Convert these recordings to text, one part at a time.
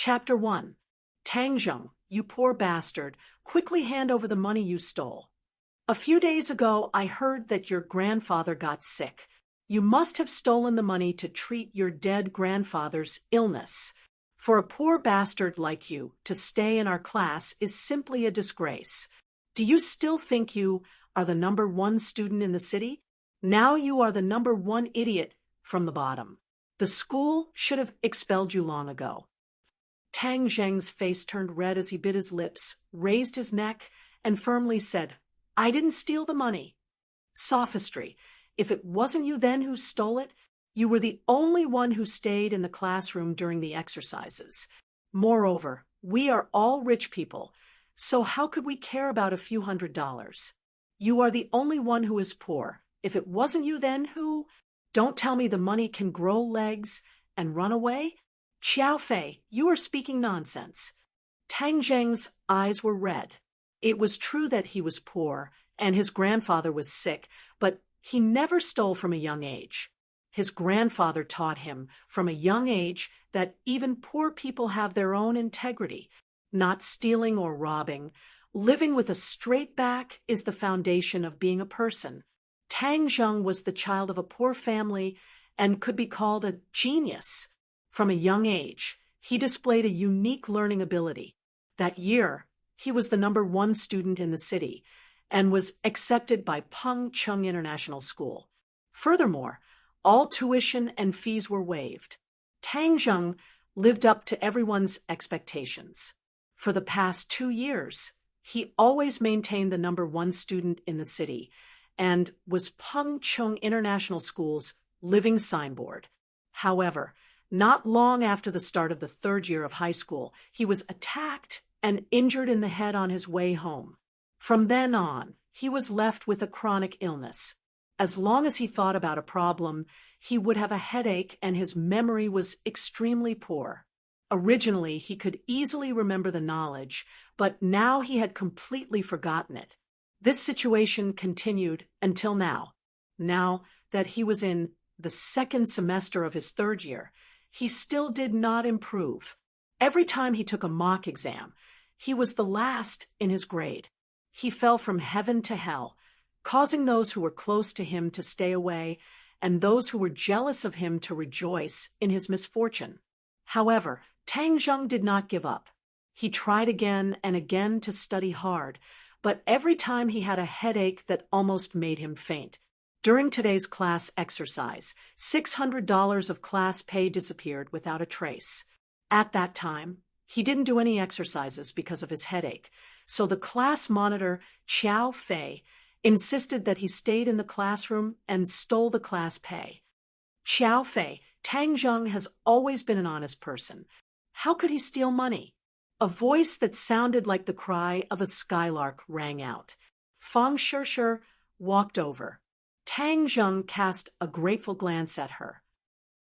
Chapter 1. Tang Zheng, you poor bastard, quickly hand over the money you stole. A few days ago, I heard that your grandfather got sick. You must have stolen the money to treat your dead grandfather's illness. For a poor bastard like you to stay in our class is simply a disgrace. Do you still think you are the #1 student in the city? Now you are the #1 idiot from the bottom. The school should have expelled you long ago. Tang Zheng's face turned red as he bit his lips, raised his neck, and firmly said, I didn't steal the money. Sophistry. If it wasn't you then who stole it, you were the only one who stayed in the classroom during the exercises. Moreover, we are all rich people, so how could we care about a few $100s? You are the only one who is poor. If it wasn't you then who? Don't tell me the money can grow legs and run away? Xiao Fei, you are speaking nonsense. Tang Zheng's eyes were red. It was true that he was poor and his grandfather was sick, but he never stole from a young age. His grandfather taught him from a young age that even poor people have their own integrity, not stealing or robbing. Living with a straight back is the foundation of being a person. Tang Zheng was the child of a poor family and could be called a genius. From a young age, he displayed a unique learning ability. That year, he was the #1 student in the city and was accepted by Peng Chung International School. Furthermore, all tuition and fees were waived. Tang Zheng lived up to everyone's expectations. For the past 2 years, he always maintained the #1 student in the city and was Peng Chung International School's living signboard. However, not long after the start of the 3rd year of high school, he was attacked and injured in the head on his way home. From then on, he was left with a chronic illness. As long as he thought about a problem, he would have a headache and his memory was extremely poor. Originally, he could easily remember the knowledge, but now he had completely forgotten it. This situation continued until now. Now that he was in the 2nd semester of his 3rd year, he still did not improve. Every time he took a mock exam, he was the last in his grade. He fell from heaven to hell, causing those who were close to him to stay away and those who were jealous of him to rejoice in his misfortune. However, Tang Zheng did not give up. He tried again and again to study hard, but every time he had a headache that almost made him faint. During today's class exercise, $600 of class pay disappeared without a trace. At that time, he didn't do any exercises because of his headache, so the class monitor, Xiao Fei, insisted that he stayed in the classroom and stole the class pay. Xiao Fei, Tang Zheng has always been an honest person. How could he steal money? A voice that sounded like the cry of a skylark rang out. Fang Shishir walked over. Tang Zheng cast a grateful glance at her.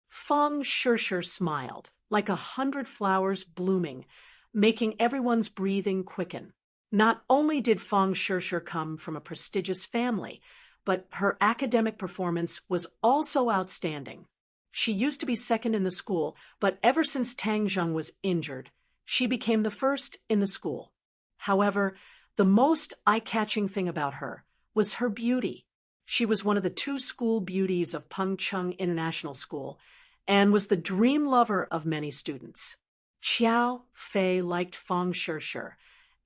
Fang Shishir smiled, like 100 flowers blooming, making everyone's breathing quicken. Not only did Fang Shishir come from a prestigious family, but her academic performance was also outstanding. She used to be 2nd in the school, but ever since Tang Zheng was injured, she became the 1st in the school. However, the most eye-catching thing about her was her beauty. She was one of the 2 school beauties of Peng Chung International School and was the dream lover of many students. Xiao Fei liked Fang Shishir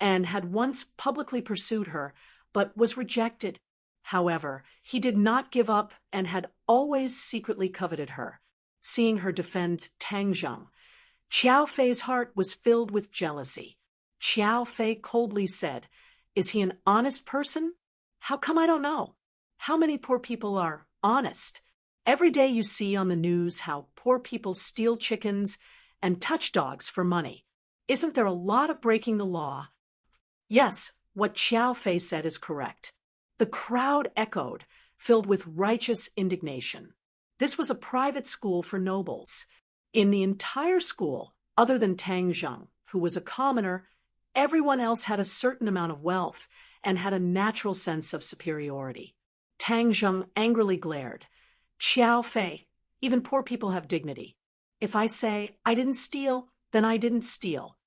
and had once publicly pursued her, but was rejected. However, he did not give up and had always secretly coveted her. Seeing her defend Tang Zheng, Xiao Fei's heart was filled with jealousy. Xiao Fei coldly said, Is he an honest person? How come I don't know? How many poor people are honest? Every day you see on the news how poor people steal chickens and touch dogs for money. Isn't there a lot of breaking the law? Yes, what Xiao Fei said is correct. The crowd echoed, filled with righteous indignation. This was a private school for nobles. In the entire school, other than Tang Zheng, who was a commoner, everyone else had a certain amount of wealth and had a natural sense of superiority. Tang Zheng angrily glared. Xiao Fei, even poor people have dignity. If I say I didn't steal, Then I didn't steal.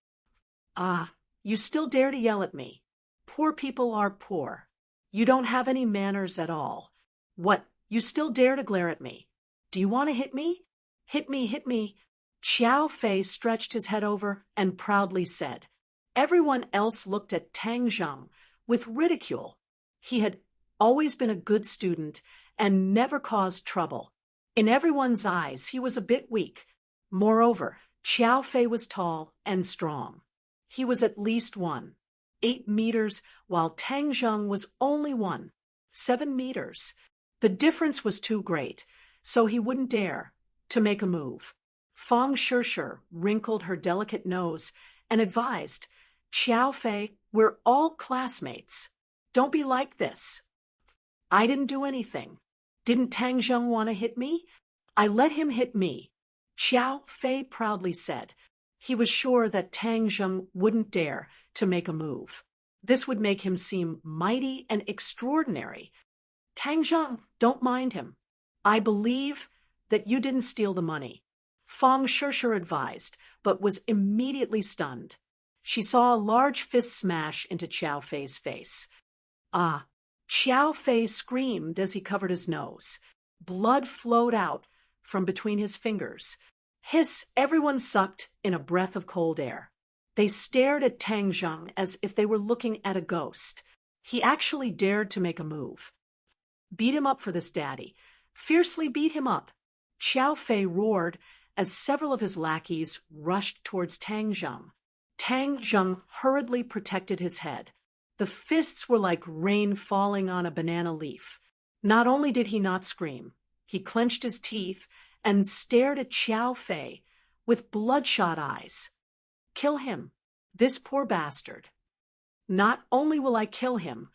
Ah, you still dare to yell at me. Poor people are poor. You don't have any manners at all. What, you still dare to glare at me? Do you want to hit me? Hit me, hit me. Xiao Fei stretched his head over and proudly said. Everyone else looked at Tang Zheng with ridicule. He had always been a good student and never caused trouble. In everyone's eyes, he was a bit weak. Moreover, Xiao Fei was tall and strong. He was at least 8 meters, while Tang Zheng was only 7 meters. The difference was too great, so he wouldn't dare to make a move. Fang Shishir wrinkled her delicate nose and advised, Xiao Fei, we're all classmates. Don't be like this. I didn't do anything. Didn't Tang Zheng want to hit me? I let him hit me. Xiao Fei proudly said. He was sure that Tang Zheng wouldn't dare to make a move. This would make him seem mighty and extraordinary. Tang Zheng, don't mind him. I believe that you didn't steal the money. Fang Shishir advised, but was immediately stunned. She saw a large fist smash into Xiao Fei's face. Ah! Xiao Fei screamed as he covered his nose. Blood flowed out from between his fingers. Hiss! Everyone sucked in a breath of cold air. They stared at Tang Zheng as if they were looking at a ghost. He actually dared to make a move. Beat him up for this, Daddy. Fiercely beat him up. Xiao Fei roared as several of his lackeys rushed towards Tang Zheng. Tang Zheng hurriedly protected his head. The fists were like rain falling on a banana leaf. Not only did he not scream, he clenched his teeth and stared at Xiao Fei with bloodshot eyes. Kill him, this poor bastard. Not only will I kill him,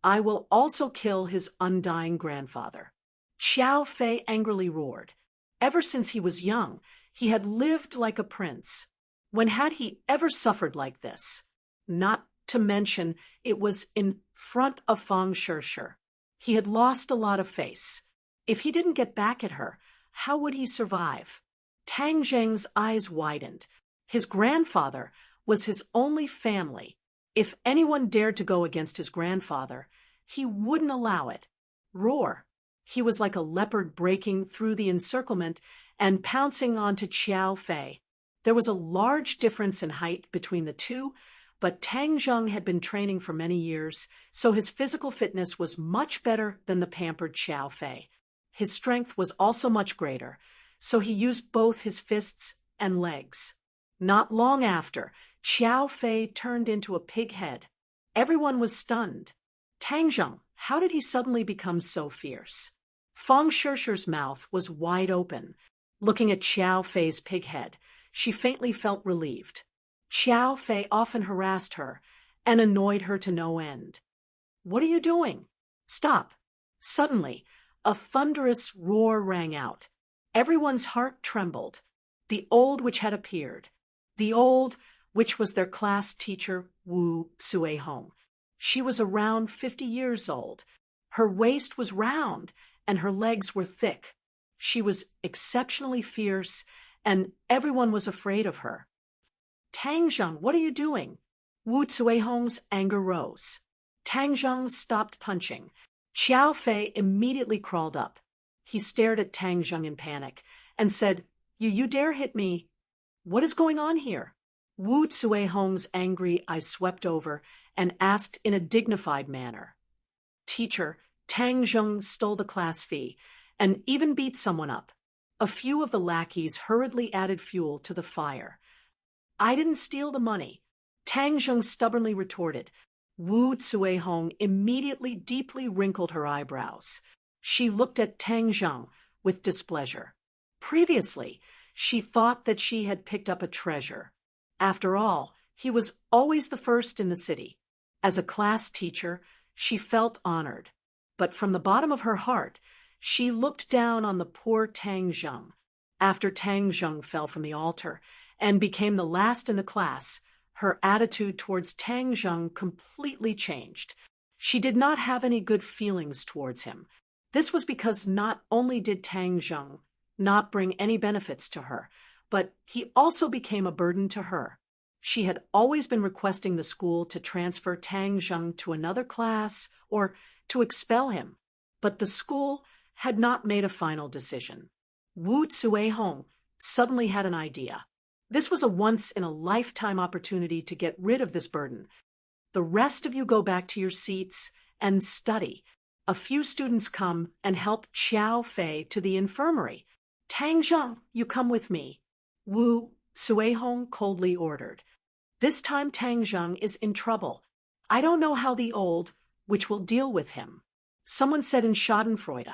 I will also kill his undying grandfather. Xiao Fei angrily roared. Ever since he was young, he had lived like a prince. When had he ever suffered like this? Not to mention, it was in front of Fang Shishir. He had lost a lot of face. If he didn't get back at her, how would he survive? Tang Zheng's eyes widened. His grandfather was his only family. If anyone dared to go against his grandfather, he wouldn't allow it. Roar! He was like a leopard breaking through the encirclement and pouncing onto Xiao Fei. There was a large difference in height between the two, but Tang Zheng had been training for many years, so his physical fitness was much better than the pampered Xiao Fei. His strength was also much greater, so he used both his fists and legs. Not long after, Xiao Fei turned into a pig head. Everyone was stunned. Tang Zheng, how did he suddenly become so fierce? Fang Shishir's mouth was wide open. Looking at Xiao Fei's pig head, she faintly felt relieved. Xiao Fei often harassed her and annoyed her to no end. What are you doing? Stop! Suddenly, a thunderous roar rang out. Everyone's heart trembled. The old witch had appeared. The old witch was their class teacher, Wu Suihong. She was around 50 years old. Her waist was round and her legs were thick. She was exceptionally fierce and everyone was afraid of her. Tang Zheng, what are you doing? Wu Suihong's anger rose. Tang Zheng stopped punching. Xiao Fei immediately crawled up. He stared at Tang Zheng in panic and said, You dare hit me? What is going on here? Wu Suihong's angry eyes swept over and asked in a dignified manner. Teacher, Tang Zheng stole the class fee and even beat someone up. A few of the lackeys hurriedly added fuel to the fire. I didn't steal the money, Tang Zheng stubbornly retorted. Wu Suihong immediately deeply wrinkled her eyebrows. She looked at Tang Zheng with displeasure. Previously, she thought that she had picked up a treasure. After all, he was always the first in the city. As a class teacher, she felt honored. But from the bottom of her heart, she looked down on the poor Tang Zheng. After Tang Zheng fell from the altar and became the last in the class, her attitude towards Tang Zheng completely changed. She did not have any good feelings towards him. This was because not only did Tang Zheng not bring any benefits to her, but he also became a burden to her. She had always been requesting the school to transfer Tang Zheng to another class or to expel him, but the school had not made a final decision. Wu Zuehong suddenly had an idea. This was a once-in-a-lifetime opportunity to get rid of this burden. The rest of you go back to your seats and study. A few students come and help Xiao Fei to the infirmary. Tang Zheng, you come with me, Wu Zuehong coldly ordered. This time Tang Zheng is in trouble. I don't know how the old witch will deal with him, someone said in Schadenfreude.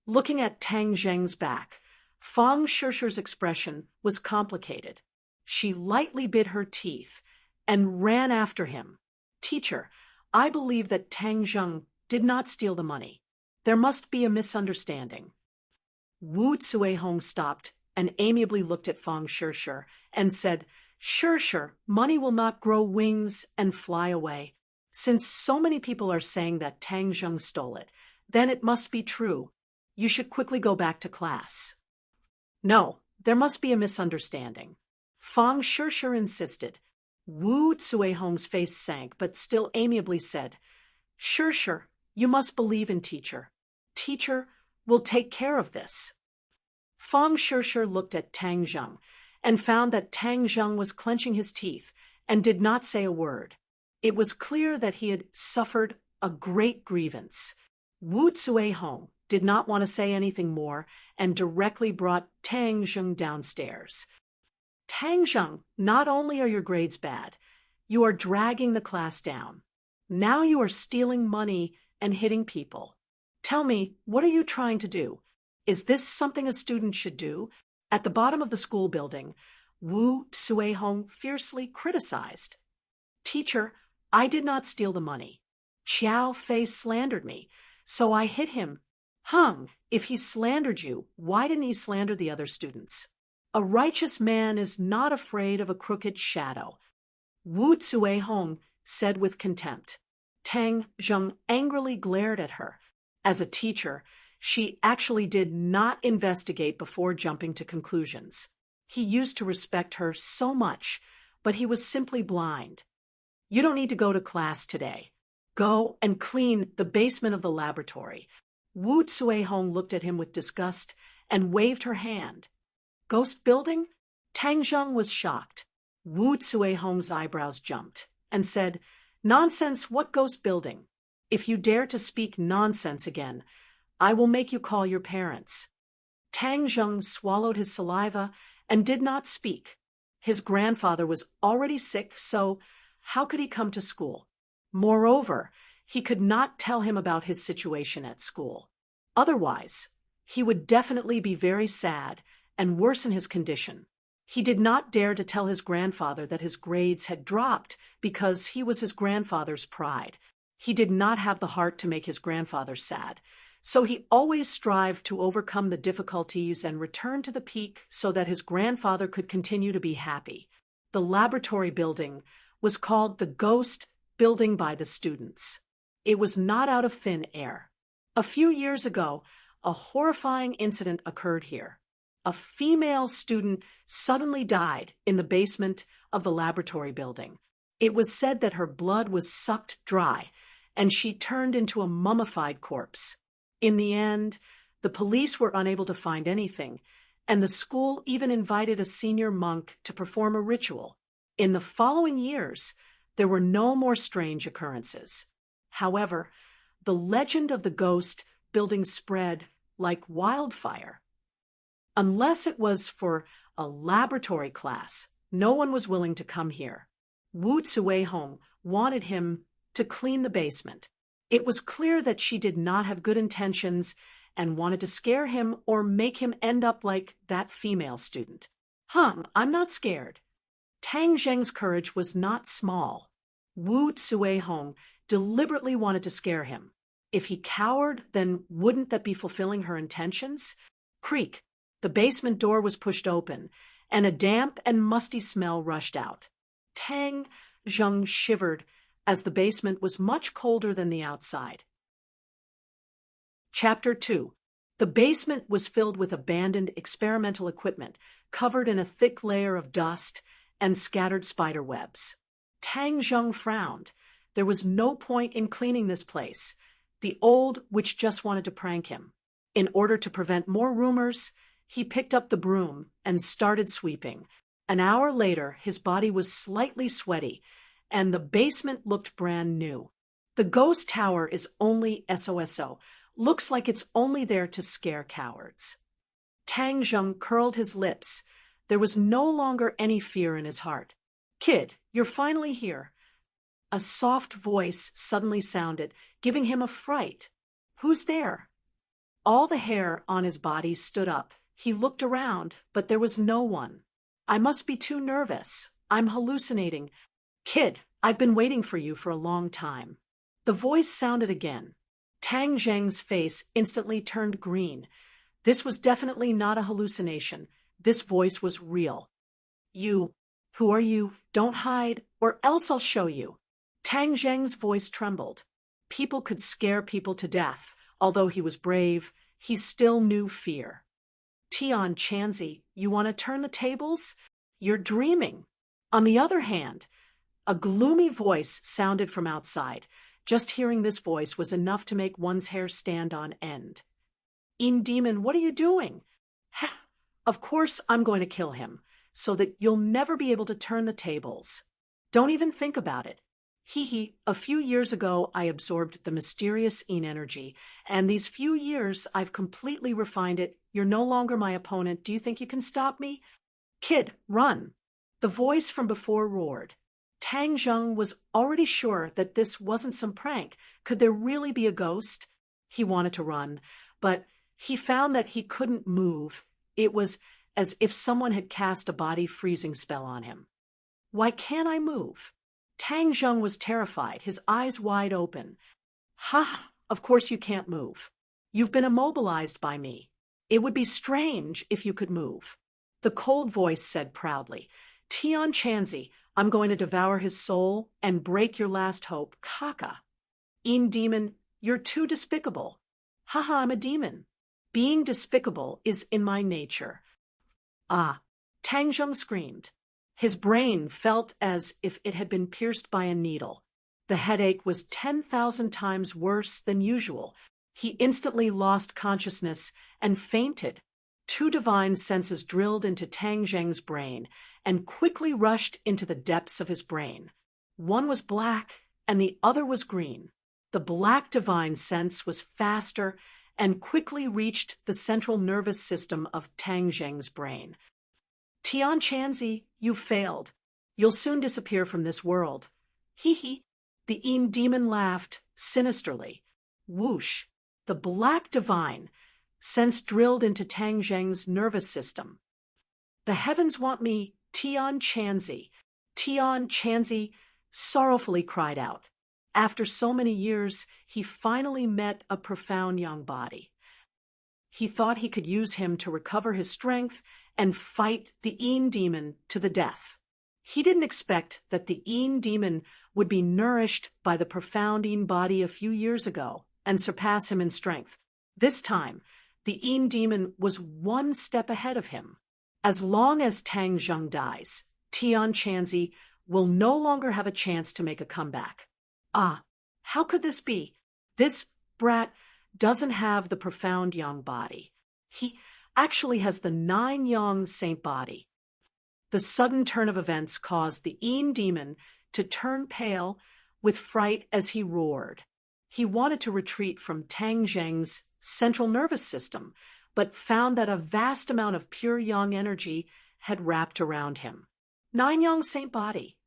Looking at Tang Zheng's back, Fang Shishi's expression was complicated. She lightly bit her teeth and ran after him. Teacher, I believe that Tang Zheng did not steal the money. There must be a misunderstanding. Wu Zuehong stopped and amiably looked at Fang Shishi and said, Shishi, money will not grow wings and fly away. Since so many people are saying that Tang Zheng stole it, then it must be true. You should quickly go back to class. No, there must be a misunderstanding. Fang Shishi insisted. Wu Zuehong's face sank, but still amiably said, Shishi, you must believe in teacher. Teacher will take care of this. Fang Shishi looked at Tang Zheng and found that Tang Zheng was clenching his teeth and did not say a word. It was clear that he had suffered a great grievance. Wu Zuehong did not want to say anything more and directly brought Tang Zheng downstairs. Tang Zheng, not only are your grades bad, you are dragging the class down. Now you are stealing money and hitting people. Tell me, what are you trying to do? Is this something a student should do? At the bottom of the school building, Wu Zuehong fiercely criticized. Teacher, I did not steal the money. Xiao Fei slandered me, so I hit him. If he slandered you, why didn't he slander the other students? A righteous man is not afraid of a crooked shadow. Wu Zuehong said with contempt. Tang Zheng angrily glared at her. As a teacher, she actually did not investigate before jumping to conclusions. He used to respect her so much, but he was simply blind. You don't need to go to class today. Go and clean the basement of the laboratory. Wu Zuehong looked at him with disgust and waved her hand. Ghost building? Tang Zheng was shocked. Wu Zuehong's eyebrows jumped and said, Nonsense, what ghost building? If you dare to speak nonsense again, I will make you call your parents. Tang Zheng swallowed his saliva and did not speak. His grandfather was already sick, so how could he come to school? Moreover, he could not tell him about his situation at school. Otherwise, he would definitely be very sad and worsen his condition. He did not dare to tell his grandfather that his grades had dropped because he was his grandfather's pride. He did not have the heart to make his grandfather sad, so he always strived to overcome the difficulties and return to the peak so that his grandfather could continue to be happy. The laboratory building was called the Ghost Building by the students. It was not out of thin air. A few years ago, a horrifying incident occurred here. A female student suddenly died in the basement of the laboratory building. It was said that her blood was sucked dry, and she turned into a mummified corpse. In the end, the police were unable to find anything, and the school even invited a senior monk to perform a ritual. In the following years, there were no more strange occurrences. However, the legend of the ghost building spread like wildfire. Unless it was for a laboratory class, no one was willing to come here. Wu Zuehong wanted him to clean the basement. It was clear that she did not have good intentions and wanted to scare him or make him end up like that female student. I'm not scared. Tang Zheng's courage was not small. Wu Zuehong deliberately wanted to scare him. If he cowered, then wouldn't that be fulfilling her intentions? Creak. The basement door was pushed open, and a damp and musty smell rushed out. Tang Zheng shivered, as the basement was much colder than the outside. Chapter 2. The basement was filled with abandoned experimental equipment, covered in a thick layer of dust and scattered spider webs. Tang Zheng frowned. There was no point in cleaning this place. The old witch just wanted to prank him. In order to prevent more rumors, he picked up the broom and started sweeping. An hour later, his body was slightly sweaty, and the basement looked brand new. The ghost tower is only SOSO. Looks like it's only there to scare cowards. Tang Zheng curled his lips. There was no longer any fear in his heart. Kid, you're finally here. A soft voice suddenly sounded, giving him a fright. Who's there? All the hair on his body stood up. He looked around, but there was no one. I must be too nervous. I'm hallucinating. Kid, I've been waiting for you for a long time. The voice sounded again. Tang Zheng's face instantly turned green. This was definitely not a hallucination. This voice was real. You. Who are you? Don't hide, or else I'll show you. Tang Zheng's voice trembled. People could scare people to death. Although he was brave, he still knew fear. Tian Chanzi, you want to turn the tables? You're dreaming. On the other hand, a gloomy voice sounded from outside. Just hearing this voice was enough to make one's hair stand on end. In Demon, what are you doing? Ha! Of course I'm going to kill him, so that you'll never be able to turn the tables. Don't even think about it. Hee. A few years ago I absorbed the mysterious Yin energy, and these few years I've completely refined it. You're no longer my opponent. Do you think you can stop me? Kid, run! The voice from before roared. Tang Zheng was already sure that this wasn't some prank. Could there really be a ghost? He wanted to run, but he found that he couldn't move. It was as if someone had cast a body freezing spell on him. Why can't I move? Tang Zheng was terrified, his eyes wide open. Ha! Of course you can't move. You've been immobilized by me. It would be strange if you could move. The cold voice said proudly, Tian Chanzi, I'm going to devour his soul and break your last hope. Kaka. In Demon, you're too despicable. Haha, I'm a demon. Being despicable is in my nature. Ah, Tang Zheng screamed. His brain felt as if it had been pierced by a needle. The headache was 10,000 times worse than usual. He instantly lost consciousness and fainted. Two divine senses drilled into Tang Zheng's brain and quickly rushed into the depths of his brain. One was black and the other was green. The black divine sense was faster and quickly reached the central nervous system of Tang Zheng's brain. Tian Chanzi, you failed. You'll soon disappear from this world. Hee. The Yin demon laughed sinisterly. Whoosh. The black divine sense drilled into Tang Zheng's nervous system. The heavens want me, Tian Chanzi. Tian Chanzi sorrowfully cried out. After so many years, he finally met a profound young body. He thought he could use him to recover his strength and fight the Yin demon to the death. He didn't expect that the Yin demon would be nourished by the profound Yin body a few years ago and surpass him in strength. This time, the Yin demon was one step ahead of him. As long as Tang Zheng dies, Tian Chanzi will no longer have a chance to make a comeback. Ah, how could this be? This brat doesn't have the profound Yang body. He actually has the 9 Yang Saint body. The sudden turn of events caused the Yin demon to turn pale with fright as he roared. He wanted to retreat from Tang Zheng's central nervous system, but found that a vast amount of pure Yang energy had wrapped around him. 9 Yang Saint body.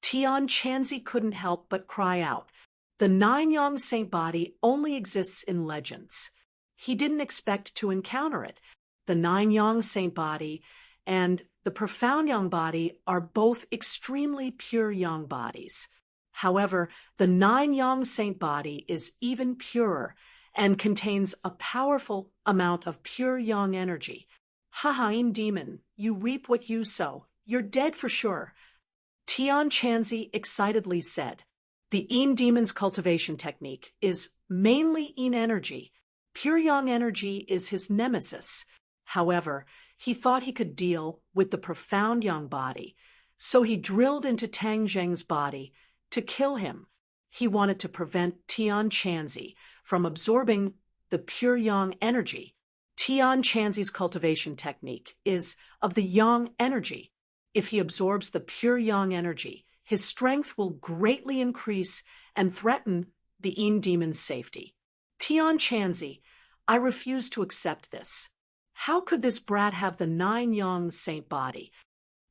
Tian Chanzi couldn't help but cry out. The 9 Yang Saint body only exists in legends. He didn't expect to encounter it. The 9 Yang Saint body and the profound Yang body are both extremely pure Yang bodies. However, the 9 Yang Saint body is even purer and contains a powerful amount of pure Yang energy. Yin demon, you reap what you sow. You're dead for sure. Tian Chanzi excitedly said. The Yin demon's cultivation technique is mainly Yin energy, Pure yang energy is his nemesis. However, he thought he could deal with the profound yang body, so he drilled into Tang Zheng's body to kill him. He wanted to prevent Tian Chanzi from absorbing the pure yang energy. Tian Chanzi's cultivation technique is of the yang energy. If he absorbs the pure yang energy, his strength will greatly increase and threaten the Yin demon's safety. Tian Chanzi, I refuse to accept this. How could this brat have the 9 yang saint body?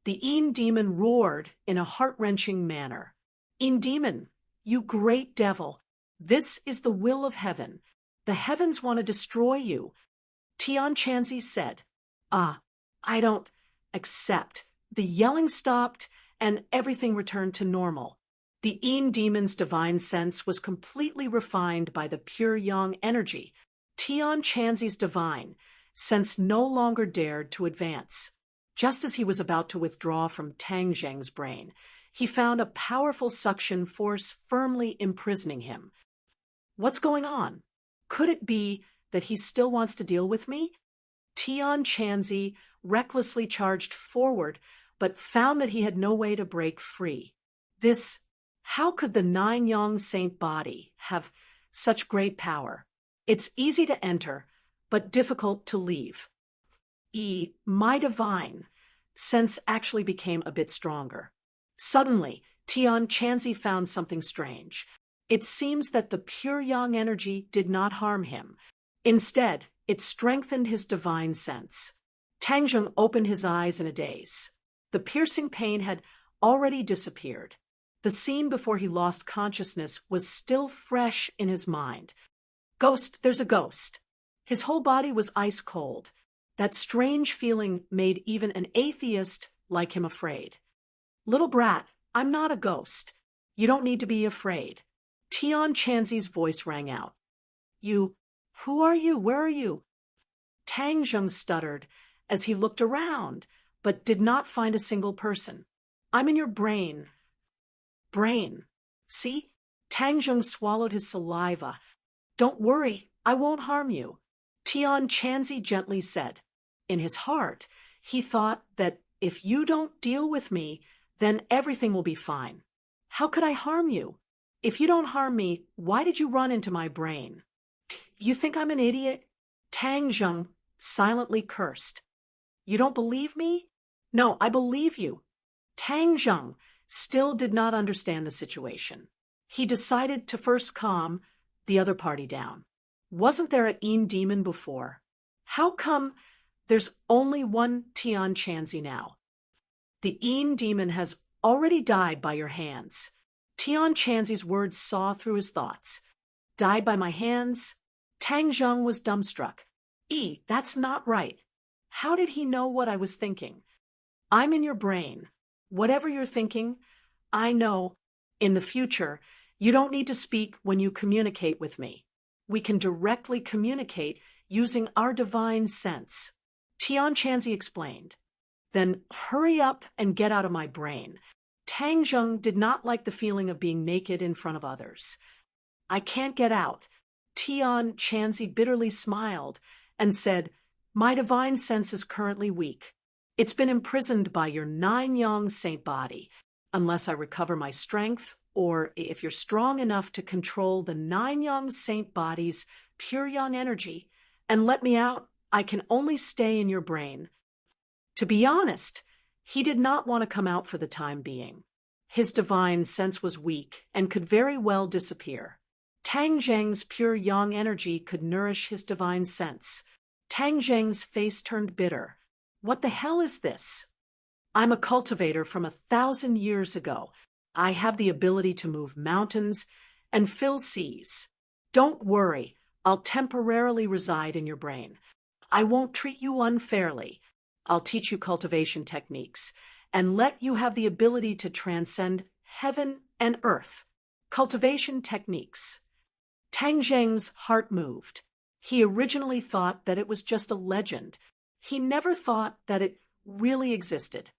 The Yin demon roared in a heart-wrenching manner. Yin demon, you great devil, this is the will of heaven. The heavens want to destroy you. Tian Chanzi said, I don't accept. The yelling stopped and everything returned to normal. The Yin demon's divine sense was completely refined by the pure yang energy. Tian Chanzi's divine sense no longer dared to advance. Just as he was about to withdraw from Tang Zheng's brain, he found a powerful suction force firmly imprisoning him. What's going on? Could it be that he still wants to deal with me? Tian Chanzi recklessly charged forward, but found that he had no way to break free. How could the 9 yang saint body have such great power? It's easy to enter, but difficult to leave. My divine sense actually became a bit stronger. Suddenly, Tian Chanzi found something strange. It seems that the pure yang energy did not harm him. Instead, it strengthened his divine sense. Tang Zheng opened his eyes in a daze. The piercing pain had already disappeared. The scene before he lost consciousness was still fresh in his mind. Ghost, there's a ghost. His whole body was ice cold. That strange feeling made even an atheist like him afraid. Little brat, I'm not a ghost. You don't need to be afraid. Tian Chanzi's voice rang out. Who are you? Where are you? Tang Zheng stuttered as he looked around, but did not find a single person. I'm in your brain. Brain. See? Tang Zheng swallowed his saliva. Don't worry, I won't harm you. Tian Chanzi gently said. In his heart, he thought that if you don't deal with me, then everything will be fine. How could I harm you? If you don't harm me, why did you run into my brain? You think I'm an idiot? Tang Zheng silently cursed. You don't believe me? No, I believe you. Tang Zheng still did not understand the situation. He decided to first calm the other party down. Wasn't there a Yin demon before? How come there's only one Tian Chanzi now? The Yin demon has already died by your hands. Tian Chanzi's words saw through his thoughts. Died by my hands? Tang Zheng was dumbstruck. That's not right. How did he know what I was thinking? I'm in your brain. Whatever you're thinking, I know. In the future, you don't need to speak when you communicate with me. We can directly communicate using our divine sense. Tian Chanzi explained. Then hurry up and get out of my brain. Tang Zheng did not like the feeling of being naked in front of others. I can't get out. Tian Chanzi bitterly smiled and said, my divine sense is currently weak. It's been imprisoned by your 9 yang saint body. Unless I recover my strength, or if you're strong enough to control the 9 yang saint body's pure yang energy and let me out, I can only stay in your brain. To be honest, he did not want to come out for the time being. His divine sense was weak and could very well disappear. Tang Zheng's pure yang energy could nourish his divine sense. Tang Zheng's face turned bitter. What the hell is this? I'm a cultivator from 1,000 years ago. I have the ability to move mountains and fill seas. Don't worry, I'll temporarily reside in your brain. I won't treat you unfairly. I'll teach you cultivation techniques and let you have the ability to transcend heaven and earth. Cultivation techniques. Tang Zheng's heart moved. He originally thought that it was just a legend. He never thought that it really existed.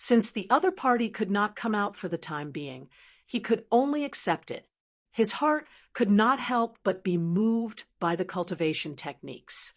Since the other party could not come out for the time being, he could only accept it. His heart could not help but be moved by the cultivation techniques.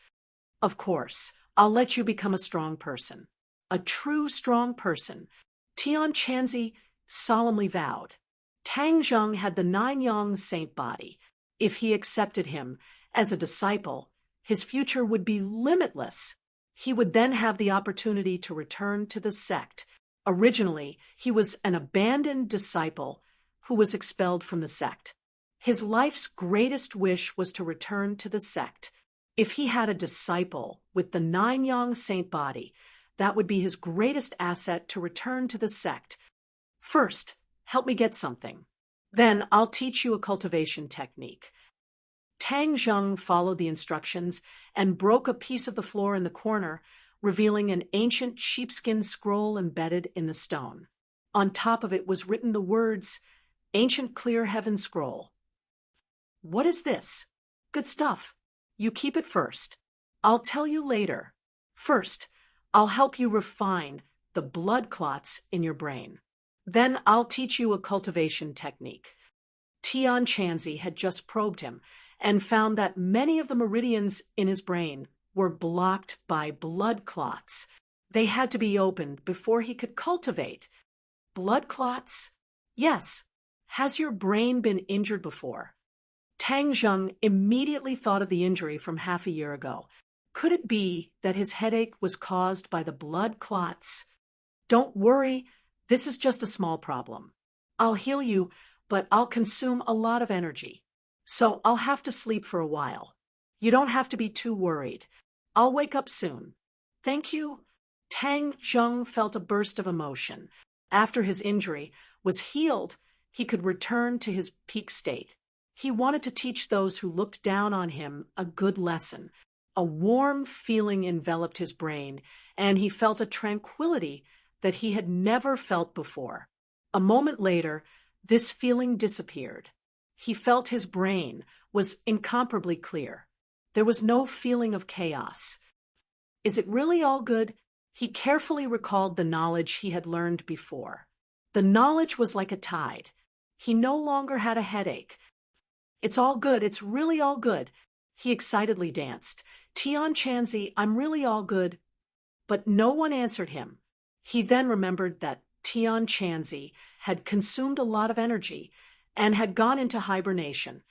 Of course, I'll let you become a strong person. A true strong person, Tian Chanzi solemnly vowed. Tang Zheng had the 9-yang saint body. If he accepted him as a disciple, his future would be limitless. He would then have the opportunity to return to the sect. Originally, he was an abandoned disciple who was expelled from the sect. His life's greatest wish was to return to the sect. If he had a disciple with the 9-yang saint body, that would be his greatest asset to return to the sect. First, help me get something. Then I'll teach you a cultivation technique. Tang Zheng followed the instructions and broke a piece of the floor in the corner, revealing an ancient sheepskin scroll embedded in the stone. On top of it was written the words, "Ancient Clear Heaven Scroll." What is this? Good stuff. You keep it first. I'll tell you later. First, I'll help you refine the blood clots in your brain. Then I'll teach you a cultivation technique. Tian Chanzi had just probed him and found that many of the meridians in his brain were blocked by blood clots. They had to be opened before he could cultivate. Blood clots? Yes. Has your brain been injured before? Tang Zheng immediately thought of the injury from half a year ago. Could it be that his headache was caused by the blood clots? Don't worry, this is just a small problem. I'll heal you, but I'll consume a lot of energy. So I'll have to sleep for a while. You don't have to be too worried. I'll wake up soon. Thank you. Tang Zheng felt a burst of emotion. After his injury was healed, he could return to his peak state. He wanted to teach those who looked down on him a good lesson. A warm feeling enveloped his brain, and he felt a tranquility that he had never felt before. A moment later, this feeling disappeared. He felt his brain was incomparably clear. There was no feeling of chaos. Is it really all good? He carefully recalled the knowledge he had learned before. The knowledge was like a tide. He no longer had a headache. It's all good. It's really all good. He excitedly danced. Tian Chanzi, I'm really all good. But no one answered him. He then remembered that Tian Chanzi had consumed a lot of energy and had gone into hibernation.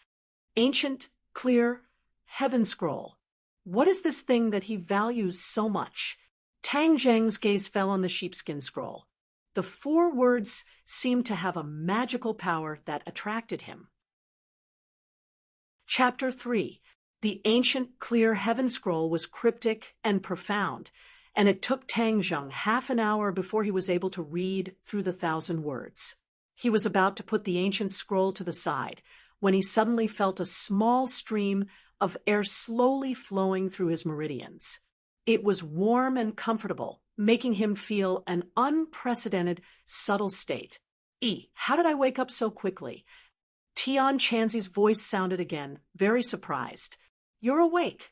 Ancient, clear, heaven scroll. What is this thing that he values so much? Tang Zheng's gaze fell on the sheepskin scroll. The 4 words seemed to have a magical power that attracted him. Chapter 3. The ancient clear heaven scroll was cryptic and profound, and it took Tang Zheng half an hour before he was able to read through the 1,000 words. He was about to put the ancient scroll to the side when he suddenly felt a small stream of air slowly flowing through his meridians. It was warm and comfortable, making him feel an unprecedented, subtle state. How did I wake up so quickly? Tian Chanzi's voice sounded again, very surprised. You're awake.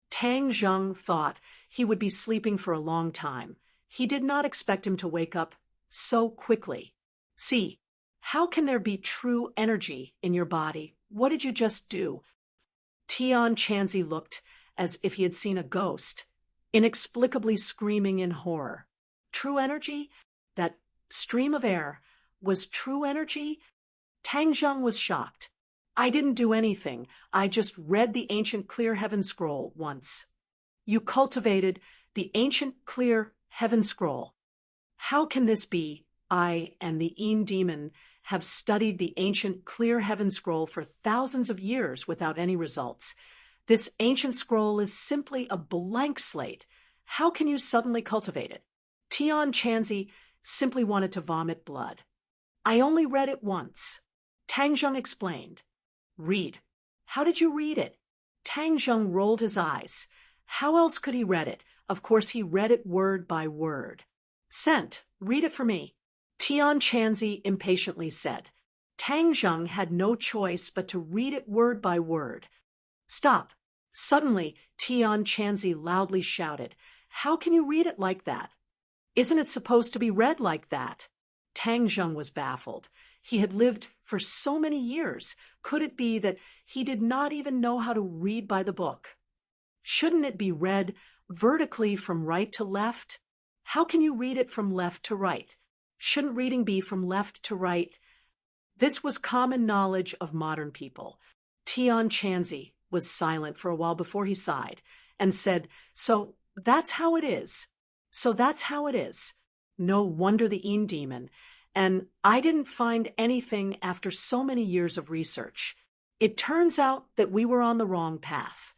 Tang Zheng thought he would be sleeping for a long time. He did not expect him to wake up so quickly. See, how can there be true energy in your body? What did you just do? Tian Chanzi looked as if he had seen a ghost, inexplicably screaming in horror. True energy? That stream of air was true energy? Tang Zheng was shocked. I didn't do anything. I just read the ancient clear heaven scroll once. You cultivated the ancient clear heaven scroll. How can this be? I and the Eem demon have studied the ancient clear heaven scroll for thousands of years without any results. This ancient scroll is simply a blank slate. How can you suddenly cultivate it? Tian Chanzi simply wanted to vomit blood. I only read it once. Tang Zheng explained. Read. How did you read it? Tang Zheng rolled his eyes. How else could he read it? Of course he read it word by word. Sent. Read it for me. Tian Chanzi impatiently said. Tang Zheng had no choice but to read it word by word. Stop. Suddenly, Tian Chanzi loudly shouted. How can you read it like that? Isn't it supposed to be read like that? Tang Zheng was baffled. He had lived for so many years. Could it be that he did not even know how to read by the book? Shouldn't it be read vertically from right to left? How can you read it from left to right? Shouldn't reading be from left to right? This was common knowledge of modern people. Tian Chanzi was silent for a while before he sighed and said, "So that's how it is. So that's how it is. No wonder the Een demon. And I didn't find anything after so many years of research. It turns out that we were on the wrong path."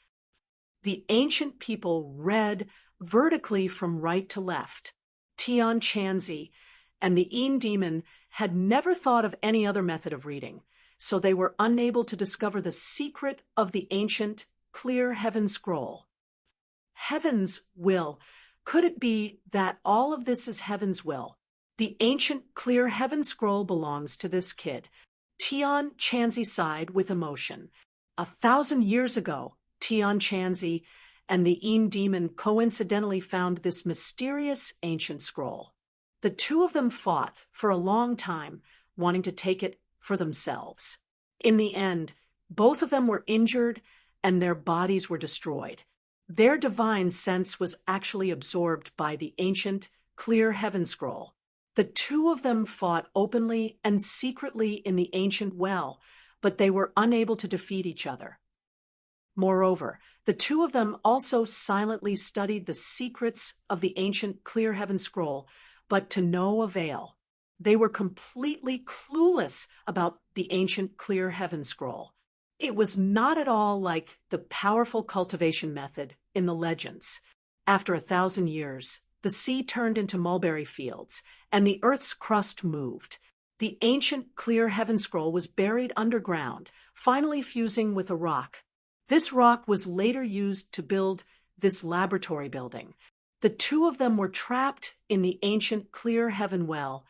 The ancient people read vertically from right to left. Tian Chanzi and the Een demon had never thought of any other method of reading, so they were unable to discover the secret of the ancient, clear heaven scroll. Heaven's will. Could it be that all of this is heaven's will? The ancient, clear heaven scroll belongs to this kid. Tian Chanzi sighed with emotion. 1,000 years ago, Tian Chanzi and the Een demon coincidentally found this mysterious ancient scroll. The two of them fought for a long time, wanting to take it for themselves. In the end, both of them were injured and their bodies were destroyed. Their divine sense was actually absorbed by the ancient, clear heaven scroll. The two of them fought openly and secretly in the ancient well, but they were unable to defeat each other. Moreover, the two of them also silently studied the secrets of the ancient clear heaven scroll, but to no avail. They were completely clueless about the ancient clear heaven scroll. It was not at all like the powerful cultivation method in the legends. After 1,000 years, the sea turned into mulberry fields, and the earth's crust moved. The ancient clear heaven scroll was buried underground, finally fusing with a rock. This rock was later used to build this laboratory building. The two of them were trapped in the ancient clear heaven well,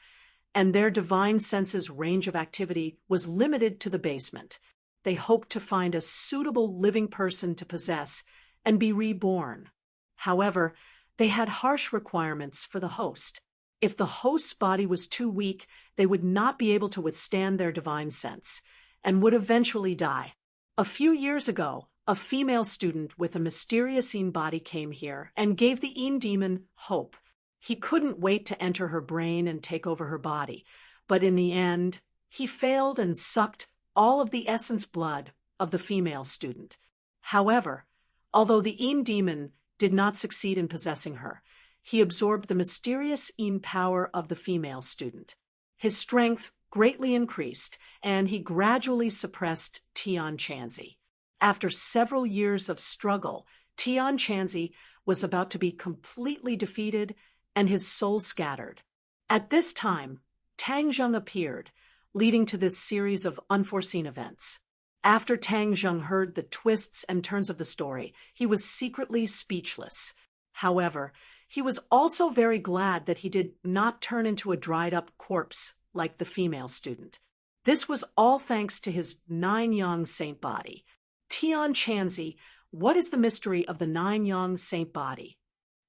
and their divine senses' range of activity was limited to the basement. They hoped to find a suitable living person to possess and be reborn. However, they had harsh requirements for the host. If the host's body was too weak, they would not be able to withstand their divine sense, and would eventually die. A few years ago, a female student with a mysterious Een body came here and gave the Een demon hope. He couldn't wait to enter her brain and take over her body, but in the end, he failed and sucked all of the essence blood of the female student. However, although the Een demon did not succeed in possessing her, he absorbed the mysterious Een power of the female student. His strength greatly increased, and he gradually suppressed Tian Chanzi. After several years of struggle, Tian Chanzi was about to be completely defeated and his soul scattered. At this time, Tang Zheng appeared, leading to this series of unforeseen events. After Tang Zheng heard the twists and turns of the story, he was secretly speechless. However, he was also very glad that he did not turn into a dried-up corpse like the female student. This was all thanks to his 9-yang saint body. Tian Chanzi, what is the mystery of the 9-yang saint body?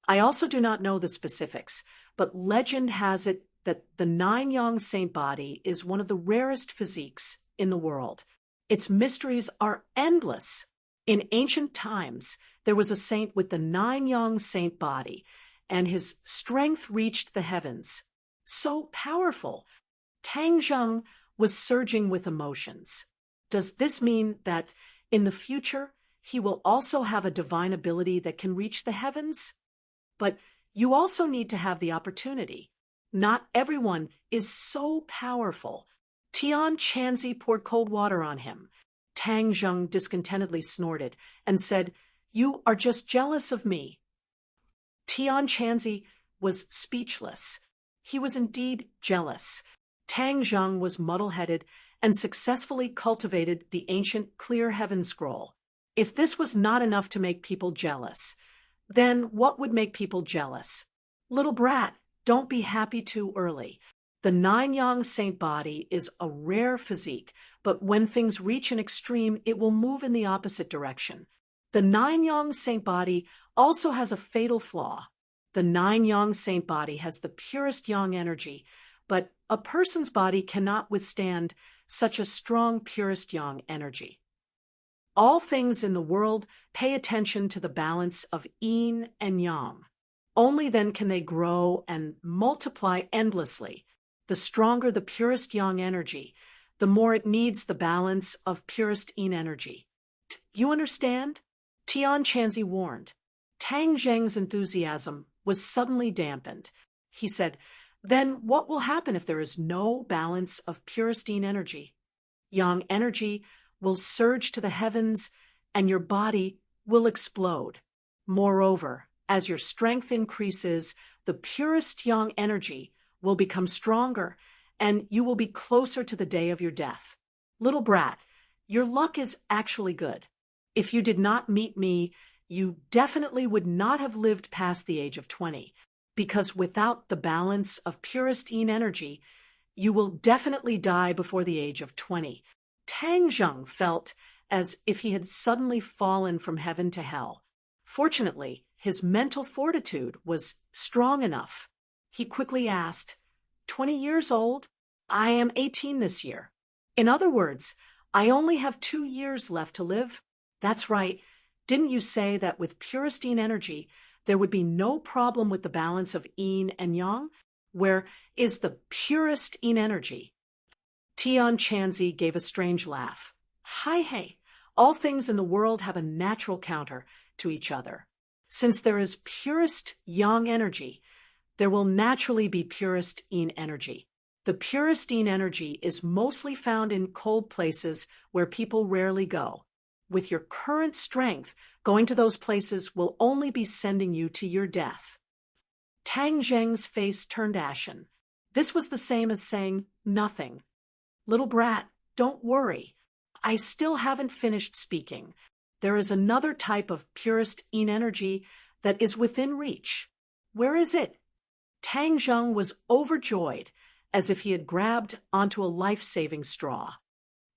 I also do not know the specifics, but legend has it that the 9-yang saint body is one of the rarest physiques in the world. Its mysteries are endless. In ancient times, there was a saint with the 9-yang saint body, and his strength reached the heavens. So powerful. Tang Zheng was surging with emotions. Does this mean that in the future, he will also have a divine ability that can reach the heavens? But you also need to have the opportunity. Not everyone is so powerful. Tian Chanzi poured cold water on him. Tang Zheng discontentedly snorted and said, "You are just jealous of me." Tian Chanzi was speechless. He was indeed jealous. Tang Zheng was muddle-headed and successfully cultivated the ancient clear heaven scroll. If this was not enough to make people jealous, then what would make people jealous? Little brat, don't be happy too early. The 9-yang saint body is a rare physique, but when things reach an extreme, it will move in the opposite direction. The 9-yang saint body also has a fatal flaw. The 9-yang saint body has the purest yang energy, but A person's body cannot withstand such a strong purest yang energy. All things in the world pay attention to the balance of yin and yang. Only then can they grow and multiply endlessly. The stronger the purest yang energy, the more it needs the balance of purest yin energy. You understand? Tian Chanzi warned. Tang Zheng's enthusiasm was suddenly dampened. He said, "Then what will happen if there is no balance of purest yin energy? Yang energy will surge to the heavens and your body will explode. Moreover, as your strength increases, the purest yang energy will become stronger and you will be closer to the day of your death. Little brat, your luck is actually good. If you did not meet me, you definitely would not have lived past the age of 20, because without the balance of purest yin energy, you will definitely die before the age of 20. Tang Zheng felt as if he had suddenly fallen from heaven to hell. Fortunately, his mental fortitude was strong enough. He quickly asked, 20 years old? I am 18 this year. In other words, I only have 2 years left to live. That's right. Didn't you say that with purest yin energy, there would be no problem with the balance of yin and yang? Where is the purest yin energy? Tian Chanzi gave a strange laugh. Hey, all things in the world have a natural counter to each other. Since there is purest yang energy, there will naturally be purest yin energy. The purest yin energy is mostly found in cold places where people rarely go. With your current strength, going to those places will only be sending you to your death. Tang Zheng's face turned ashen. This was the same as saying nothing. Little brat, don't worry. I still haven't finished speaking. There is another type of purest yin energy that is within reach. Where is it? Tang Zheng was overjoyed, as if he had grabbed onto a life-saving straw.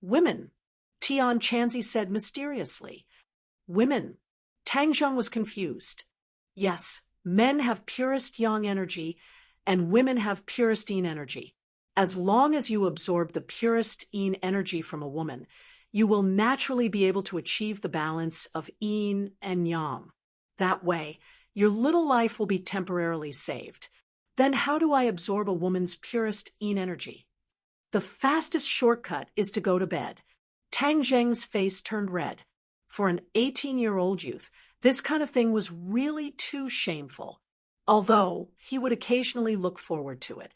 Women, Tian Chanzi said mysteriously. Women. Tang Zheng was confused. Yes, men have purest yang energy, and women have purest yin energy. As long as you absorb the purest yin energy from a woman, you will naturally be able to achieve the balance of yin and yang. That way, your little life will be temporarily saved. Then how do I absorb a woman's purest yin energy? The fastest shortcut is to go to bed. Tang Zheng's face turned red. For an 18-year-old youth, this kind of thing was really too shameful, although he would occasionally look forward to it.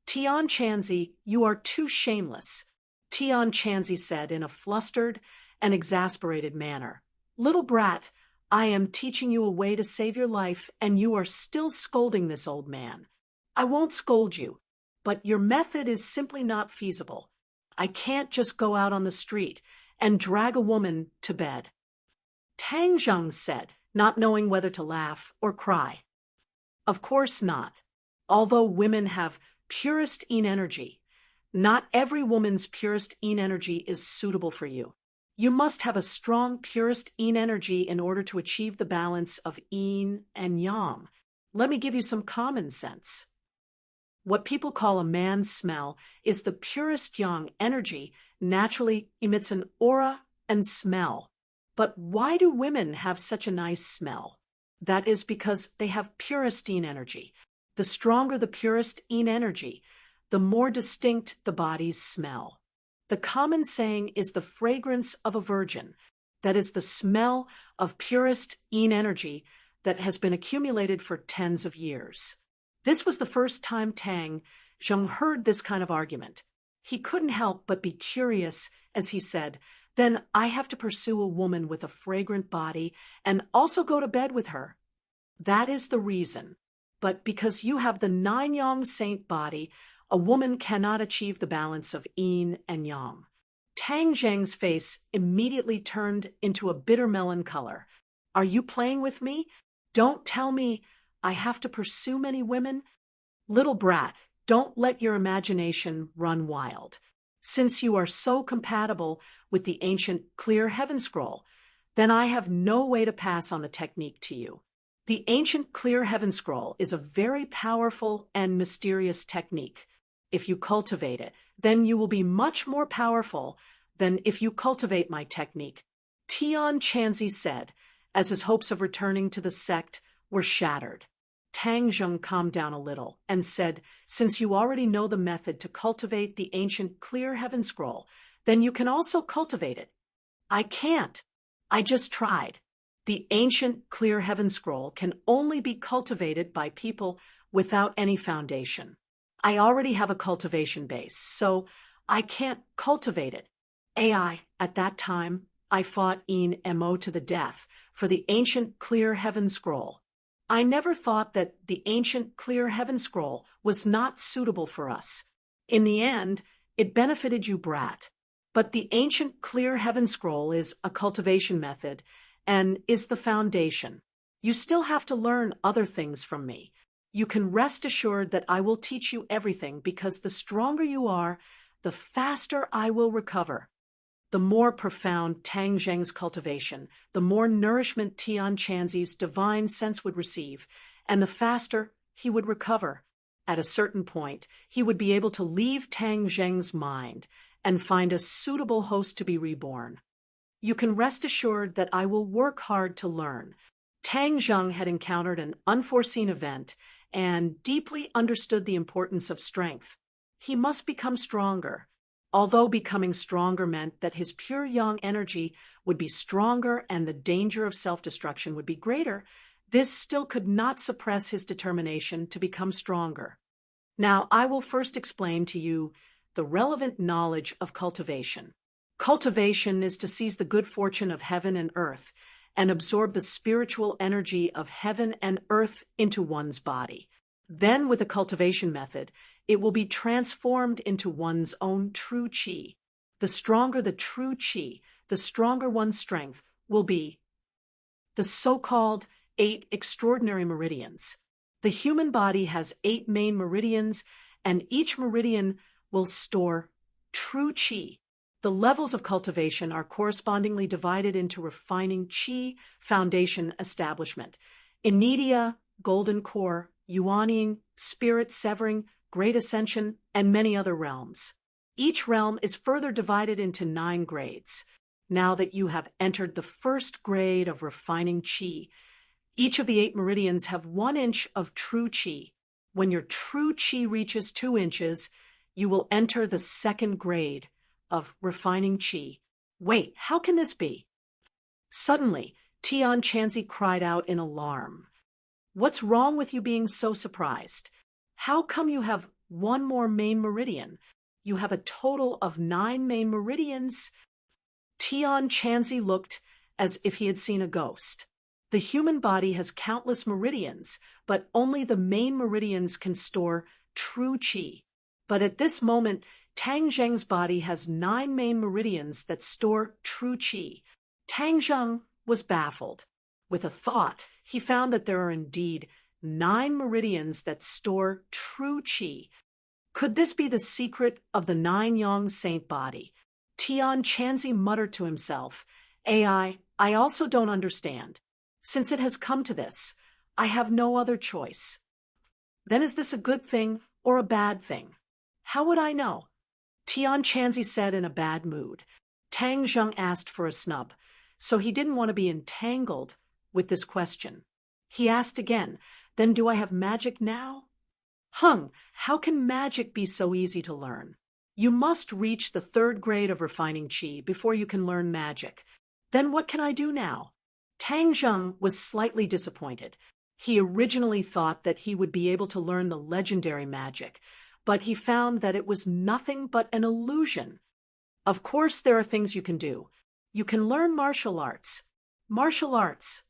Tian Chanzi, you are too shameless, Tian Chanzi said in a flustered and exasperated manner. Little brat, I am teaching you a way to save your life, and you are still scolding this old man. I won't scold you, but your method is simply not feasible. I can't just go out on the street and drag a woman to bed. Tang Zheng said, not knowing whether to laugh or cry. Of course not. Although women have purest yin energy, not every woman's purest yin energy is suitable for you. You must have a strong purest yin energy in order to achieve the balance of yin and yang. Let me give you some common sense. What people call a man's smell is the purest yang energy naturally emits an aura and smell. But why do women have such a nice smell? That is because they have purest yin energy. The stronger the purest yin energy, the more distinct the body's smell. The common saying is the fragrance of a virgin. That is the smell of purest yin energy that has been accumulated for tens of years. This was the first time Tang Zheng heard this kind of argument. He couldn't help but be curious as he said, then I have to pursue a woman with a fragrant body and also go to bed with her. That is the reason. But because you have the 9-yang saint body, a woman cannot achieve the balance of yin and yang. Tang Zheng's face immediately turned into a bitter melon color. Are you playing with me? Don't tell me I have to pursue many women? Little brat, don't let your imagination run wild. Since you are so compatible with the ancient clear heaven scroll, then I have no way to pass on the technique to you. The ancient clear heaven scroll is a very powerful and mysterious technique. If you cultivate it, then you will be much more powerful than if you cultivate my technique, Tian Chanzi said, as his hopes of returning to the sect were shattered. Tang Zheng calmed down a little and said, since you already know the method to cultivate the ancient clear heaven scroll, then you can also cultivate it. I can't. I just tried. The ancient clear heaven scroll can only be cultivated by people without any foundation. I already have a cultivation base, so I can't cultivate it. At that time, I fought in Mo to the death for the ancient clear heaven scroll. I never thought that the ancient clear heaven scroll was not suitable for us. In the end, it benefited you, brat. But the ancient clear heaven scroll is a cultivation method and is the foundation. You still have to learn other things from me. You can rest assured that I will teach you everything because the stronger you are, the faster I will recover. The more profound Tang Zheng's cultivation, the more nourishment Tian Chanzi's divine sense would receive, and the faster he would recover. At a certain point, he would be able to leave Tang Zheng's mind and find a suitable host to be reborn. You can rest assured that I will work hard to learn. Tang Zheng had encountered an unforeseen event and deeply understood the importance of strength. He must become stronger. Although becoming stronger meant that his pure young energy would be stronger and the danger of self-destruction would be greater, this still could not suppress his determination to become stronger. Now, I will first explain to you the relevant knowledge of cultivation. Cultivation is to seize the good fortune of heaven and earth and absorb the spiritual energy of heaven and earth into one's body. Then, with a cultivation method, it will be transformed into one's own true qi. The stronger the true qi, the stronger one's strength will be. The so-called 8 extraordinary meridians. The human body has 8 main meridians, and each meridian will store true qi. The levels of cultivation are correspondingly divided into refining qi, foundation, establishment, Inidia, golden core, Yuanying, spirit severing, great ascension, and many other realms. Each realm is further divided into 9 grades. Now that you have entered the first grade of refining qi, each of the 8 meridians have 1 inch of true qi. When your true qi reaches 2 inches, you will enter the second grade of refining qi. Wait, how can this be? Suddenly, Tian Chanzi cried out in alarm. What's wrong with you being so surprised? How come you have 1 more main meridian? You have a total of 9 main meridians. Tian Chanzi looked as if he had seen a ghost. The human body has countless meridians, but only the main meridians can store true qi. But at this moment, Tang Zheng's body has 9 main meridians that store true qi. Tang Zheng was baffled. With a thought, he found that there are indeed 9 meridians that store true qi. Could this be the secret of the 9-yang saint body? Tian Chanzi muttered to himself, I also don't understand. Since it has come to this, I have no other choice. Then is this a good thing or a bad thing? How would I know? Tian Chanzi said in a bad mood. Tang Zheng asked for a snub, so he didn't want to be entangled with this question. He asked again, then do I have magic now? Hung, how can magic be so easy to learn? You must reach the 3rd grade of refining qi before you can learn magic. Then what can I do now? Tang Zheng was slightly disappointed. He originally thought that he would be able to learn the legendary magic, but he found that it was nothing but an illusion. Of course, there are things you can do. You can learn martial arts. Martial arts.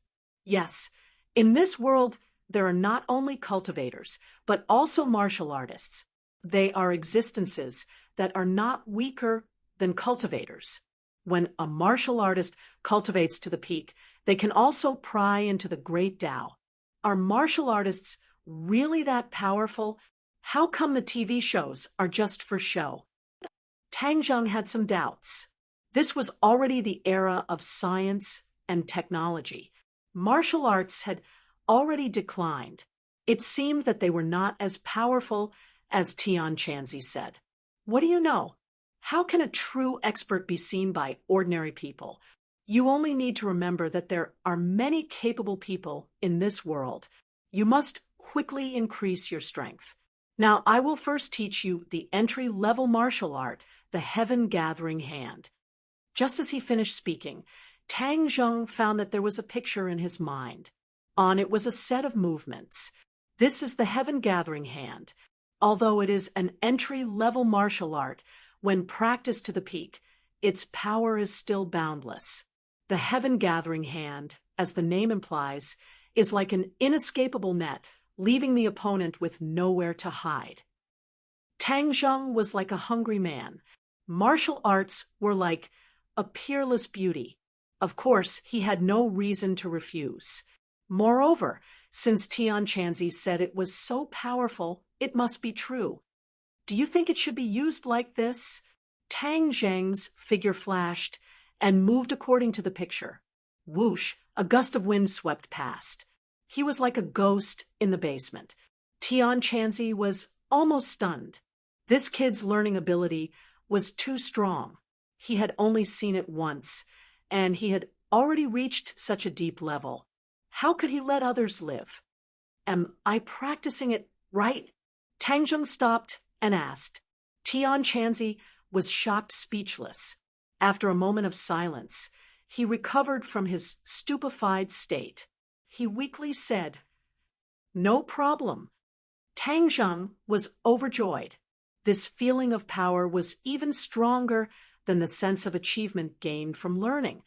Yes, in this world, there are not only cultivators, but also martial artists. They are existences that are not weaker than cultivators. When a martial artist cultivates to the peak, they can also pry into the great Tao. Are martial artists really that powerful? How come the TV shows are just for show? Tang Zheng had some doubts. This was already the era of science and technology. Martial arts had already declined. It seemed that they were not as powerful as Tian Chanzi said. What do you know? How can a true expert be seen by ordinary people? You only need to remember that there are many capable people in this world. You must quickly increase your strength. Now, I will first teach you the entry-level martial art, the heaven-gathering hand. Just as he finished speaking, Tang Zheng found that there was a picture in his mind. On it was a set of movements. This is the heaven-gathering hand. Although it is an entry-level martial art, when practiced to the peak, its power is still boundless. The heaven-gathering hand, as the name implies, is like an inescapable net, leaving the opponent with nowhere to hide. Tang Zheng was like a hungry man. Martial arts were like a peerless beauty. Of course, he had no reason to refuse. Moreover, since Tian Chanzi said it was so powerful, it must be true. Do you think it should be used like this? Tang Zheng's figure flashed and moved according to the picture. Whoosh, a gust of wind swept past. He was like a ghost in the basement. Tian Chanzi was almost stunned. This kid's learning ability was too strong. He had only seen it once, and he had already reached such a deep level. How could he let others live? Am I practicing it right? Tang Zheng stopped and asked. Tian Chanzi was shocked speechless. After a moment of silence, he recovered from his stupefied state. He weakly said, "No problem." Tang Zheng was overjoyed. This feeling of power was even stronger than the sense of achievement gained from learning.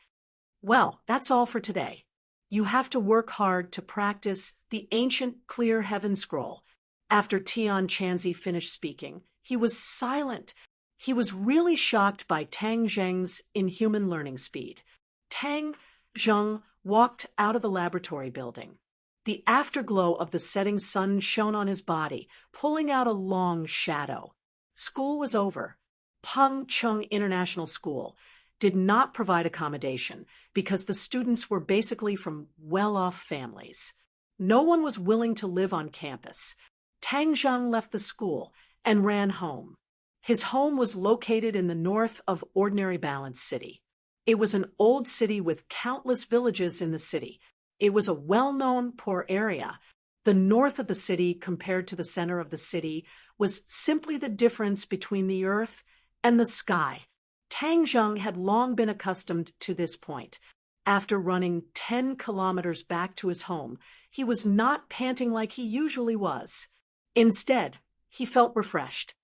Well, that's all for today. You have to work hard to practice the ancient clear heaven scroll. After Tian Chanzi finished speaking, he was silent. He was really shocked by Tang Zheng's inhuman learning speed. Tang Zheng walked out of the laboratory building. The afterglow of the setting sun shone on his body, pulling out a long shadow. School was over. Peng Chung International School did not provide accommodation because the students were basically from well-off families. No one was willing to live on campus. Tang Zheng left the school and ran home. His home was located in the north of Ordinary Balance City. It was an old city with countless villages in the city. It was a well-known poor area. The north of the city compared to the center of the city was simply the difference between the earth and the sky. Tang Zheng had long been accustomed to this point. After running 10 kilometers back to his home, he was not panting like he usually was. Instead, he felt refreshed.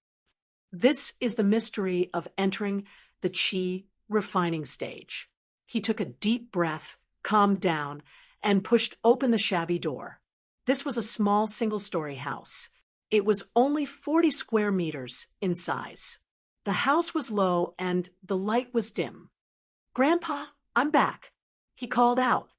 This is the mystery of entering the Qi refining stage. He took a deep breath, calmed down, and pushed open the shabby door. This was a small single-story house. It was only 40 square meters in size. The house was low and the light was dim. "Grandpa, I'm back," he called out.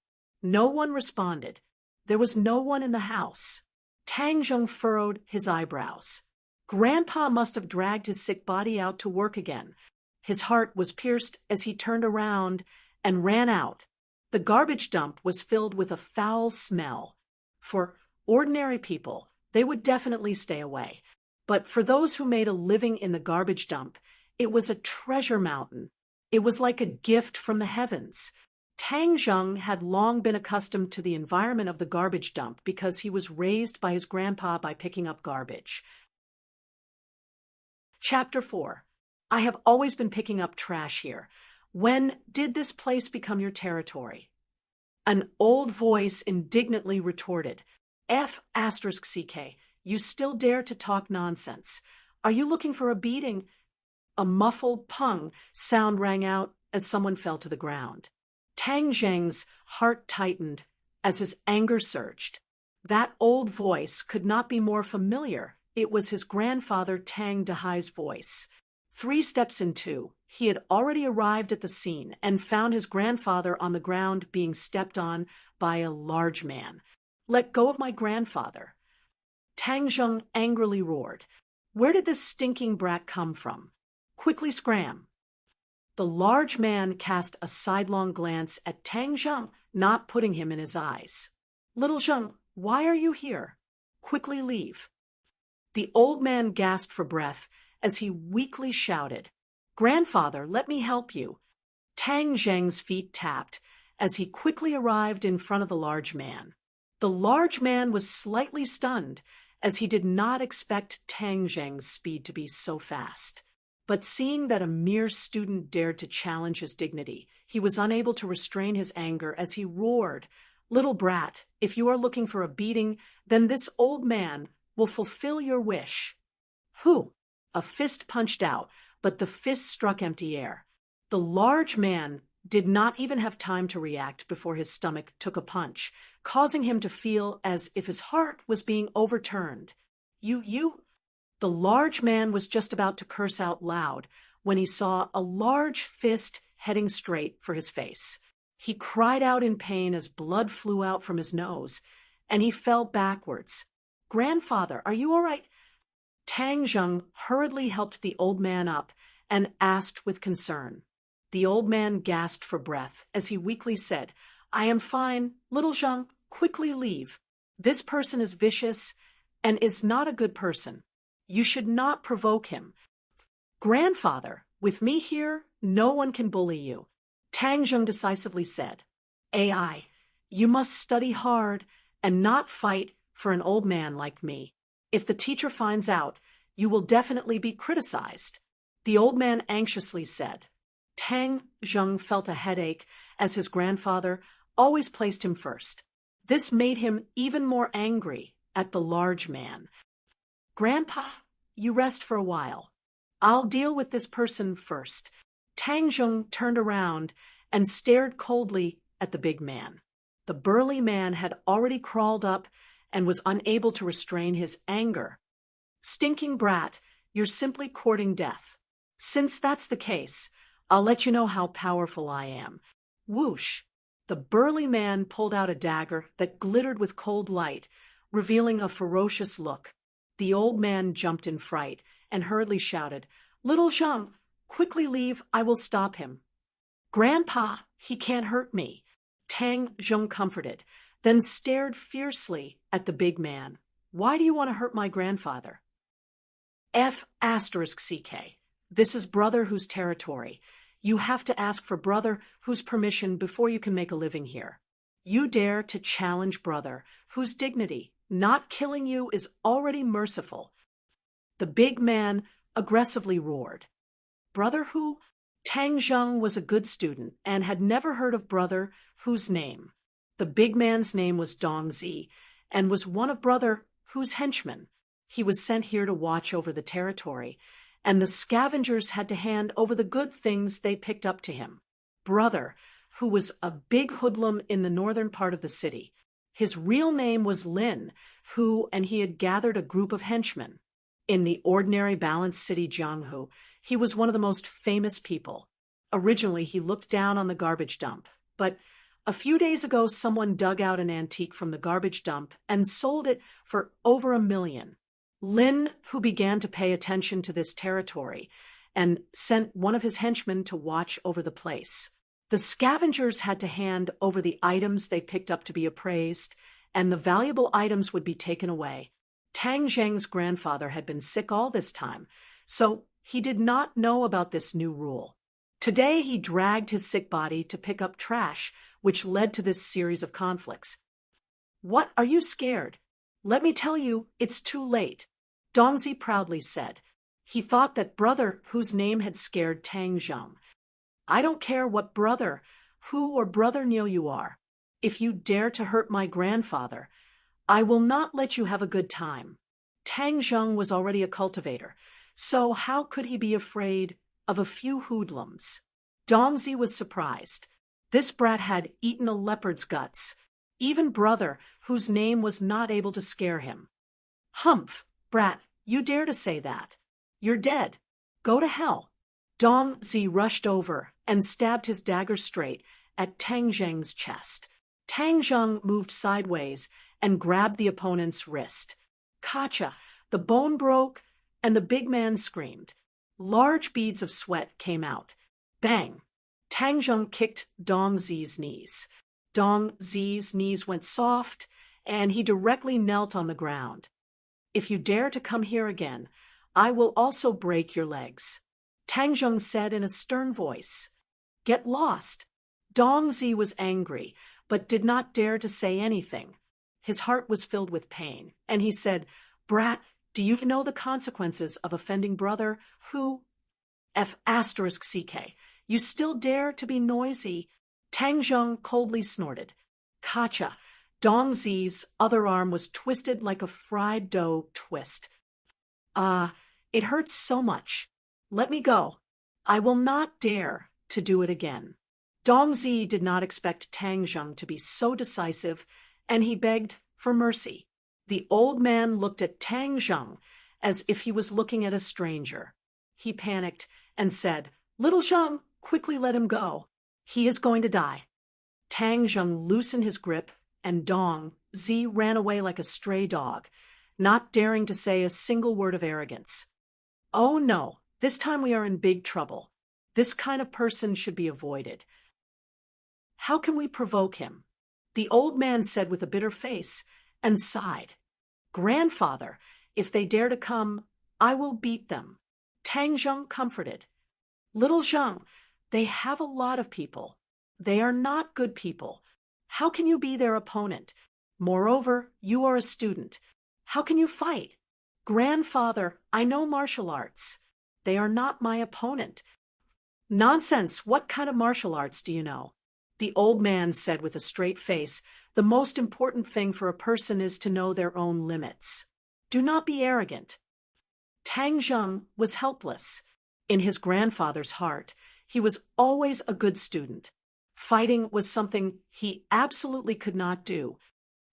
No one responded. There was no one in the house. Tang Zheng furrowed his eyebrows. Grandpa must have dragged his sick body out to work again. His heart was pierced as he turned around and ran out. The garbage dump was filled with a foul smell. For ordinary people, they would definitely stay away. But for those who made a living in the garbage dump, it was a treasure mountain. It was like a gift from the heavens. Tang Zheng had long been accustomed to the environment of the garbage dump because he was raised by his grandpa by picking up garbage. Chapter 4. I have always been picking up trash here. When did this place become your territory? An old voice indignantly retorted, F***CK, you still dare to talk nonsense. Are you looking for a beating? A muffled pung sound rang out as someone fell to the ground. Tang Zheng's heart tightened as his anger surged. That old voice could not be more familiar. It was his grandfather Tang Dehai's voice. 3 steps into, he had already arrived at the scene and found his grandfather on the ground being stepped on by a large man. "Let go of my grandfather." Tang Zheng angrily roared. "Where did this stinking brat come from? Quickly scram." The large man cast a sidelong glance at Tang Zheng, not putting him in his eyes. "Little Zheng, why are you here? Quickly leave." The old man gasped for breath as he weakly shouted, "Grandfather, let me help you." Tang Zheng's feet tapped as he quickly arrived in front of the large man. The large man was slightly stunned, as he did not expect Tang Zheng's speed to be so fast. But seeing that a mere student dared to challenge his dignity, he was unable to restrain his anger as he roared, "Little brat, if you are looking for a beating, then this old man will fulfill your wish." Whew! A fist punched out, but the fist struck empty air. The large man did not even have time to react before his stomach took a punch, causing him to feel as if his heart was being overturned. You. The large man was just about to curse out loud when he saw a large fist heading straight for his face. He cried out in pain as blood flew out from his nose, and he fell backwards. "Grandfather, are you all right?" Tang Zheng hurriedly helped the old man up and asked with concern. The old man gasped for breath as he weakly said, "I am fine. Little Zheng, quickly leave. This person is vicious and is not a good person. You should not provoke him." "Grandfather, with me here, no one can bully you," Tang Zheng decisively said. "AI, you must study hard and not fight for an old man like me. If the teacher finds out, you will definitely be criticized," the old man anxiously said. Tang Zheng felt a headache as his grandfather always placed him first. This made him even more angry at the large man. "Grandpa, you rest for a while. I'll deal with this person first." Tang Zheng turned around and stared coldly at the big man. The burly man had already crawled up and was unable to restrain his anger. "Stinking brat, you're simply courting death. Since that's the case, I'll let you know how powerful I am." Whoosh! The burly man pulled out a dagger that glittered with cold light, revealing a ferocious look. The old man jumped in fright and hurriedly shouted, "Little Zheng, quickly leave, I will stop him." "Grandpa, he can't hurt me," Tang Zheng comforted, then stared fiercely at the big man. "Why do you want to hurt my grandfather?" F***CK. This is Brother Who's territory. You have to ask for Brother Who's permission before you can make a living here. You dare to challenge Brother Who's dignity. Not killing you is already merciful." The big man aggressively roared. Brother Who? Tang Zheng was a good student and had never heard of Brother Who's name. The big man's name was Dong Zi and was one of Brother Who's henchmen. He was sent here to watch over the territory, and the scavengers had to hand over the good things they picked up to him. Brother Who was a big hoodlum in the northern part of the city. His real name was Lin, and he had gathered a group of henchmen. In the ordinary balanced city Jianghu, he was one of the most famous people. Originally, he looked down on the garbage dump, but a few days ago someone dug out an antique from the garbage dump and sold it for over $1 million. Lin, who began to pay attention to this territory, and sent one of his henchmen to watch over the place. The scavengers had to hand over the items they picked up to be appraised, and the valuable items would be taken away. Tang Zheng's grandfather had been sick all this time, so he did not know about this new rule. Today he dragged his sick body to pick up trash, which led to this series of conflicts. "What, are you scared? Let me tell you, it's too late," Dongzi proudly said. He thought that Brother Whose name had scared Tang Zheng. "I don't care what Brother Who or Brother Niu you are. If you dare to hurt my grandfather, I will not let you have a good time." Tang Zheng was already a cultivator, so how could he be afraid of a few hoodlums? Dongzi was surprised. This brat had eaten a leopard's guts. Even Brother Whose name was not able to scare him. "Humph, brat, you dare to say that? You're dead. Go to hell." Dongzi rushed over and stabbed his dagger straight at Tang Zheng's chest. Tang Zheng moved sideways and grabbed the opponent's wrist. Kacha! The bone broke, and the big man screamed. Large beads of sweat came out. Bang! Tang Zheng kicked Dong Zi's knees. Dong Zi's knees went soft, and he directly knelt on the ground. If you dare to come here again, I will also break your legs. Tang Zheng said in a stern voice. Get lost. Dong Zi was angry, but did not dare to say anything. His heart was filled with pain, and he said, Brat, do you know the consequences of offending brother who… F***ck. You still dare to be noisy? Tang Zheng coldly snorted. Kacha. Dong Zi's other arm was twisted like a fried dough twist. It hurts so much. Let me go. I will not dare to do it again. Dong Zi did not expect Tang Zheng to be so decisive, and he begged for mercy. The old man looked at Tang Zheng as if he was looking at a stranger. He panicked and said, Little Zheng, quickly let him go. He is going to die. Tang Zheng loosened his grip, and Dong Zi ran away like a stray dog, not daring to say a single word of arrogance. Oh no, this time we are in big trouble. This kind of person should be avoided. How can we provoke him? The old man said with a bitter face, and sighed. Grandfather, if they dare to come, I will beat them. Tang Zheng comforted. Little Zheng, they have a lot of people. They are not good people. How can you be their opponent? Moreover, you are a student. How can you fight? Grandfather, I know martial arts. They are not my opponent. Nonsense, what kind of martial arts do you know? The old man said with a straight face, the most important thing for a person is to know their own limits. Do not be arrogant. Tang Zheng was helpless. In his grandfather's heart, he was always a good student. Fighting was something he absolutely could not do.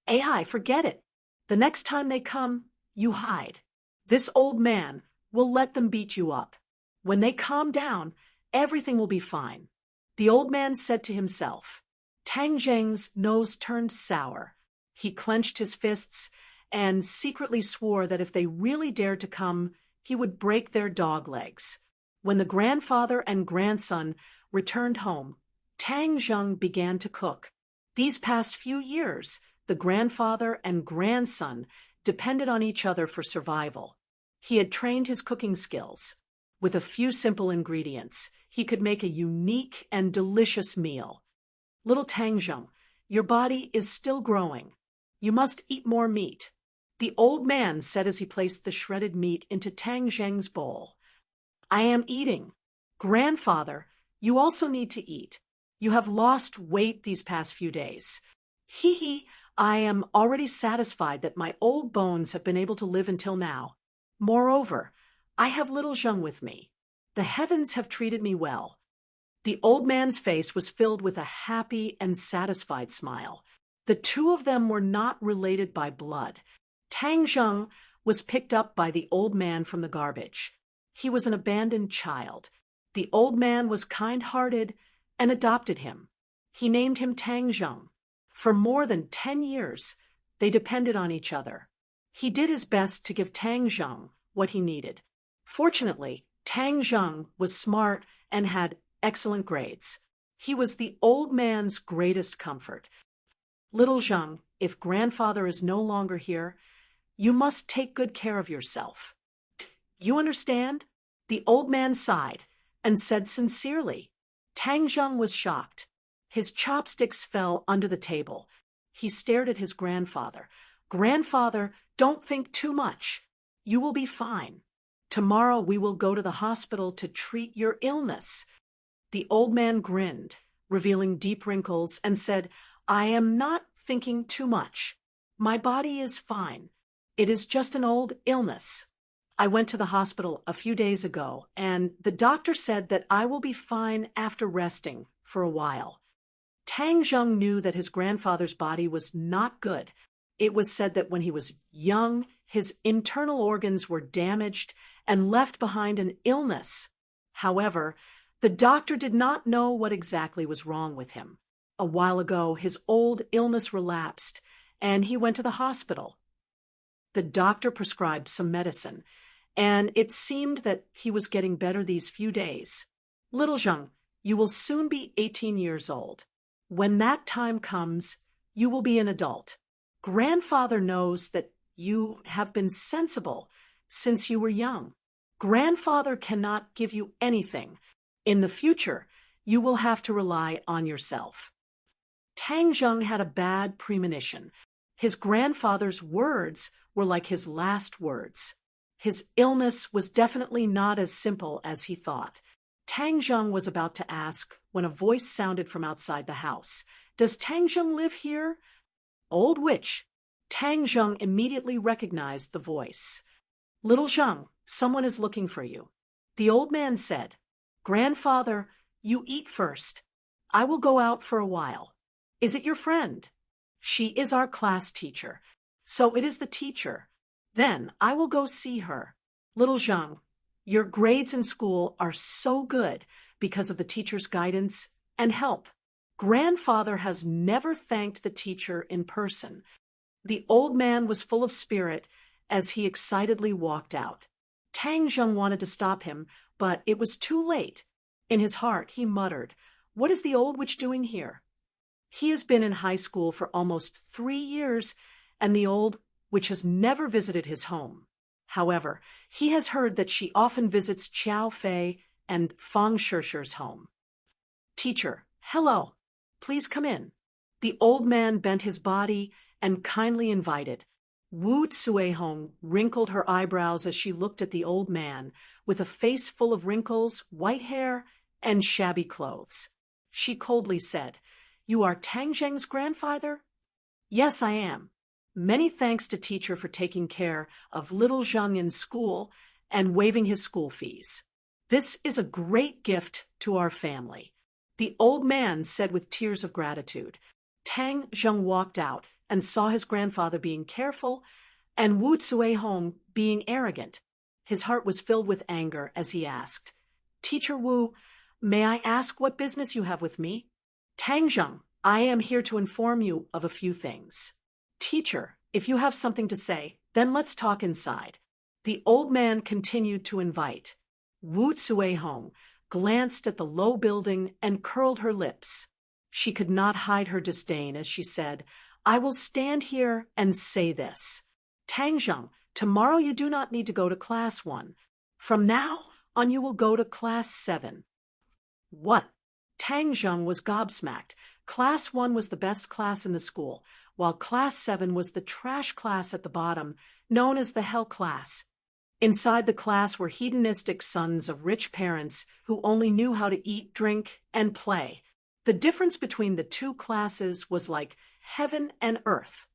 Ai, forget it. The next time they come, you hide. This old man will let them beat you up. When they calm down, everything will be fine. The old man said to himself. Tang Zheng's nose turned sour. He clenched his fists and secretly swore that if they really dared to come, he would break their dog legs. When the grandfather and grandson returned home, Tang Zheng began to cook. These past few years, the grandfather and grandson depended on each other for survival. He had trained his cooking skills. With a few simple ingredients, he could make a unique and delicious meal. Little Tang Zheng, your body is still growing. You must eat more meat. The old man said as he placed the shredded meat into Tang Zheng's bowl. I am eating. Grandfather, you also need to eat. You have lost weight these past few days. Hee, I am already satisfied that my old bones have been able to live until now. Moreover, I have little Zheng with me. The heavens have treated me well. The old man's face was filled with a happy and satisfied smile. The two of them were not related by blood. Tang Zheng was picked up by the old man from the garbage. He was an abandoned child. The old man was kind-hearted and adopted him. He named him Tang Zheng. For more than 10 years, they depended on each other. He did his best to give Tang Zheng what he needed. Fortunately, Tang Zheng was smart and had excellent grades. He was the old man's greatest comfort. Little Zheng, if grandfather is no longer here, you must take good care of yourself. You understand? The old man sighed and said sincerely. Tang Zheng was shocked. His chopsticks fell under the table. He stared at his grandfather. Grandfather, don't think too much. You will be fine. Tomorrow we will go to the hospital to treat your illness. The old man grinned, revealing deep wrinkles, and said, I am not thinking too much. My body is fine. It is just an old illness. I went to the hospital a few days ago, and the doctor said that I will be fine after resting for a while. Tang Zheng knew that his grandfather's body was not good. It was said that when he was young, his internal organs were damaged and left behind an illness. However, the doctor did not know what exactly was wrong with him. A while ago, his old illness relapsed, and he went to the hospital. The doctor prescribed some medicine, and it seemed that he was getting better these few days. Little Zheng, you will soon be 18 years old. When that time comes, you will be an adult. Grandfather knows that You have been sensible since you were young. Grandfather cannot give you anything. In the future, you will have to rely on yourself. Tang Zheng had a bad premonition. His grandfather's words were like his last words. His illness was definitely not as simple as he thought. Tang Zheng was about to ask when a voice sounded from outside the house. "Does Tang Zheng live here?" "Old witch." Tang Zheng immediately recognized the voice. "Little Zheng, someone is looking for you." The old man said, "Grandfather, you eat first. I will go out for a while." "Is it your friend?" "She is our class teacher." "So it is the teacher. Then I will go see her." "Little Zheng, your grades in school are so good because of the teacher's guidance and help. Grandfather has never thanked the teacher in person." The old man was full of spirit as he excitedly walked out. Tang Zheng wanted to stop him, but it was too late. In his heart, he muttered, "What is the old witch doing here?" He has been in high school for almost 3 years, and the old witch has never visited his home. However, he has heard that she often visits Qiao Fei and Fang Shishir's home. "Teacher, hello. Please come in." The old man bent his body and kindly invited. Wu Cuihong wrinkled her eyebrows as she looked at the old man, with a face full of wrinkles, white hair, and shabby clothes. She coldly said, "You are Tang Zheng's grandfather?" "Yes, I am. Many thanks to teacher for taking care of little Zheng in school and waiving his school fees. This is a great gift to our family," the old man said with tears of gratitude. Tang Zheng walked out and saw his grandfather being careful and Wu Cuihong being arrogant. His heart was filled with anger as he asked, "Teacher Wu, may I ask what business you have with me?" "Tang Zheng, I am here to inform you of a few things." "Teacher, if you have something to say, then let's talk inside." The old man continued to invite. Wu Cuihong glanced at the low building and curled her lips. She could not hide her disdain as she said, "I will stand here and say this. Tang Zheng, tomorrow you do not need to go to class 1. From now on you will go to class 7. "What?" Tang Zheng was gobsmacked. Class 1 was the best class in the school, while class 7 was the trash class at the bottom, known as the hell class. Inside the class were hedonistic sons of rich parents who only knew how to eat, drink, and play. The difference between the two classes was like heaven and earth.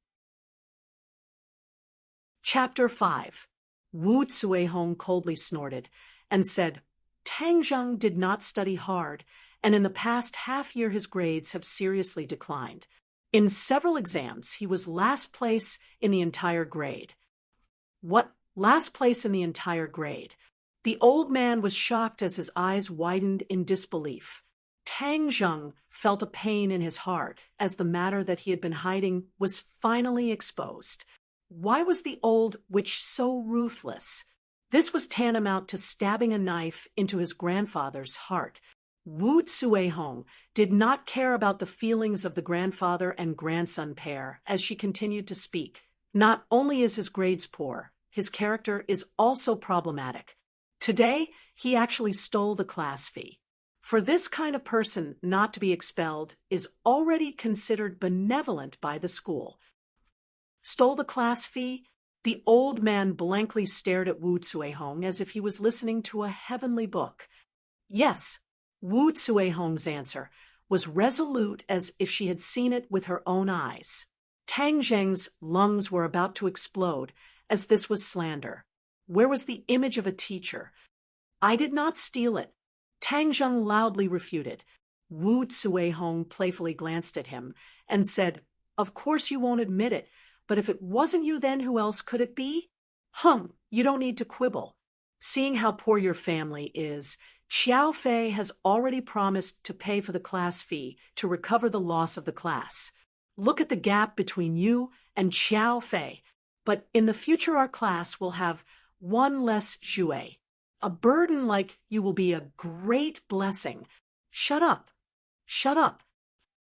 Chapter 5. Wu Cuihong coldly snorted and said, "Tang Zheng did not study hard, and in the past half-year his grades have seriously declined. In several exams, he was last place in the entire grade." "What? Last place in the entire grade?" The old man was shocked as his eyes widened in disbelief. Tang Zheng felt a pain in his heart as the matter that he had been hiding was finally exposed. Why was the old witch so ruthless? This was tantamount to stabbing a knife into his grandfather's heart. Wu Cuihong did not care about the feelings of the grandfather and grandson pair as she continued to speak. Not only is his grades poor, his character is also problematic. Today, he actually stole the class fee. For this kind of person not to be expelled is already considered benevolent by the school. Stole the class fee? The old man blankly stared at Wu Cuihong as if he was listening to a heavenly book. Yes, Wu Cuihong's answer was resolute as if she had seen it with her own eyes. Tang Zheng's lungs were about to explode as this was slander. Where was the image of a teacher? "I did not steal it," Tang Zheng loudly refuted. Wu Cuihong playfully glanced at him and said, "Of course you won't admit it, but if it wasn't you then who else could it be?" You don't need to quibble. Seeing how poor your family is, Qiao Fei has already promised to pay for the class fee to recover the loss of the class. Look at the gap between you and Qiao Fei. But in the future our class will have one less Zhuai. A burden like you will be a great blessing. Shut up. Shut up.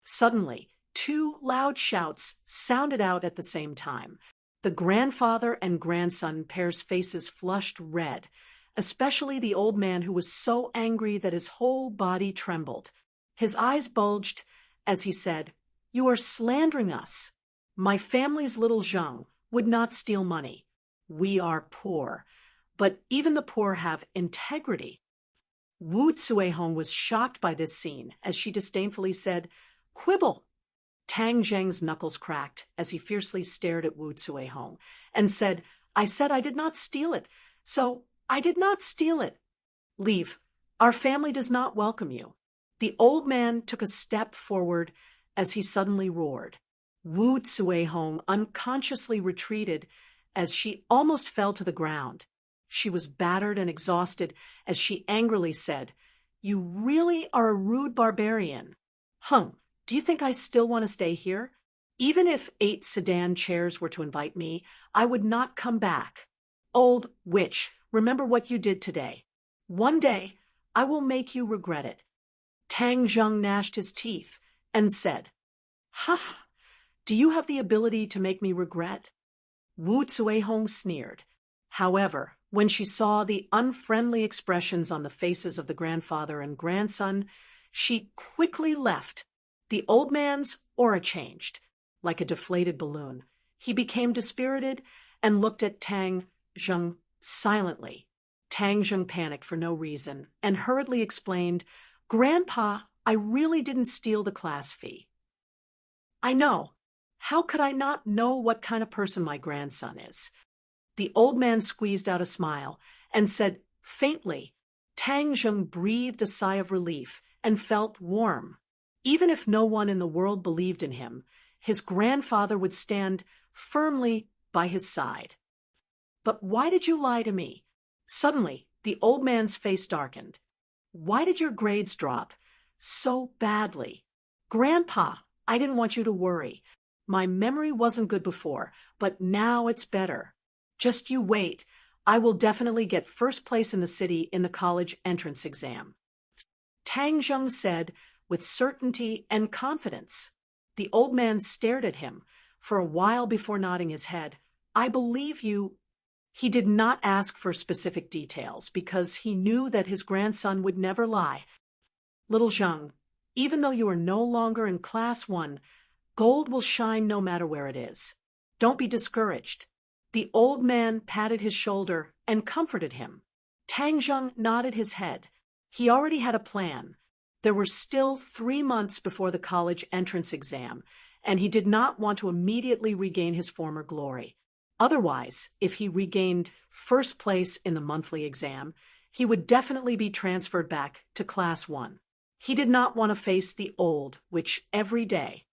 Suddenly, 2 loud shouts sounded out at the same time. The grandfather and grandson pair's faces flushed red, especially the old man, who was so angry that his whole body trembled. His eyes bulged as he said, "You are slandering us. My family's little Zheng would not steal money. We are poor, but even the poor have integrity." Wu Cuihong was shocked by this scene as she disdainfully said, "Quibble." Tang Zheng's knuckles cracked as he fiercely stared at Wu Cuihong and said, "I said I did not steal it, so I did not steal it. Leave. Our family does not welcome you." The old man took a step forward as he suddenly roared. Wu Cuihong unconsciously retreated as she almost fell to the ground. She was battered and exhausted as she angrily said, "You really are a rude barbarian. Hung, do you think I still want to stay here? Even if 8 sedan chairs were to invite me, I would not come back. Old witch, remember what you did today. One day, I will make you regret it." Tang Zheng gnashed his teeth and said, "Ha! Do you have the ability to make me regret?" Wu Cuihong sneered. However, when she saw the unfriendly expressions on the faces of the grandfather and grandson, she quickly left. The old man's aura changed, like a deflated balloon. He became dispirited and looked at Tang Zheng silently. Tang Zheng panicked for no reason and hurriedly explained, "Grandpa, I really didn't steal the class fee." "I know. How could I not know what kind of person my grandson is?" The old man squeezed out a smile and said faintly. Tang Zheng breathed a sigh of relief and felt warm. Even if no one in the world believed in him, his grandfather would stand firmly by his side. "But why did you lie to me?" Suddenly, the old man's face darkened. "Why did your grades drop so badly?" "Grandpa, I didn't want you to worry. My memory wasn't good before, but now it's better. Just you wait. I will definitely get first place in the city in the college entrance exam." Tang Zheng said with certainty and confidence. The old man stared at him for a while before nodding his head. "I believe you." He did not ask for specific details because he knew that his grandson would never lie. "Little Zheng, even though you are no longer in class 1, gold will shine no matter where it is. Don't be discouraged." The old man patted his shoulder and comforted him. Tang Zheng nodded his head. He already had a plan. There were still 3 months before the college entrance exam, and he did not want to immediately regain his former glory. Otherwise, if he regained first place in the monthly exam, he would definitely be transferred back to class 1. He did not want to face the old witch every day.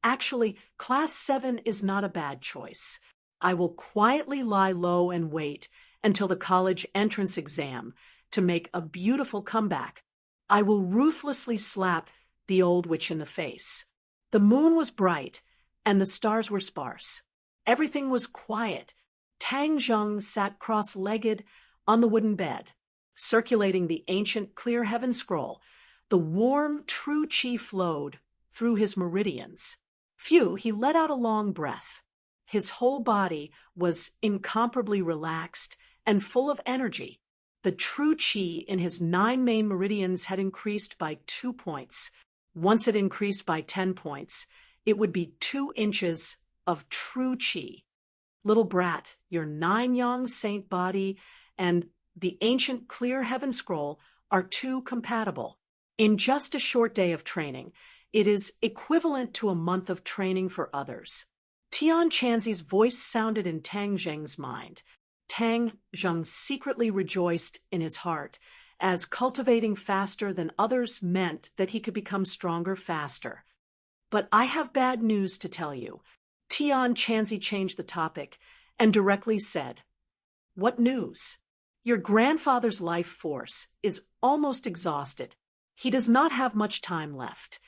"Actually, class 7 is not a bad choice. I will quietly lie low and wait until the college entrance exam to make a beautiful comeback. I will ruthlessly slap the old witch in the face." The moon was bright, and the stars were sparse. Everything was quiet. Tang Zheng sat cross-legged on the wooden bed, circulating the ancient clear heaven scroll. The warm, true qi flowed through his meridians. Phew, he let out a long breath. His whole body was incomparably relaxed and full of energy. The true qi in his 9 main meridians had increased by 2 points. Once it increased by 10 points, it would be 2 inches of true qi. Little brat, your 9-yang saint body and the ancient clear heaven scroll are too compatible. In just a short day of training, it is equivalent to a month of training for others. Tian Chanzi's voice sounded in Tang Zheng's mind. Tang Zheng secretly rejoiced in his heart, as cultivating faster than others meant that he could become stronger faster. "But I have bad news to tell you." Tian Chanzi changed the topic and directly said, "What news?" "Your grandfather's life force is almost exhausted. He does not have much time left."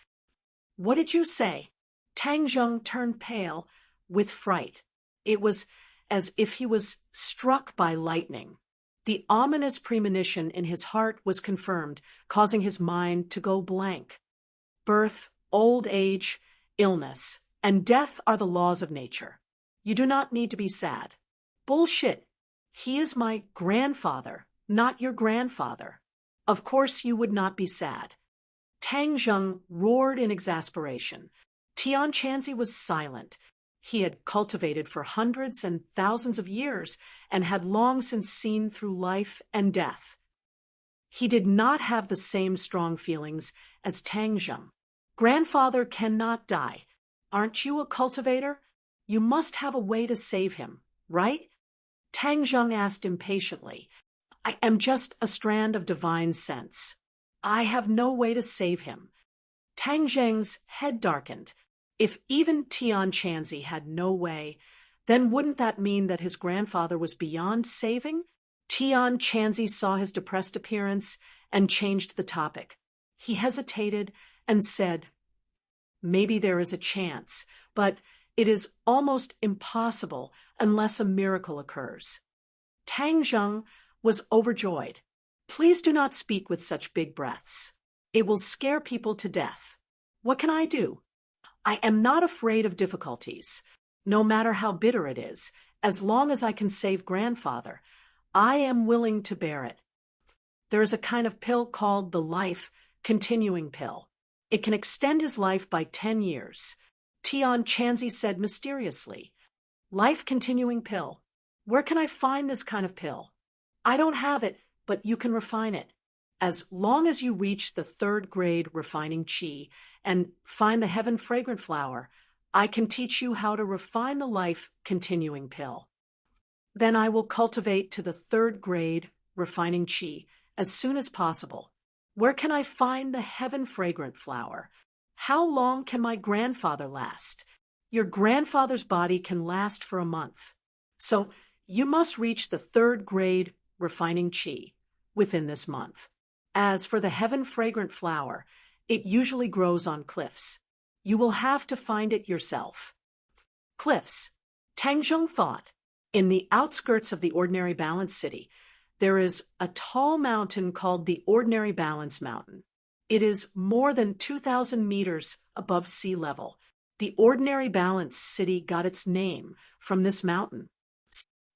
"What did you say?" Tang Zheng turned pale with fright. It was as if he was struck by lightning. The ominous premonition in his heart was confirmed, causing his mind to go blank. Birth, old age, illness, and death are the laws of nature. You do not need to be sad. Bullshit. He is my grandfather, not your grandfather. Of course you would not be sad. Tang Zheng roared in exasperation. Tian Chanzi was silent. He had cultivated for hundreds and thousands of years and had long since seen through life and death. He did not have the same strong feelings as Tang Zheng. Grandfather cannot die. Aren't you a cultivator? You must have a way to save him, right? Tang Zheng asked impatiently. I am just a strand of divine sense. I have no way to save him. Tang Zheng's head darkened. If even Tian Chanzi had no way, then wouldn't that mean that his grandfather was beyond saving? Tian Chanzi saw his depressed appearance and changed the topic. He hesitated and said, Maybe there is a chance, but it is almost impossible unless a miracle occurs. Tang Zheng was overjoyed. Please do not speak with such big breaths. It will scare people to death. What can I do? I am not afraid of difficulties, no matter how bitter it is, as long as I can save grandfather. I am willing to bear it. There is a kind of pill called the life continuing pill. It can extend his life by 10 years. Tian Chanzi said mysteriously. Life continuing pill. Where can I find this kind of pill? I don't have it, but you can refine it. As long as you reach the 3rd grade refining qi and find the heaven fragrant flower, I can teach you how to refine the life continuing pill. Then I will cultivate to the 3rd grade refining qi as soon as possible. Where can I find the heaven fragrant flower? How long can my grandfather last? Your grandfather's body can last for a month. So you must reach the 3rd grade refining qi within this month. As for the heaven fragrant flower, it usually grows on cliffs. You will have to find it yourself. Cliffs. Tang Zheng thought. In the outskirts of the Ordinary Balance City, there is a tall mountain called the Ordinary Balance Mountain. It is more than 2,000 meters above sea level. The Ordinary Balance City got its name from this mountain.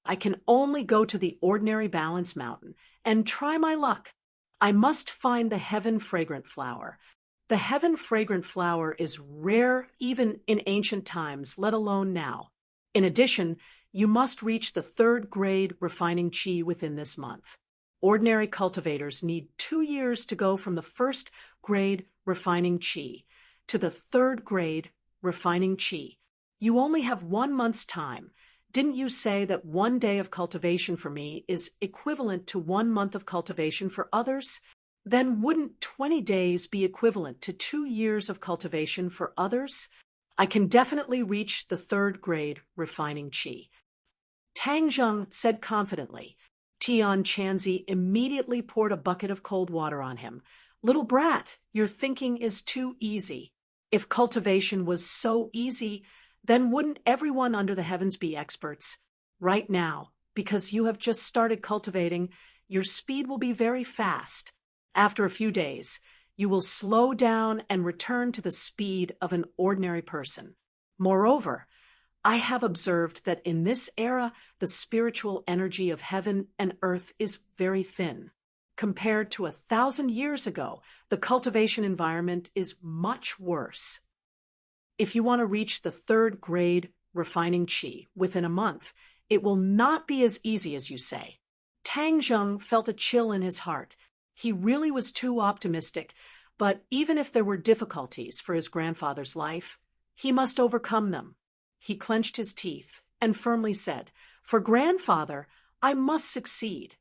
I can only go to the Ordinary Balance Mountain and try my luck. I must find the heaven fragrant flower. The heaven fragrant flower is rare even in ancient times, let alone now. In addition, you must reach the 3rd grade refining qi within this month. Ordinary cultivators need 2 years to go from the 1st grade refining qi to the 3rd grade refining qi. You only have 1 month's time. Didn't you say that 1 day of cultivation for me is equivalent to 1 month of cultivation for others? Then wouldn't 20 days be equivalent to 2 years of cultivation for others? I can definitely reach the 3rd grade refining qi. Tang Zheng said confidently. Tian Chanzi immediately poured a bucket of cold water on him. Little brat, your thinking is too easy. If cultivation was so easy, then wouldn't everyone under the heavens be experts? Right now, because you have just started cultivating, your speed will be very fast. After a few days, you will slow down and return to the speed of an ordinary person. Moreover, I have observed that in this era, the spiritual energy of heaven and earth is very thin. Compared to 1,000 years ago, the cultivation environment is much worse. If you want to reach the 3rd grade refining qi within a month, it will not be as easy as you say. Tang Zheng felt a chill in his heart. He really was too optimistic, but even if there were difficulties for his grandfather's life, he must overcome them. He clenched his teeth and firmly said, For grandfather, I must succeed.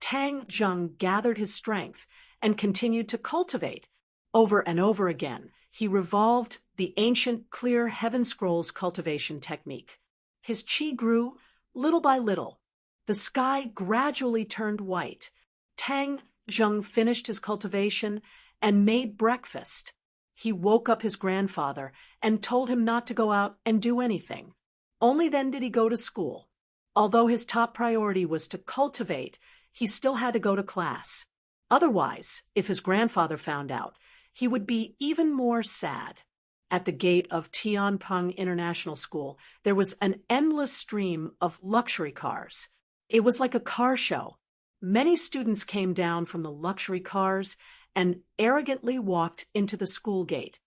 Tang Zheng gathered his strength and continued to cultivate. Over and over again, he revolved the ancient clear heaven scrolls cultivation technique. His qi grew little by little. The sky gradually turned white. Tang Zheng finished his cultivation and made breakfast. He woke up his grandfather and told him not to go out and do anything. Only then did he go to school. Although his top priority was to cultivate, he still had to go to class. Otherwise, if his grandfather found out, he would be even more sad. At the gate of Tianpeng International School, there was an endless stream of luxury cars. It was like a car show. Many students came down from the luxury cars and arrogantly walked into the school gate.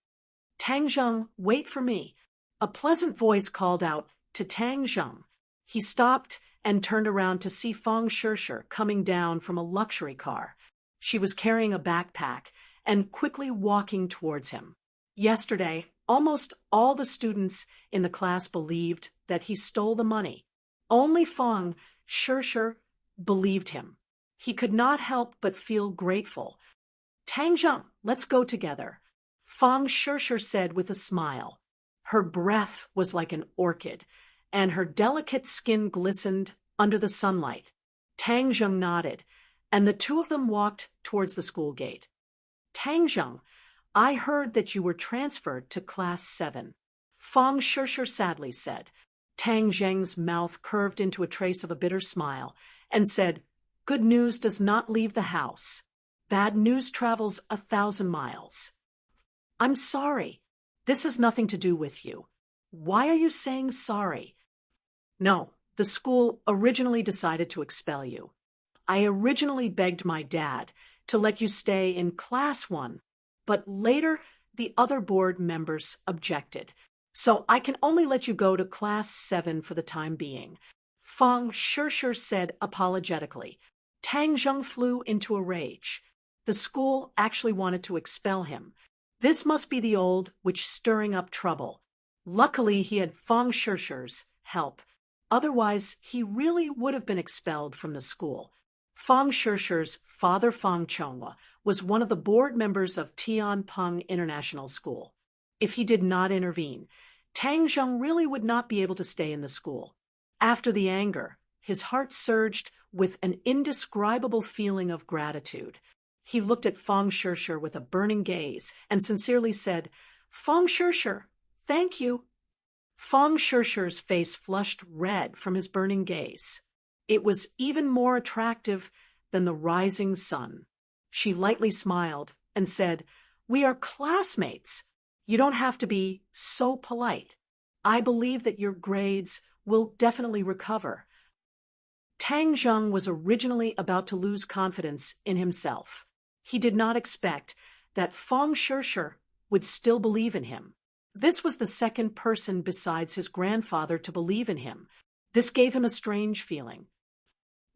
Tang Zheng, wait for me. A pleasant voice called out to Tang Zheng. He stopped and turned around to see Fang Shishir coming down from a luxury car. She was carrying a backpack and quickly walking towards him. Yesterday, almost all the students in the class believed that he stole the money. Only Fang Shishir believed him. He could not help but feel grateful. Tang Zheng, let's go together, Fang Shishir said with a smile. Her breath was like an orchid, and her delicate skin glistened under the sunlight. Tang Zheng nodded, and the two of them walked towards the school gate. Tang Zheng, I heard that you were transferred to Class 7. Fang Shishir sadly said. Tang Zheng's mouth curved into a trace of a bitter smile and said, Good news does not leave the house. Bad news travels 1,000 miles. I'm sorry. This has nothing to do with you. Why are you saying sorry? No, the school originally decided to expel you. I originally begged my dad to let you stay in Class 1, but later the other board members objected, so I can only let you go to Class 7 for the time being, Fang Shishir said apologetically. Tang Zheng flew into a rage. The school actually wanted to expel him. This must be the old witch stirring up trouble. Luckily, he had Fang Shishir's help. Otherwise, he really would have been expelled from the school. Fang Shishir's father, Fang Chonghua, was one of the board members of Tianpeng International School. If he did not intervene, Tang Zheng really would not be able to stay in the school. After the anger, his heart surged with an indescribable feeling of gratitude. He looked at Fang Shishir with a burning gaze and sincerely said, Fang Shishir, thank you. Fang Shishir's face flushed red from his burning gaze. It was even more attractive than the rising sun. She lightly smiled and said, We are classmates. You don't have to be so polite. I believe that your grades will definitely recover. Tang Zheng was originally about to lose confidence in himself. He did not expect that Fang Shishir would still believe in him. This was the second person besides his grandfather to believe in him. This gave him a strange feeling.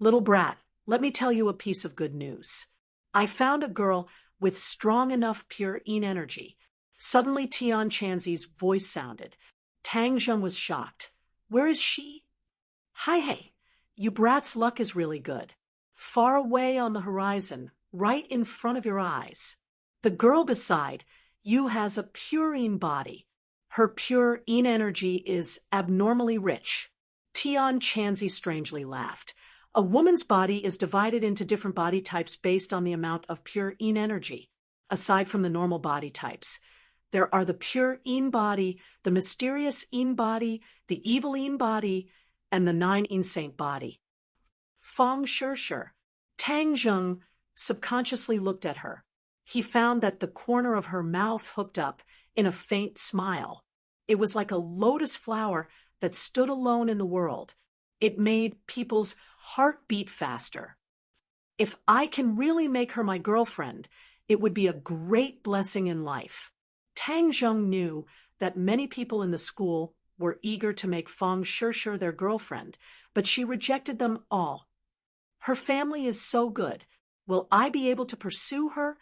Little brat, let me tell you a piece of good news. I found a girl with strong enough pure yin energy. Suddenly Tian Chanzi's voice sounded. Tang Zheng was shocked. Where is she? Hey, you brat's luck is really good. Far away on the horizon, right in front of your eyes. The girl beside you has a pure yin body. Her pure yin energy is abnormally rich. Tian Chanzi strangely laughed. A woman's body is divided into different body types based on the amount of pure yin energy. Aside from the normal body types, there are the pure yin body, the mysterious yin body, the evil yin body, and the 9 yin saint body. Fang Shishir, Tang Zheng subconsciously looked at her. He found that the corner of her mouth hooked up in a faint smile. It was like a lotus flower that stood alone in the world. It made people's heart beat faster. If I can really make her my girlfriend, it would be a great blessing in life. Tang Zheng knew that many people in the school were eager to make Fang Shishir their girlfriend, but she rejected them all. Her family is so good. Will I be able to pursue her?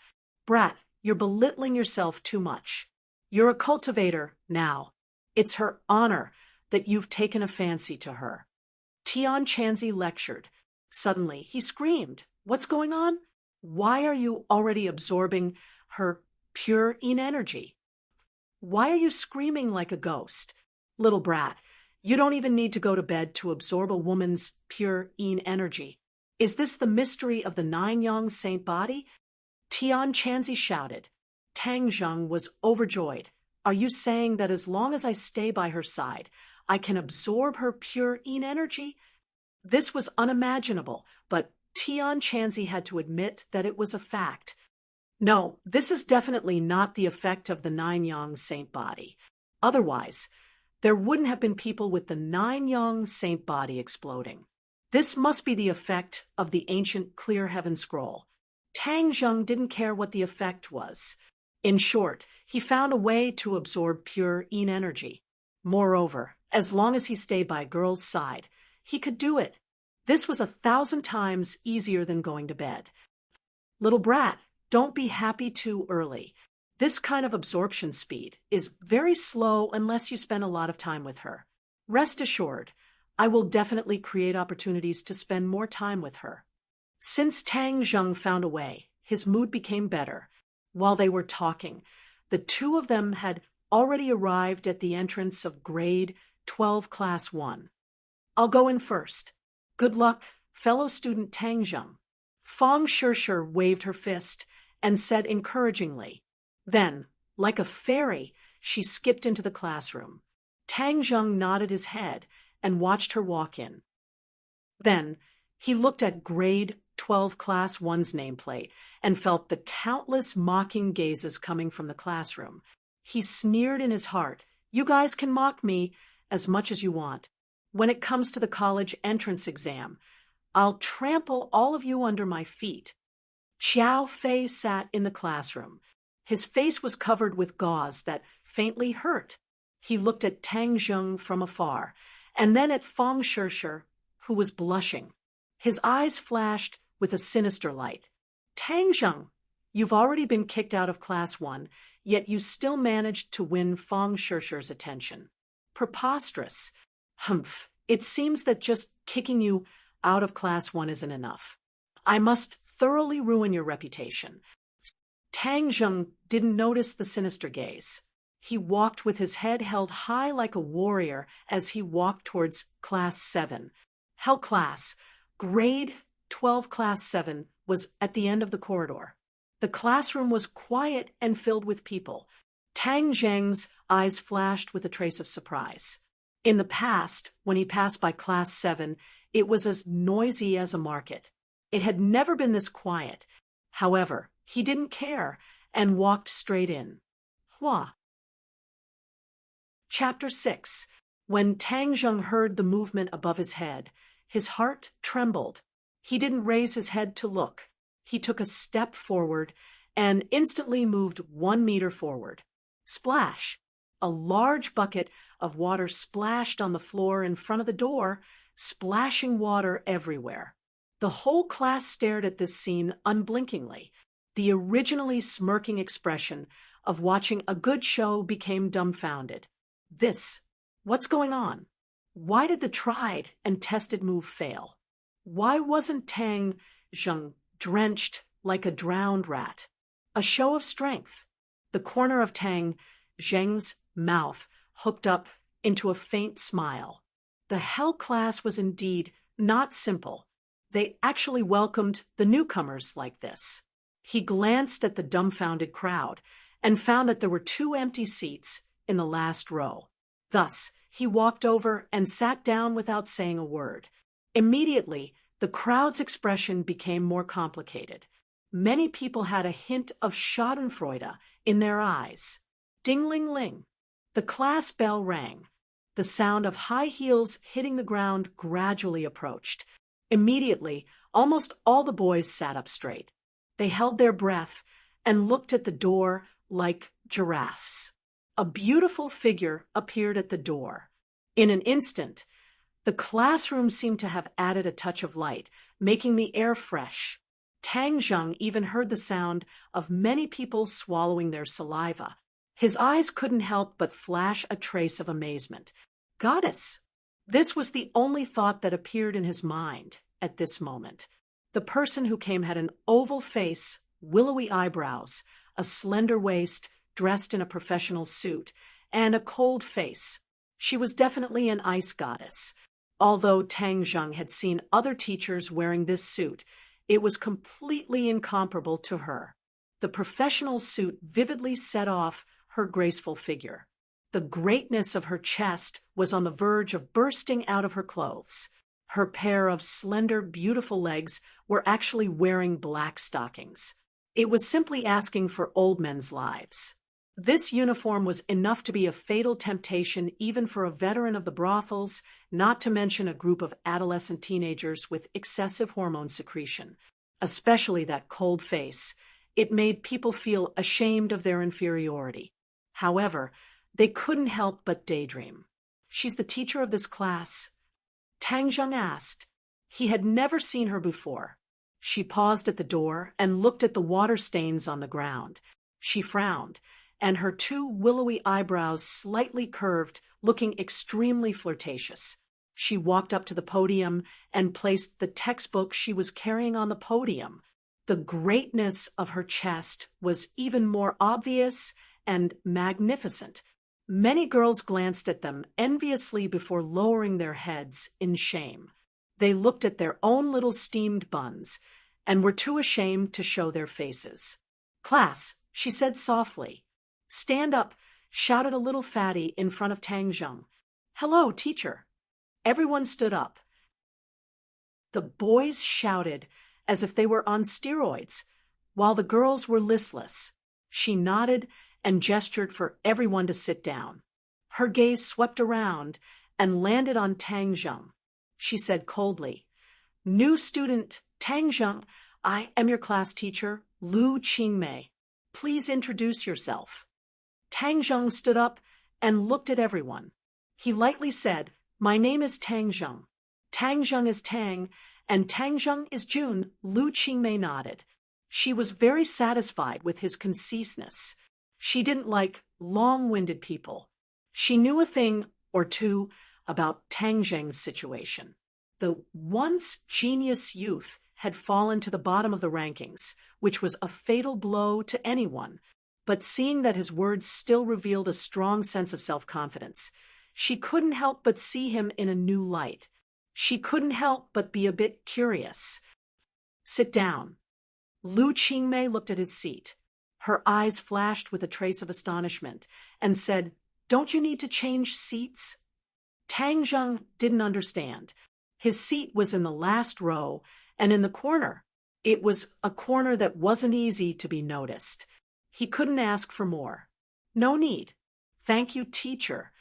Brat, you're belittling yourself too much. You're a cultivator now. It's her honor that you've taken a fancy to her. Tian Chanzi lectured. Suddenly, he screamed. What's going on? Why are you already absorbing her pure yin energy? Why are you screaming like a ghost? Little brat, you don't even need to go to bed to absorb a woman's pure yin energy. Is this the mystery of the 9 yang saint body? Tian Chanzi shouted. Tang Zheng was overjoyed. Are you saying that as long as I stay by her side, I can absorb her pure yin energy? This was unimaginable, but Tian Chanzi had to admit that it was a fact. No, this is definitely not the effect of the nine-yang saint body. Otherwise, there wouldn't have been people with the nine-yang saint body exploding. This must be the effect of the ancient clear heaven scroll. Tang Zheng didn't care what the effect was. In short, he found a way to absorb pure yin energy. Moreover, as long as he stayed by girl's side, he could do it. This was 1,000 times easier than going to bed. Little brat, don't be happy too early. This kind of absorption speed is very slow unless you spend a lot of time with her. Rest assured, I will definitely create opportunities to spend more time with her. Since Tang Zheng found a way, his mood became better. While they were talking, the two of them had already arrived at the entrance of grade 12 class 1. I'll go in first. Good luck, fellow student Tang Zheng. Fong Shishir waved her fist and said encouragingly. Then, like a fairy, she skipped into the classroom. Tang Zheng nodded his head and watched her walk in. Then, he looked at grade 12 class 1's nameplate and felt the countless mocking gazes coming from the classroom. He sneered in his heart, "You guys can mock me as much as you want. When it comes to the college entrance exam, I'll trample all of you under my feet." Xiao Fei sat in the classroom. His face was covered with gauze that faintly hurt. He looked at Tang Zheng from afar, and then at Fong Shishir, who was blushing. His eyes flashed with a sinister light. "Tang Zheng, you've already been kicked out of class 1, yet you still managed to win Fong Shishir's attention. Preposterous. Humph, it seems that just kicking you out of class 1 isn't enough. I must thoroughly ruin your reputation." Tang Zheng didn't notice the sinister gaze. He walked with his head held high like a warrior as he walked towards class 7. Hell class, grade 12 class 7, was at the end of the corridor. The classroom was quiet and filled with people. Tang Zheng's eyes flashed with a trace of surprise. In the past, when he passed by class 7, it was as noisy as a market. It had never been this quiet. However, he didn't care and walked straight in. Hua. Chapter 6. When Tang Zheng heard the movement above his head, his heart trembled. He didn't raise his head to look. He took a step forward and instantly moved 1 meter forward. Splash! A large bucket of water splashed on the floor in front of the door, splashing water everywhere. The whole class stared at this scene unblinkingly. The originally smirking expression of watching a good show became dumbfounded. What's going on? Why did the tried and tested move fail? Why wasn't Tang Zheng drenched like a drowned rat? A show of strength. The corner of Tang Zheng's mouth hooked up into a faint smile. The Hell class was indeed not simple. They actually welcomed the newcomers like this. He glanced at the dumbfounded crowd and found that there were 2 empty seats in the last row. Thus, he walked over and sat down without saying a word. Immediately, the crowd's expression became more complicated. Many people had a hint of schadenfreude in their eyes. Ding-ling-ling. The class bell rang. The sound of high heels hitting the ground gradually approached. Immediately, almost all the boys sat up straight. They held their breath and looked at the door like giraffes. A beautiful figure appeared at the door. In an instant, the classroom seemed to have added a touch of light, making the air fresh. Tang Zheng even heard the sound of many people swallowing their saliva. His eyes couldn't help but flash a trace of amazement. Goddess! This was the only thought that appeared in his mind at this moment. The person who came had an oval face, willowy eyebrows, a slender waist, dressed in a professional suit, and a cold face. She was definitely an ice goddess. Although Tang Zheng had seen other teachers wearing this suit, it was completely incomparable to her. The professional suit vividly set off her graceful figure. The greatness of her chest was on the verge of bursting out of her clothes. Her pair of slender, beautiful legs were actually wearing black stockings. It was simply asking for old men's lives. This uniform was enough to be a fatal temptation even for a veteran of the brothels, not to mention a group of adolescent teenagers with excessive hormone secretion, especially that cold face. It made people feel ashamed of their inferiority. However, they couldn't help but daydream. "She's the teacher of this class?" Tang Zheng asked. He had never seen her before. She paused at the door and looked at the water stains on the ground. She frowned, and her two willowy eyebrows slightly curved, looking extremely flirtatious. She walked up to the podium and placed the textbook she was carrying on the podium. The greatness of her chest was even more obvious and magnificent. Many girls glanced at them enviously before lowering their heads in shame. They looked at their own little steamed buns and were too ashamed to show their faces. "Class," she said softly. "Stand up," shouted a little fatty in front of Tang Zheng. "Hello, teacher." Everyone stood up. The boys shouted as if they were on steroids, while the girls were listless. She nodded and gestured for everyone to sit down. Her gaze swept around and landed on Tang Zheng. She said coldly, "New student Tang Zheng, I am your class teacher, Lu Qingmei. Please introduce yourself." Tang Zheng stood up and looked at everyone. He lightly said, "My name is Tang Zheng. Tang Zheng is Tang, and Tang Zheng is June." Lu Qingmei nodded. She was very satisfied with his conciseness. She didn't like long-winded people. She knew a thing or two about Tang Zheng's situation. The once genius youth had fallen to the bottom of the rankings, which was a fatal blow to anyone. But seeing that his words still revealed a strong sense of self-confidence, she couldn't help but see him in a new light. She couldn't help but be a bit curious. "Sit down." Lu Qingmei looked at his seat. Her eyes flashed with a trace of astonishment and said, "Don't you need to change seats?" Tang Zheng didn't understand. His seat was in the last row and in the corner. It was a corner that wasn't easy to be noticed. He couldn't ask for more. "No need." "Thank you, teacher."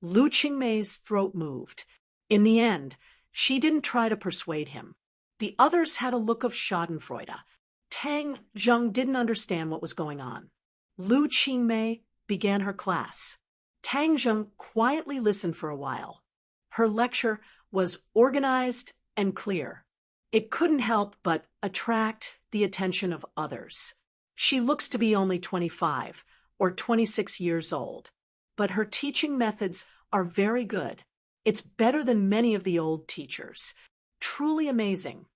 Lu Qingmei's throat moved. In the end, she didn't try to persuade him. The others had a look of schadenfreude. Tang Zheng didn't understand what was going on. Lu Qingmei began her class. Tang Zheng quietly listened for a while. Her lecture was organized and clear. It couldn't help but attract the attention of others. She looks to be only 25 or 26 years old, but her teaching methods are very good. It's better than many of the old teachers. Truly amazing.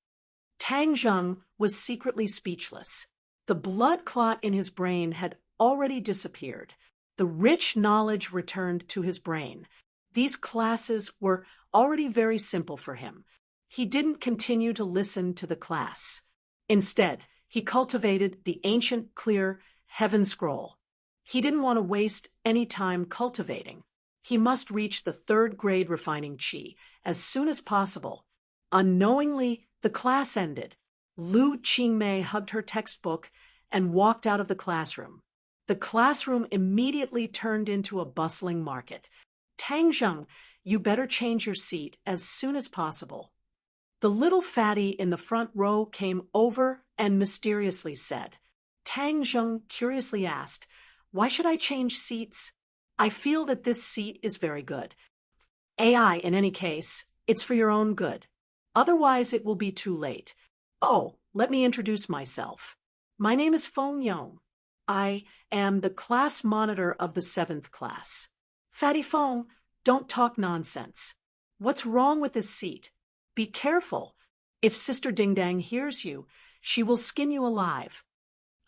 Tang Zheng was secretly speechless. The blood clot in his brain had already disappeared. The rich knowledge returned to his brain. These classes were already very simple for him. He didn't continue to listen to the class. Instead, he cultivated the ancient, clear Heaven Scroll. He didn't want to waste any time cultivating. He must reach the 3rd grade refining Qi as soon as possible. Unknowingly, the class ended. Lu Qingmei hugged her textbook and walked out of the classroom. The classroom immediately turned into a bustling market. "Tang Zheng, you better change your seat as soon as possible." The little fatty in the front row came over and mysteriously said. Tang Zheng curiously asked, "Why should I change seats? I feel that this seat is very good." "AI, in any case, it's for your own good. Otherwise, it will be too late. Oh, let me introduce myself. My name is Feng Yong. I am the class monitor of the 7th class." "Fatty Feng, don't talk nonsense. What's wrong with this seat? Be careful. If Sister Ding Dang hears you, she will skin you alive."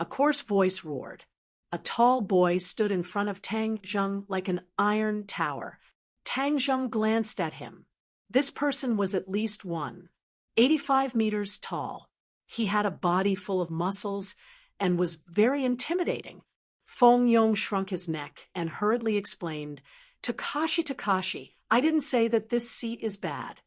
A coarse voice roared. A tall boy stood in front of Tang Zheng like an iron tower. Tang Zheng glanced at him. This person was at least 185 meters tall. He had a body full of muscles and was very intimidating. Feng Yong shrunk his neck and hurriedly explained, Takashi, I didn't say that this seat is bad.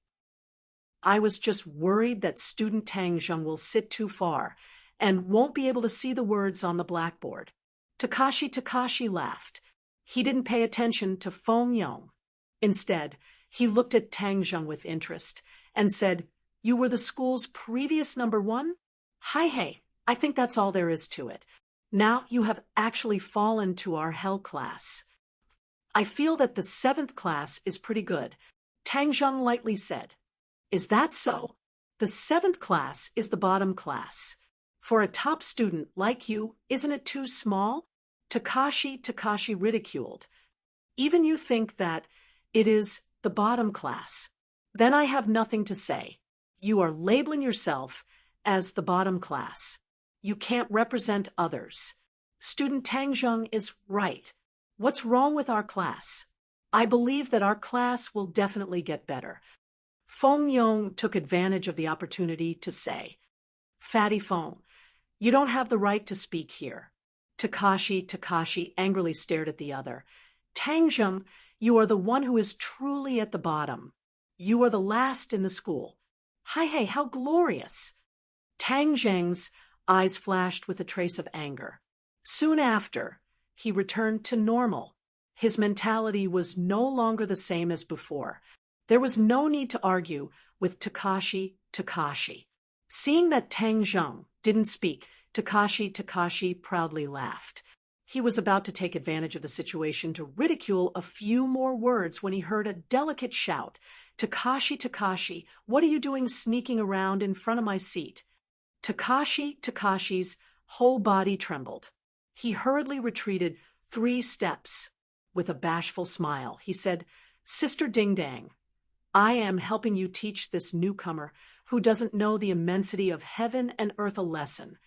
I was just worried that student Tang Zheng will sit too far and won't be able to see the words on the blackboard. Takashi laughed. He didn't pay attention to Feng Yong. Instead, he looked at Tang Zheng with interest and said, "You were the school's previous number one? Hey, I think that's all there is to it. Now you have actually fallen to our hell class." "I feel that the 7th class is pretty good," Tang Zheng lightly said. "Is that so? The 7th class is the bottom class. For a top student like you, isn't it too small?" Takashi ridiculed. "Even you think that it is the bottom class? Then I have nothing to say. You are labeling yourself as the bottom class. You can't represent others. Student Tang Zheng is right. What's wrong with our class? I believe that our class will definitely get better." Feng Yong took advantage of the opportunity to say, "Fatty Feng, you don't have the right to speak here." Takashi angrily stared at the other. "Tang Zheng, you are the one who is truly at the bottom. You are the last in the school. Hey, how glorious!" Tang Zheng's eyes flashed with a trace of anger. Soon after, he returned to normal. His mentality was no longer the same as before. There was no need to argue with Takashi. Seeing that Tang Zheng didn't speak, Takashi proudly laughed. He was about to take advantage of the situation to ridicule a few more words when he heard a delicate shout. Takashi, what are you doing sneaking around in front of my seat?" Takashi's whole body trembled. He hurriedly retreated 3 steps. With a bashful smile, he said, "Sister Ding Dang, I am helping you teach this newcomer who doesn't know the immensity of heaven and earth a lesson."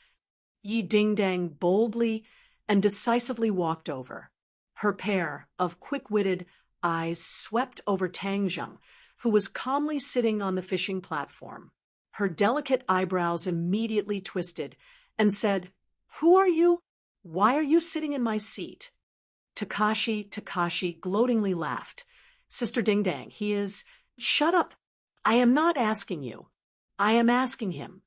Yi Ding Dang boldly and decisively walked over. Her pair of quick-witted eyes swept over Tang Zheng, who was calmly sitting on the fishing platform. Her delicate eyebrows immediately twisted and said, "Who are you? Why are you sitting in my seat?" Takashi gloatingly laughed. "Sister Ding Dang, he is—" "Shut up! I am not asking you. I am asking him."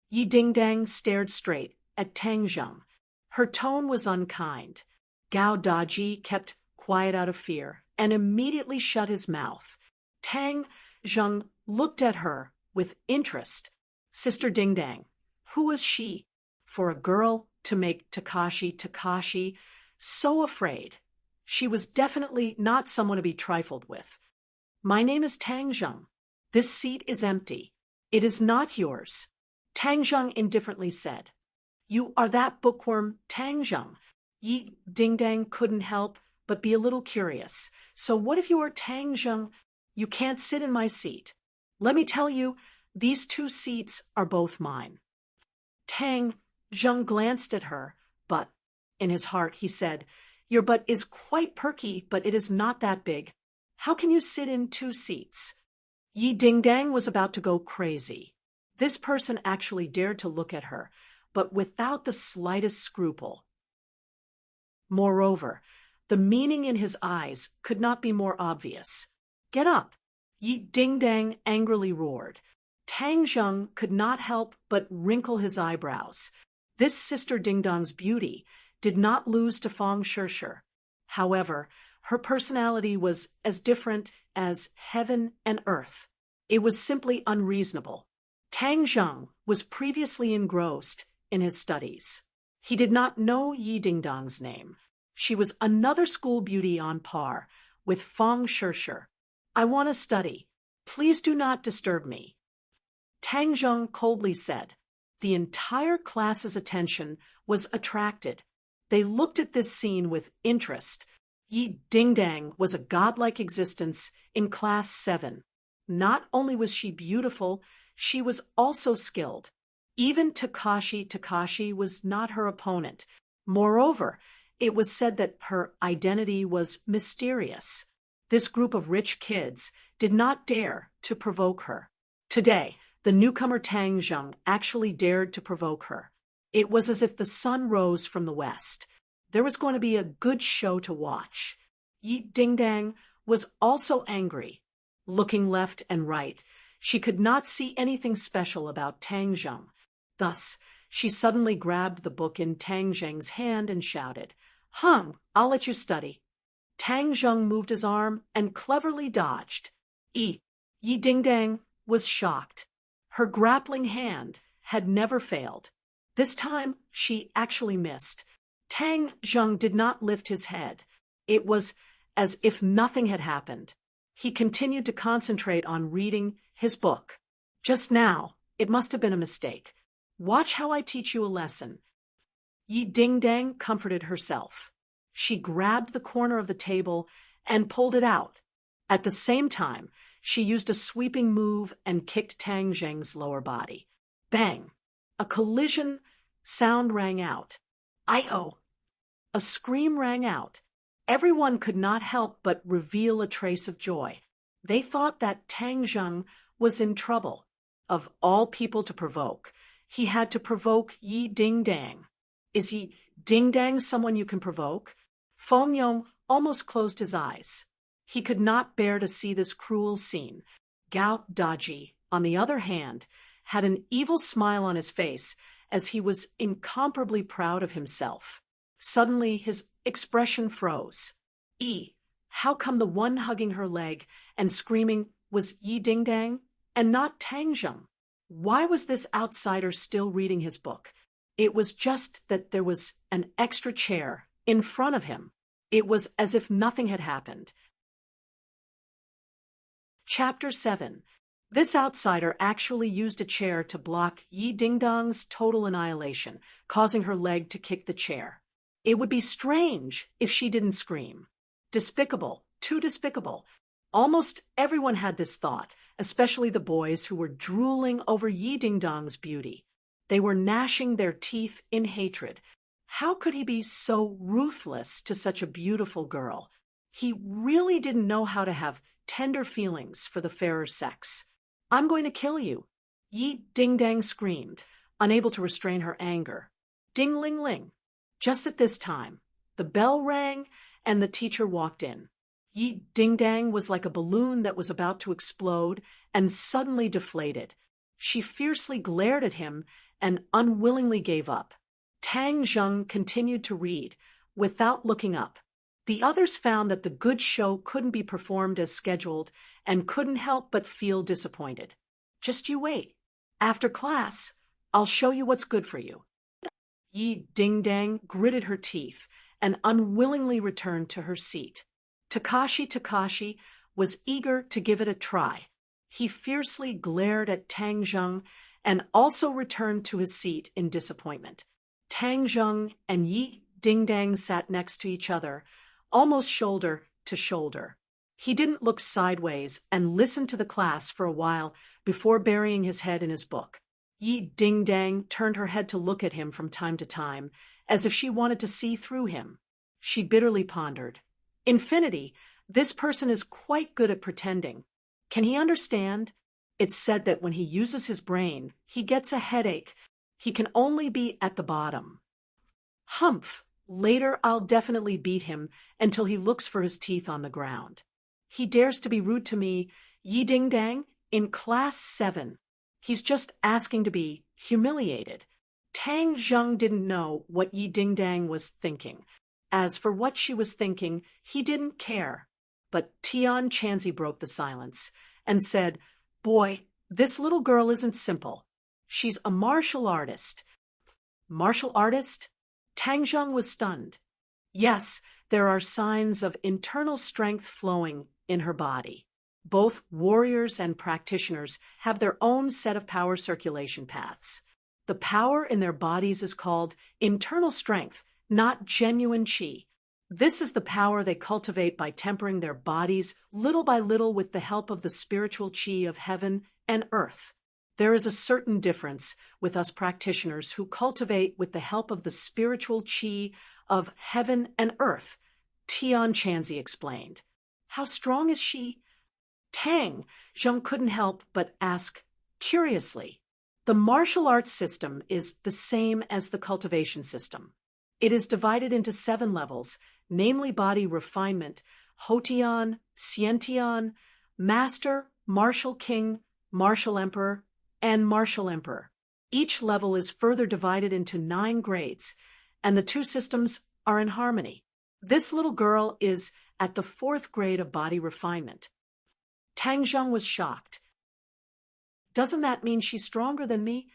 Yi Ding Dang stared straight at Tang Zheng. Her tone was unkind. Gao Daji kept quiet out of fear and immediately shut his mouth. Tang Zheng looked at her with interest. Sister Ding Dang, who was she? For a girl to make Takashi so afraid. She was definitely not someone to be trifled with. "My name is Tang Zheng. This seat is empty. It is not yours," Tang Zheng indifferently said. "You are that bookworm, Tang Zheng." Yi Ding Dang couldn't help but be a little curious. "So what if you are Tang Zheng? You can't sit in my seat. Let me tell you, these 2 seats are both mine." Tang Zheng glanced at her, but in his heart he said, "Your butt is quite perky, but it is not that big. How can you sit in 2 seats?" Yi Ding Dang was about to go crazy. This person actually dared to look at her, but without the slightest scruple. Moreover, the meaning in his eyes could not be more obvious. "Get up!" Yi Ding Dang angrily roared. Tang Zheng could not help but wrinkle his eyebrows. This Sister Ding Dong's beauty did not lose to Feng Shishir. However, her personality was as different as heaven and earth. It was simply unreasonable. Tang Zheng was previously engrossed in his studies. He did not know Yi Ding Dong's name. She was another school beauty on par with Feng Shishir. "I want to study. Please do not disturb me," Tang Zheng coldly said. The entire class's attention was attracted. They looked at this scene with interest. Yi Ding Dang was a godlike existence in Class 7. Not only was she beautiful, she was also skilled. Even Takashi was not her opponent. Moreover, it was said that her identity was mysterious. This group of rich kids did not dare to provoke her. Today, the newcomer Tang Zheng actually dared to provoke her. It was as if the sun rose from the west. There was going to be a good show to watch. Yi Ding Dang was also angry. Looking left and right, she could not see anything special about Tang Zheng. Thus, She suddenly grabbed the book in Tang Zheng's hand and shouted, "Hung, I'll let you study." Tang Zheng moved his arm and cleverly dodged. Yi Dingdang was shocked. Her grappling hand had never failed. This time, she actually missed. Tang Zheng did not lift his head. It was as if nothing had happened. He continued to concentrate on reading his book. Just now, it must have been a mistake. Watch how I teach you a lesson. Yi Dingdang comforted herself. She grabbed the corner of the table and pulled it out. At the same time, she used a sweeping move and kicked Tang Zheng's lower body. Bang! A collision sound rang out. "I-oh!" A scream rang out. Everyone could not help but reveal a trace of joy. They thought that Tang Zheng was in trouble. Of all people to provoke, he had to provoke Yi Dingdang. Is Yi Dingdang someone you can provoke? Feng Yong almost closed his eyes. He could not bear to see this cruel scene. Gao Daji, on the other hand, had an evil smile on his face as he was incomparably proud of himself. Suddenly, his expression froze. How come the one hugging her leg and screaming was Yi Dingdang and not Tang Zheng? Why was this outsider still reading his book? It was just that there was an extra chair in front of him. It was as if nothing had happened. Chapter 7. This outsider actually used a chair to block Yi Dingdang's total annihilation, causing her leg to kick the chair. It would be strange if she didn't scream. Despicable, too despicable. Almost everyone had this thought, especially the boys who were drooling over Yi Dingdang's beauty. They were gnashing their teeth in hatred. How could he be so ruthless to such a beautiful girl? He really didn't know how to have tender feelings for the fairer sex. "I'm going to kill you," Yi Dingdang screamed, unable to restrain her anger. Ding-ling-ling. Just at this time, the bell rang and the teacher walked in. Yi Dingdang was like a balloon that was about to explode and suddenly deflated. She fiercely glared at him and unwillingly gave up. Tang Zheng continued to read, without looking up. The others found that the good show couldn't be performed as scheduled and couldn't help but feel disappointed. "Just you wait. After class, I'll show you what's good for you." Yi Dingdang gritted her teeth and unwillingly returned to her seat. Takashi was eager to give it a try. He fiercely glared at Tang Zheng and also returned to his seat in disappointment. Tang Zheng and Yi Dingdang sat next to each other, almost shoulder to shoulder. He didn't look sideways and listened to the class for a while before burying his head in his book. Yi Dingdang turned her head to look at him from time to time, as if she wanted to see through him. She bitterly pondered. "Infinity, this person is quite good at pretending. Can he understand? It's said that when he uses his brain, he gets a headache. He can only be at the bottom. Humph, later I'll definitely beat him until he looks for his teeth on the ground. He dares to be rude to me, Yi Dingdang, in class 7. He's just asking to be humiliated." Tang Zheng didn't know what Yi Dingdang was thinking. As for what she was thinking, he didn't care. But Tian Chanzi broke the silence and said, "Boy, this little girl isn't simple. She's a martial artist." "Martial artist?" Tang Zheng was stunned. "Yes, there are signs of internal strength flowing in her body. Both warriors and practitioners have their own set of power circulation paths. The power in their bodies is called internal strength, not genuine qi. This is the power they cultivate by tempering their bodies little by little with the help of the spiritual qi of heaven and earth. There is a certain difference with us practitioners who cultivate with the help of the spiritual qi of heaven and earth," Tian Chanzi explained. "How strong is she?" Tang Zheng couldn't help but ask curiously. The martial arts system is the same as the cultivation system. It is divided into 7 levels, namely body refinement, Hotian, Xiantian, Master, Martial King, Martial Emperor, and Martial Emperor. Each level is further divided into 9 grades, and the two systems are in harmony. This little girl is at the 4th grade of body refinement. Tang Zheng was shocked. Doesn't that mean she's stronger than me?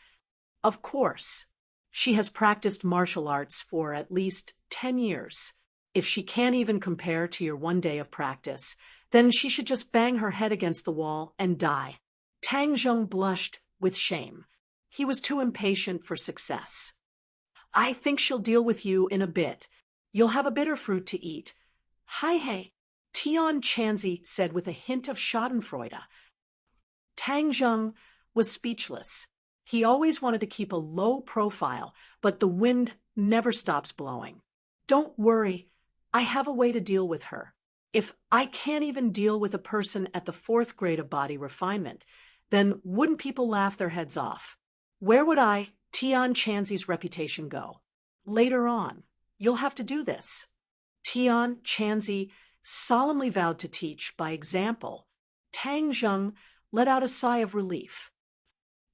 Of course. She has practiced martial arts for at least 10 years. If she can't even compare to your 1 day of practice, then she should just bang her head against the wall and die. Tang Zheng blushed with shame. He was too impatient for success. I think she'll deal with you in a bit. You'll have a bitter fruit to eat. Hi hey, Tian Chanzi said with a hint of schadenfreude. Tang Zheng was speechless. He always wanted to keep a low profile, but the wind never stops blowing. Don't worry, I have a way to deal with her. If I can't even deal with a person at the 4th grade of body refinement, then wouldn't people laugh their heads off? Where would Tian Chanzi's reputation go? Later on, you'll have to do this. Tian Chanzi solemnly vowed to teach by example. Tang Zheng let out a sigh of relief.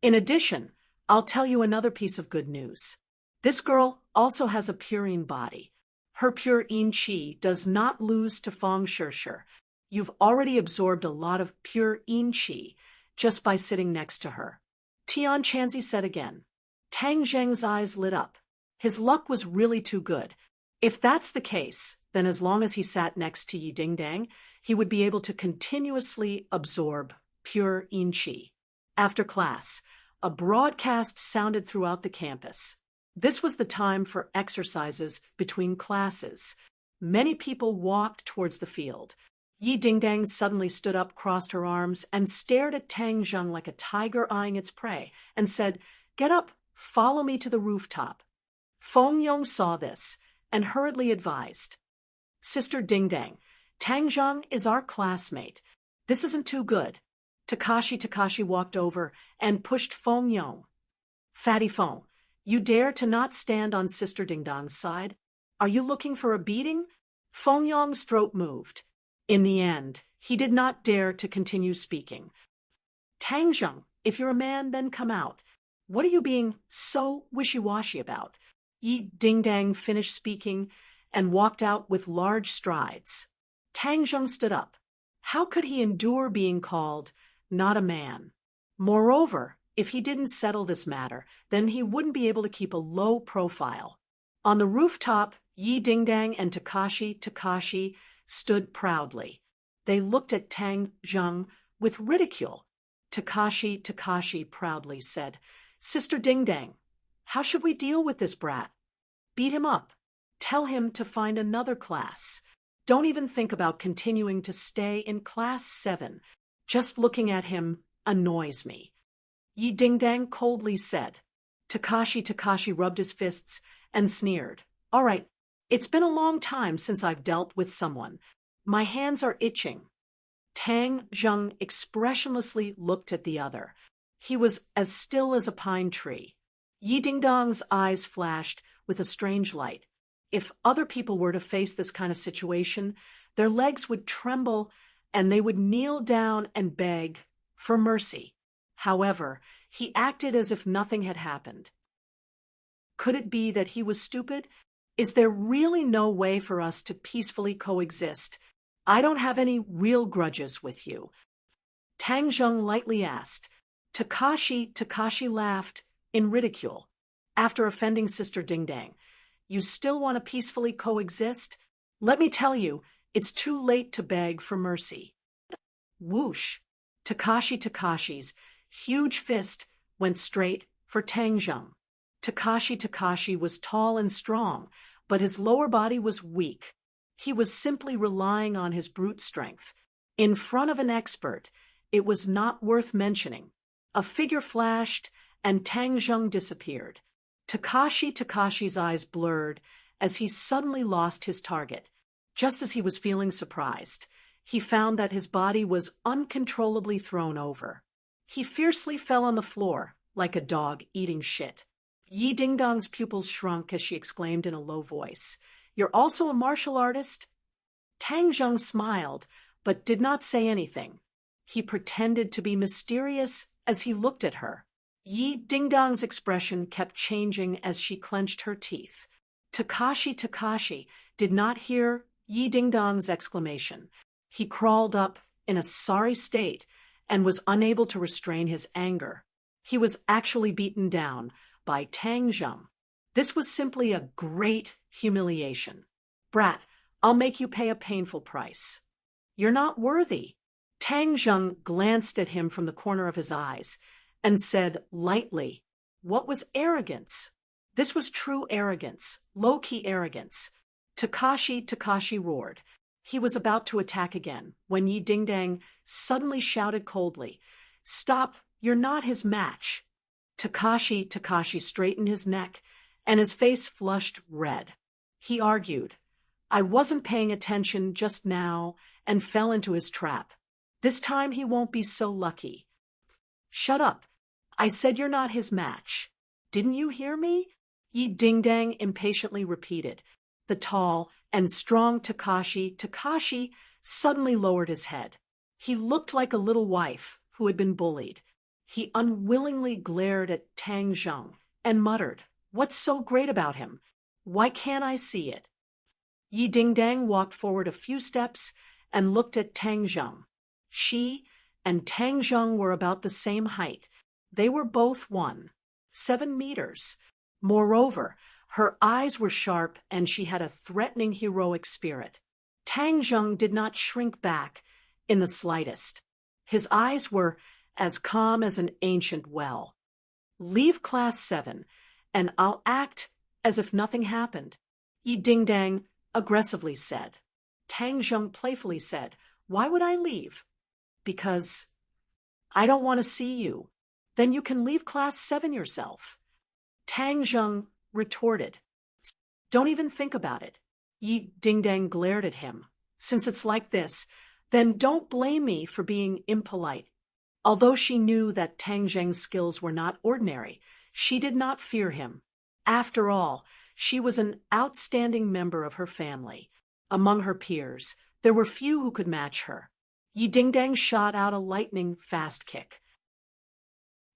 In addition, I'll tell you another piece of good news. This girl also has a purine body. Her pure yin qi does not lose to feng shui. You've already absorbed a lot of pure yin qi just by sitting next to her. Tian Chanzi said again. Tang Zheng's eyes lit up. His luck was really too good. If that's the case, then as long as he sat next to Yi Dingdang, he would be able to continuously absorb pure yin qi. After class, a broadcast sounded throughout the campus. This was the time for exercises between classes. Many people walked towards the field. Yi Dingdang suddenly stood up, crossed her arms, and stared at Tang Zheng like a tiger eyeing its prey, and said, "Get up, follow me to the rooftop." Feng Yong saw this and hurriedly advised, "Sister Dingdang, Tang Zheng is our classmate. This isn't too good." Takashi walked over and pushed Feng Yong. "Fatty Feng, you dare to not stand on Sister Dingdang's side? Are you looking for a beating?" Feng Yong's throat moved. In the end, he did not dare to continue speaking. "Tang Zheng, if you're a man, then come out. What are you being so wishy-washy about?" Yi Dingdang finished speaking and walked out with large strides. Tang Zheng stood up. How could he endure being called not a man? Moreover, if he didn't settle this matter, then he wouldn't be able to keep a low profile. On the rooftop, Yi Dingdang and Takashi stood proudly. They looked at Tang Zheng with ridicule. Takashi proudly said, "Sister Dingdang, how should we deal with this brat? Beat him up. Tell him to find another class. Don't even think about continuing to stay in class 7. Just looking at him annoys me." Yi Dingdang coldly said. Takashi rubbed his fists and sneered. "All right, it's been a long time since I've dealt with someone. My hands are itching." Tang Zheng expressionlessly looked at the other. He was as still as a pine tree. Yi Dingdang's eyes flashed with a strange light. If other people were to face this kind of situation, their legs would tremble and they would kneel down and beg for mercy. However, he acted as if nothing had happened. Could it be that he was stupid? Is there really no way for us to peacefully coexist? I don't have any real grudges with you. Tang Zheng lightly asked. Takashi laughed in ridicule. After offending Sister Dingdang, you still want to peacefully coexist? Let me tell you, it's too late to beg for mercy. Whoosh! Takashi's huge fist went straight for Tang Zheng. Takashi was tall and strong, but his lower body was weak. He was simply relying on his brute strength. In front of an expert, it was not worth mentioning. A figure flashed, and Tang Zheng disappeared. Takashi's eyes blurred as he suddenly lost his target. Just as he was feeling surprised, he found that his body was uncontrollably thrown over. He fiercely fell on the floor, like a dog eating shit. Yi Dingdang's pupils shrunk as she exclaimed in a low voice, "You're also a martial artist?" Tang Zheng smiled, but did not say anything. He pretended to be mysterious as he looked at her. Yi Dingdong's expression kept changing as she clenched her teeth. Takashi did not hear Yi Dingdong's exclamation. He crawled up in a sorry state and was unable to restrain his anger. He was actually beaten down by Tang Zheng. This was simply a great humiliation. Brat, I'll make you pay a painful price. You're not worthy. Tang Zheng glanced at him from the corner of his eyes and said lightly, "What was arrogance?" This was true arrogance, low-key arrogance. Takashi roared. He was about to attack again when Yi Dingdong suddenly shouted coldly, "Stop, you're not his match." Takashi straightened his neck and his face flushed red. He argued, "I wasn't paying attention just now," and fell into his trap. This time he won't be so lucky. "Shut up. I said you're not his match. Didn't you hear me?" Yi Dingdong impatiently repeated. The tall and strong Takashi suddenly lowered his head. He looked like a little wife who had been bullied. He unwillingly glared at Tang Zheng and muttered, "What's so great about him? Why can't I see it?" Yi Dingdong walked forward a few steps and looked at Tang Zheng. She and Tang Zheng were about the same height. They were both 7 meters. Moreover, her eyes were sharp and she had a threatening heroic spirit. Tang Zheng did not shrink back in the slightest. His eyes were as calm as an ancient well. "Leave class 7, and I'll act as if nothing happened," Yi Dingdong aggressively said. Tang Zheng playfully said, "Why would I leave?" "Because I don't want to see you." "Then you can leave class 7 yourself." Tang Zheng retorted, "Don't even think about it." Yi Dingdong glared at him. "Since it's like this, then don't blame me for being impolite." Although she knew that Tang Zheng's skills were not ordinary, she did not fear him. After all, she was an outstanding member of her family. Among her peers, there were few who could match her. Yi Dingdong shot out a lightning-fast kick.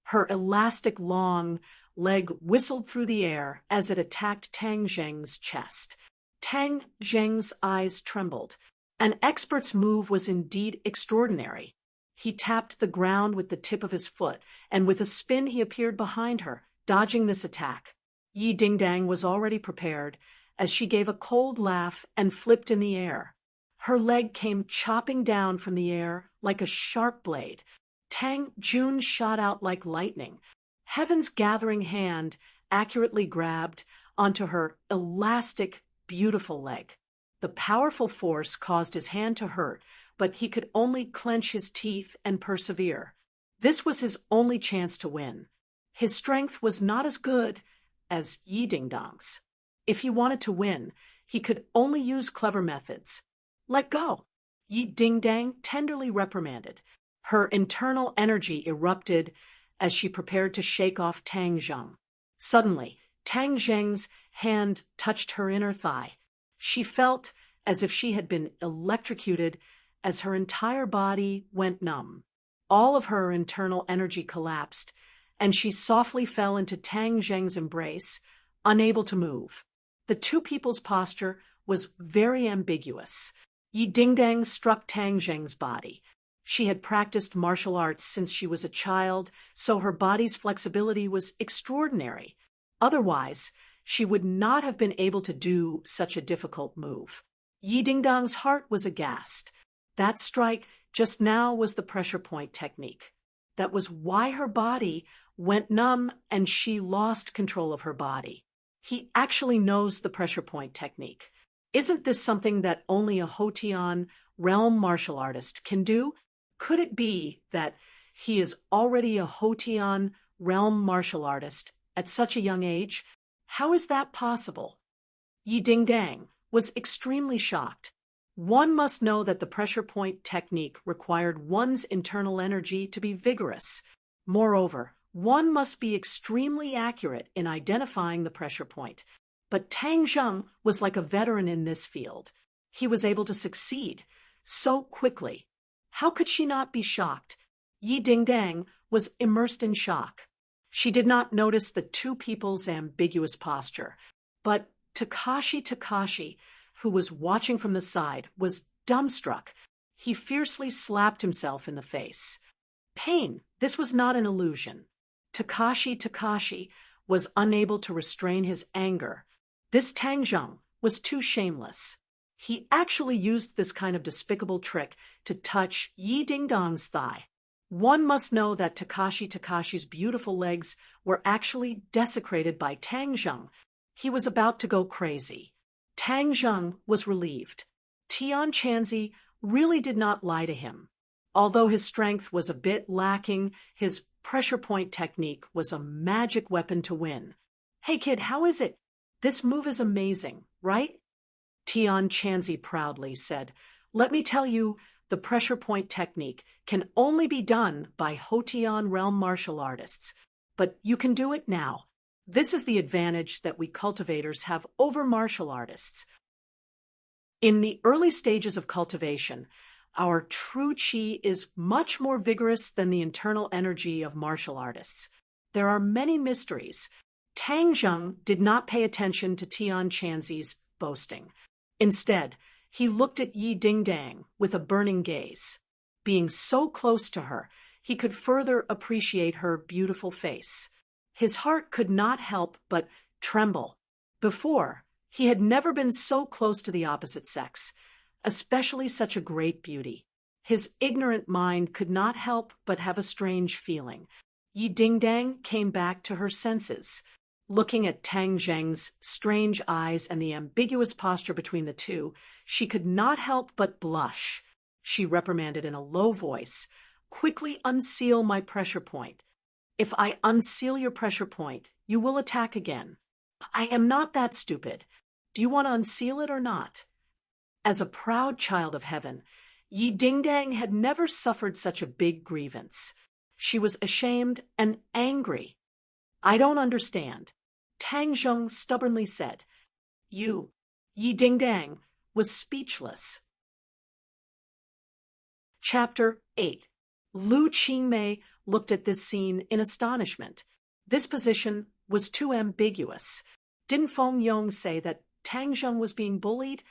Her elastic long leg whistled through the air as it attacked Tang Zheng's chest. Tang Zheng's eyes trembled. An expert's move was indeed extraordinary. He tapped the ground with the tip of his foot, and with a spin he appeared behind her, dodging this attack. Yi Dingdong was already prepared, as she gave a cold laugh and flipped in the air. Her leg came chopping down from the air like a sharp blade. Tang Jun shot out like lightning. Heaven's gathering hand accurately grabbed onto her elastic, beautiful leg. The powerful force caused his hand to hurt, but he could only clench his teeth and persevere. This was his only chance to win. His strength was not as good as Yi Dingdong's. If he wanted to win, he could only use clever methods. "Let go," Yi Dingdong tenderly reprimanded. Her internal energy erupted as she prepared to shake off Tang Zheng. Suddenly, Tang Zheng's hand touched her inner thigh. She felt as if she had been electrocuted, as her entire body went numb. All of her internal energy collapsed, and she softly fell into Tang Zheng's embrace, unable to move. The two people's posture was very ambiguous. Yi Dingdong struck Tang Zheng's body. She had practiced martial arts since she was a child, so her body's flexibility was extraordinary. Otherwise, she would not have been able to do such a difficult move. Yi Dingdong's heart was aghast. That strike just now was the pressure point technique. That was why her body went numb and she lost control of her body. He actually knows the pressure point technique. Isn't this something that only a Hotian realm martial artist can do? Could it be that he is already a Hotian realm martial artist at such a young age? How is that possible? Yi Dingdong was extremely shocked. One must know that the pressure point technique required one's internal energy to be vigorous. Moreover, one must be extremely accurate in identifying the pressure point. But Tang Zheng was like a veteran in this field. He was able to succeed so quickly. How could she not be shocked? Yi Dingdong was immersed in shock. She did not notice the two people's ambiguous posture, but Takashi, who was watching from the side, was dumbstruck. He fiercely slapped himself in the face. Pain, this was not an illusion. Takashi was unable to restrain his anger. This Tang Zheng was too shameless. He actually used this kind of despicable trick to touch Yi Dingdong's thigh. One must know that Takashi's beautiful legs were actually desecrated by Tang Zheng. He was about to go crazy. Tang Zheng was relieved. Tian Chanzi really did not lie to him. Although his strength was a bit lacking, his pressure point technique was a magic weapon to win. "Hey kid, how is it? This move is amazing, right?" Tian Chanzi proudly said, "Let me tell you, the pressure point technique can only be done by Hotian realm martial artists. But you can do it now. This is the advantage that we cultivators have over martial artists. In the early stages of cultivation, our true qi is much more vigorous than the internal energy of martial artists. There are many mysteries." Tang Zheng did not pay attention to Tian Chanzi's boasting. Instead, he looked at Yi Dingdang with a burning gaze. Being so close to her, he could further appreciate her beautiful face. His heart could not help but tremble. Before, he had never been so close to the opposite sex, especially such a great beauty. His ignorant mind could not help but have a strange feeling. Yi Dingdang came back to her senses. Looking at Tang Zheng's strange eyes and the ambiguous posture between the two, she could not help but blush. She reprimanded in a low voice, "Quickly unseal my pressure point. If I unseal your pressure point, you will attack again. I am not that stupid. Do you want to unseal it or not?" As a proud child of heaven, Yi Dingdang had never suffered such a big grievance. She was ashamed and angry. "I don't understand," Tang Zheng stubbornly said. Yi Dingdang was speechless. Chapter 8. Lu Qingmei looked at this scene in astonishment. This position was too ambiguous. Didn't Feng Yong say that Tang Zheng was being bullied?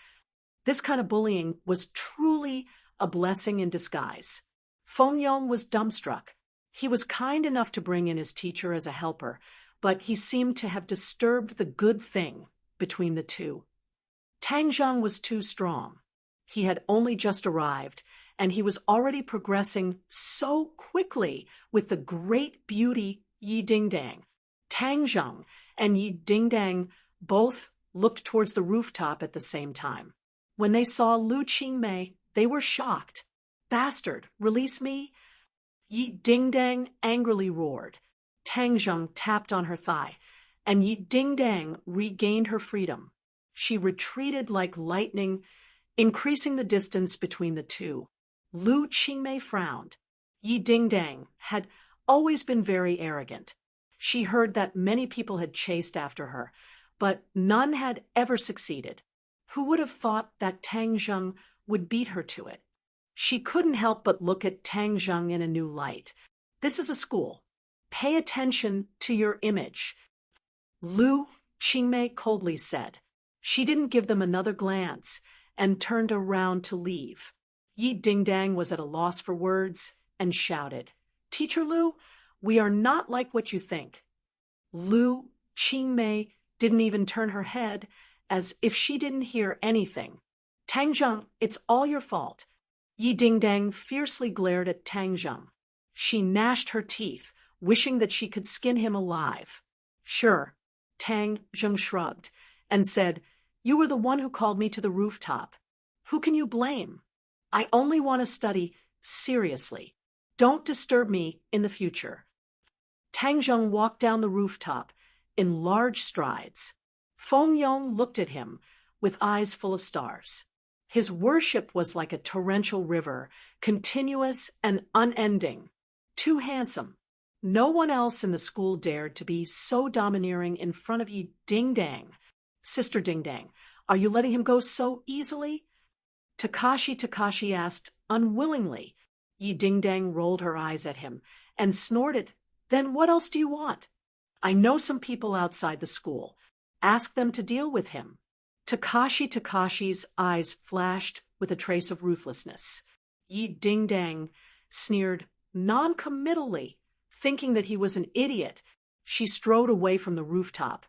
This kind of bullying was truly a blessing in disguise. Feng Yong was dumbstruck. He was kind enough to bring in his teacher as a helper, but he seemed to have disturbed the good thing between the two. Tang Zheng was too strong. He had only just arrived, and he was already progressing so quickly with the great beauty Yi Dingdang. Tang Zheng and Yi Dingdang both looked towards the rooftop at the same time. When they saw Lu Qingmei, they were shocked. "Bastard, release me!" Yi Dingdang angrily roared. Tang Zheng tapped on her thigh, and Yi Dingdang regained her freedom. She retreated like lightning, increasing the distance between the two. Lu Qingmei frowned. Yi Dingdang had always been very arrogant. She heard that many people had chased after her, but none had ever succeeded. Who would have thought that Tang Zheng would beat her to it? She couldn't help but look at Tang Zheng in a new light. This is a school. Pay attention to your image, Lu Qingmei coldly said. She didn't give them another glance and turned around to leave. Yi Dingdang was at a loss for words and shouted, "Teacher Lu, we are not like what you think." Lu Qingmei didn't even turn her head, as if she didn't hear anything. "Tang Zheng, it's all your fault." Yi Dingdang fiercely glared at Tang Zheng. She gnashed her teeth, wishing that she could skin him alive. "Sure," Tang Zheng shrugged and said, "You were the one who called me to the rooftop. Who can you blame? I only want to study seriously. Don't disturb me in the future." Tang Zheng walked down the rooftop in large strides. Feng Yong looked at him with eyes full of stars. His worship was like a torrential river, continuous and unending. Too handsome. No one else in the school dared to be so domineering in front of Yi Dingdang. "Sister Dingdang, are you letting him go so easily?" Takashi asked unwillingly. Yi Dingdang rolled her eyes at him and snorted, Then what else do you want? I know some people outside the school. Ask them to deal with him. Takashi's eyes flashed with a trace of ruthlessness. Yi Ding-dang sneered non-committally, thinking that he was an idiot. She strode away from the rooftop,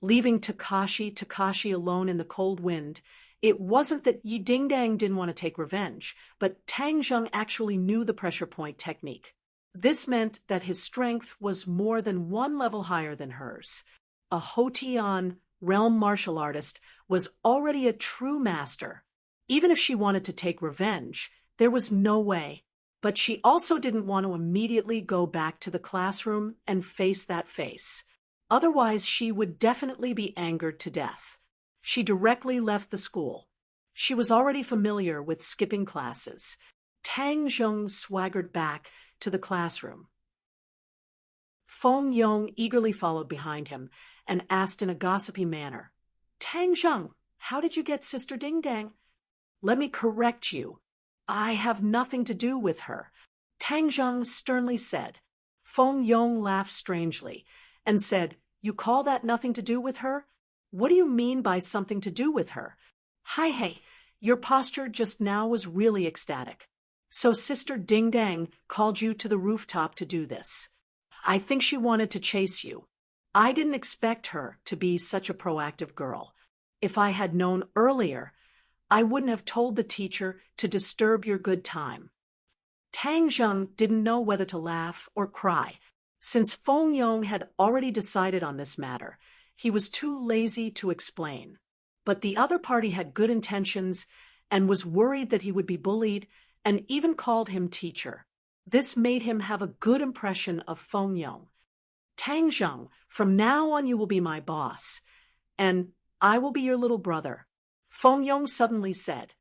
leaving Takashi alone in the cold wind. It wasn't that Yi Ding-dang didn't want to take revenge, but Tang Zheng actually knew the pressure point technique. This meant that his strength was more than one level higher than hers. A Hotian realm martial artist was already a true master. Even if she wanted to take revenge, there was no way. But she also didn't want to immediately go back to the classroom and face that face. Otherwise, she would definitely be angered to death. She directly left the school. She was already familiar with skipping classes. Tang Zheng swaggered back to the classroom. Feng Yong eagerly followed behind him and asked in a gossipy manner, "Tang Zheng, how did you get Sister Ding-dang?" "Let me correct you. I have nothing to do with her," Tang Zheng sternly said. Feng Yong laughed strangely and said, "You call that nothing to do with her? What do you mean by something to do with her? Hey, your posture just now was really ecstatic. So Sister Ding-dang called you to the rooftop to do this. I think she wanted to chase you. I didn't expect her to be such a proactive girl. If I had known earlier, I wouldn't have told the teacher to disturb your good time." Tang Zheng didn't know whether to laugh or cry. Since Feng Yong had already decided on this matter, he was too lazy to explain. But the other party had good intentions and was worried that he would be bullied and even called him teacher. This made him have a good impression of Feng Yong. "Tang Zheng, from now on you will be my boss, and I will be your little brother," Feng Yong suddenly said.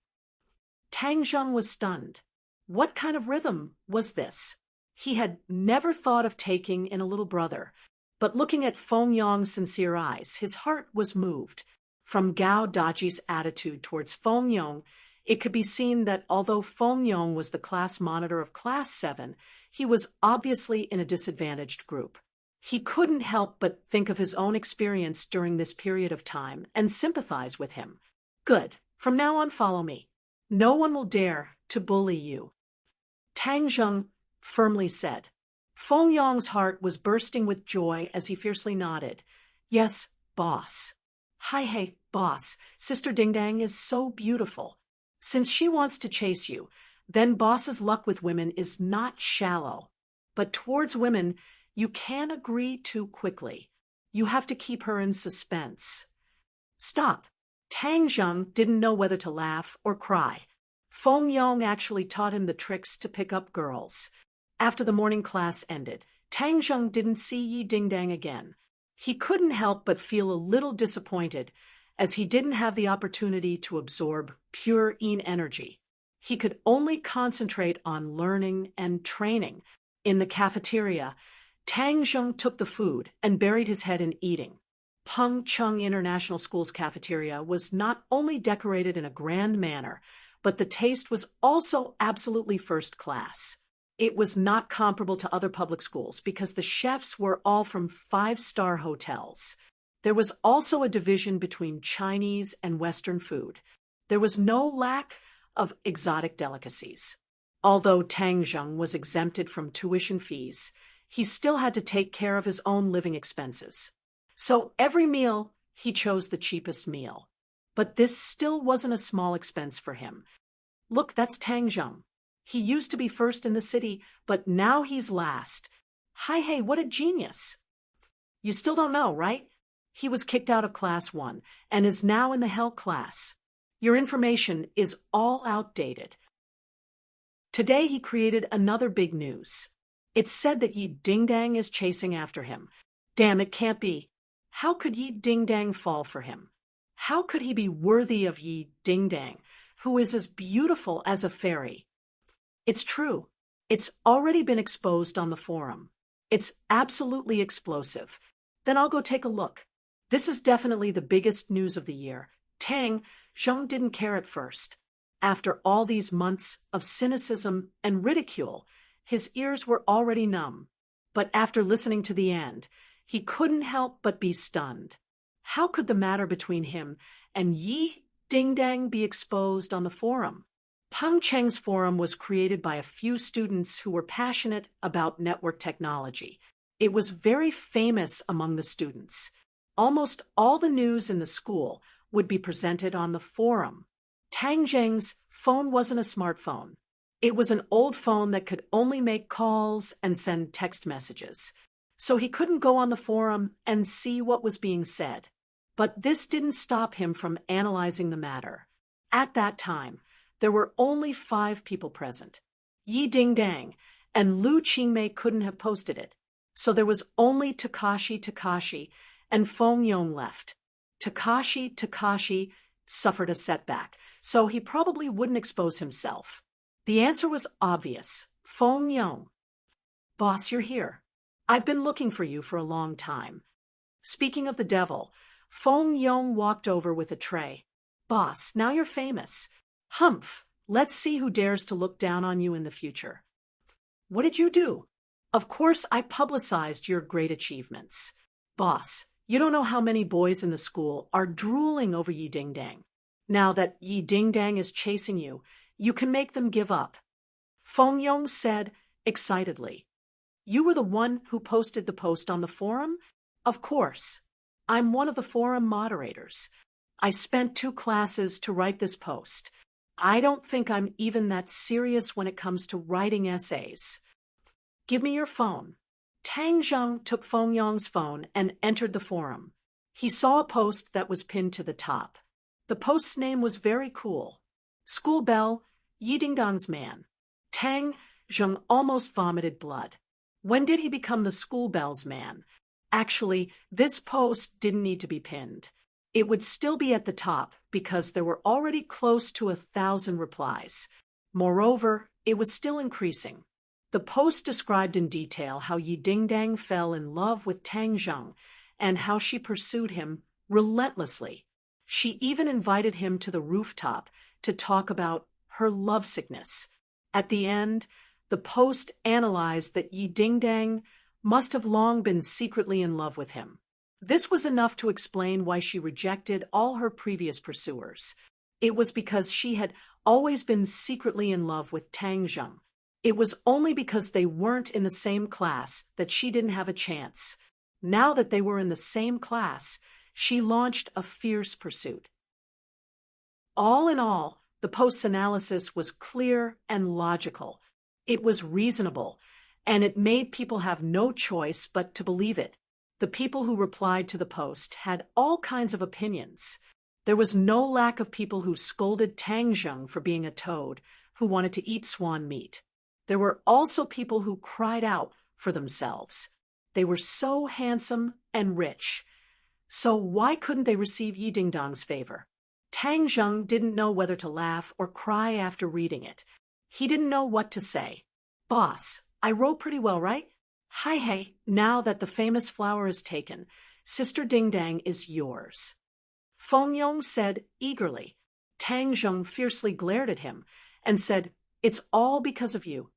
Tang Zheng was stunned. What kind of rhythm was this? He had never thought of taking in a little brother, but looking at Feng Yong's sincere eyes, his heart was moved. From Gao Daji's attitude towards Feng Yong, it could be seen that although Feng Yong was the class monitor of Class 7, he was obviously in a disadvantaged group. He couldn't help but think of his own experience during this period of time and sympathize with him. "Good. From now on, follow me. No one will dare to bully you," Tang Zheng firmly said. Feng Yong's heart was bursting with joy as he fiercely nodded. "Yes, boss." Hey, boss, Sister Ding-dang is so beautiful. Since she wants to chase you, then boss's luck with women is not shallow. But towards women, you can't agree too quickly. You have to keep her in suspense." "Stop." Tang Zheng didn't know whether to laugh or cry. Feng Yong actually taught him the tricks to pick up girls. After the morning class ended, Tang Zheng didn't see Yi Ding-dang again. He couldn't help but feel a little disappointed, as he didn't have the opportunity to absorb pure yin energy. He could only concentrate on learning and training. In the cafeteria, Tang Zheng took the food and buried his head in eating. Peng Chung International School's cafeteria was not only decorated in a grand manner, but the taste was also absolutely first class. It was not comparable to other public schools because the chefs were all from 5-star hotels. There was also a division between Chinese and Western food. There was no lack of exotic delicacies. Although Tang Zheng was exempted from tuition fees, he still had to take care of his own living expenses. So every meal, he chose the cheapest meal. But this still wasn't a small expense for him. "Look, that's Tang Zheng. He used to be first in the city, but now he's last. Hey, what a genius." "You still don't know, right? He was kicked out of Class 1 and is now in the Hell class. Your information is all outdated." Today he created another big news. It's said that Yi Ding-dang is chasing after him. Damn, it can't be. How could Yi Ding-dang fall for him? How could he be worthy of Yi Ding-dang, who is as beautiful as a fairy? It's true. It's already been exposed on the forum. It's absolutely explosive. Then I'll go take a look. This is definitely the biggest news of the year. Tang Zheng didn't care at first. After all these months of cynicism and ridicule, his ears were already numb. but after listening to the end, he couldn't help but be stunned. How could the matter between him and Yi Dingdang be exposed on the forum? Peng Cheng's forum was created by a few students who were passionate about network technology. It was very famous among the students. Almost all the news in the school would be presented on the forum. Tang Zheng's phone wasn't a smartphone. It was an old phone that could only make calls and send text messages. So he couldn't go on the forum and see what was being said. But this didn't stop him from analyzing the matter. At that time, there were only 5 people present. Yi Dingdang and Lu Qingmei couldn't have posted it. So there was only Takashi and Feng Yong left. Takashi suffered a setback, so he probably wouldn't expose himself. The answer was obvious. Feng Yong. Boss, you're here. I've been looking for you for a long time. Speaking of the devil, Feng Yong walked over with a tray. Boss, now you're famous. Humph, let's see who dares to look down on you in the future. What did you do? Of course, I publicized your great achievements. Boss, you don't know how many boys in the school are drooling over Yi Dingdang. Now that Yi Dingdang is chasing you, you can make them give up. Feng Yong said excitedly. You were the one who posted the post on the forum? Of course. I'm one of the forum moderators. I spent 2 classes to write this post. I don't think I'm even that serious when it comes to writing essays. Give me your phone. Tang Zheng took Feng Yong's phone and entered the forum. He saw a post that was pinned to the top. The post's name was very cool. School bell, Yi Dingdang's man. Tang Zheng almost vomited blood. When did he become the school bell's man? Actually, this post didn't need to be pinned. It would still be at the top because there were already close to 1,000 replies. Moreover, it was still increasing. The post described in detail how Yi Dingdang fell in love with Tang Zheng and how she pursued him relentlessly. She even invited him to the rooftop to talk about her lovesickness. At the end, the post analyzed that Yi Dingdang must have long been secretly in love with him. This was enough to explain why she rejected all her previous pursuers. It was because she had always been secretly in love with Tang Zheng. It was only because they weren't in the same class that she didn't have a chance. Now that they were in the same class, she launched a fierce pursuit. All in all, the post's analysis was clear and logical. It was reasonable, and it made people have no choice but to believe it. The people who replied to the post had all kinds of opinions. There was no lack of people who scolded Tang Zheng for being a toad, who wanted to eat swan meat. There were also people who cried out for themselves. They were so handsome and rich. So why couldn't they receive Yi Dingdang's favor? Tang Zheng didn't know whether to laugh or cry after reading it. He didn't know what to say. Boss, I wrote pretty well, right? Hey, now that the famous flower is taken, Sister Dingdang is yours. Feng Yong said eagerly. Tang Zheng fiercely glared at him and said, It's all because of you.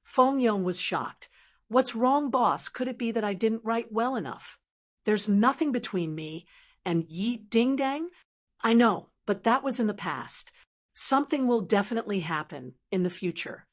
Feng Yong was shocked. What's wrong, boss? Could it be that I didn't write well enough? There's nothing between me and Yi Dingdang? I know, but that was in the past. Something will definitely happen in the future.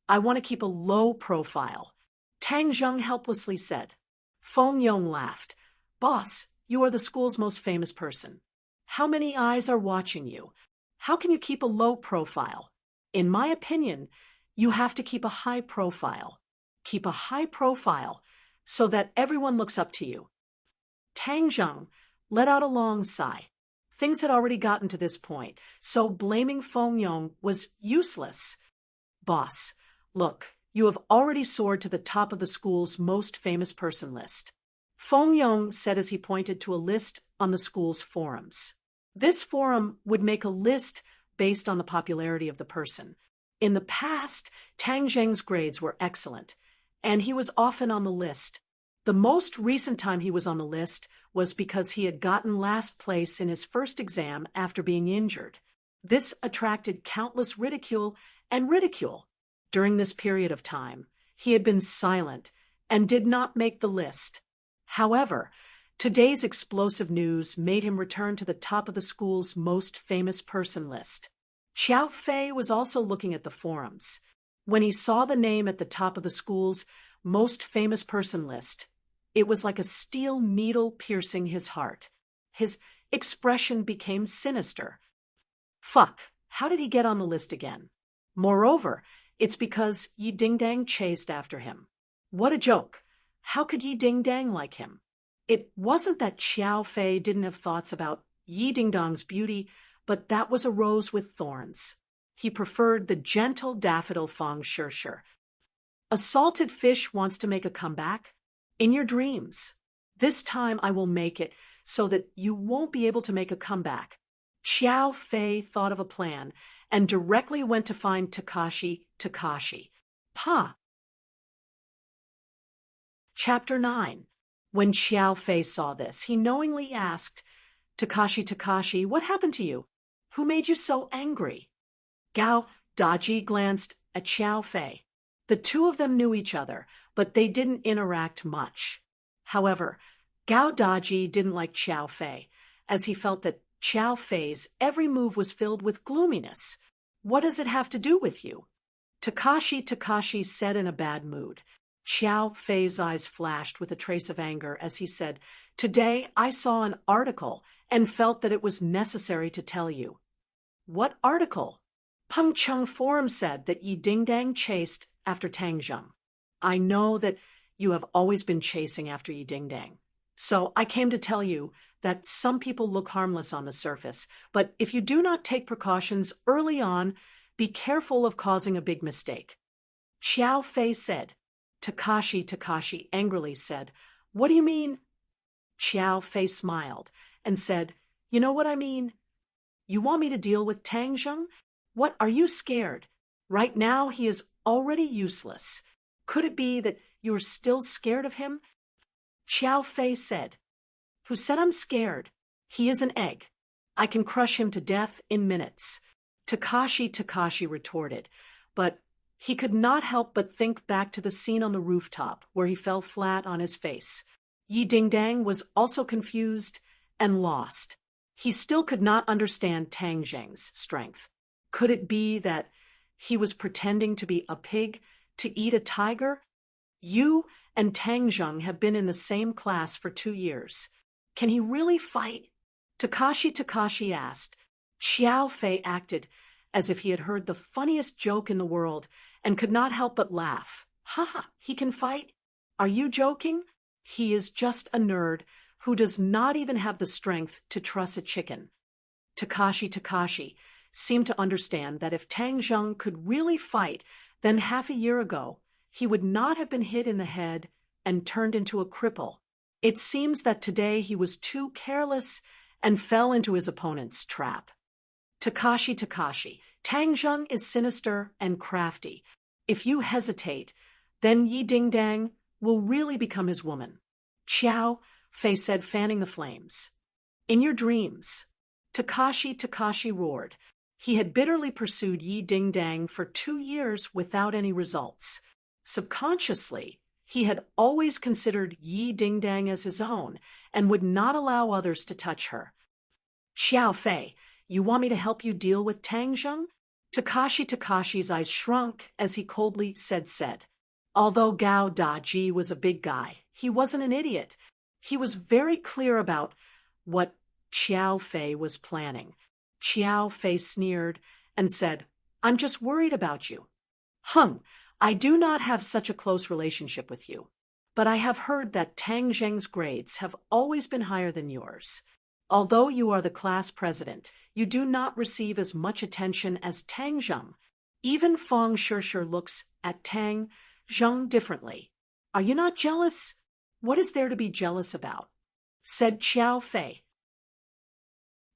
I want to keep a low profile. Tang Zheng helplessly said. Feng Yong laughed. Boss, you are the school's most famous person. How many eyes are watching you? How can you keep a low profile? In my opinion, you have to keep a high profile. Keep a high profile so that everyone looks up to you. Tang Zheng let out a long sigh. Things had already gotten to this point, so blaming Feng Yong was useless. Boss, look, you have already soared to the top of the school's most famous person list. Feng Yong said as he pointed to a list on the school's forums. This forum would make a list based on the popularity of the person. In the past, Tang Zheng's grades were excellent, and he was often on the list. The most recent time he was on the list was because he had gotten last place in his first exam after being injured. This attracted countless ridicule. During this period of time, he had been silent and did not make the list. However, today's explosive news made him return to the top of the school's most famous person list. Xiao Fei was also looking at the forums. When he saw the name at the top of the school's most famous person list, it was like a steel needle piercing his heart. His expression became sinister. Fuck, how did he get on the list again? Moreover, it's because Yi Dingdang chased after him. What a joke. How could Yi Dingdang like him? It wasn't that Xiao Fei didn't have thoughts about Yi Dingdang's beauty, but that was a rose with thorns. He preferred the gentle daffodil Fang Shishir. A salted fish wants to make a comeback? In your dreams. This time I will make it so that you won't be able to make a comeback. Xiao Fei thought of a plan and directly went to find Takashi. Pa. Chapter 9. When Xiao Fei saw this, he knowingly asked, Takashi, what happened to you? Who made you so angry? Gao Daji glanced at Xiao Fei. The two of them knew each other, but they didn't interact much. However, Gao Daji didn't like Xiao Fei, as he felt that Xiao Fei's every move was filled with gloominess. What does it have to do with you? Takashi said in a bad mood. Xiao Fei's eyes flashed with a trace of anger as he said, Today I saw an article and felt that it was necessary to tell you. What article? Pengcheng Forum said that Yi Dingdang chased after Tang Zheng. I know that you have always been chasing after Yi Dingdang. So I came to tell you that some people look harmless on the surface, but if you do not take precautions early on, be careful of causing a big mistake. Xiao Fei said. Takashi angrily said, What do you mean? Xiao Fei smiled and said, You know what I mean? You want me to deal with Tang Zheng? What, are you scared? Right now he is already useless. Could it be that you are still scared of him? Xiao Fei said. Who said I'm scared? He is an egg. I can crush him to death in minutes. Takashi retorted, but he could not help but think back to the scene on the rooftop where he fell flat on his face. Yi Dingdang was also confused and lost. He still could not understand Tang Zheng's strength. Could it be that he was pretending to be a pig to eat a tiger? You and Tang Zheng have been in the same class for 2 years. Can he really fight? Takashi asked. Xiao Fei acted as if he had heard the funniest joke in the world and could not help but laugh. Ha, he can fight? Are you joking? He is just a nerd who does not even have the strength to truss a chicken. Takashi seemed to understand that if Tang Zheng could really fight, then half a year ago, he would not have been hit in the head and turned into a cripple. It seems that today he was too careless and fell into his opponent's trap. Takashi, Tang Zheng is sinister and crafty. If you hesitate, then Yi Dingdang will really become his woman. Xiao Fei said, fanning the flames. In your dreams. Takashi roared. He had bitterly pursued Yi Dingdang for 2 years without any results. Subconsciously, he had always considered Yi Dingdang as his own and would not allow others to touch her. Xiao Fei, you want me to help you deal with Tang Zheng? Takashi's eyes shrunk as he coldly said. Although Gao Daji was a big guy, he wasn't an idiot. He was very clear about what Xiao Fei was planning. Xiao Fei sneered and said, I'm just worried about you. I do not have such a close relationship with you, but I have heard that Tang Zheng's grades have always been higher than yours. Although you are the class president, you do not receive as much attention as Tang Zheng. Even Fang Shishir looks at Tang Zheng differently. Are you not jealous? What is there to be jealous about? Said Xiao Fei.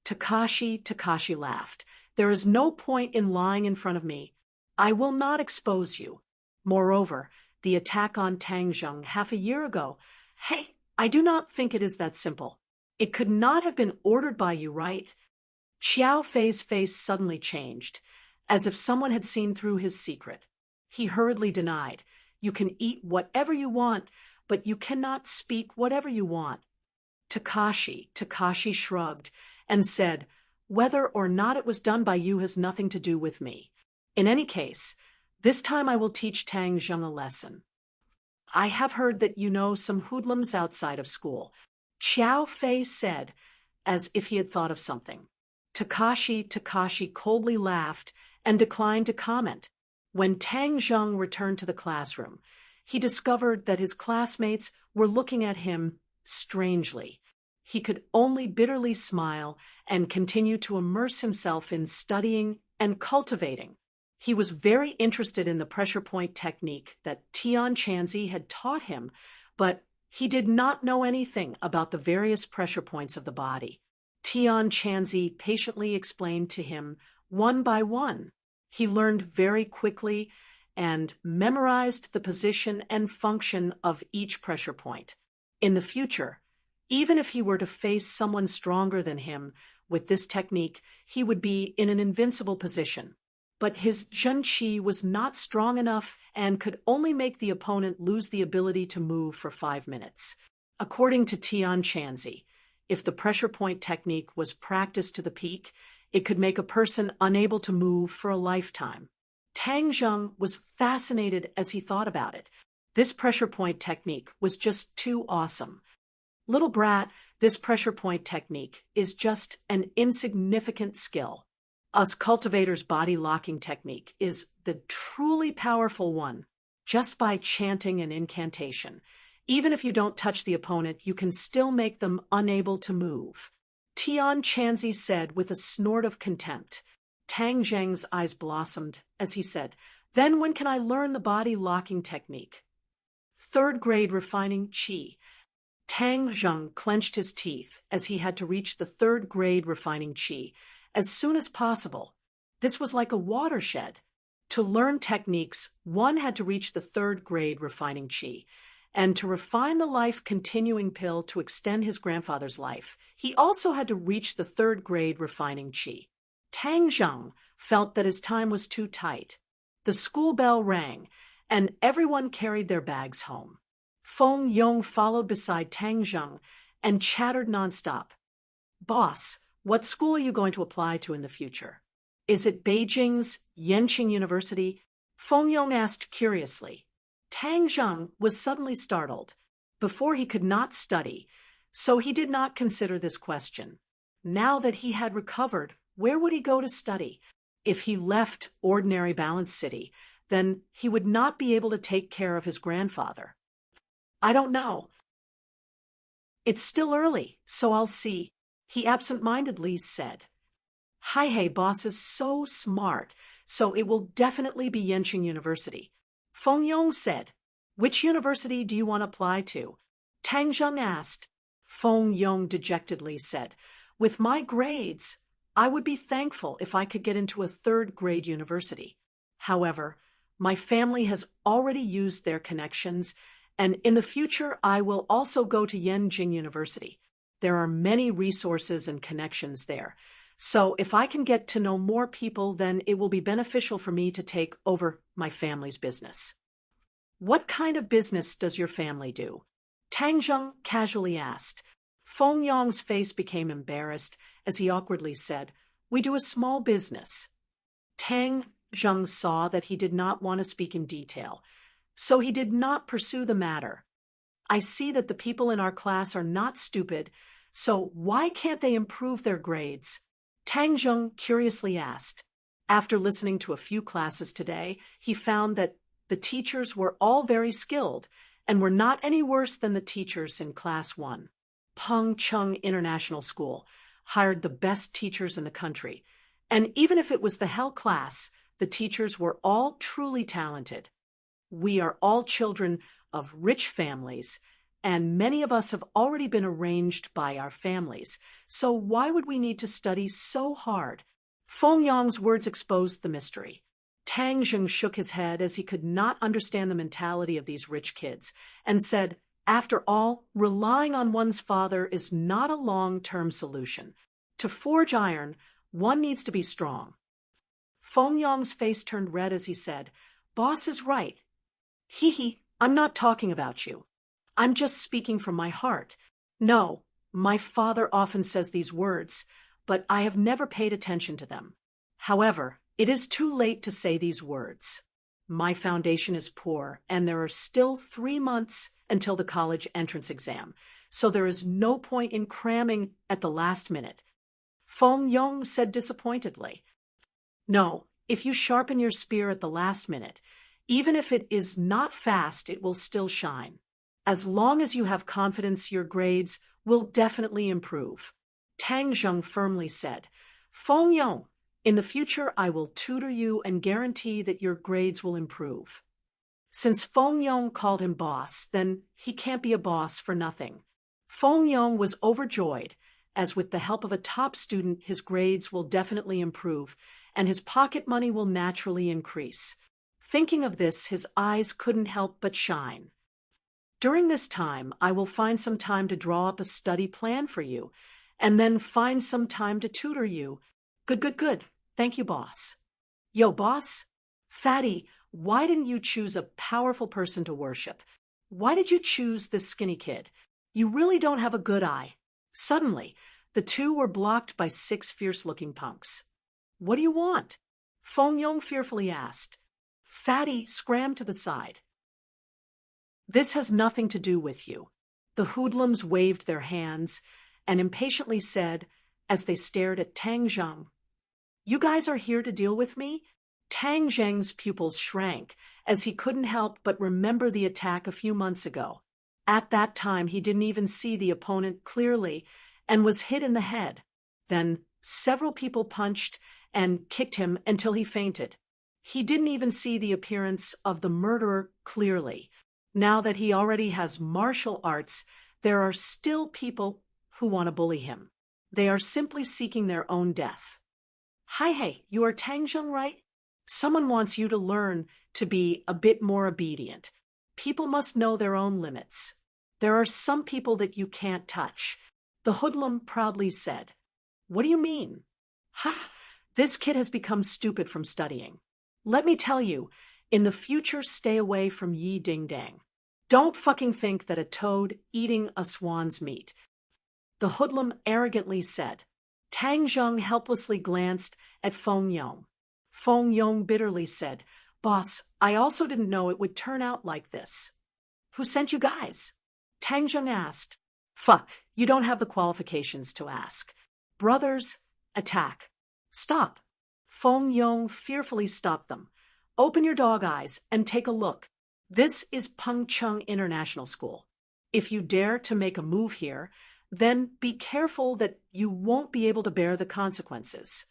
Takashi laughed. There is no point in lying in front of me. I will not expose you. Moreover, the attack on Tang Zheng half a year ago, I do not think it is that simple. It could not have been ordered by you, right? Xiao Fei's face suddenly changed, as if someone had seen through his secret. He hurriedly denied. You can eat whatever you want, but you cannot speak whatever you want. Takashi shrugged and said, whether or not it was done by you has nothing to do with me. In any case, this time I will teach Tang Zheng a lesson. I have heard that you know some hoodlums outside of school, Xiao Fei said, as if he had thought of something. Takashi coldly laughed and declined to comment. When Tang Zheng returned to the classroom, he discovered that his classmates were looking at him strangely. He could only bitterly smile and continue to immerse himself in studying and cultivating. He was very interested in the pressure point technique that Tian Chanzi had taught him, but he did not know anything about the various pressure points of the body. Tian Chanzi patiently explained to him one by one. He learned very quickly and memorized the position and function of each pressure point. In the future, even if he were to face someone stronger than him, with this technique, he would be in an invincible position. But his Zhen Qi was not strong enough and could only make the opponent lose the ability to move for 5 minutes. According to Tian Chanzi, if the pressure point technique was practiced to the peak, it could make a person unable to move for a lifetime. Tang Zheng was fascinated as he thought about it. This pressure point technique was just too awesome. Little brat, this pressure point technique is just an insignificant skill. Us cultivators' body locking technique is the truly powerful one. Just by chanting an incantation, even if you don't touch the opponent, you can still make them unable to move. Tian Chanzi said with a snort of contempt. Tang Zheng's eyes blossomed as he said, then when can I learn the body locking technique? 3rd grade refining Qi. Tang Zheng clenched his teeth as he had to reach the 3rd grade refining Qi as soon as possible. This was like a watershed. To learn techniques, one had to reach the 3rd grade refining Qi, and to refine the life-continuing pill to extend his grandfather's life, he also had to reach the 3rd grade refining Qi. Tang Zheng felt that his time was too tight. The school bell rang, and everyone carried their bags home. Feng Yong followed beside Tang Zheng and chattered nonstop. Boss, what school are you going to apply to in the future? Is it Beijing's Yenqing University? Feng Yong asked curiously. Tang Zheng was suddenly startled. Before he could not study, so he did not consider this question. Now that he had recovered, where would he go to study? If he left ordinary Balance City, then he would not be able to take care of his grandfather. I don't know. It's still early, so I'll see, he absent-mindedly said. Hey, boss is so smart, so it will definitely be Yenqing University. Feng Yong said. Which university do you want to apply to? Tang Zheng asked. Feng Yong dejectedly said, with my grades, I would be thankful if I could get into a 3rd grade university. However, my family has already used their connections, and in the future I will also go to Yenqing University. There are many resources and connections there. So if I can get to know more people, then it will be beneficial for me to take over my family's business. What kind of business does your family do? Tang Zheng casually asked. Feng Yong's face became embarrassed as he awkwardly said, we do a small business. Tang Zheng saw that he did not want to speak in detail, so he did not pursue the matter. I see that the people in our class are not stupid, so why can't they improve their grades? Tang Zheng curiously asked. After listening to a few classes today, he found that the teachers were all very skilled and were not any worse than the teachers in Class 1. Peng Chung International School hired the best teachers in the country, and even if it was the Hell class, the teachers were all truly talented. We are all children of rich families, and many of us have already been arranged by our families, so why would we need to study so hard? Feng Yong's words exposed the mystery. Tang Zheng shook his head as he could not understand the mentality of these rich kids, and said, after all, relying on one's father is not a long-term solution. To forge iron, one needs to be strong. Feng Yong's face turned red as he said, Boss is right. Hee hee, I'm not talking about you. I'm just speaking from my heart. No, my father often says these words, but I have never paid attention to them. However, it is too late to say these words. My foundation is poor, and there are still 3 months until the college entrance exam, so there is no point in cramming at the last minute. Feng Yong said disappointedly. No, if you sharpen your spear at the last minute, even if it is not fast, it will still shine. As long as you have confidence, your grades will definitely improve. Tang Zheng firmly said. Feng Yong, in the future I will tutor you and guarantee that your grades will improve. Since Feng Yong called him boss, then he can't be a boss for nothing. Feng Yong was overjoyed, as with the help of a top student his grades will definitely improve, and his pocket money will naturally increase. Thinking of this, his eyes couldn't help but shine. During this time, I will find some time to draw up a study plan for you, and then find some time to tutor you. Good. Thank you, boss. Yo, boss? Fatty, why didn't you choose a powerful person to worship? Why did you choose this skinny kid? You really don't have a good eye. Suddenly, the two were blocked by 6 fierce-looking punks. What do you want? Feng Yong fearfully asked. Fatty scrammed to the side. This has nothing to do with you. The hoodlums waved their hands and impatiently said, as they stared at Tang Zheng, You guys are here to deal with me? Tang Zheng's pupils shrank, as he couldn't help but remember the attack a few months ago. At that time, he didn't even see the opponent clearly and was hit in the head. Then several people punched and kicked him until he fainted. He didn't even see the appearance of the murderer clearly. Now that he already has martial arts, there are still people who want to bully him. They are simply seeking their own death. Hey, you are Tang Zheng, right? Someone wants you to learn to be a bit more obedient. People must know their own limits. There are some people that you can't touch. The hoodlum proudly said. What do you mean? This kid has become stupid from studying. Let me tell you, in the future, stay away from Yi Ding Dang. Don't fucking think that a toad eating a swan's meat. The hoodlum arrogantly said. Tang Zheng helplessly glanced at Feng Yong. Feng Yong bitterly said, Boss, I also didn't know it would turn out like this. Who sent you guys? Tang Zheng asked. You don't have the qualifications to ask. Brothers, attack. Stop. Feng Yong fearfully stopped them. Open your dog eyes and take a look. This is Pengcheng International School. If you dare to make a move here, then be careful that you won't be able to bear the consequences.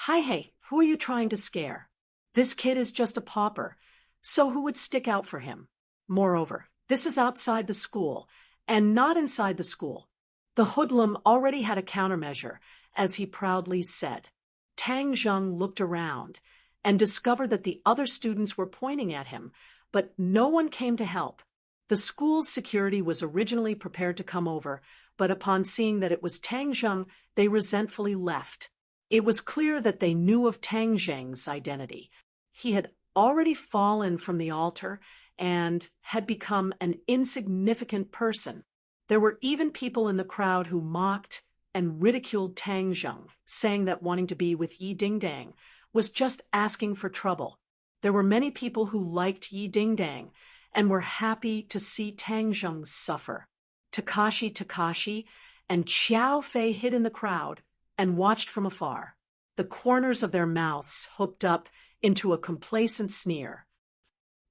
Hey, who are you trying to scare? This kid is just a pauper, so who would stick out for him? Moreover, this is outside the school, and not inside the school. The hoodlum already had a countermeasure, as he proudly said. Tang Zheng looked around and discovered that the other students were pointing at him, but no one came to help. The school's security was originally prepared to come over, but upon seeing that it was Tang Zheng, they resentfully left. It was clear that they knew of Tang Zheng's identity. He had already fallen from the altar and had become an insignificant person. There were even people in the crowd who mocked and ridiculed Tang Zheng, saying that wanting to be with Yi Ding Dang was just asking for trouble. There were many people who liked Yi Ding Dang and were happy to see Tang Zheng suffer. Takashi and Xiao Fei hid in the crowd and watched from afar, the corners of their mouths hooked up into a complacent sneer.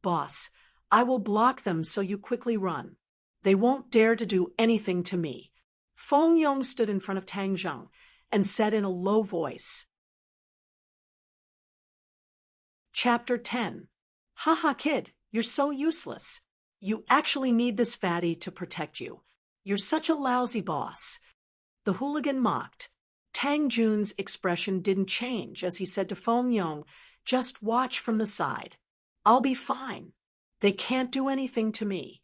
Boss, I will block them so you quickly run. They won't dare to do anything to me. Feng Yong stood in front of Tang Zheng and said in a low voice. Chapter 10. Kid, you're so useless. You actually need this fatty to protect you. You're such a lousy boss. The hooligan mocked. Tang Jun's expression didn't change as he said to Feng Yong, just watch from the side. I'll be fine. They can't do anything to me.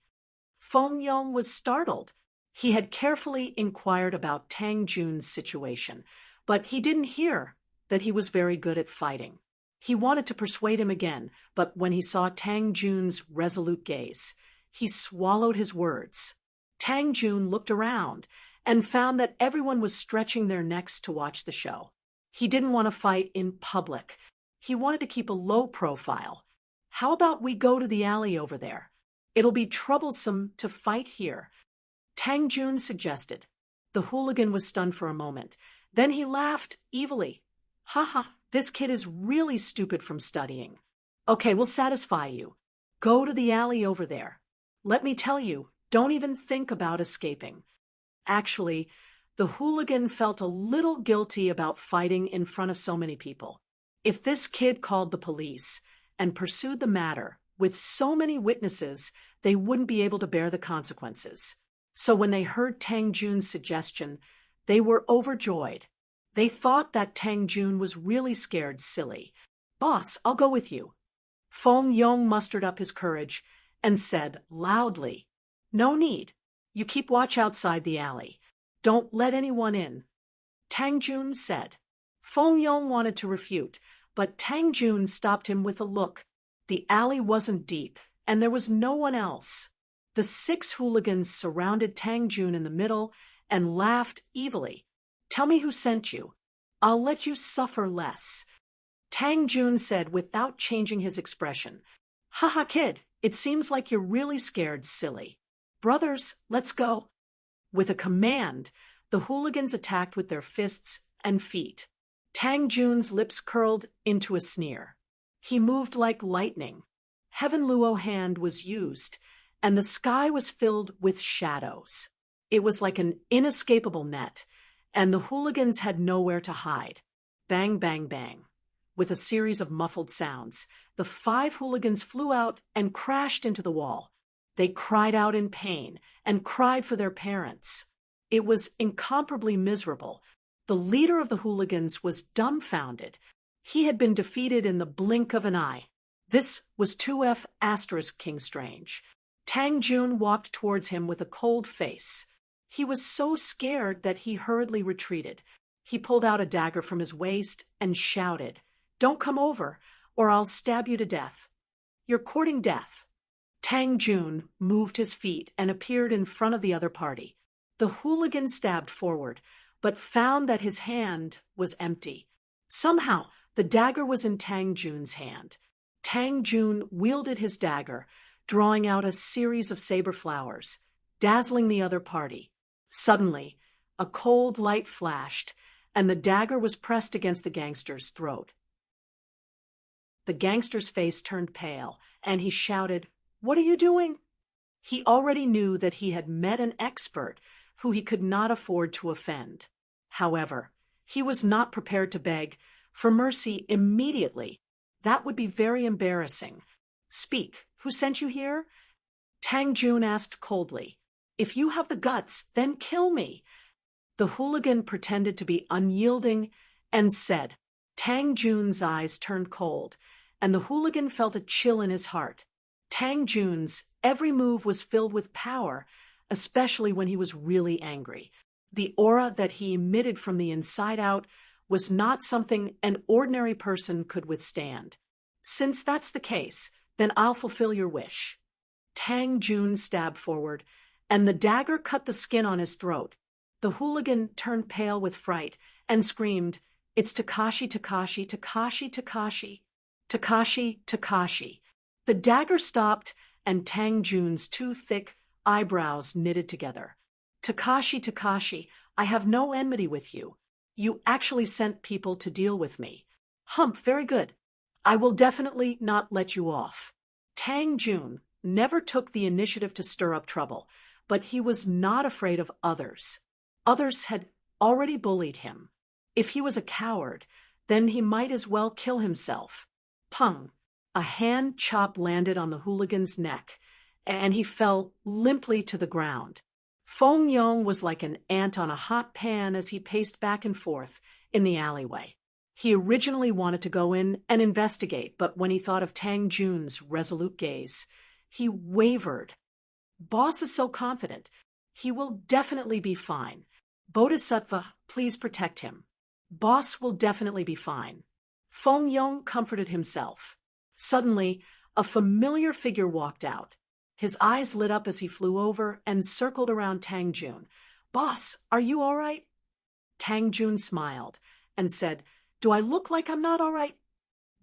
Feng Yong was startled. He had carefully inquired about Tang Jun's situation, but he didn't hear that he was very good at fighting. He wanted to persuade him again, but when he saw Tang Jun's resolute gaze, he swallowed his words. Tang Jun looked around and found that everyone was stretching their necks to watch the show. He didn't want to fight in public. He wanted to keep a low profile. How about we go to the alley over there? It'll be troublesome to fight here, Tang Jun suggested. The hooligan was stunned for a moment. Then he laughed evilly. Ha, this kid is really stupid from studying. Okay, we'll satisfy you. Go to the alley over there. Let me tell you, don't even think about escaping. Actually, the hooligan felt a little guilty about fighting in front of so many people. If this kid called the police and pursued the matter with so many witnesses, they wouldn't be able to bear the consequences. So when they heard Tang Jun's suggestion, they were overjoyed. They thought that Tang Jun was really scared silly. Boss, I'll go with you. Feng Yong mustered up his courage and said loudly, No need. You keep watch outside the alley. Don't let anyone in. Tang Jun said. Feng Yong wanted to refute, but Tang Jun stopped him with a look. The alley wasn't deep, and there was no one else. The 6 hooligans surrounded Tang Jun in the middle and laughed evilly. Tell me who sent you. I'll let you suffer less. Tang Jun said without changing his expression. Haha, kid, it seems like you're really scared silly. Brothers, let's go. With a command, the hooligans attacked with their fists and feet. Tang Jun's lips curled into a sneer. He moved like lightning. Heaven Luo hand was used, and the sky was filled with shadows. It was like an inescapable net, and the hooligans had nowhere to hide. Bang, bang, bang. With a series of muffled sounds, the 5 hooligans flew out and crashed into the wall. They cried out in pain and cried for their parents. It was incomparably miserable. The leader of the hooligans was dumbfounded. He had been defeated in the blink of an eye. This was 2F * King Strange. Tang Jun walked towards him with a cold face. He was so scared that he hurriedly retreated. He pulled out a dagger from his waist and shouted, Don't come over, or I'll stab you to death. You're courting death. Tang Jun moved his feet and appeared in front of the other party. The hooligan stabbed forward, but found that his hand was empty. Somehow, the dagger was in Tang Jun's hand. Tang Jun wielded his dagger, drawing out a series of saber flowers, dazzling the other party. Suddenly, a cold light flashed, and the dagger was pressed against the gangster's throat. The gangster's face turned pale, and he shouted, What are you doing? He already knew that he had met an expert who he could not afford to offend. However, he was not prepared to beg for mercy immediately. That would be very embarrassing. Speak, who sent you here? Tang Jun asked coldly. If you have the guts, then kill me. The hooligan pretended to be unyielding and said. Tang Jun's eyes turned cold, and the hooligan felt a chill in his heart. Tang Jun's every move was filled with power, especially when he was really angry. The aura that he emitted from the inside out was not something an ordinary person could withstand. Since that's the case, then I'll fulfill your wish. Tang Jun stabbed forward, and the dagger cut the skin on his throat. The hooligan turned pale with fright and screamed, It's Takashi, Takashi, Takashi, Takashi, Takashi, Takashi. The dagger stopped, and Tang Jun's 2 thick eyebrows knitted together. Takashi, Takashi, I have no enmity with you. You actually sent people to deal with me. Hump, very good. I will definitely not let you off. Tang Jun never took the initiative to stir up trouble, but he was not afraid of others. Others had already bullied him. If he was a coward, then he might as well kill himself. Pung! A hand chop landed on the hooligan's neck, and he fell limply to the ground. Feng Yong was like an ant on a hot pan as he paced back and forth in the alleyway. He originally wanted to go in and investigate, but when he thought of Tang Jun's resolute gaze, he wavered. Boss is so confident. He will definitely be fine. Bodhisattva, please protect him. Boss will definitely be fine. Feng Yong comforted himself. Suddenly, a familiar figure walked out. His eyes lit up as he flew over and circled around Tang Jun. "Boss, are you all right?" Tang Jun smiled and said, "Do I look like I'm not all right?"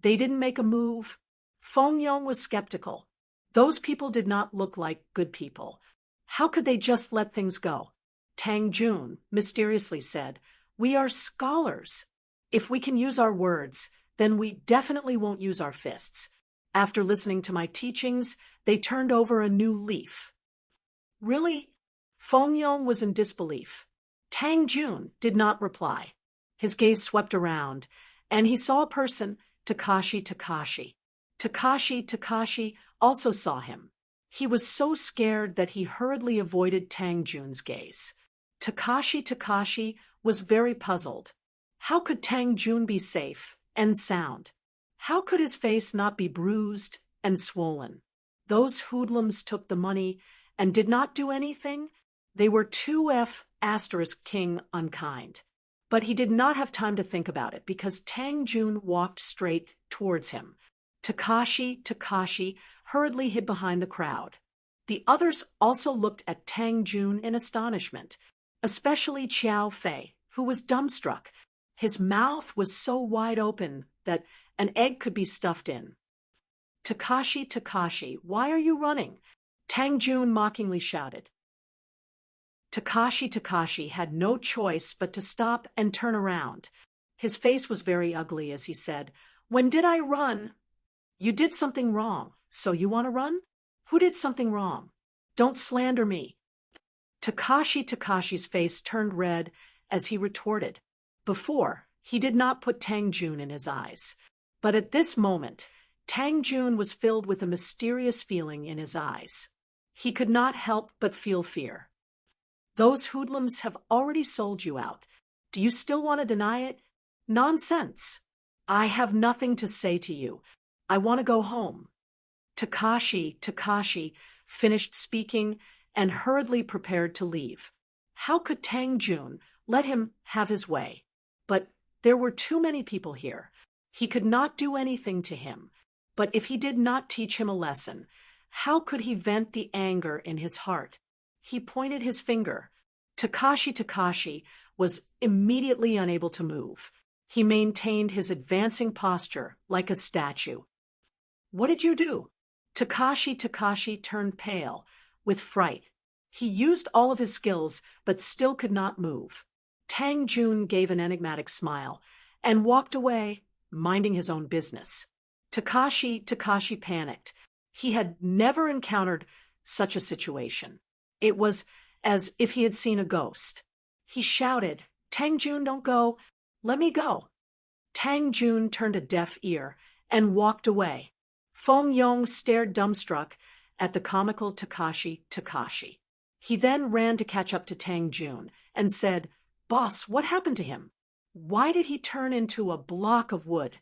They didn't make a move. Feng Yong was skeptical. Those people did not look like good people. How could they just let things go? Tang Jun mysteriously said, "We are scholars. If we can use our words, then we definitely won't use our fists." After listening to my teachings, they turned over a new leaf. "Really?" Feng Yong was in disbelief. Tang Jun did not reply. His gaze swept around, and he saw a person, Takashi. Takashi also saw him. He was so scared that he hurriedly avoided Tang Jun's gaze. Takashi was very puzzled. How could Tang Jun be safe and sound? How could his face not be bruised and swollen? Those hoodlums took the money and did not do anything. They were 2F** king unkind. But he did not have time to think about it because Tang Jun walked straight towards him. Takashi hurriedly hid behind the crowd. The others also looked at Tang Jun in astonishment, especially Qiao Fei, who was dumbstruck. His mouth was so wide open that an egg could be stuffed in. Takashi, why are you running?" Tang Jun mockingly shouted. Takashi had no choice but to stop and turn around. His face was very ugly as he said, "When did I run?" "You did something wrong, so you want to run?" "Who did something wrong? Don't slander me." Takashi's face turned red as he retorted. Before, he did not put Tang Jun in his eyes. But at this moment, Tang Jun was filled with a mysterious feeling in his eyes. He could not help but feel fear. "Those hoodlums have already sold you out. Do you still want to deny it?" "Nonsense. I have nothing to say to you. I want to go home." Takashi finished speaking and hurriedly prepared to leave. How could Tang Jun let him have his way? But there were too many people here. He could not do anything to him. But if he did not teach him a lesson, how could he vent the anger in his heart? He pointed his finger. Takashi was immediately unable to move. He maintained his advancing posture like a statue. "What did you do?" Takashi turned pale with fright. He used all of his skills but still could not move. Tang Jun gave an enigmatic smile and walked away, minding his own business. Takashi panicked. He had never encountered such a situation. It was as if he had seen a ghost. He shouted, "Tang Jun, don't go. Let me go." Tang Jun turned a deaf ear and walked away. Feng Yong stared dumbstruck at the comical Takashi. He then ran to catch up to Tang Jun and said, "Boss, what happened to him? Why did he turn into a block of wood?"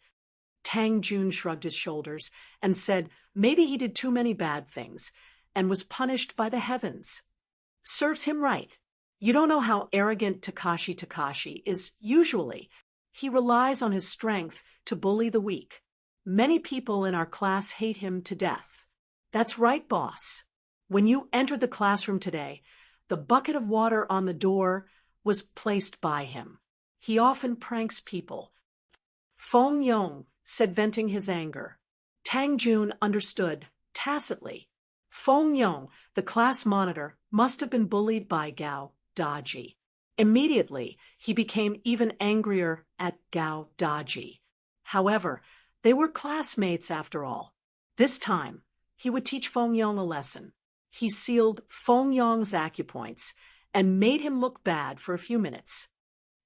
Tang Jun shrugged his shoulders and said maybe he did too many bad things and was punished by the heavens. Serves him right. You don't know how arrogant Takashi is usually. He relies on his strength to bully the weak. Many people in our class hate him to death. That's right, boss. When you entered the classroom today, the bucket of water on the door was placed by him. He often pranks people. Feng Yong said, venting his anger. Tang Jun understood, tacitly. Feng Yong, the class monitor, must have been bullied by Gao Daji. Immediately, he became even angrier at Gao Daji. However, they were classmates after all. This time, he would teach Feng Yong a lesson. He sealed Feng Yong's acupoints and made him look bad for a few minutes.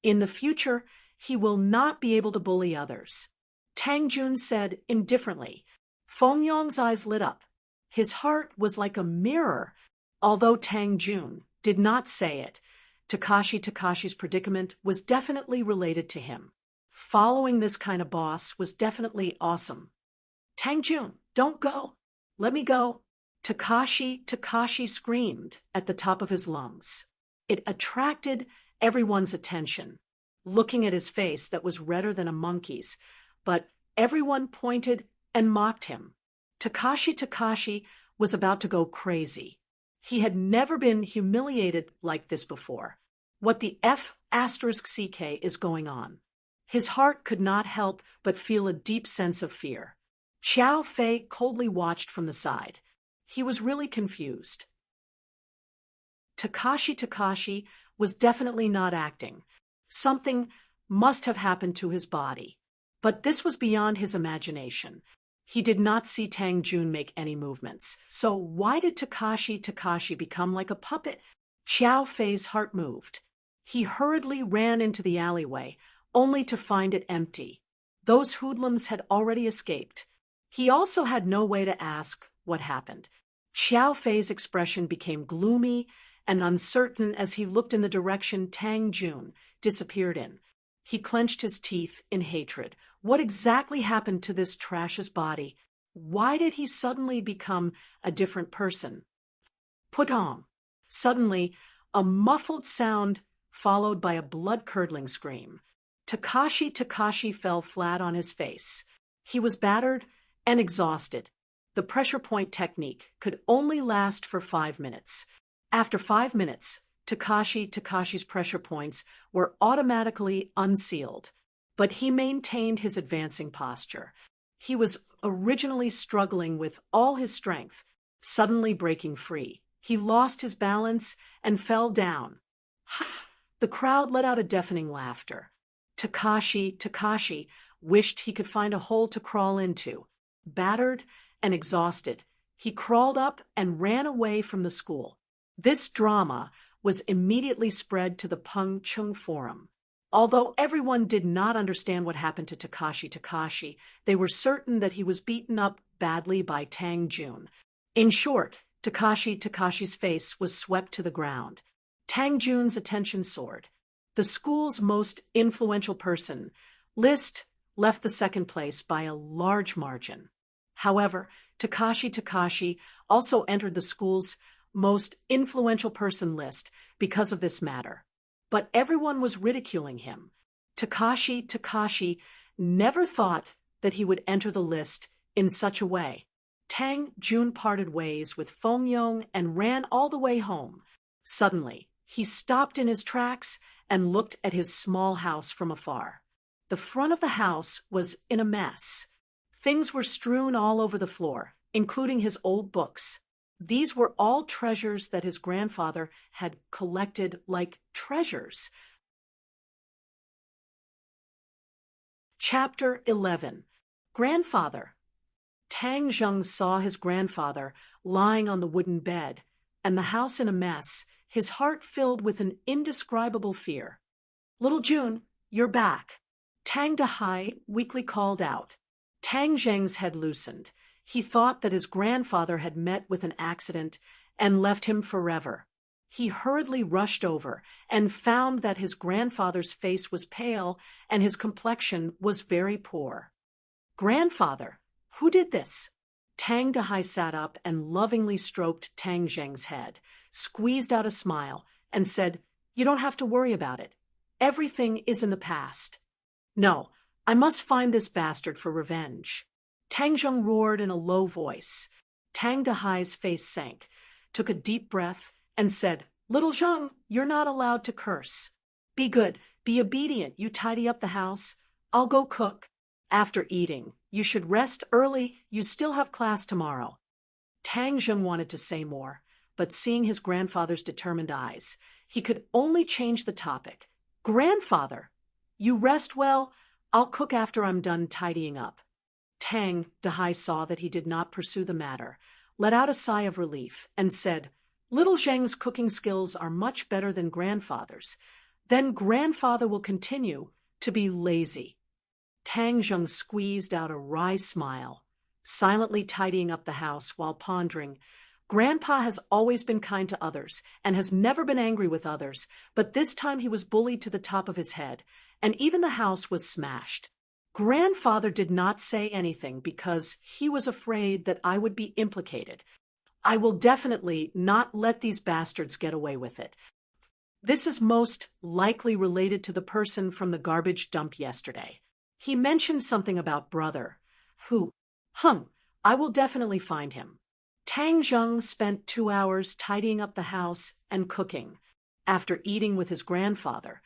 In the future, he will not be able to bully others. Tang Jun said indifferently. Feng Yong's eyes lit up. His heart was like a mirror. Although Tang Jun did not say it, Takashi's predicament was definitely related to him. Following this kind of boss was definitely awesome. Tang Jun, don't go. Let me go. Takashi screamed at the top of his lungs. It attracted everyone's attention. Looking at his face that was redder than a monkey's, but everyone pointed and mocked him. Takashi was about to go crazy. He had never been humiliated like this before. What the F***CK is going on? His heart could not help but feel a deep sense of fear. Xiao Fei coldly watched from the side. He was really confused. Takashi was definitely not acting. Something must have happened to his body. But this was beyond his imagination. He did not see Tang Jun make any movements. So why did Takashi become like a puppet? Xiao Fei's heart moved. He hurriedly ran into the alleyway, only to find it empty. Those hoodlums had already escaped. He also had no way to ask what happened. Xiao Fei's expression became gloomy and uncertain as he looked in the direction Tang Jun disappeared in. He clenched his teeth in hatred. What exactly happened to this trash's body? Why did he suddenly become a different person? Put-on. Suddenly, a muffled sound followed by a blood-curdling scream. Takashi fell flat on his face. He was battered and exhausted. The pressure point technique could only last for 5 minutes. After 5 minutes, Takashi's pressure points were automatically unsealed, but he maintained his advancing posture. He was originally struggling with all his strength, suddenly breaking free. He lost his balance and fell down. The crowd let out a deafening laughter. Takashi wished he could find a hole to crawl into. Battered and exhausted, he crawled up and ran away from the school. This drama was immediately spread to the Peng Chung Forum. Although everyone did not understand what happened to Takashi, they were certain that he was beaten up badly by Tang Jun. In short, Takashi's face was swept to the ground. Tang Jun's attention soared. The school's most influential person list left the second place by a large margin. However, Takashi also entered the school's most influential person list because of this matter. But everyone was ridiculing him. Takashi never thought that he would enter the list in such a way. Tang Jun parted ways with Feng Yong and ran all the way home. Suddenly, he stopped in his tracks and looked at his small house from afar. The front of the house was in a mess. Things were strewn all over the floor, including his old books. These were all treasures that his grandfather had collected like treasures. Chapter 11. Grandfather. Tang Zheng saw his grandfather lying on the wooden bed, and the house in a mess, his heart filled with an indescribable fear. "Little June, you're back," Tang Dahai weakly called out. Tang Zheng's head loosened. He thought that his grandfather had met with an accident and left him forever. He hurriedly rushed over and found that his grandfather's face was pale and his complexion was very poor. "Grandfather, who did this?" Tang Dahai sat up and lovingly stroked Tang Zheng's head, squeezed out a smile, and said, "You don't have to worry about it. Everything is in the past. No, I must find this bastard for revenge." Tang Zheng roared in a low voice. Tang Dahai's face sank, took a deep breath, and said, "Little Zheng, you're not allowed to curse. Be good, be obedient, you tidy up the house. I'll go cook. After eating, you should rest early, you still have class tomorrow." Tang Zheng wanted to say more, but seeing his grandfather's determined eyes, he could only change the topic. "Grandfather, you rest well, I'll cook after I'm done tidying up." Tang Dahai saw that he did not pursue the matter, let out a sigh of relief, and said, "Little Zheng's cooking skills are much better than grandfather's. Then grandfather will continue to be lazy." Tang Zheng squeezed out a wry smile, silently tidying up the house while pondering, "Grandpa has always been kind to others and has never been angry with others, but this time he was bullied to the top of his head, and even the house was smashed. Grandfather did not say anything because he was afraid that I would be implicated. I will definitely not let these bastards get away with it. This is most likely related to the person from the garbage dump yesterday." He mentioned something about brother. Who? I will definitely find him. Tang Zheng spent 2 hours tidying up the house and cooking. After eating with his grandfather,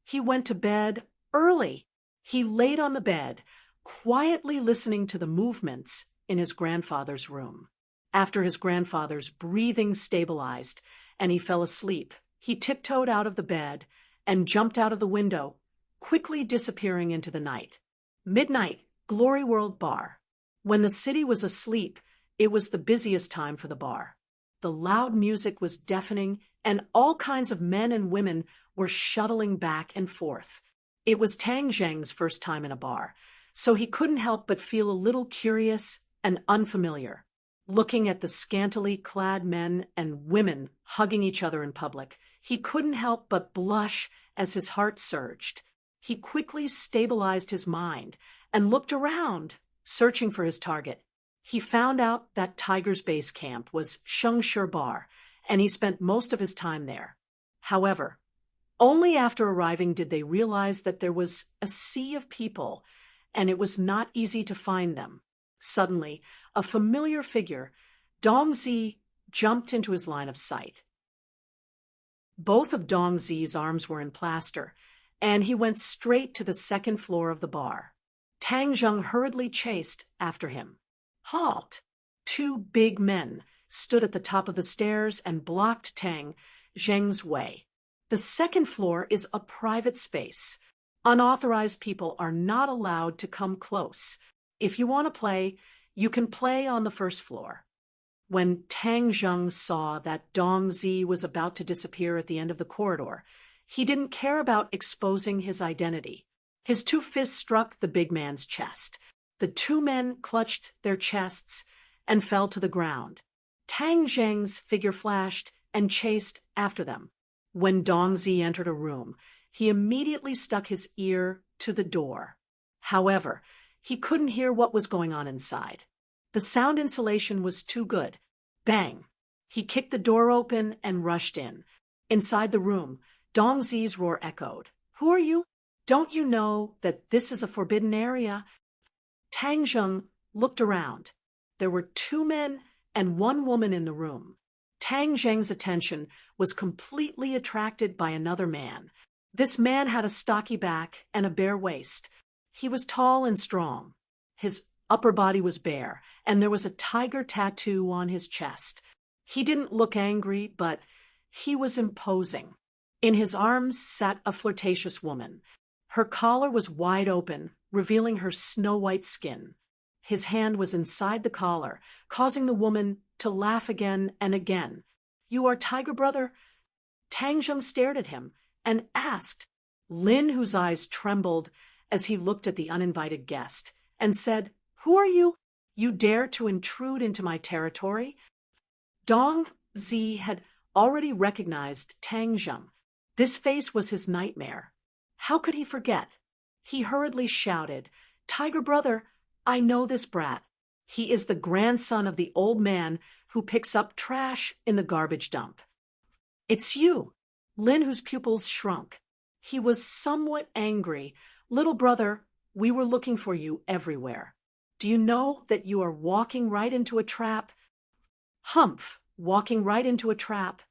he went to bed early. He laid on the bed, quietly listening to the movements in his grandfather's room. After his grandfather's breathing stabilized and he fell asleep, he tiptoed out of the bed and jumped out of the window, quickly disappearing into the night. Midnight, Glory World Bar. When the city was asleep, it was the busiest time for the bar. The loud music was deafening, and all kinds of men and women were shuttling back and forth. It was Tang Zheng's first time in a bar, so he couldn't help but feel a little curious and unfamiliar. Looking at the scantily clad men and women hugging each other in public, he couldn't help but blush as his heart surged. He quickly stabilized his mind and looked around, searching for his target. He found out that Tiger's base camp was Shengshi Bar, and he spent most of his time there. However, only after arriving did they realize that there was a sea of people, and it was not easy to find them. Suddenly, a familiar figure, Dong Zi, jumped into his line of sight. Both of Dong Zi's arms were in plaster, and he went straight to the second floor of the bar. Tang Zheng hurriedly chased after him. Halt! 2 big men stood at the top of the stairs and blocked Tang Zheng's way. The second floor is a private space. Unauthorized people are not allowed to come close. If you want to play, you can play on the first floor. When Tang Zheng saw that Dong Zi was about to disappear at the end of the corridor, he didn't care about exposing his identity. His 2 fists struck the big man's chest. The 2 men clutched their chests and fell to the ground. Tang Zheng's figure flashed and chased after them. When Dong Zi entered a room, he immediately stuck his ear to the door. However, he couldn't hear what was going on inside. The sound insulation was too good. Bang! He kicked the door open and rushed in. Inside the room, Dong Zi's roar echoed. Who are you? Don't you know that this is a forbidden area? Tang Zheng looked around. There were 2 men and 1 woman in the room. Tang Zheng's attention was completely attracted by another man. This man had a stocky back and a bare waist. He was tall and strong. His upper body was bare, and there was a tiger tattoo on his chest. He didn't look angry, but he was imposing. In his arms sat a flirtatious woman. Her collar was wide open, revealing her snow-white skin. His hand was inside the collar, causing the woman to laugh again and again. You are Tiger Brother? Tang Zheng stared at him and asked. Lin, whose eyes trembled as he looked at the uninvited guest, and said, Who are you? You dare to intrude into my territory? Dong Zi had already recognized Tang Zheng. This face was his nightmare. How could he forget? He hurriedly shouted, Tiger Brother, I know this brat. He is the grandson of the old man who picks up trash in the garbage dump. It's you. Lin, whose pupils shrunk. He was somewhat angry. Little brother, we were looking for you everywhere. Do you know that you are walking right into a trap? Humph, walking right into a trap.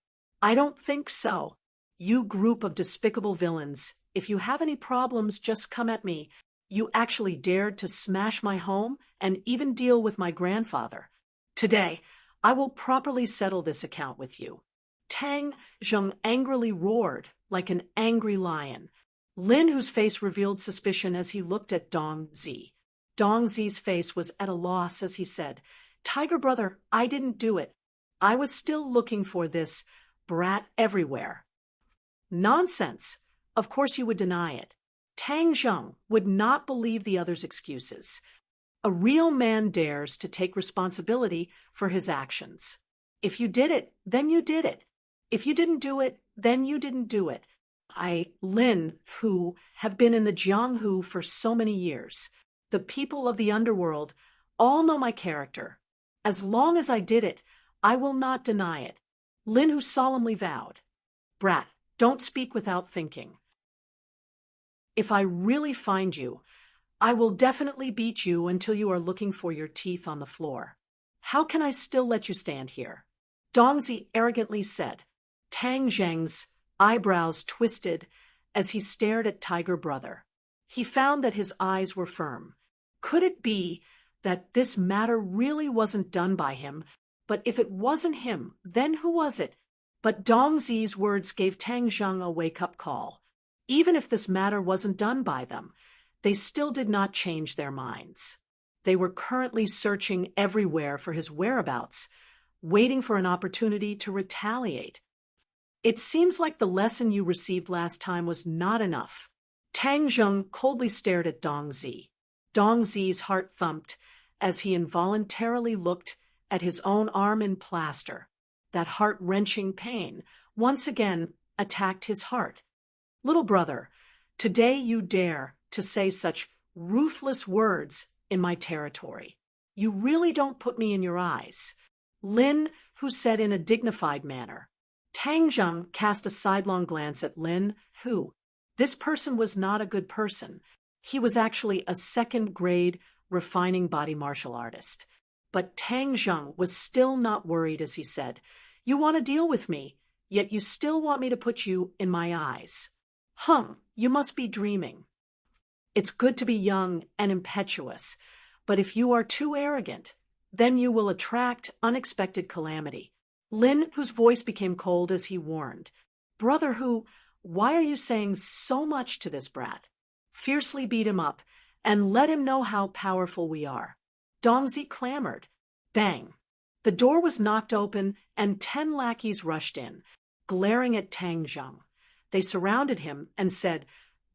I don't think so. You group of despicable villains, if you have any problems, just come at me. You actually dared to smash my home and even deal with my grandfather. Today, I will properly settle this account with you. Tang Zheng angrily roared like an angry lion. Lin, whose face revealed suspicion as he looked at Dong Zi. Dong Zi's face was at a loss as he said, Tiger Brother, I didn't do it. I was still looking for this brat everywhere. Nonsense. Of course you would deny it. Tang Zheng would not believe the other's excuses. A real man dares to take responsibility for his actions. If you did it, then you did it. If you didn't do it, then you didn't do it. I, Lin, who have been in the Jianghu for so many years, the people of the underworld, all know my character. As long as I did it, I will not deny it. Lin, who solemnly vowed, Brat, don't speak without thinking. If I really find you, I will definitely beat you until you are looking for your teeth on the floor. How can I still let you stand here? Dongzi arrogantly said. Tang Zheng's eyebrows twisted as he stared at Tiger Brother. He found that his eyes were firm. Could it be that this matter really wasn't done by him? But if it wasn't him, then who was it? But Dongzi's words gave Tang Zheng a wake-up call. Even if this matter wasn't done by them, they still did not change their minds. They were currently searching everywhere for his whereabouts, waiting for an opportunity to retaliate. It seems like the lesson you received last time was not enough. Tang Zheng coldly stared at Dongzi. Dongzi's heart thumped as he involuntarily looked at his own arm in plaster. That heart-wrenching pain once again attacked his heart. Little brother, today you dare to say such ruthless words in my territory. You really don't put me in your eyes. Lin, who said in a dignified manner. Tang Zheng cast a sidelong glance at Lin, who, this person was not a good person. He was actually a second-grade refining body martial artist. But Tang Zheng was still not worried as he said, You want to deal with me, yet you still want me to put you in my eyes. You must be dreaming. It's good to be young and impetuous, but if you are too arrogant, then you will attract unexpected calamity. Lin, whose voice became cold as he warned, Brother Hu, why are you saying so much to this brat? Fiercely beat him up and let him know how powerful we are. Dongzi clamored. Bang! The door was knocked open and 10 lackeys rushed in, glaring at Tang Zheng. They surrounded him and said,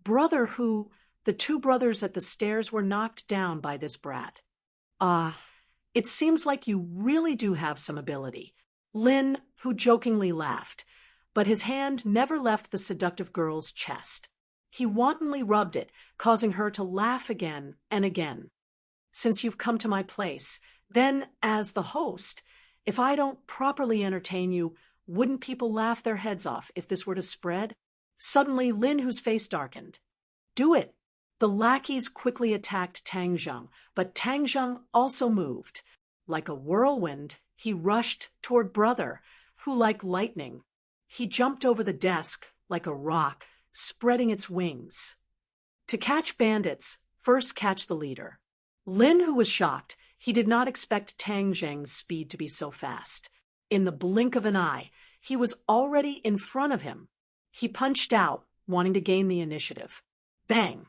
Brother Hu, the 2 brothers at the stairs were knocked down by this brat. It seems like you really do have some ability. Lin, who jokingly laughed, but his hand never left the seductive girl's chest. He wantonly rubbed it, causing her to laugh again and again. Since you've come to my place, then, as the host, if I don't properly entertain you, wouldn't people laugh their heads off if this were to spread? Suddenly, Lin, whose face darkened. Do it! The lackeys quickly attacked Tang Zheng, but Tang Zheng also moved. Like a whirlwind, he rushed toward Brother, who, like lightning, he jumped over the desk like a rock, spreading its wings. To catch bandits, first catch the leader. Lin, who was shocked, he did not expect Tang Zheng's speed to be so fast. In the blink of an eye, he was already in front of him. He punched out, wanting to gain the initiative. Bang!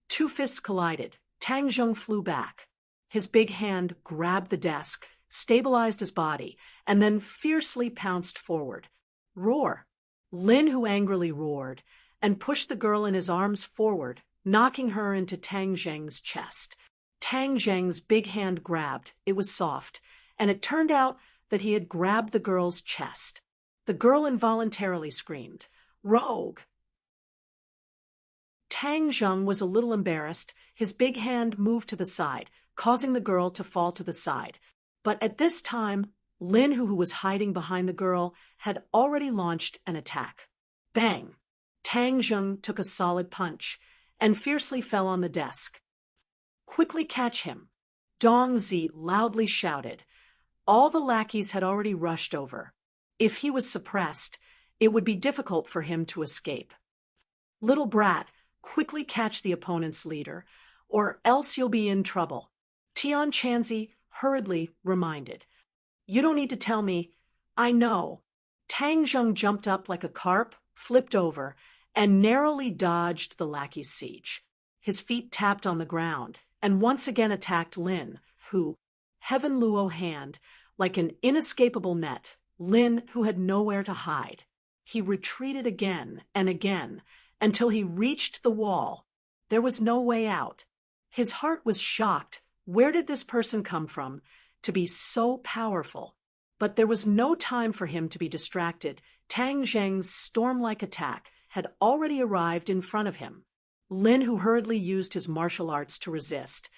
2 fists collided. Tang Zheng flew back. His big hand grabbed the desk, stabilized his body, and then fiercely pounced forward. Roar! Lin, who angrily roared, and pushed the girl in his arms forward, knocking her into Tang Zheng's chest. Tang Zheng's big hand grabbed. It was soft, and it turned out that he had grabbed the girl's chest. The girl involuntarily screamed, Rogue! Tang Zheng was a little embarrassed. His big hand moved to the side, causing the girl to fall to the side. But at this time, Lin, who was hiding behind the girl, had already launched an attack. Bang! Tang Zheng took a solid punch and fiercely fell on the desk. Quickly catch him! Dongzi loudly shouted. All the lackeys had already rushed over. If he was suppressed, it would be difficult for him to escape. Little brat, quickly catch the opponent's leader, or else you'll be in trouble. Tian Chanzi hurriedly reminded. You don't need to tell me. I know. Tang Zheng jumped up like a carp, flipped over, and narrowly dodged the lackey's siege. His feet tapped on the ground, and once again attacked Lin, who, Heaven Luo hand, like an inescapable net, Lin, who had nowhere to hide. He retreated again and again, until he reached the wall. There was no way out. His heart was shocked. Where did this person come from to be so powerful? But there was no time for him to be distracted. Tang Zheng's storm-like attack had already arrived in front of him. Lin, who hurriedly used his martial arts to resist.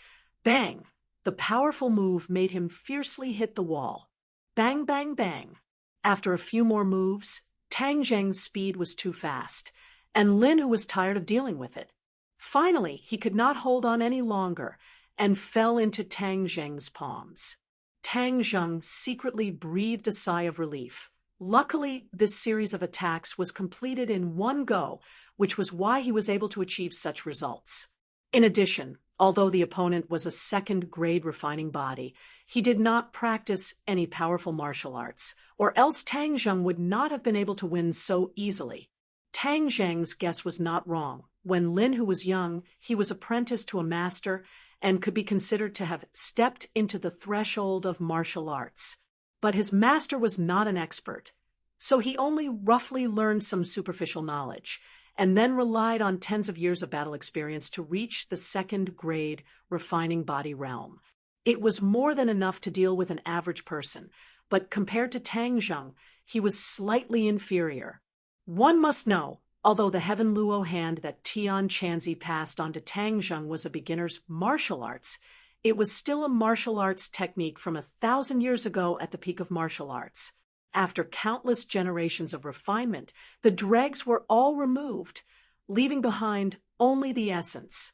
Bang! The powerful move made him fiercely hit the wall. Bang, bang, bang. After a few more moves, Tang Zheng's speed was too fast, and Lin, who was tired of dealing with it, Finally, he could not hold on any longer and fell into Tang Zheng's palms. Tang Zheng secretly breathed a sigh of relief. Luckily, this series of attacks was completed in one go, which was why he was able to achieve such results. In addition, although the opponent was a second-grade refining body, he did not practice any powerful martial arts, or else Tang Zheng would not have been able to win so easily. Tang Zheng's guess was not wrong. When Lin, who was young, he was apprenticed to a master and could be considered to have stepped into the threshold of martial arts. But his master was not an expert, so he only roughly learned some superficial knowledge, and then relied on tens of years of battle experience to reach the second-grade refining body realm. It was more than enough to deal with an average person, but compared to Tang Zheng, he was slightly inferior. One must know, although the Heaven Luo hand that Tian Chanzi passed on to Tang Zheng was a beginner's martial arts, it was still a martial arts technique from 1,000 years ago at the peak of martial arts. After countless generations of refinement, the dregs were all removed, leaving behind only the essence.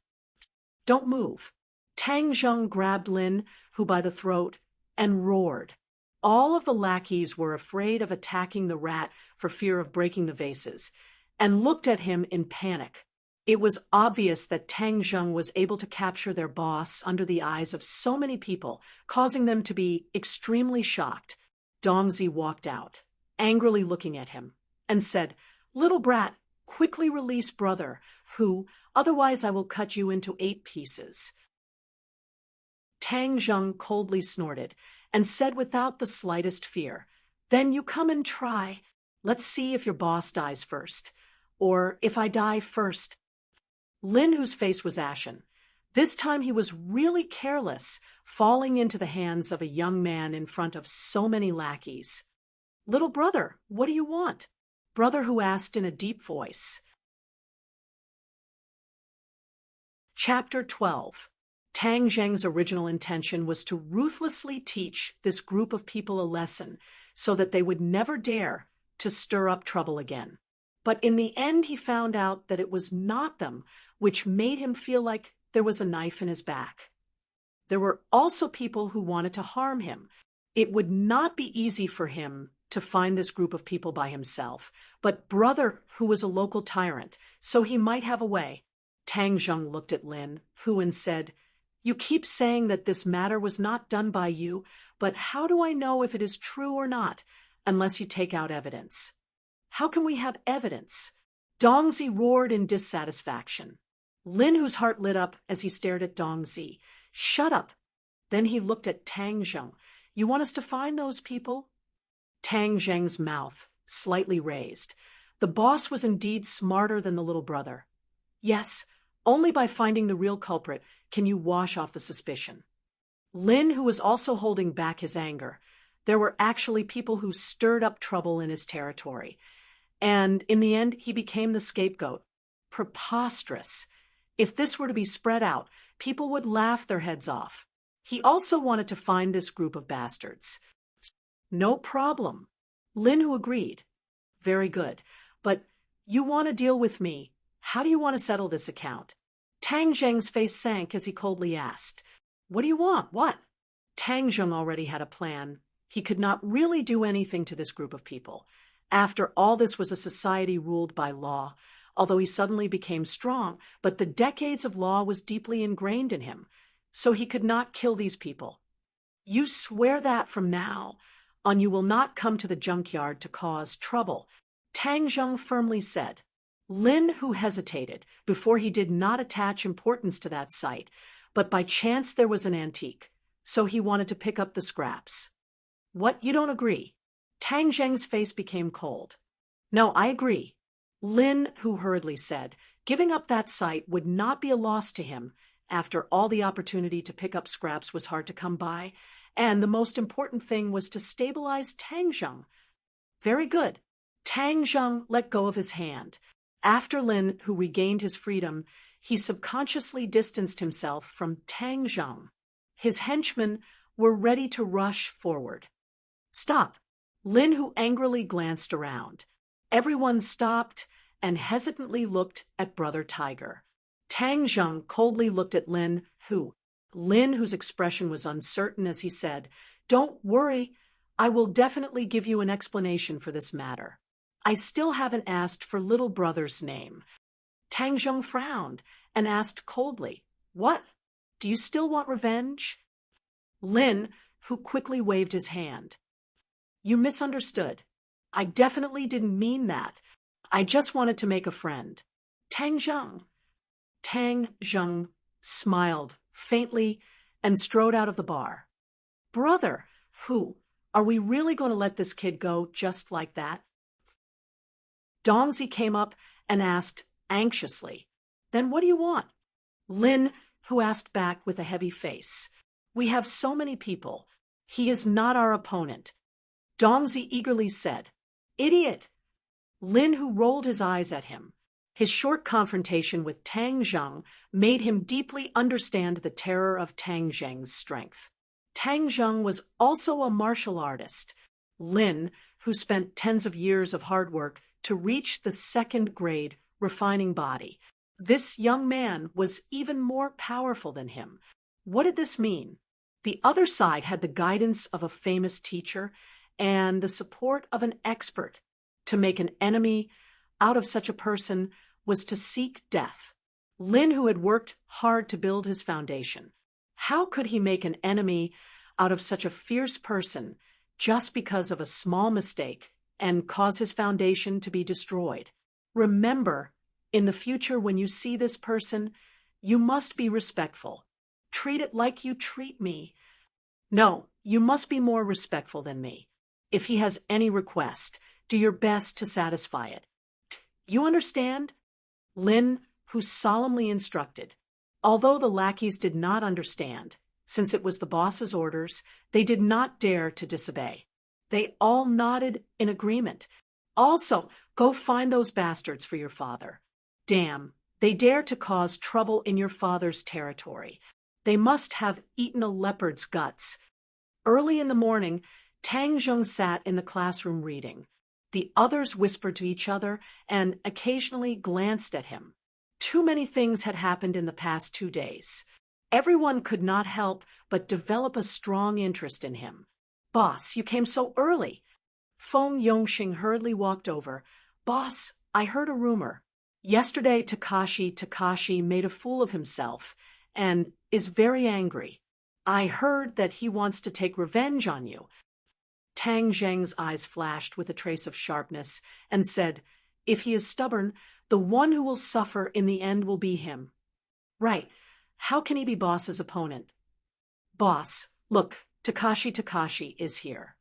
Don't move. Tang Zheng grabbed Lin, who by the throat, and roared. All of the lackeys were afraid of attacking the rat for fear of breaking the vases, and looked at him in panic. It was obvious that Tang Zheng was able to capture their boss under the eyes of so many people, causing them to be extremely shocked. Dongzi walked out, angrily looking at him, and said, "Little brat, quickly release brother, who, otherwise I will cut you into 8 pieces." Tang Zheng coldly snorted, and said without the slightest fear, "Then you come and try. Let's see if your boss dies first, or if I die first." Lin, whose face was ashen, this time he was really careless, falling into the hands of a young man in front of so many lackeys. "Little brother, what do you want?" Brother who asked in a deep voice. Chapter 12. Tang Zheng's original intention was to ruthlessly teach this group of people a lesson so that they would never dare to stir up trouble again. But in the end he found out that it was not them, which made him feel like there was a knife in his back. There were also people who wanted to harm him. It would not be easy for him to find this group of people by himself, but brother, who was a local tyrant, so he might have a way. Tang Zheng looked at Lin, who and said, "You keep saying that this matter was not done by you, but how do I know if it is true or not, unless you take out evidence?" "How can we have evidence?" Dongzi roared in dissatisfaction. Lin, whose heart lit up as he stared at Dongzi, "Shut up." Then he looked at Tang Zheng. "You want us to find those people?" Tang Zheng's mouth slightly raised. The boss was indeed smarter than the little brother. "Yes, only by finding the real culprit can you wash off the suspicion." Lin, who was also holding back his anger, there were actually people who stirred up trouble in his territory, and in the end he became the scapegoat. Preposterous. If this were to be spread out, people would laugh their heads off. He also wanted to find this group of bastards. "No problem." Lin, who agreed. "Very good. But you want to deal with me. How do you want to settle this account?" Tang Zheng's face sank as he coldly asked, "What do you want? What?" Tang Zheng already had a plan. He could not really do anything to this group of people. After all, this was a society ruled by law, although he suddenly became strong, but the decades of law was deeply ingrained in him, so he could not kill these people. "You swear that from now on you will not come to the junkyard to cause trouble," Tang Zheng firmly said. Lin, who hesitated before he did not attach importance to that site, but by chance there was an antique, so he wanted to pick up the scraps. "What, you don't agree?" Tang Zheng's face became cold. "No, I agree." Lin, who hurriedly said, giving up that site would not be a loss to him. After all, the opportunity to pick up scraps was hard to come by, and the most important thing was to stabilize Tang Zheng. "Very good." Tang Zheng let go of his hand. After Lin, who regained his freedom, he subconsciously distanced himself from Tang Zheng. His henchmen were ready to rush forward. "Stop." Lin, who angrily glanced around. Everyone stopped and hesitantly looked at Brother Tiger. Tang Zheng coldly looked at Lin, whose expression was uncertain as he said, "Don't worry, I will definitely give you an explanation for this matter. I still haven't asked for little brother's name." Tang Zheng frowned and asked coldly, "What? Do you still want revenge?" Lin, who quickly waved his hand. "You misunderstood. I definitely didn't mean that. I just wanted to make a friend." Tang Zheng smiled faintly and strode out of the bar. "Brother, are we really going to let this kid go just like that?" Dongzi came up and asked anxiously, "Then what do you want?" Lin, who asked back with a heavy face, "We have so many people. He is not our opponent." Dongzi eagerly said, "Idiot!" Lin, who rolled his eyes at him. His short confrontation with Tang Zheng made him deeply understand the terror of Tang Zheng's strength. Tang Zheng was also a martial artist. Lin, who spent tens of years of hard work to reach the second-grade refining body. This young man was even more powerful than him. What did this mean? The other side had the guidance of a famous teacher and the support of an expert. To make an enemy out of such a person was to seek death. Lin, who had worked hard to build his foundation, how could he make an enemy out of such a fierce person just because of a small mistake and cause his foundation to be destroyed? Remember, in the future when you see this person, you must be respectful. Treat it like you treat me. No, you must be more respectful than me. If he has any request, do your best to satisfy it. You understand?" Lin, who solemnly instructed. Although the lackeys did not understand, since it was the boss's orders, they did not dare to disobey. They all nodded in agreement. "Also, go find those bastards for your father. Damn, they dare to cause trouble in your father's territory. They must have eaten a leopard's guts." Early in the morning, Tang Zheng sat in the classroom reading. The others whispered to each other and occasionally glanced at him. Too many things had happened in the past 2 days. Everyone could not help but develop a strong interest in him. "Boss, you came so early." Feng Yongxing hurriedly walked over. "Boss, I heard a rumor. Yesterday Takashi made a fool of himself and is very angry. I heard that he wants to take revenge on you." Tang Zheng's eyes flashed with a trace of sharpness and said, "If he is stubborn, the one who will suffer in the end will be him." "Right. How can he be boss's opponent?" "Boss, look, Takashi is here."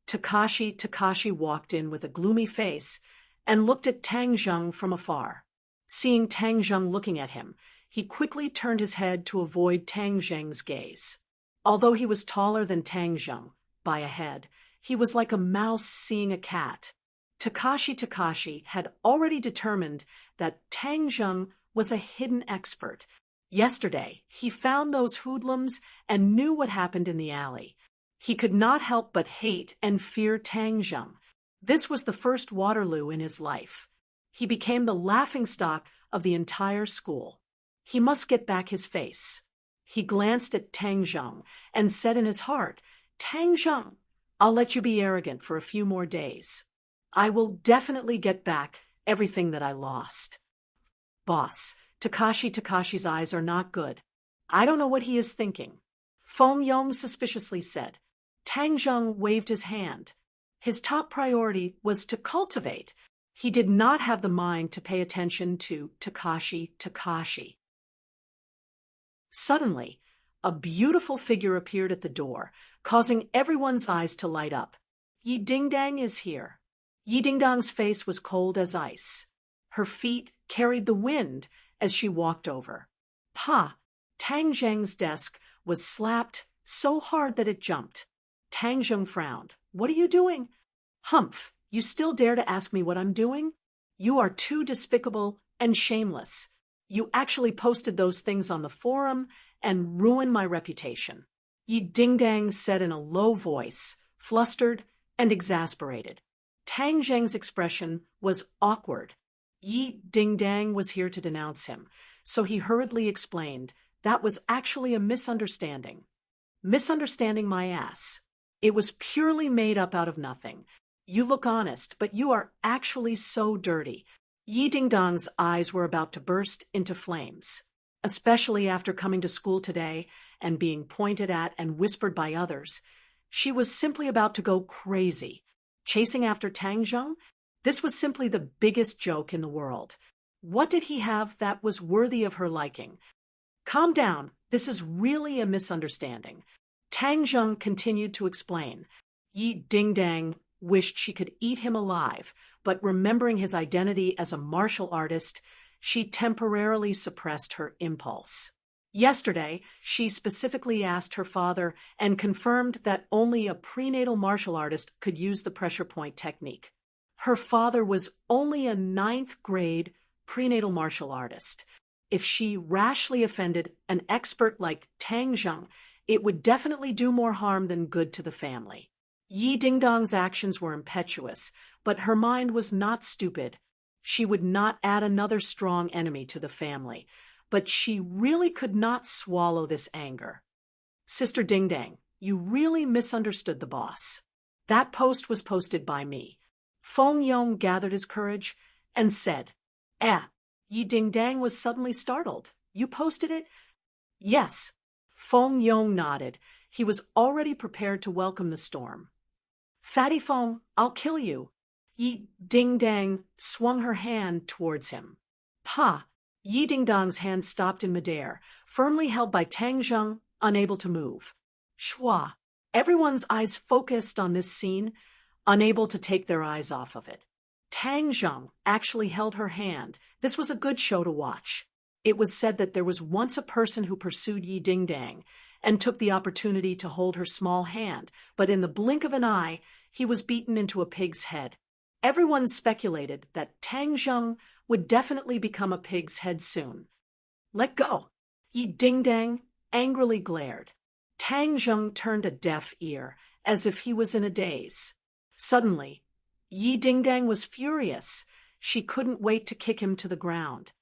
Takashi walked in with a gloomy face and looked at Tang Zheng from afar. Seeing Tang Zheng looking at him, he quickly turned his head to avoid Tang Zheng's gaze. Although he was taller than Tang Zheng by a head, he was like a mouse seeing a cat. Takashi had already determined that Tang Zheng was a hidden expert. Yesterday, he found those hoodlums and knew what happened in the alley. He could not help but hate and fear Tang Zheng. This was the first Waterloo in his life. He became the laughingstock of the entire school. He must get back his face. He glanced at Tang Zheng and said in his heart, "Tang Zheng, I'll let you be arrogant for a few more days. I will definitely get back everything that I lost." "Boss, Takashi's eyes are not good. I don't know what he is thinking," Feng Yong suspiciously said. Tang Zheng waved his hand. His top priority was to cultivate. He did not have the mind to pay attention to Takashi. Suddenly, a beautiful figure appeared at the door, causing everyone's eyes to light up. Yi Dingdang is here. Yi Dingdang's face was cold as ice. Her feet carried the wind as she walked over. "Pa!" Tang Zheng's desk was slapped so hard that it jumped. Tang Zheng frowned. "What are you doing?" "Humph, you still dare to ask me what I'm doing? You are too despicable and shameless. You actually posted those things on the forum and ruined my reputation," Yi Dingdang said in a low voice, flustered and exasperated. Tang Zheng's expression was awkward. Yi Dingdang was here to denounce him. so he hurriedly explained, "That was actually a misunderstanding." "Misunderstanding my ass. It was purely made up out of nothing. You look honest, but you are actually so dirty." Yi Dingdong's eyes were about to burst into flames, especially after coming to school today and being pointed at and whispered by others. She was simply about to go crazy. Chasing after Tang Zheng? This was simply the biggest joke in the world. What did he have that was worthy of her liking? "Calm down. This is really a misunderstanding." Tang Zheng continued to explain. Yi Dingdang wished she could eat him alive, but remembering his identity as a martial artist, she temporarily suppressed her impulse. Yesterday, she specifically asked her father and confirmed that only a prenatal martial artist could use the pressure point technique. Her father was only a 9th grade prenatal martial artist. If she rashly offended an expert like Tang Zheng, it would definitely do more harm than good to the family. Yi Dingdong's actions were impetuous, but her mind was not stupid. She would not add another strong enemy to the family, but she really could not swallow this anger. "Sister Dingdang, you really misunderstood the boss. That post was posted by me." Feng Yong gathered his courage and said, Yi Dingdang was suddenly startled. "You posted it?" "Yes." Feng Yong nodded. He was already prepared to welcome the storm. "Fatty Feng, I'll kill you." Yi Dingdang swung her hand towards him. "Pa!" Yi Dingdong's hand stopped in midair, firmly held by Tang Zheng, unable to move. Shua! Everyone's eyes focused on this scene, unable to take their eyes off of it. Tang Zheng actually held her hand. This was a good show to watch. It was said that there was once a person who pursued Yi Dingdang and took the opportunity to hold her small hand, but in the blink of an eye, he was beaten into a pig's head. Everyone speculated that Tang Zheng would definitely become a pig's head soon. "Let go!" Yi Dingdang angrily glared. Tang Zheng turned a deaf ear, as if he was in a daze. Suddenly, Yi Dingdang was furious. She couldn't wait to kick him to the ground.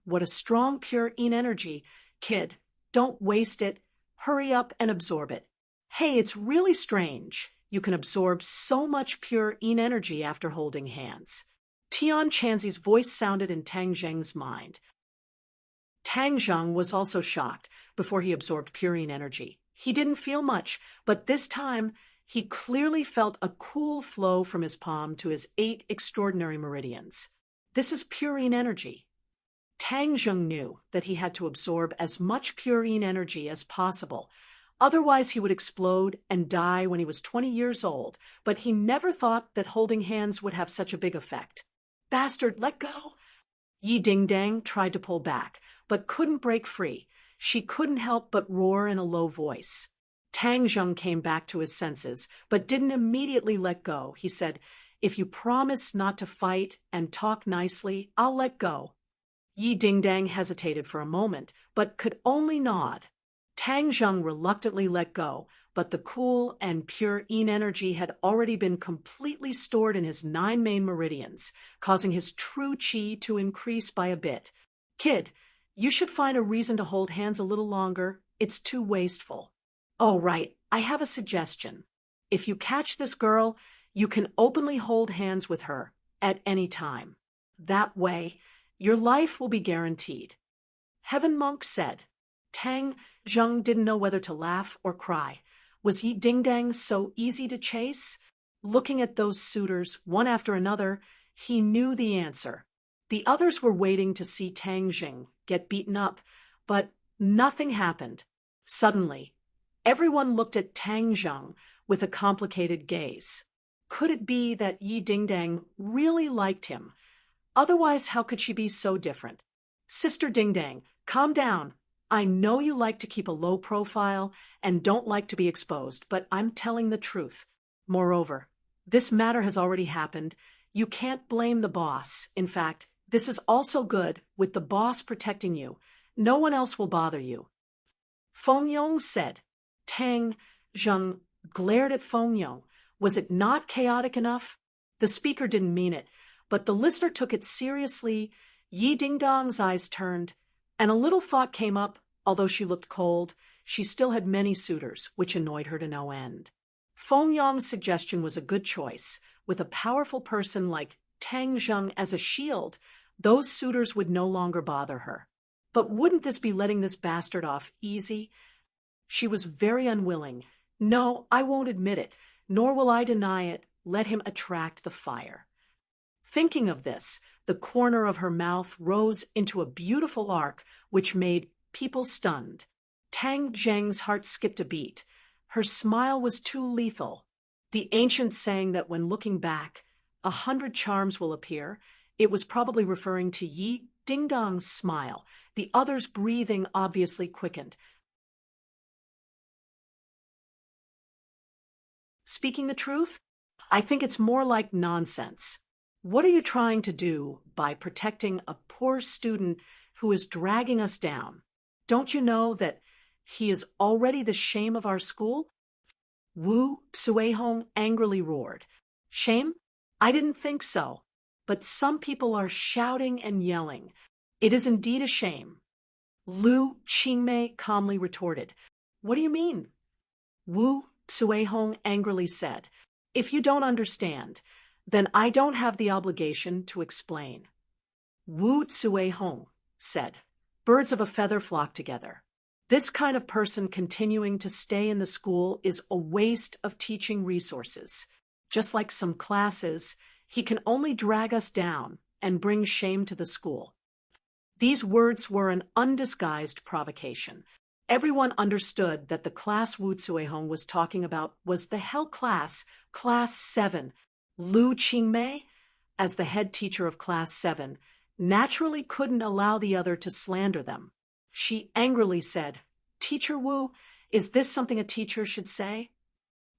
"What a strong, pure yin energy. Kid, don't waste it. Hurry up and absorb it." "Hey, it's really strange. You can absorb so much pure yin energy after holding hands." Tian Chanzi's voice sounded in Tang Zheng's mind. Tang Zheng was also shocked before he absorbed pure yin energy. He didn't feel much, but this time he clearly felt a cool flow from his palm to his 8 extraordinary meridians. This is pure yin energy. Tang Zheng knew that he had to absorb as much pure yin energy as possible. Otherwise, he would explode and die when he was 20 years old, but he never thought that holding hands would have such a big effect. "Bastard, let go!" Yi Dingdang tried to pull back, but couldn't break free. She couldn't help but roar in a low voice. Tang Zheng came back to his senses, but didn't immediately let go. He said, "If you promise not to fight and talk nicely, I'll let go." Yi Dingdang hesitated for a moment, but could only nod. Tang Zheng reluctantly let go, but the cool and pure yin energy had already been completely stored in his 9 main meridians, causing his true qi to increase by a bit. "Kid, you should find a reason to hold hands a little longer. It's too wasteful." "Oh, right, I have a suggestion. If you catch this girl, you can openly hold hands with her at any time. That way, your life will be guaranteed." Heaven Monk said. Tang Zheng didn't know whether to laugh or cry. Was Yi Dingdang so easy to chase? Looking at those suitors, one after another, he knew the answer. The others were waiting to see Tang Zheng get beaten up, but nothing happened. Suddenly, everyone looked at Tang Zheng with a complicated gaze. Could it be that Yi Dingdang really liked him? Otherwise, how could she be so different? "Sister Dingdang, calm down. I know you like to keep a low profile and don't like to be exposed, but I'm telling the truth. Moreover, this matter has already happened. You can't blame the boss. In fact, this is also good with the boss protecting you. No one else will bother you." Feng Yong said. Tang Zheng glared at Feng Yong. Was it not chaotic enough? The speaker didn't mean it, but the listener took it seriously. Yi Dingdong's eyes turned. And a little thought came up, although she looked cold, she still had many suitors, which annoyed her to no end. Feng Yang's suggestion was a good choice. With a powerful person like Tang Zheng as a shield, those suitors would no longer bother her. But wouldn't this be letting this bastard off easy? She was very unwilling. No, I won't admit it, nor will I deny it. Let him attract the fire. Thinking of this, the corner of her mouth rose into a beautiful arc which made people stunned. Tang Zheng's heart skipped a beat. Her smile was too lethal. The ancients saying that when looking back, 100 charms will appear. It was probably referring to Yi Dingdong's smile. The other's breathing obviously quickened. Speaking the truth, I think it's more like nonsense. What are you trying to do by protecting a poor student who is dragging us down? Don't you know that he is already the shame of our school? Wu Suihong angrily roared. Shame? I didn't think so. But some people are shouting and yelling. It is indeed a shame. Lu Qingmei calmly retorted. What do you mean? Wu Suihong angrily said. If you don't understand, then I don't have the obligation to explain. Wu Suihong said. Birds of a feather flock together. This kind of person continuing to stay in the school is a waste of teaching resources. Just like some classes, he can only drag us down and bring shame to the school. These words were an undisguised provocation. Everyone understood that the class Wu Zuehong was talking about was the Hell class, Class 7. Lu Qingmei, as the head teacher of Class 7, naturally couldn't allow the other to slander them. She angrily said, Teacher Wu, is this something a teacher should say?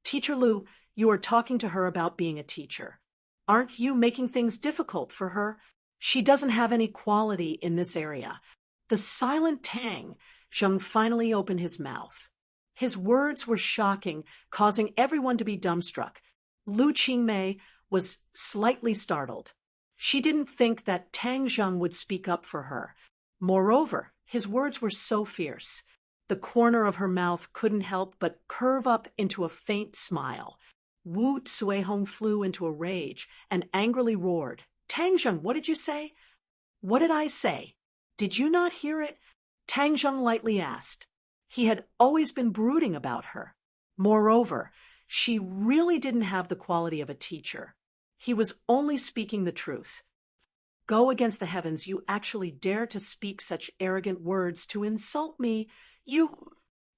Teacher Lu, you are talking to her about being a teacher. Aren't you making things difficult for her? She doesn't have any quality in this area. The silent Tang Zheng finally opened his mouth. His words were shocking, causing everyone to be dumbstruck. Lu Qingmei was slightly startled. She didn't think that Tang Zheng would speak up for her. Moreover, his words were so fierce. The corner of her mouth couldn't help but curve up into a faint smile. Wu Suihong flew into a rage and angrily roared. Tang Zheng, what did you say? What did I say? Did you not hear it? Tang Zheng lightly asked. He had always been brooding about her. Moreover, she really didn't have the quality of a teacher. He was only speaking the truth. Go against the heavens, you actually dare to speak such arrogant words to insult me. You...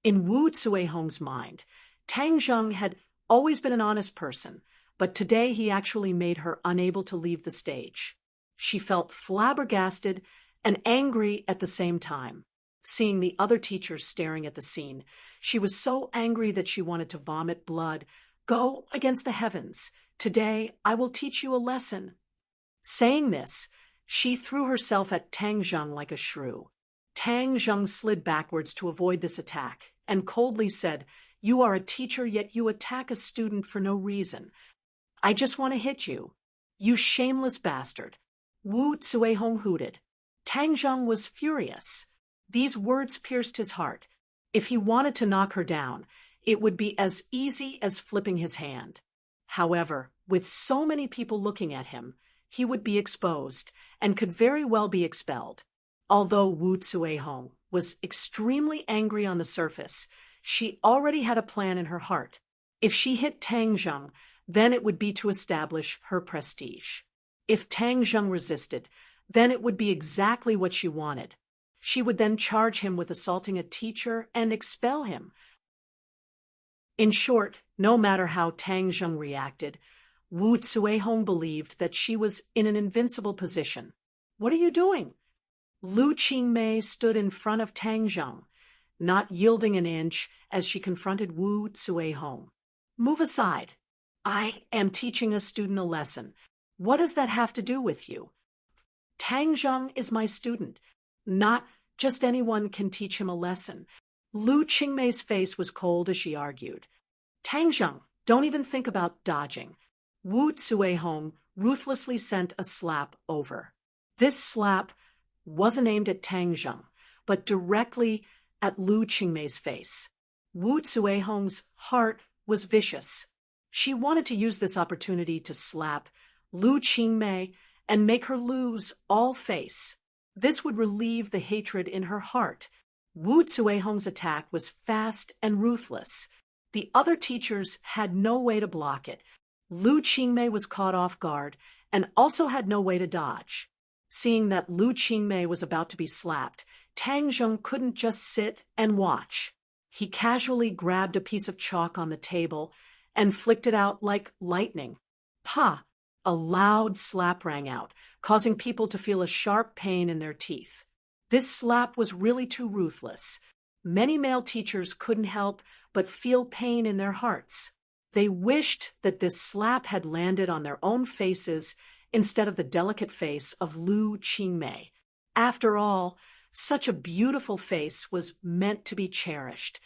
In Wu Zuehong's mind, Tang Zheng had always been an honest person, but today he actually made her unable to leave the stage. She felt flabbergasted and angry at the same time. Seeing the other teachers staring at the scene, she was so angry that she wanted to vomit blood. Go against the heavens. Today I will teach you a lesson. Saying this, she threw herself at Tang Zheng like a shrew. Tang Zheng slid backwards to avoid this attack and coldly said, You are a teacher, yet you attack a student for no reason. I just want to hit you. You shameless bastard. Wu Zuehong hooted. Tang Zheng was furious. These words pierced his heart. If he wanted to knock her down, it would be as easy as flipping his hand. However, with so many people looking at him, he would be exposed and could very well be expelled. Although Wu Zuehong was extremely angry on the surface, she already had a plan in her heart. If she hit Tang Zheng, then it would be to establish her prestige. If Tang Zheng resisted, then it would be exactly what she wanted. She would then charge him with assaulting a teacher and expel him. In short, no matter how Tang Zheng reacted, Wu Zuehong believed that she was in an invincible position. What are you doing? Lu Qingmei stood in front of Tang Zheng, not yielding an inch as she confronted Wu Zuehong. Move aside. I am teaching a student a lesson. What does that have to do with you? Tang Zheng is my student. Not just anyone can teach him a lesson. Lu Qingmei's face was cold as she argued. Tang Zheng, don't even think about dodging. Wu Zuehong ruthlessly sent a slap over. This slap wasn't aimed at Tang Zheng, but directly at Lu Qingmei's face. Wu Zuehong's heart was vicious. She wanted to use this opportunity to slap Lu Qingmei and make her lose all face. This would relieve the hatred in her heart. Wu Zuehong's attack was fast and ruthless. The other teachers had no way to block it. Lu Qingmei was caught off guard and also had no way to dodge. Seeing that Lu Qingmei was about to be slapped, Tang Zheng couldn't just sit and watch. He casually grabbed a piece of chalk on the table and flicked it out like lightning. Pa! A loud slap rang out, causing people to feel a sharp pain in their teeth. This slap was really too ruthless. Many male teachers couldn't help but feel pain in their hearts. They wished that this slap had landed on their own faces instead of the delicate face of Lu Qingmei. After all, such a beautiful face was meant to be cherished.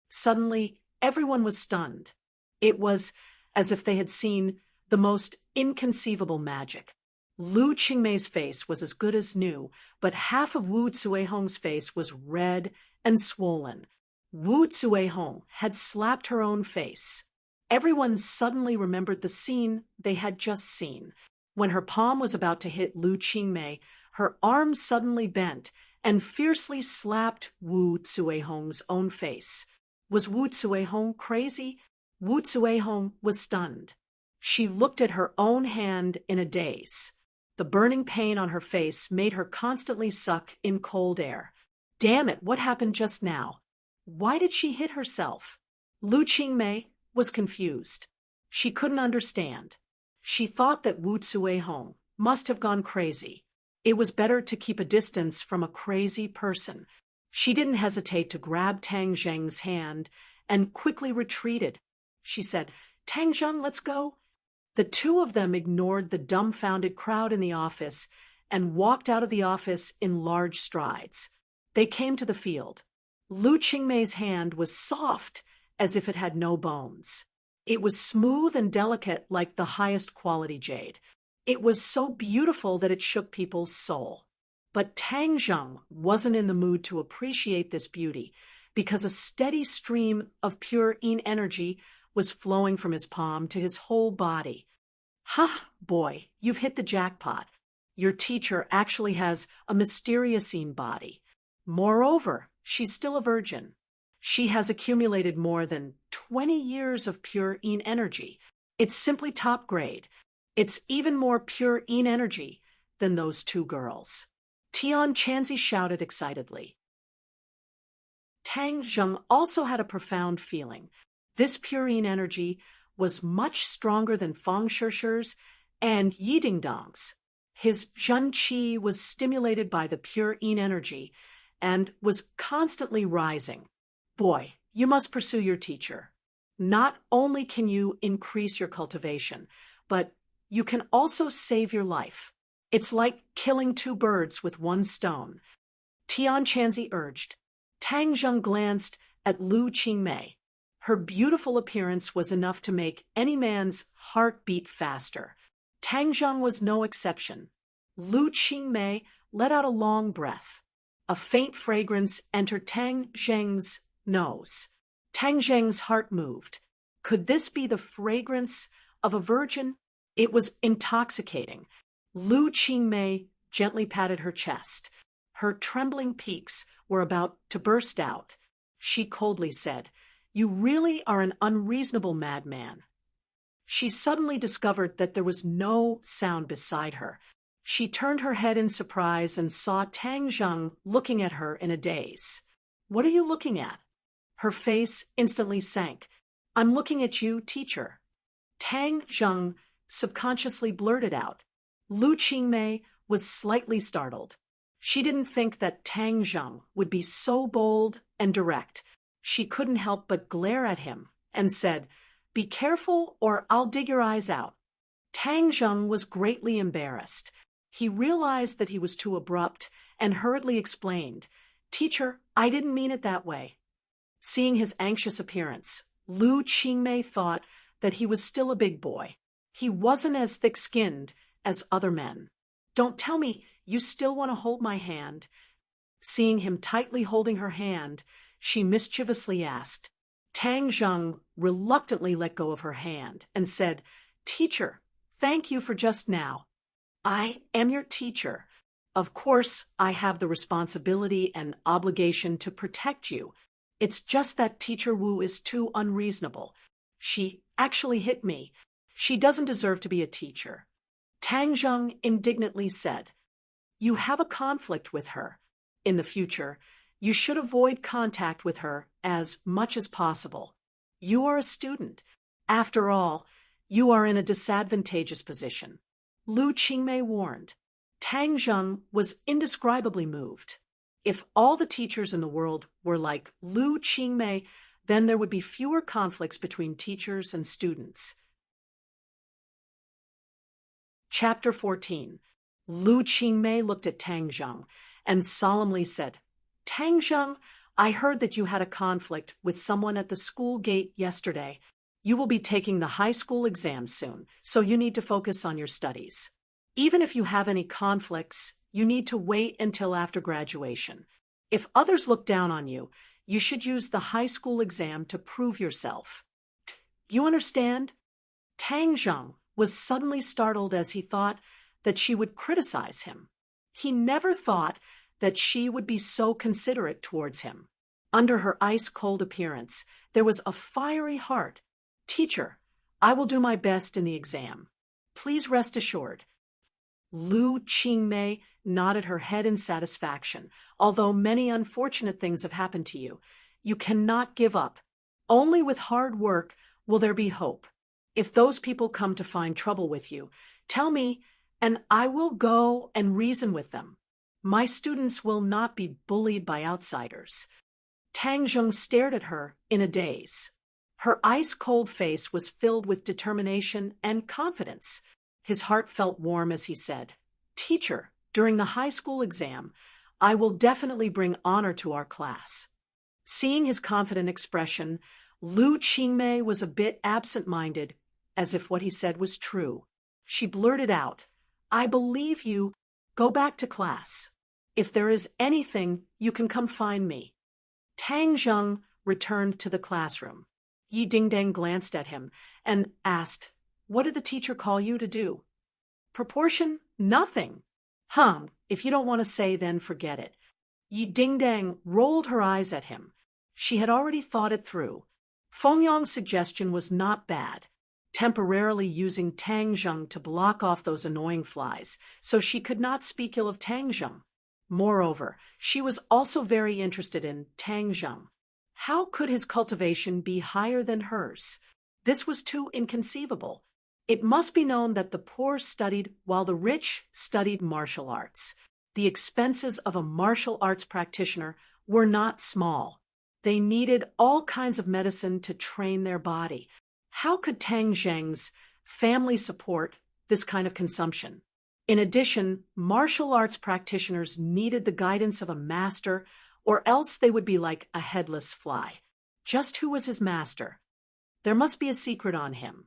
Suddenly, everyone was stunned. It was as if they had seen the most inconceivable magic. Lu Qingmei's face was as good as new, but half of Wu Zuehong's face was red and swollen. Wu Zuehong had slapped her own face. Everyone suddenly remembered the scene they had just seen. When her palm was about to hit Lu Qingmei, her arm suddenly bent and fiercely slapped Wu Zuehong's own face. Was Wu Zuehong crazy? Wu Zuehong was stunned. She looked at her own hand in a daze. The burning pain on her face made her constantly suck in cold air. Damn it, what happened just now? Why did she hit herself? Lu Qingmei was confused. She couldn't understand. She thought that Wu Zuehong must have gone crazy. It was better to keep a distance from a crazy person. She didn't hesitate to grab Tang Zheng's hand and quickly retreated. She said, "Tang Zheng, let's go." The two of them ignored the dumbfounded crowd in the office and walked out of the office in large strides. They came to the field. Lu Qingmei's hand was soft, as if it had no bones. It was smooth and delicate like the highest quality jade. It was so beautiful that it shook people's soul. But Tang Zheng wasn't in the mood to appreciate this beauty because a steady stream of pure yin energy was flowing from his palm to his whole body. "Ha, boy, you've hit the jackpot. Your teacher actually has a mysterious yin body. Moreover, she's still a virgin. She has accumulated more than 20 years of pure yin energy. It's simply top grade. It's even more pure yin energy than those two girls." Tian Chanzi shouted excitedly. Tang Zheng also had a profound feeling. This pure yin energy was much stronger than Fang Shishir's and Yidingdong's. His Zhen Qi was stimulated by the pure yin energy and was constantly rising. Boy, you must pursue your teacher. Not only can you increase your cultivation, but you can also save your life. It's like killing two birds with one stone. Tian Chanzi urged. Tang Zheng glanced at Lu Qingmei. Her beautiful appearance was enough to make any man's heart beat faster. Tang Zheng was no exception. Lu Qingmei let out a long breath. A faint fragrance entered Tang Zheng's nose. Tang Zheng's heart moved. Could this be the fragrance of a virgin? It was intoxicating. Lu Qingmei gently patted her chest. Her trembling peaks were about to burst out. She coldly said, "You really are an unreasonable madman." She suddenly discovered that there was no sound beside her. She turned her head in surprise and saw Tang Zheng looking at her in a daze. "What are you looking at?" Her face instantly sank. "I'm looking at you, teacher." Tang Zheng subconsciously blurted out. Lu Qingmei was slightly startled. She didn't think that Tang Zheng would be so bold and direct. She couldn't help but glare at him and said, "Be careful or I'll dig your eyes out." Tang Zheng was greatly embarrassed. He realized that he was too abrupt and hurriedly explained, "Teacher, I didn't mean it that way." Seeing his anxious appearance, Lu Qingmei thought that he was still a big boy. He wasn't as thick-skinned as other men. "Don't tell me you still want to hold my hand." Seeing him tightly holding her hand, she mischievously asked. Tang Zheng reluctantly let go of her hand and said, Teacher, thank you for just now. I am your teacher. Of course, I have the responsibility and obligation to protect you. It's just that Teacher Wu is too unreasonable. She actually hit me. She doesn't deserve to be a teacher. Tang Zheng indignantly said, You have a conflict with her. In the future, you should avoid contact with her as much as possible. You are a student. After all, you are in a disadvantageous position. Lu Qingmei warned. Tang Zheng was indescribably moved. If all the teachers in the world were like Lu Qingmei, then there would be fewer conflicts between teachers and students. Chapter 14. Lu Qingmei looked at Tang Zheng and solemnly said, Tang Zheng, I heard that you had a conflict with someone at the school gate yesterday. You will be taking the high school exams soon, so you need to focus on your studies. Even if you have any conflicts, you need to wait until after graduation. If others look down on you, you should use the high school exam to prove yourself. You understand? Tang Zheng was suddenly startled as he thought that she would criticize him. He never thought that she would be so considerate towards him. Under her ice-cold appearance, there was a fiery heart. Teacher, I will do my best in the exam. Please rest assured. Lu Qingmei nodded her head in satisfaction. Although many unfortunate things have happened to you, you cannot give up. Only with hard work will there be hope. If those people come to find trouble with you, tell me, and I will go and reason with them. My students will not be bullied by outsiders. Tang Zheng stared at her in a daze. Her ice-cold face was filled with determination and confidence. His heart felt warm as he said, Teacher, during the high school exam, I will definitely bring honor to our class. Seeing his confident expression, Lu Qingmei was a bit absent-minded, as if what he said was true. She blurted out, I believe you. Go back to class. If there is anything, you can come find me. Tang Zheng returned to the classroom. Yi Dingdang glanced at him and asked, What did the teacher call you to do? Proportion? Nothing. If you don't want to say, then forget it. Yi Dingdang rolled her eyes at him. She had already thought it through. Feng Yong's suggestion was not bad, temporarily using Tang Zheng to block off those annoying flies, so she could not speak ill of Tang Zheng. Moreover, she was also very interested in Tang Zheng. How could his cultivation be higher than hers? This was too inconceivable. It must be known that the poor studied while the rich studied martial arts. The expenses of a martial arts practitioner were not small. They needed all kinds of medicine to train their body. How could Tang Zheng's family support this kind of consumption? In addition, martial arts practitioners needed the guidance of a master, or else they would be like a headless fly. Just who was his master? There must be a secret on him.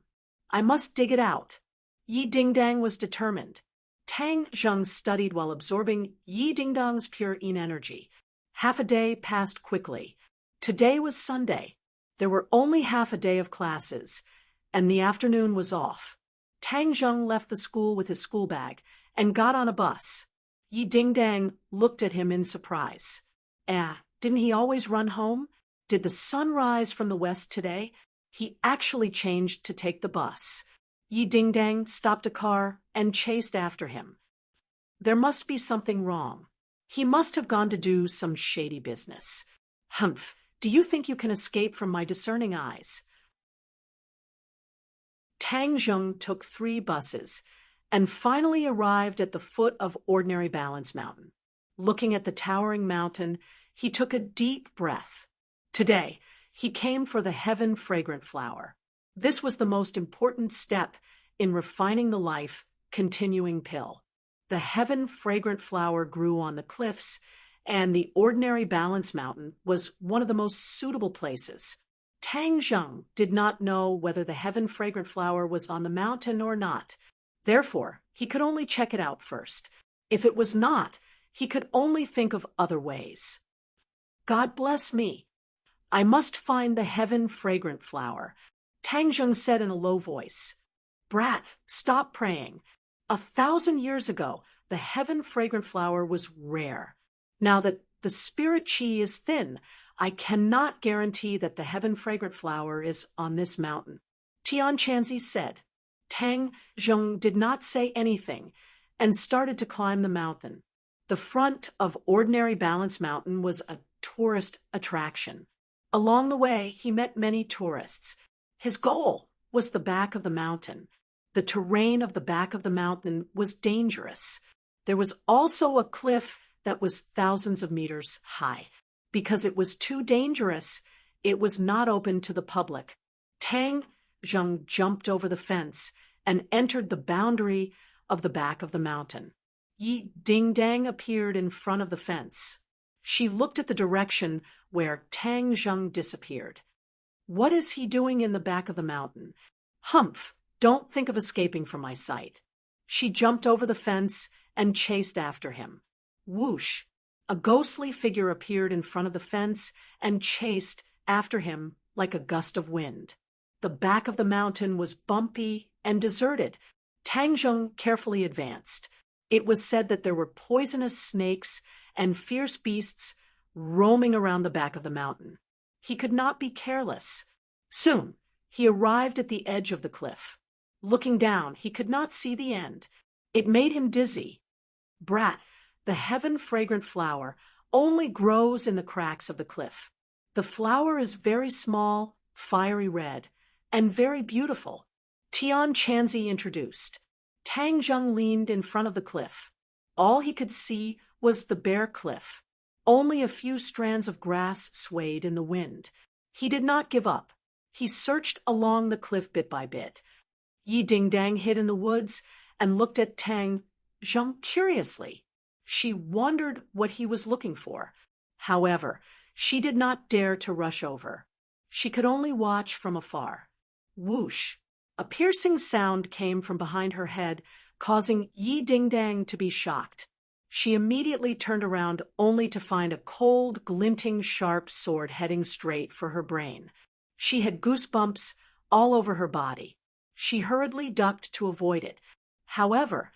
I must dig it out. Yi Dingdang was determined. Tang Zheng studied while absorbing Yi Dingdang's pure yin energy. Half a day passed quickly. Today was Sunday. There were only half a day of classes, and the afternoon was off. Tang Zheng left the school with his school bag and got on a bus. Yi Dingdang looked at him in surprise. Didn't he always run home? Did the sun rise from the west today? He actually changed to take the bus. Yi Dingdang stopped a car and chased after him. There must be something wrong. He must have gone to do some shady business. Humph, do you think you can escape from my discerning eyes? Tang Zheng took 3 buses and finally arrived at the foot of Ordinary Balance Mountain. Looking at the towering mountain, he took a deep breath. Today, he came for the heaven fragrant flower. This was the most important step in refining the life continuing pill. The heaven fragrant flower grew on the cliffs, and the Ordinary Balance Mountain was one of the most suitable places. Tang Zheng did not know whether the heaven fragrant flower was on the mountain or not. Therefore, he could only check it out first. If it was not, He could only think of other ways. God bless me. I must find the heaven-fragrant flower, Tang Zheng said in a low voice. Brat, stop praying. 1,000 years ago, the heaven-fragrant flower was rare. Now that the spirit qi is thin, I cannot guarantee that the heaven-fragrant flower is on this mountain. Tian Chanzi said. Tang Zheng did not say anything and started to climb the mountain. The front of Ordinary Balance Mountain was a tourist attraction. Along the way, he met many tourists. His goal was the back of the mountain. The terrain of the back of the mountain was dangerous. There was also a cliff that was thousands of meters high. Because it was too dangerous, it was not open to the public. Tang Zheng jumped over the fence and entered the boundary of the back of the mountain. Yi Dingdang appeared in front of the fence. She looked at the direction where Tang Zheng disappeared. What is he doing in the back of the mountain? Humph, don't think of escaping from my sight. She jumped over the fence and chased after him. Whoosh! A ghostly figure appeared in front of the fence and chased after him like a gust of wind. The back of the mountain was bumpy and deserted. Tang Zheng carefully advanced. It was said that there were poisonous snakes and fierce beasts roaming around the back of the mountain. He could not be careless. Soon, he arrived at the edge of the cliff. Looking down, he could not see the end. It made him dizzy. Brat, the heaven-fragrant flower only grows in the cracks of the cliff. The flower is very small, fiery red, and very beautiful. Tian Chanzi introduced. Tang Zheng leaned in front of the cliff. All he could see was the bare cliff. Only a few strands of grass swayed in the wind. He did not give up. He searched along the cliff bit by bit. Yi Dingdang hid in the woods and looked at Tang Zheng curiously. She wondered what he was looking for. However, she did not dare to rush over. She could only watch from afar. Whoosh! A piercing sound came from behind her head, causing Yi Dingdang to be shocked. She immediately turned around only to find a cold, glinting, sharp sword heading straight for her brain. She had goosebumps all over her body. She hurriedly ducked to avoid it. However,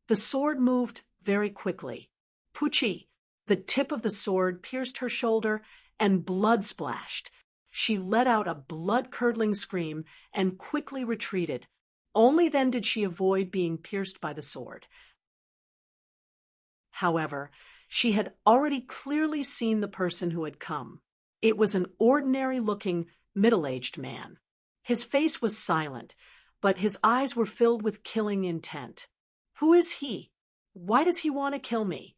the sword moved very quickly. Puchi, the tip of the sword pierced her shoulder and blood splashed. She let out a blood-curdling scream and quickly retreated. Only then did she avoid being pierced by the sword. However, she had already clearly seen the person who had come. It was an ordinary-looking, middle-aged man. His face was silent, but his eyes were filled with killing intent. Who is he? Why does he want to kill me?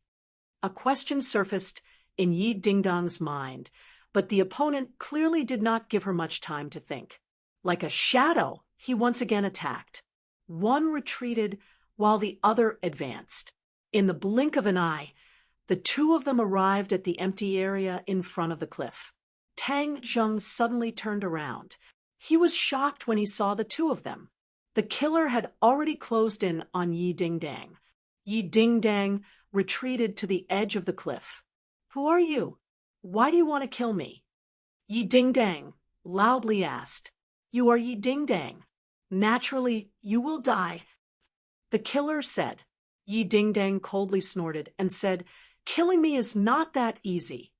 A question surfaced in Yi Dingdang's mind, but the opponent clearly did not give her much time to think. Like a shadow, he once again attacked. One retreated while the other advanced. In the blink of an eye, the two of them arrived at the empty area in front of the cliff. Tang Zheng suddenly turned around. He was shocked when he saw the two of them. The killer had already closed in on Yi Dingdang. Yi Dingdang retreated to the edge of the cliff. Who are you? Why do you want to kill me? Yi Dingdang loudly asked. You are Yi Dingdang. Naturally, you will die. The killer said. Yi Dingdang coldly snorted and said, Killing me is not that easy.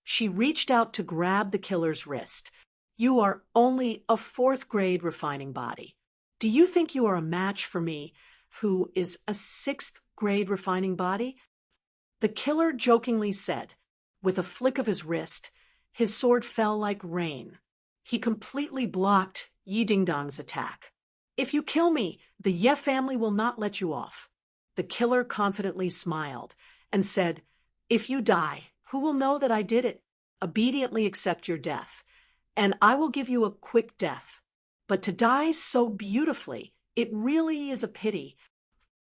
She reached out to grab the killer's wrist. You are only a fourth-grade refining body. Do you think you are a match for me, who is a sixth-grade refining body? The killer jokingly said. With a flick of his wrist, his sword fell like rain. He completely blocked Yi Dingdang's attack. If you kill me, the Ye family will not let you off. The killer confidently smiled and said, If you die, who will know that I did it? Obediently accept your death, and I will give you a quick death. But to die so beautifully, it really is a pity.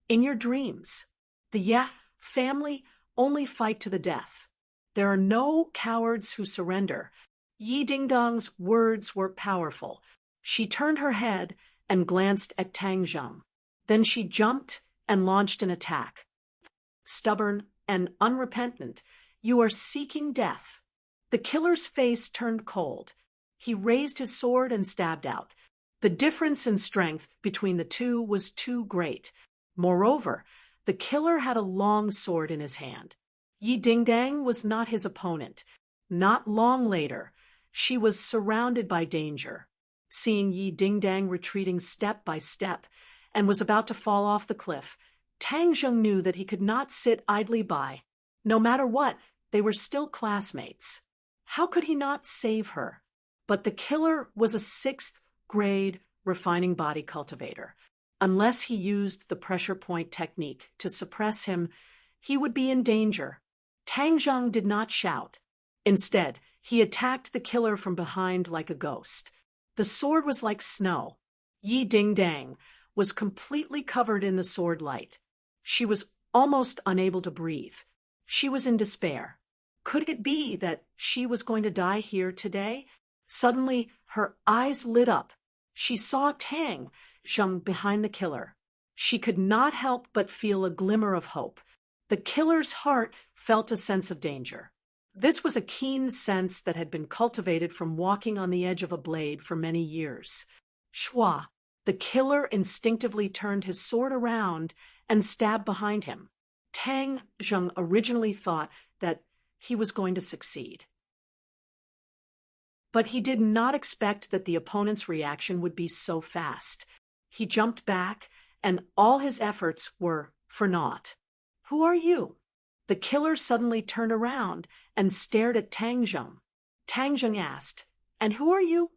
In your dreams, the Ye family only fight to the death. There are no cowards who surrender. Yi Dingdang's words were powerful. She turned her head and glanced at Tang Zheng. Then she jumped and launched an attack. Stubborn and unrepentant. You are seeking death." The killer's face turned cold. He raised his sword and stabbed out. The difference in strength between the two was too great. Moreover, the killer had a long sword in his hand. Yi Dingdang was not his opponent. Not long later, she was surrounded by danger. Seeing Yi Dingdang retreating step by step and was about to fall off the cliff, Tang Zheng knew that he could not sit idly by. No matter what, they were still classmates. How could he not save her? But the killer was a 6th-grade refining body cultivator. Unless he used the pressure point technique to suppress him, he would be in danger. Tang Zheng did not shout. Instead, he attacked the killer from behind like a ghost. The sword was like snow. Yi Dingdang was completely covered in the sword light. She was almost unable to breathe. She was in despair. Could it be that she was going to die here today? Suddenly, her eyes lit up. She saw Tang Zheng behind the killer. She could not help but feel a glimmer of hope. The killer's heart felt a sense of danger. This was a keen sense that had been cultivated from walking on the edge of a blade for many years. Shua, the killer instinctively turned his sword around and stabbed behind him. Tang Zheng originally thought that he was going to succeed. But he did not expect that the opponent's reaction would be so fast. He jumped back, and all his efforts were for naught. "Who are you?" The killer suddenly turned around and stared at Tang Zheng. Tang Zheng asked, "And who are you?"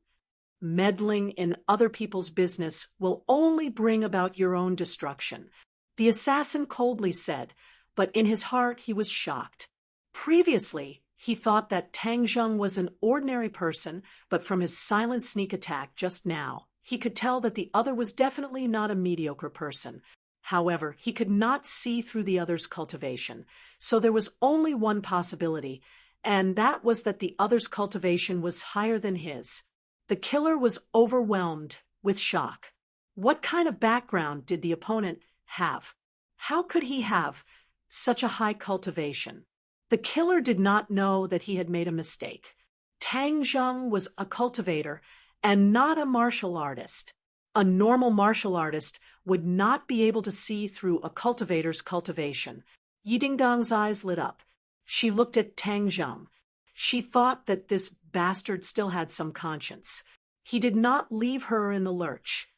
"Meddling in other people's business will only bring about your own destruction," the assassin coldly said, but in his heart he was shocked. Previously, he thought that Tang Zheng was an ordinary person, but from his silent sneak attack just now, he could tell that the other was definitely not a mediocre person. However, he could not see through the other's cultivation, so there was only one possibility, and that was that the other's cultivation was higher than his. The killer was overwhelmed with shock. What kind of background did the opponent have? How could he have such a high cultivation? The killer did not know that he had made a mistake. Tang Zheng was a cultivator and not a martial artist. A normal martial artist would not be able to see through a cultivator's cultivation. Yi Dingdang's eyes lit up. She looked at Tang Zheng. She thought that this bastard still had some conscience. He did not leave her in the lurch.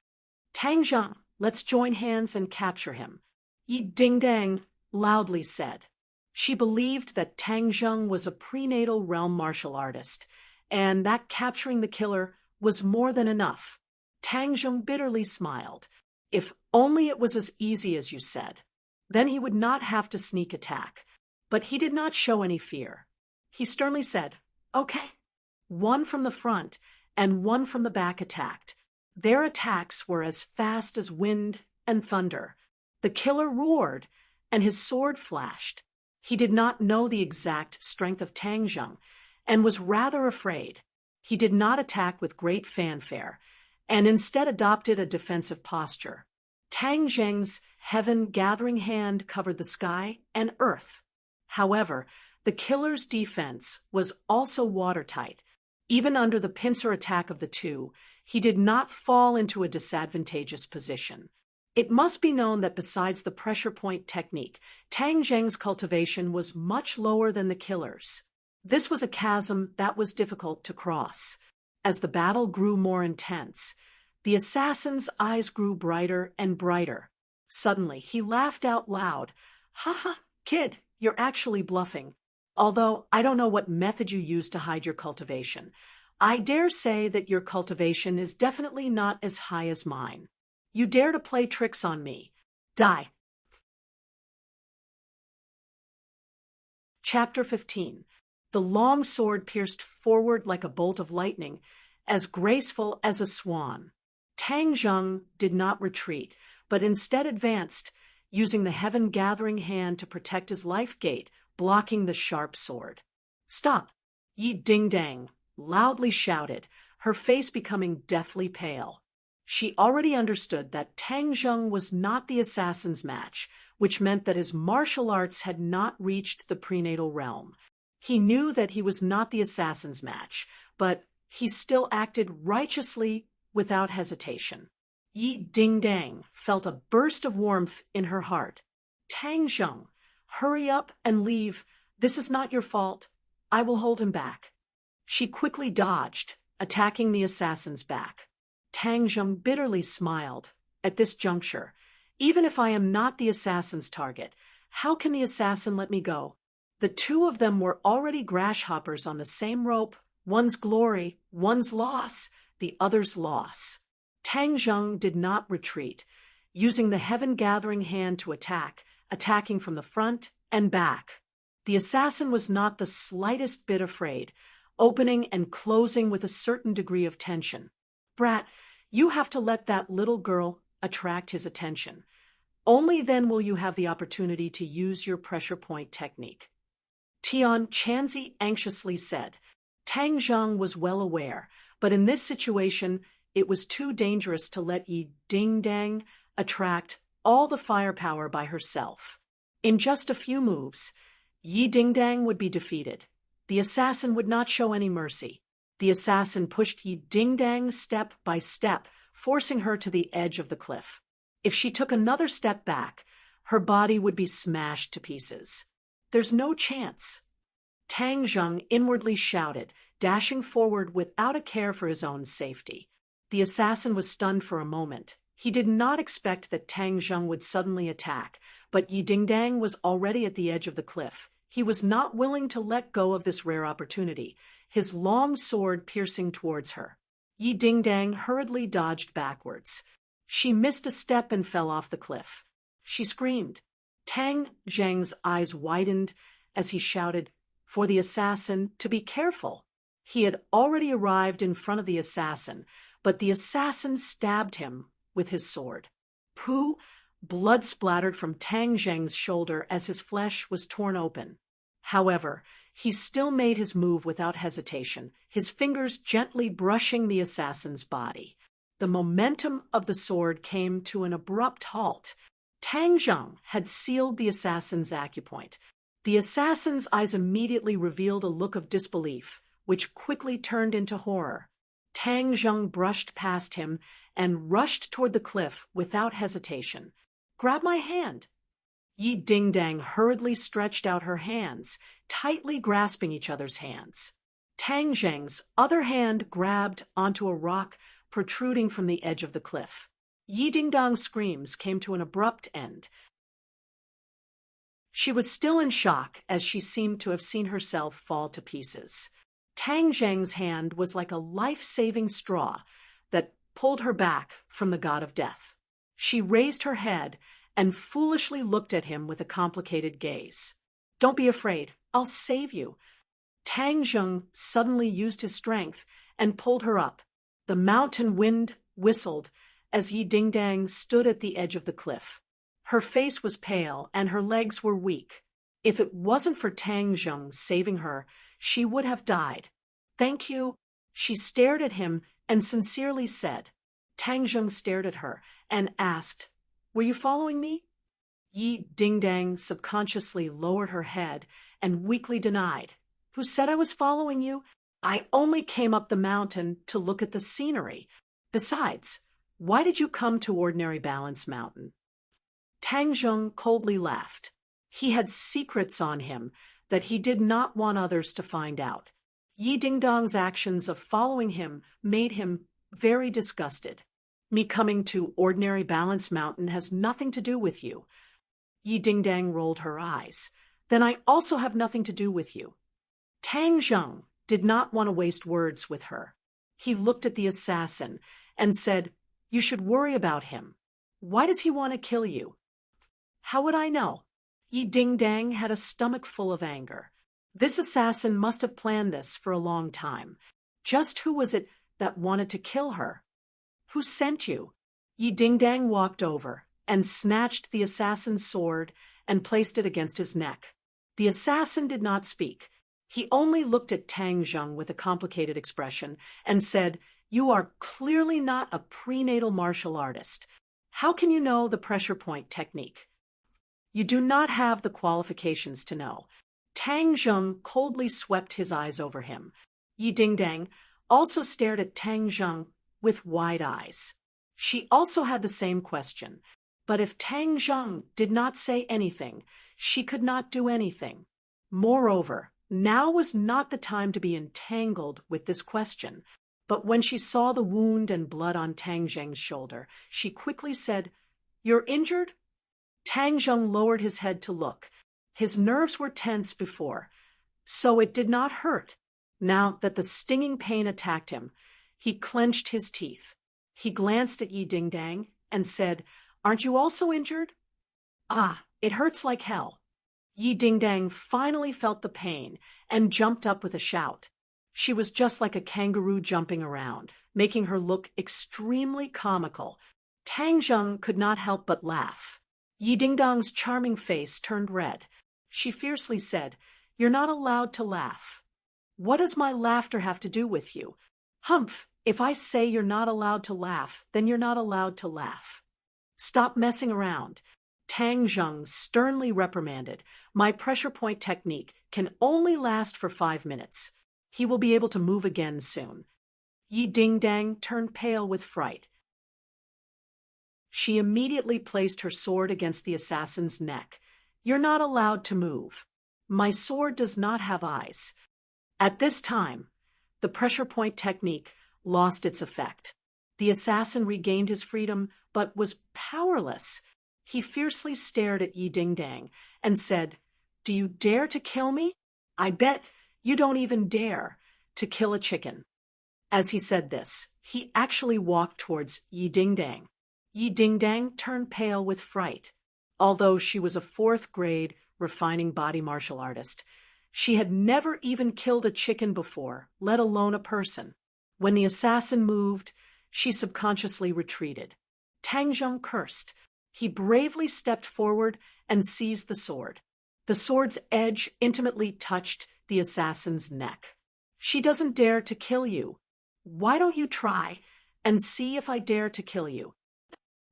"Tang Zheng, let's join hands and capture him," Yi Dingdang loudly said. She believed that Tang Zheng was a prenatal realm martial artist, and that capturing the killer was more than enough. Tang Zheng bitterly smiled. If only it was as easy as you said. Then he would not have to sneak attack. But he did not show any fear. He sternly said, "Okay." One from the front and one from the back attacked. Their attacks were as fast as wind and thunder. The killer roared, and his sword flashed. He did not know the exact strength of Tang Zheng, and was rather afraid. He did not attack with great fanfare, and instead adopted a defensive posture. Tang Zheng's heaven-gathering hand covered the sky and earth. However, the killer's defense was also watertight. Even under the pincer attack of the two, he did not fall into a disadvantageous position. It must be known that besides the pressure point technique, Tang Zheng's cultivation was much lower than the killer's. This was a chasm that was difficult to cross. As the battle grew more intense, the assassin's eyes grew brighter and brighter. Suddenly, he laughed out loud. "Ha ha, kid, you're actually bluffing. Although I don't know what method you use to hide your cultivation. I dare say that your cultivation is definitely not as high as mine. You dare to play tricks on me. Die." Chapter 15. The long sword pierced forward like a bolt of lightning, as graceful as a swan. Tang Zheng did not retreat, but instead advanced, using the heaven-gathering hand to protect his life gate, blocking the sharp sword. "Stop!" Yi Dingdang loudly shouted, her face becoming deathly pale. She already understood that Tang Zheng was not the assassin's match, which meant that his martial arts had not reached the prenatal realm. He knew that he was not the assassin's match, but he still acted righteously without hesitation. Yi Dingdang felt a burst of warmth in her heart. Tang Zheng, hurry up and leave. This is not your fault. I will hold him back. She quickly dodged, attacking the assassin's back. Tang Zheng bitterly smiled. At this juncture, even if I am not the assassin's target, how can the assassin let me go? The two of them were already grasshoppers on the same rope, one's glory, one's loss, the other's loss. Tang Zheng did not retreat, using the heaven-gathering hand to attack, attacking from the front and back. The assassin was not the slightest bit afraid, opening and closing with a certain degree of tension. Brat, you have to let that little girl attract his attention. Only then will you have the opportunity to use your pressure point technique. Tian Chanzi anxiously said. Tang Zheng was well aware, but in this situation, it was too dangerous to let Yi Dingdang attract all the firepower by herself. In just a few moves, Yi Dingdang would be defeated. The assassin would not show any mercy. The assassin pushed Yi Dingdang step by step, forcing her to the edge of the cliff. If she took another step back, her body would be smashed to pieces. There's no chance. Tang Zheng inwardly shouted, dashing forward without a care for his own safety. The assassin was stunned for a moment. He did not expect that Tang Zheng would suddenly attack, but Yi Dingdang was already at the edge of the cliff. He was not willing to let go of this rare opportunity, his long sword piercing towards her. Yi Dingdang hurriedly dodged backwards. She missed a step and fell off the cliff. She screamed. Tang Zheng's eyes widened as he shouted for the assassin to be careful. He had already arrived in front of the assassin, but the assassin stabbed him with his sword. Pooh! Blood splattered from Tang Zheng's shoulder as his flesh was torn open. However, he still made his move without hesitation, his fingers gently brushing the assassin's body. The momentum of the sword came to an abrupt halt. Tang Zheng had sealed the assassin's acupoint. The assassin's eyes immediately revealed a look of disbelief, which quickly turned into horror. Tang Zheng brushed past him and rushed toward the cliff without hesitation. Grab my hand. Yi Dingdang hurriedly stretched out her hands, tightly grasping each other's hands. Tang Zheng's other hand grabbed onto a rock protruding from the edge of the cliff. Yi Dingdang's screams came to an abrupt end. She was still in shock as she seemed to have seen herself fall to pieces. Tang Zheng's hand was like a life-saving straw that pulled her back from the god of death. She raised her head and foolishly looked at him with a complicated gaze. Don't be afraid, I'll save you. Tang Zheng suddenly used his strength and pulled her up. The mountain wind whistled as Yi Dingdang stood at the edge of the cliff. Her face was pale and her legs were weak. If it wasn't for Tang Zheng saving her, she would have died. Thank you. She stared at him and sincerely said. Tang Zheng stared at her and asked, Were you following me? Yi Dingdang subconsciously lowered her head and weakly denied. Who said I was following you? I only came up the mountain to look at the scenery. Besides, why did you come to Ordinary Balance Mountain? Tang Zheng coldly laughed. He had secrets on him that he did not want others to find out. Yi Dingdang's actions of following him made him very disgusted. Me coming to Ordinary Balance Mountain has nothing to do with you. Yi Dingdang rolled her eyes. Then I also have nothing to do with you. Tang Zheng did not want to waste words with her. He looked at the assassin and said, You should worry about him. Why does he want to kill you? How would I know? Yi Dingdang had a stomach full of anger. This assassin must have planned this for a long time. Just who was it that wanted to kill her? Who sent you? Yi Dingdang walked over and snatched the assassin's sword and placed it against his neck. The assassin did not speak. He only looked at Tang Zheng with a complicated expression and said, You are clearly not a prenatal martial artist. How can you know the pressure point technique? You do not have the qualifications to know. Tang Zheng coldly swept his eyes over him. Yi Dingdang also stared at Tang Zheng with wide eyes. She also had the same question, but if Tang Zheng did not say anything, she could not do anything. Moreover, now was not the time to be entangled with this question, but when she saw the wound and blood on Tang Zheng's shoulder, she quickly said, "You're injured?" Tang Zheng lowered his head to look. His nerves were tense before, so it did not hurt. Now that the stinging pain attacked him, he clenched his teeth. He glanced at Yi Dingdang and said, "Aren't you also injured?" "Ah, it hurts like hell." Yi Dingdang finally felt the pain and jumped up with a shout. She was just like a kangaroo jumping around, making her look extremely comical. Tang Zheng could not help but laugh. Yi Dingdang's charming face turned red. She fiercely said, "You're not allowed to laugh." "What does my laughter have to do with you?" "Humph, if I say you're not allowed to laugh, then you're not allowed to laugh." "Stop messing around," Tang Zheng sternly reprimanded. "My pressure point technique can only last for 5 minutes. He will be able to move again soon." Yi Dingdang turned pale with fright. She immediately placed her sword against the assassin's neck. "You're not allowed to move. My sword does not have eyes." At this time, the pressure point technique lost its effect. The assassin regained his freedom, but was powerless. He fiercely stared at Yi Dingdang and said, "Do you dare to kill me? I bet you don't even dare to kill a chicken." As he said this, he actually walked towards Yi Dingdang. Yi Dingdang turned pale with fright. Although she was a 4th-grade refining body martial artist, she had never even killed a chicken before, let alone a person. When the assassin moved, she subconsciously retreated. Tang Zheng cursed. He bravely stepped forward and seized the sword. The sword's edge intimately touched the assassin's neck. "She doesn't dare to kill you. Why don't you try and see if I dare to kill you?"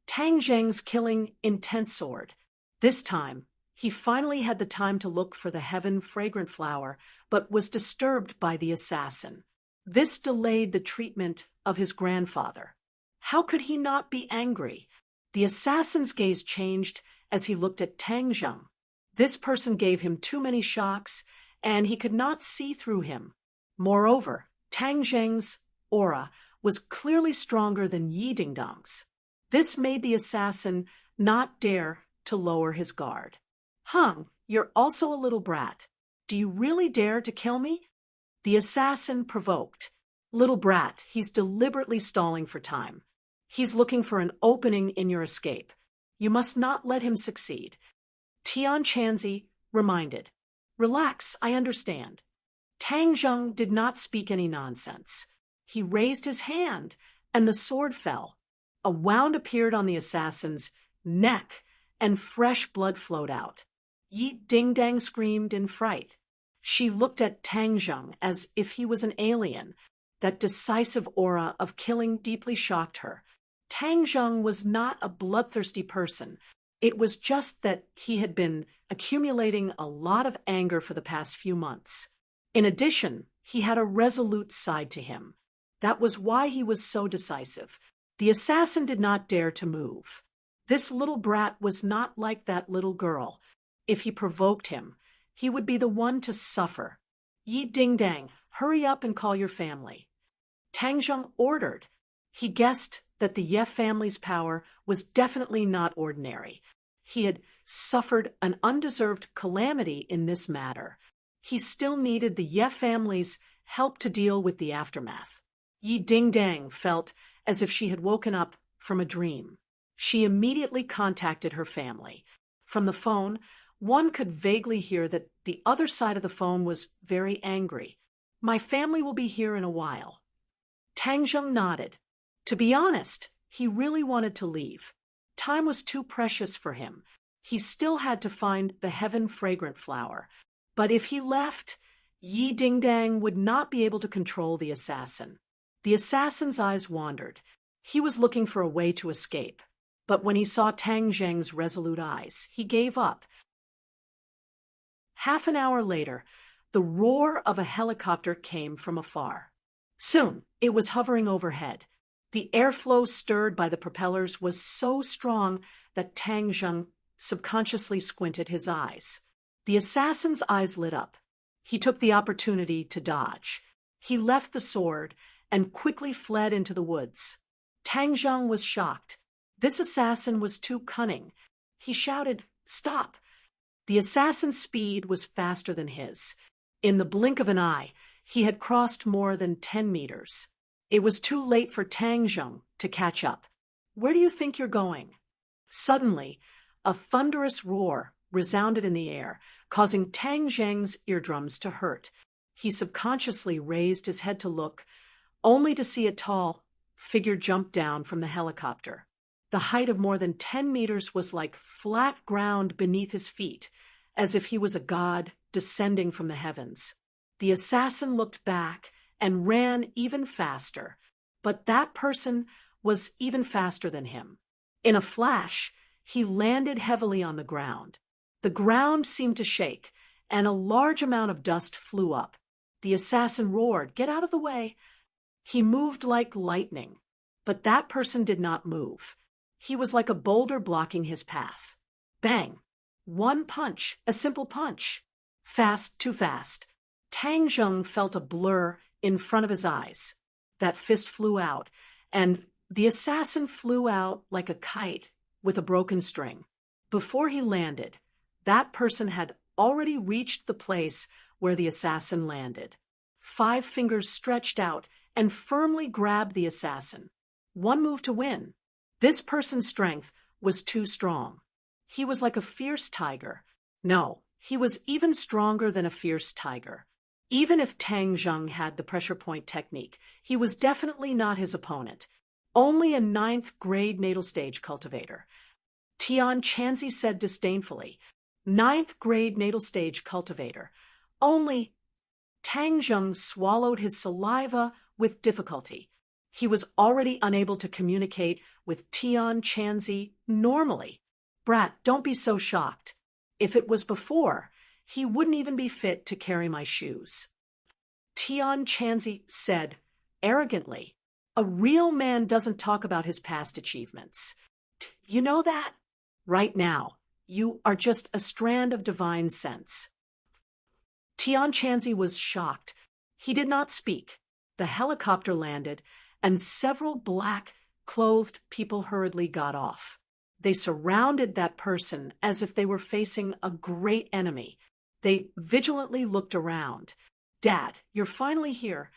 Tang Zheng's killing intent sword. This time, he finally had the time to look for the heaven fragrant flower, but was disturbed by the assassin. This delayed the treatment of his grandfather. How could he not be angry? The assassin's gaze changed as he looked at Tang Zheng. This person gave him too many shocks, and he could not see through him. Moreover, Tang Zheng's aura was clearly stronger than Yi Dingdang's. This made the assassin not dare to lower his guard. "Hung, you're also a little brat. Do you really dare to kill me?" The assassin provoked. "Little brat, he's deliberately stalling for time. He's looking for an opening in your escape. You must not let him succeed." Tian Chanzi reminded. "Relax, I understand." Tang Zheng did not speak any nonsense. He raised his hand, and the sword fell. A wound appeared on the assassin's neck, and fresh blood flowed out. Yi Dingdang screamed in fright. She looked at Tang Zheng as if he was an alien. That decisive aura of killing deeply shocked her. Tang Zheng was not a bloodthirsty person. It was just that he had been accumulating a lot of anger for the past few months. In addition, he had a resolute side to him. That was why he was so decisive. The assassin did not dare to move. This little brat was not like that little girl. If he provoked him, he would be the one to suffer. "Yi Dingdang, hurry up and call your family." Tang Zheng ordered. He guessed that the Ye family's power was definitely not ordinary. He had suffered an undeserved calamity in this matter. He still needed the Ye family's help to deal with the aftermath. Yi Dingdang felt as if she had woken up from a dream. She immediately contacted her family. From the phone, one could vaguely hear that the other side of the phone was very angry. "My family will be here in a while." Tang Zheng nodded. To be honest, he really wanted to leave. Time was too precious for him. He still had to find the heaven fragrant flower. But if he left, Yi Dingdang would not be able to control the assassin. The assassin's eyes wandered. He was looking for a way to escape. But when he saw Tang Zheng's resolute eyes, he gave up. Half an hour later, the roar of a helicopter came from afar. Soon, it was hovering overhead. The airflow stirred by the propellers was so strong that Tang Zheng subconsciously squinted his eyes. The assassin's eyes lit up. He took the opportunity to dodge. He left the sword and quickly fled into the woods. Tang Zheng was shocked. This assassin was too cunning. He shouted, "Stop!" The assassin's speed was faster than his. In the blink of an eye, he had crossed more than 10 meters. It was too late for Tang Zheng to catch up. "Where do you think you're going?" Suddenly, a thunderous roar resounded in the air, causing Tang Zheng's eardrums to hurt. He subconsciously raised his head to look, only to see a tall figure jump down from the helicopter. The height of more than 10 meters was like flat ground beneath his feet, as if he was a god descending from the heavens. The assassin looked back and ran even faster, but that person was even faster than him. In a flash, he landed heavily on the ground. The ground seemed to shake, and a large amount of dust flew up. The assassin roared, "Get out of the way!" He moved like lightning, but that person did not move. He was like a boulder blocking his path. Bang! One punch, a simple punch. Fast, too fast. Tang Zheng felt a blur in front of his eyes. That fist flew out, and the assassin flew out like a kite with a broken string. Before he landed, that person had already reached the place where the assassin landed. 5 fingers stretched out and firmly grabbed the assassin. One move to win. This person's strength was too strong. He was like a fierce tiger. No, he was even stronger than a fierce tiger. Even if Tang Zheng had the pressure point technique, he was definitely not his opponent. Only a 9th grade natal stage cultivator. Tian Chanzi said disdainfully, 9th grade natal stage cultivator. Only. Tang Zheng swallowed his saliva with difficulty. He was already unable to communicate with Tian Chanzi normally. "Brat, don't be so shocked. If it was before, he wouldn't even be fit to carry my shoes." Tian Chanzi said arrogantly, "A real man doesn't talk about his past achievements. You know that? Right now, you are just a strand of divine sense." Tian Chanzi was shocked. He did not speak. The helicopter landed, and several black-clothed people hurriedly got off. They surrounded that person as if they were facing a great enemy. They vigilantly looked around. "Dad, you're finally here."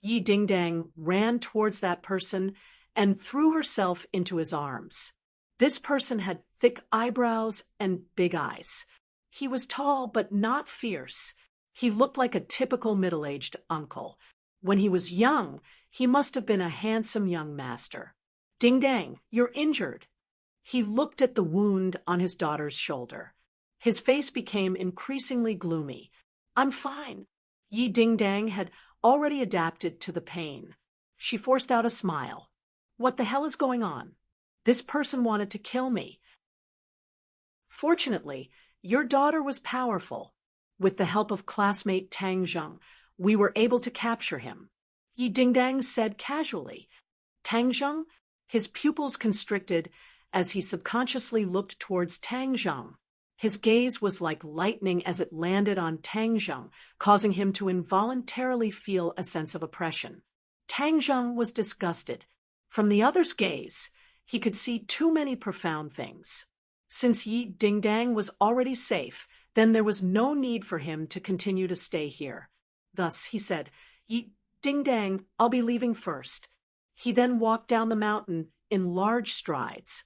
Yi Dingdang ran towards that person and threw herself into his arms. This person had thick eyebrows and big eyes. He was tall but not fierce. He looked like a typical middle-aged uncle. When he was young, he must have been a handsome young master. "Dingdang, you're injured." He looked at the wound on his daughter's shoulder. His face became increasingly gloomy. "I'm fine." Yi Dingdang had already adapted to the pain. She forced out a smile. "What the hell is going on? This person wanted to kill me." "Fortunately, your daughter was powerful. With the help of classmate Tang Zheng, we were able to capture him," Yi Dingdang said casually. "Tang Zheng?" His pupils constricted as he subconsciously looked towards Tang Zheng. His gaze was like lightning as it landed on Tang Zheng, causing him to involuntarily feel a sense of oppression. Tang Zheng was disgusted. From the other's gaze, he could see too many profound things. Since Yi Dingdang was already safe, then there was no need for him to continue to stay here. Thus, he said, "Yi Dingdang, I'll be leaving first." He then walked down the mountain in large strides.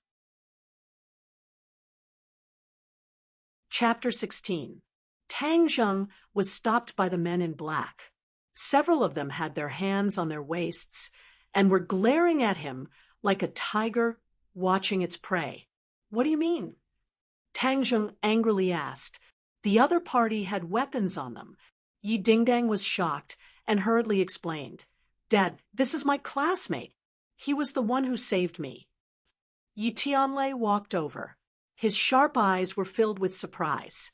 Chapter 16. Tang Zheng was stopped by the men in black. Several of them had their hands on their waists and were glaring at him like a tiger watching its prey. "What do you mean?" Tang Zheng angrily asked. The other party had weapons on them. Yi Dingdang was shocked and hurriedly explained. Dad, this is my classmate. He was the one who saved me. Yi Tianlei walked over. His sharp eyes were filled with surprise.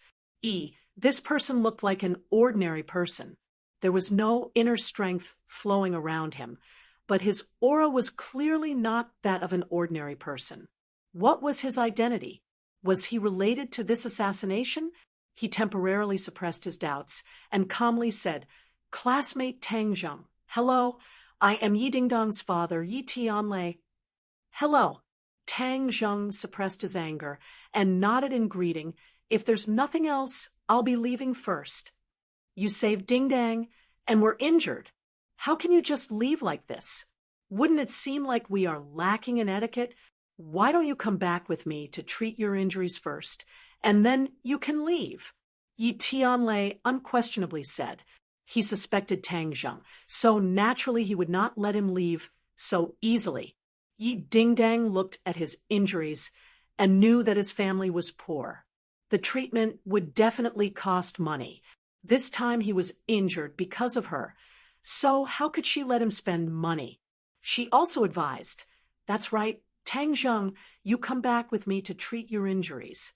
This person looked like an ordinary person. There was no inner strength flowing around him, but his aura was clearly not that of an ordinary person. What was his identity? Was he related to this assassination? He temporarily suppressed his doubts and calmly said, "Classmate Tang Zheng, hello, I am Yi Dingdong's father, Yi Tianlei." "Hello." Tang Zheng suppressed his anger and nodded in greeting. "If there's nothing else, I'll be leaving first." "You saved Ding Dang and were injured. How can you just leave like this? Wouldn't it seem like we are lacking in etiquette? Why don't you come back with me to treat your injuries first, and then you can leave?" Yi Tianlei unquestionably said. He suspected Tang Zheng, so naturally he would not let him leave so easily. Yi Dingdang looked at his injuries and knew that his family was poor. The treatment would definitely cost money. This time he was injured because of her. So how could she let him spend money? She also advised, "That's right, Tang Zheng, you come back with me to treat your injuries."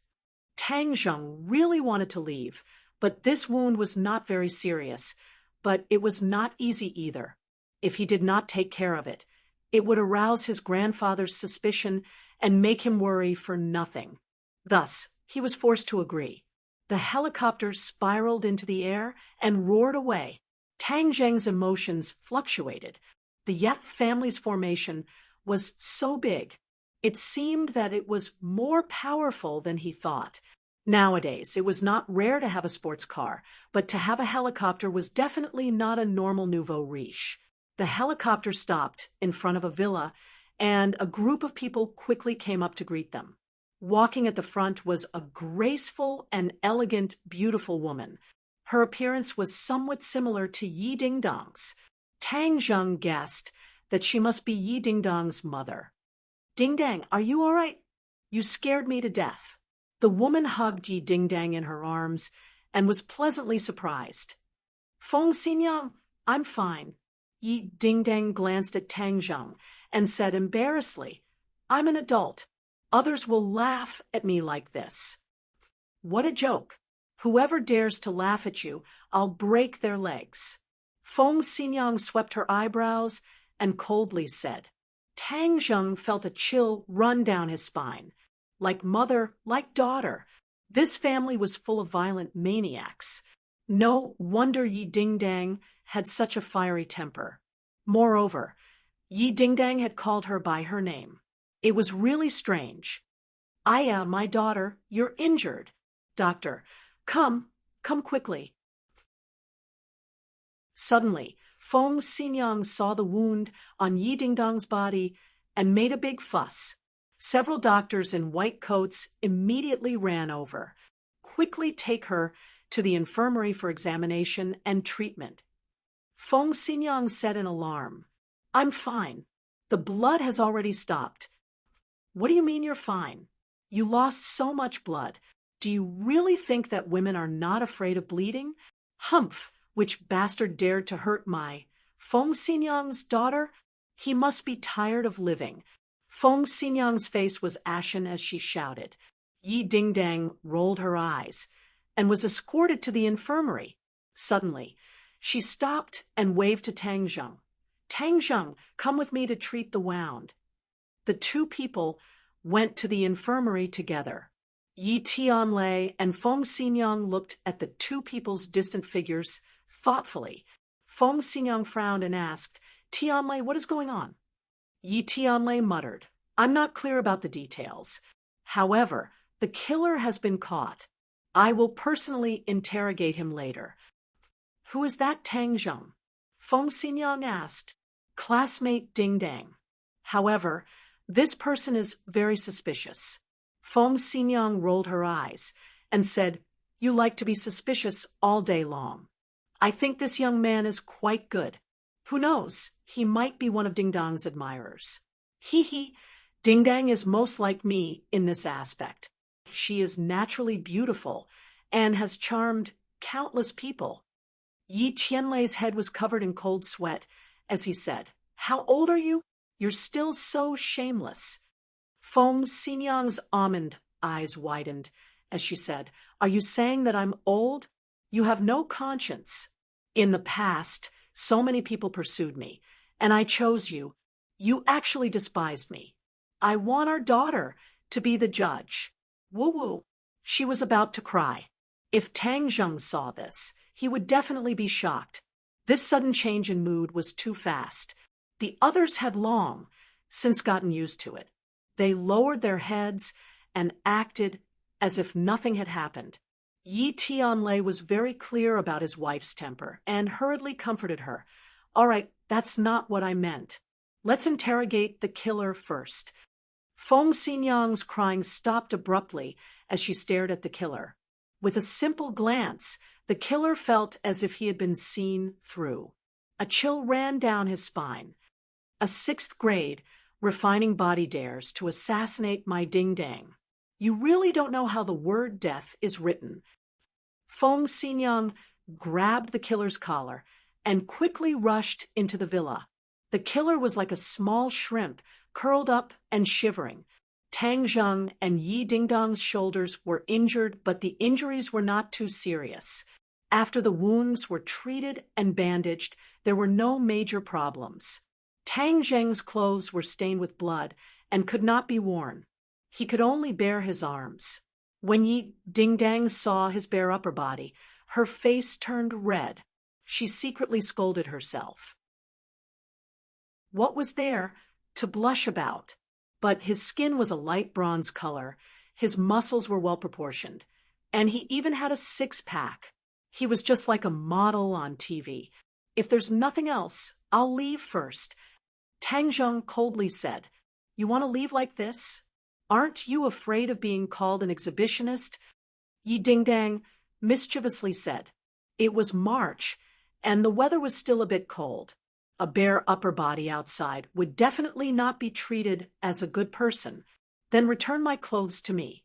Tang Zheng really wanted to leave, but this wound was not very serious. But it was not easy either. If he did not take care of it, it would arouse his grandfather's suspicion and make him worry for nothing. Thus, he was forced to agree. The helicopter spiraled into the air and roared away. Tang Zheng's emotions fluctuated. The Yat family's formation was so big. It seemed that it was more powerful than he thought. Nowadays, it was not rare to have a sports car, but to have a helicopter was definitely not a normal nouveau riche. The helicopter stopped in front of a villa, and a group of people quickly came up to greet them. Walking at the front was a graceful and elegant, beautiful woman. Her appearance was somewhat similar to Yi Dingdong's. Tang Zheng guessed that she must be Yi Dingdong's mother. "Dingdang, are you all right? You scared me to death." The woman hugged Yi Dingdang in her arms and was pleasantly surprised. "Feng Xinyang, I'm fine." Yi Dingdang glanced at Tang Zheng and said embarrassedly, "I'm an adult. Others will laugh at me like this." "What a joke. Whoever dares to laugh at you, I'll break their legs." Feng Xinyang swept her eyebrows and coldly said. Tang Zheng felt a chill run down his spine. Like mother, like daughter, this family was full of violent maniacs. No wonder Yi Dingdang had such a fiery temper. Moreover, Yi Dingdang had called her by her name. It was really strange. "Aya, my daughter, you're injured. Doctor, come quickly." Suddenly, Feng Xinyang saw the wound on Yi Dingdang's body and made a big fuss. Several doctors in white coats immediately ran over. "Quickly take her to the infirmary for examination and treatment." Feng Xinyang said in alarm, "I'm fine. The blood has already stopped." "What do you mean you're fine? You lost so much blood. Do you really think that women are not afraid of bleeding? Humph, which bastard dared to hurt my Feng Xinyang's daughter? He must be tired of living." Feng Xinyang's face was ashen as she shouted. Yi Dingdang rolled her eyes and was escorted to the infirmary. Suddenly, she stopped and waved to Tang Zheng. "Tang Zheng, come with me to treat the wound." The two people went to the infirmary together. Yi Tianlei and Feng Xinyang looked at the two people's distant figures thoughtfully. Feng Xinyang frowned and asked, "Tianlei, what is going on?" Yi Tianlei muttered, "I'm not clear about the details. However, the killer has been caught. I will personally interrogate him later." "Who is that Tang Zheng?" Feng Xinyang asked. "Classmate Ding Dang. However, this person is very suspicious." Feng Xinyang rolled her eyes and said, "You like to be suspicious all day long. I think this young man is quite good. Who knows, he might be one of Ding Dong's admirers. Hee, Ding Dang is most like me in this aspect. She is naturally beautiful and has charmed countless people." Yi Tianlei's head was covered in cold sweat, as he said, "How old are you? You're still so shameless." Feng Xinyang's almond eyes widened as she said, "Are you saying that I'm old? You have no conscience. In the past, so many people pursued me, and I chose you. You actually despised me. I want our daughter to be the judge." Woo-woo. She was about to cry. If Tang Zheng saw this, he would definitely be shocked. This sudden change in mood was too fast. The others had long since gotten used to it. They lowered their heads and acted as if nothing had happened. Yi Tianlei was very clear about his wife's temper and hurriedly comforted her. "All right, that's not what I meant. Let's interrogate the killer first." Feng Xinyang's crying stopped abruptly as she stared at the killer. With a simple glance, the killer felt as if he had been seen through. A chill ran down his spine. A sixth grade, refining body dares to assassinate my ding-dang. You really don't know how the word death is written. Feng Xinyang grabbed the killer's collar and quickly rushed into the villa. The killer was like a small shrimp, curled up and shivering. Tang Zheng and Yi Dingdong's shoulders were injured, but the injuries were not too serious. After the wounds were treated and bandaged, there were no major problems. Tang Zheng's clothes were stained with blood and could not be worn. He could only bare his arms. When Yi Dingdang saw his bare upper body, her face turned red. She secretly scolded herself. What was there to blush about? But his skin was a light bronze color, his muscles were well proportioned, and he even had a six-pack. He was just like a model on TV. "If there's nothing else, I'll leave first." Tang Zheng coldly said, "You want to leave like this? Aren't you afraid of being called an exhibitionist?" Yi Dingdang mischievously said. It was March, and the weather was still a bit cold. A bare upper body outside would definitely not be treated as a good person. "Then return my clothes to me."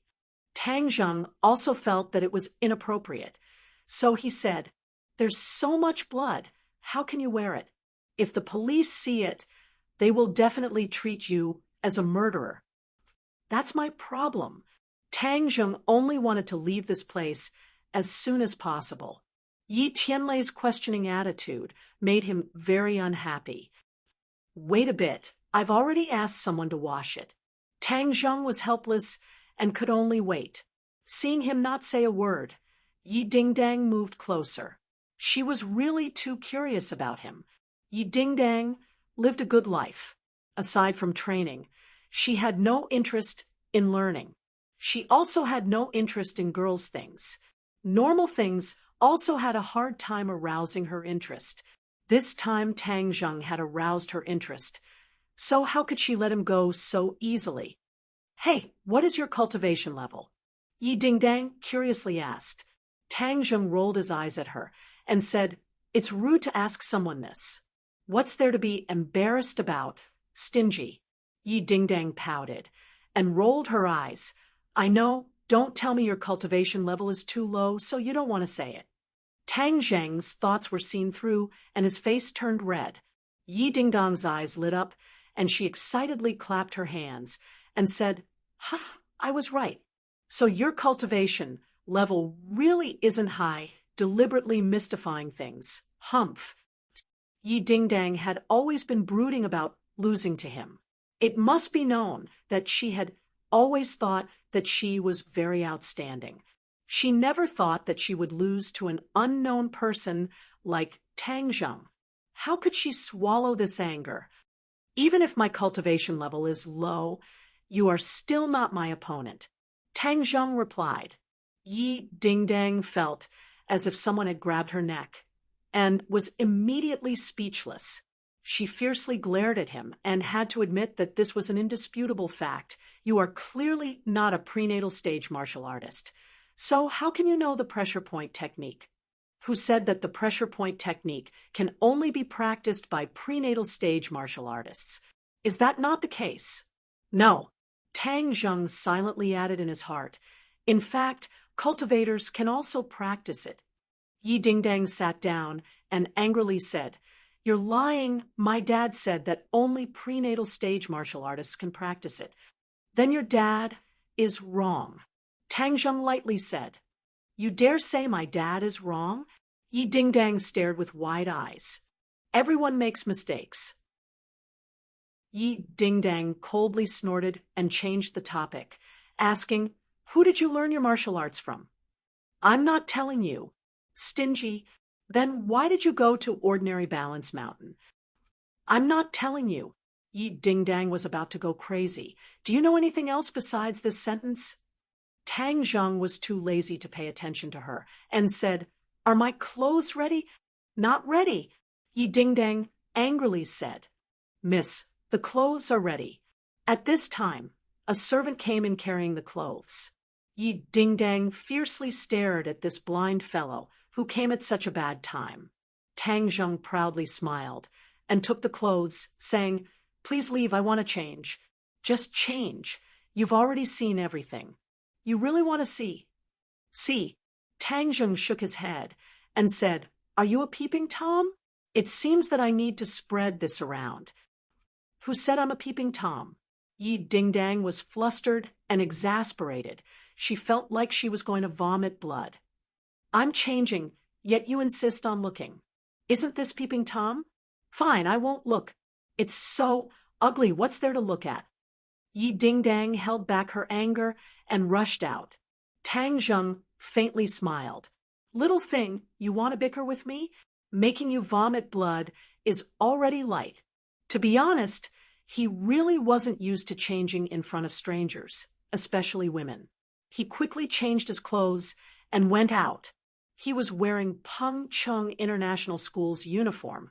Tang Zheng also felt that it was inappropriate. So he said, "There's so much blood. How can you wear it? If the police see it, they will definitely treat you as a murderer." That's my problem. Tang Zheng only wanted to leave this place as soon as possible. Yi Tianlei's questioning attitude made him very unhappy. "Wait a bit, I've already asked someone to wash it." Tang Zheng was helpless and could only wait. Seeing him not say a word, Yi Dingdang moved closer. She was really too curious about him. Yi Dingdang lived a good life. Aside from training, she had no interest in learning. She also had no interest in girls' things. Normal things also had a hard time arousing her interest. This time Tang Zheng had aroused her interest. So how could she let him go so easily? "Hey, what is your cultivation level?" Yi Dingdang curiously asked. Tang Zheng rolled his eyes at her and said, "It's rude to ask someone this. What's there to be embarrassed about? Stingy." Yi Dingdang pouted and rolled her eyes. "I know, don't tell me your cultivation level is too low, so you don't want to say it." Tang Zheng's thoughts were seen through, and his face turned red. Yi Dingdong's eyes lit up, and she excitedly clapped her hands and said, "Ha, I was right. So your cultivation level really isn't high, deliberately mystifying things. Humph." Yi Dingdang had always been brooding about losing to him. It must be known that she had always thought that she was very outstanding. She never thought that she would lose to an unknown person like Tang Zheng. How could she swallow this anger? "Even if my cultivation level is low, you are still not my opponent," Tang Zheng replied. Yi Dingdang felt as if someone had grabbed her neck and was immediately speechless. She fiercely glared at him and had to admit that this was an indisputable fact. "You are clearly not a prenatal stage martial artist. So how can you know the pressure point technique?" "Who said that the pressure point technique can only be practiced by prenatal stage martial artists? Is that not the case?" "No," Tang Zheng silently added in his heart. "In fact, cultivators can also practice it." Yi Dingdang sat down and angrily said, You're lying. My dad said that only prenatal stage martial artists can practice it. Then your dad is wrong, Tang Zheng lightly said. You dare say my dad is wrong? Yi Dingdang stared with wide eyes. Everyone makes mistakes. Yi Dingdang coldly snorted and changed the topic, asking, Who did you learn your martial arts from? I'm not telling you. Stingy. Then why did you go to Ordinary Balance Mountain? I'm not telling you. Yi Dingdang was about to go crazy. Do you know anything else besides this sentence? Tang Zheng was too lazy to pay attention to her and said, Are my clothes ready? Not ready, Yi Dingdang angrily said. Miss, the clothes are ready. At this time, a servant came in carrying the clothes. Yi Dingdang fiercely stared at this blind fellow who came at such a bad time. Tang Zheng proudly smiled and took the clothes, saying, Please leave, I want to change. Just change. You've already seen everything. You really want to see? See. Tang Zheng shook his head and said, Are you a peeping Tom? It seems that I need to spread this around. Who said I'm a peeping Tom? Yi Dingdang was flustered and exasperated. She felt like she was going to vomit blood. I'm changing, yet you insist on looking. Isn't this peeping Tom? Fine, I won't look. It's so ugly. What's there to look at? Yi Dingdang held back her anger and rushed out. Tang Zheng faintly smiled. Little thing, you want to bicker with me? Making you vomit blood is already light. To be honest, he really wasn't used to changing in front of strangers, especially women. He quickly changed his clothes and went out. He was wearing Peng Chung International School's uniform,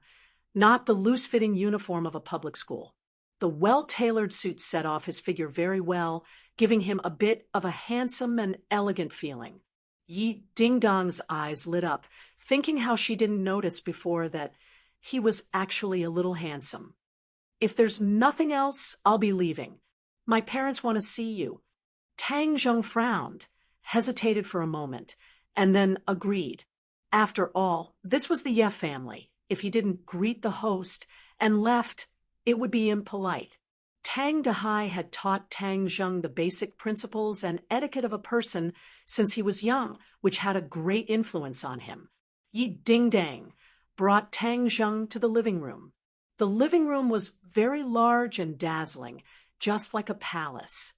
not the loose-fitting uniform of a public school. The well-tailored suit set off his figure very well, giving him a bit of a handsome and elegant feeling. Yi Dingdang's eyes lit up, thinking how she didn't notice before that he was actually a little handsome. If there's nothing else, I'll be leaving. My parents want to see you. Tang Zheng frowned, hesitated for a moment, and then agreed. After all, this was the Ye family. If he didn't greet the host and left, it would be impolite. Tang Dehai had taught Tang Zheng the basic principles and etiquette of a person since he was young, which had a great influence on him. Yi Dingdang brought Tang Zheng to the living room. The living room was very large and dazzling, just like a palace.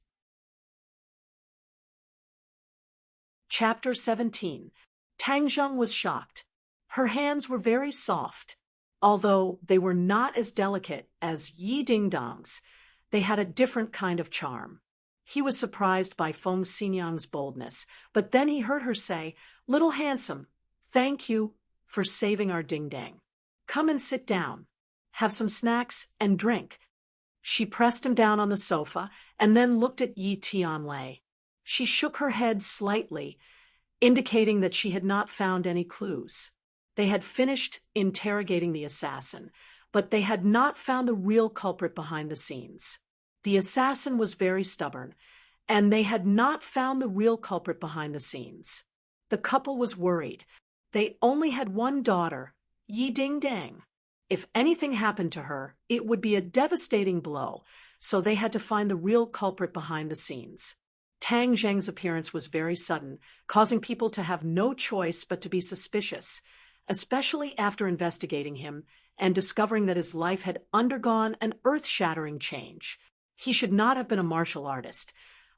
Chapter 17. Tang Zheng was shocked. Her hands were very soft. Although they were not as delicate as Yi Dingdang's, they had a different kind of charm. He was surprised by Feng Xinyang's boldness, but then he heard her say, Little handsome, thank you for saving our Dingdang. Come and sit down. Have some snacks and drink. She pressed him down on the sofa and then looked at Yi Tianlei. She shook her head slightly, indicating that she had not found any clues. They had finished interrogating the assassin, but they had not found the real culprit behind the scenes. The assassin was very stubborn, and they had not found the real culprit behind the scenes. The couple was worried. They only had one daughter, Yi Dingdang. If anything happened to her, it would be a devastating blow, so they had to find the real culprit behind the scenes. Tang Zheng's appearance was very sudden, causing people to have no choice but to be suspicious, especially after investigating him and discovering that his life had undergone an earth-shattering change. He should not have been a martial artist,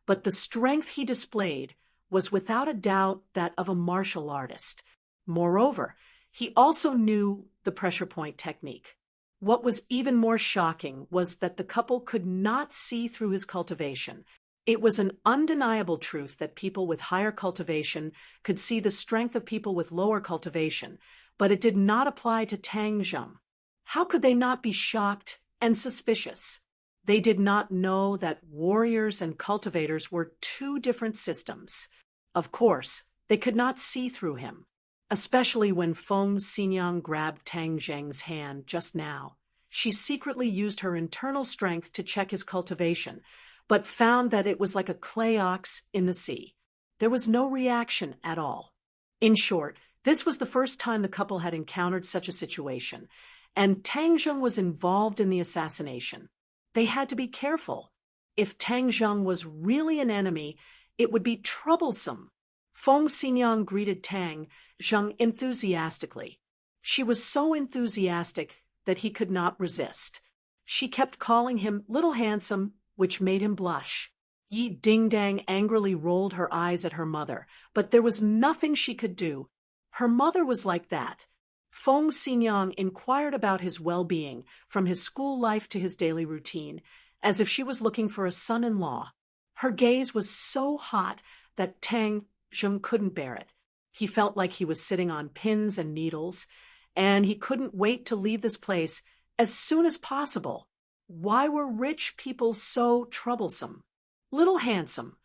but the strength he displayed was without a doubt that of a martial artist. Moreover, he also knew the pressure point technique. What was even more shocking was that the couple could not see through his cultivation. It was an undeniable truth that people with higher cultivation could see the strength of people with lower cultivation, but it did not apply to Tang Zheng. How could they not be shocked and suspicious? They did not know that warriors and cultivators were two different systems. Of course, they could not see through him, especially when Feng Xinyang grabbed Tang Zheng's hand just now. She secretly used her internal strength to check his cultivation, but found that it was like a clay ox in the sea. There was no reaction at all. In short, this was the first time the couple had encountered such a situation, and Tang Zheng was involved in the assassination. They had to be careful. If Tang Zheng was really an enemy, it would be troublesome. Feng Xinyang greeted Tang Zheng enthusiastically. She was so enthusiastic that he could not resist. She kept calling him Little Handsome, which made him blush. Yi Dingdang angrily rolled her eyes at her mother, but there was nothing she could do. Her mother was like that. Feng Xinyang inquired about his well-being, from his school life to his daily routine, as if she was looking for a son-in-law. Her gaze was so hot that Tang Zheng couldn't bear it. He felt like he was sitting on pins and needles, and he couldn't wait to leave this place as soon as possible. Why were rich people so troublesome? Little Handsome,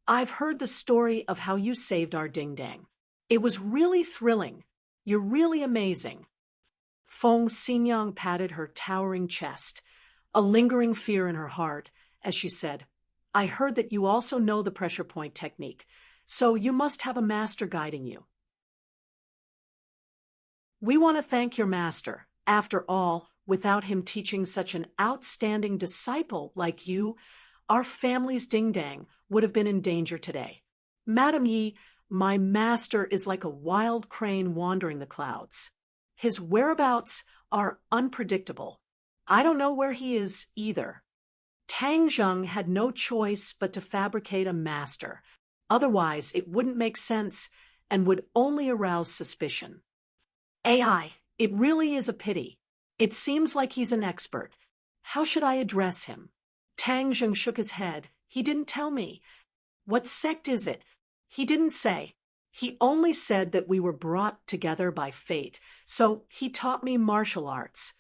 I've heard the story of how you saved our Dingdang. It was really thrilling. You're really amazing. Feng Xinyang patted her towering chest, a lingering fear in her heart, as she said, I heard that you also know the pressure point technique, so you must have a master guiding you. We want to thank your master. After all, without him teaching such an outstanding disciple like you, our family's Dingdang would have been in danger today. Madam Yi, my master is like a wild crane wandering the clouds. His whereabouts are unpredictable. I don't know where he is either. Tang Zheng had no choice but to fabricate a master. Otherwise, it wouldn't make sense and would only arouse suspicion. AI, it really is a pity. It seems like he's an expert. How should I address him? Tang Zheng shook his head. He didn't tell me. What sect is it? He didn't say. He only said that we were brought together by fate, so he taught me martial arts.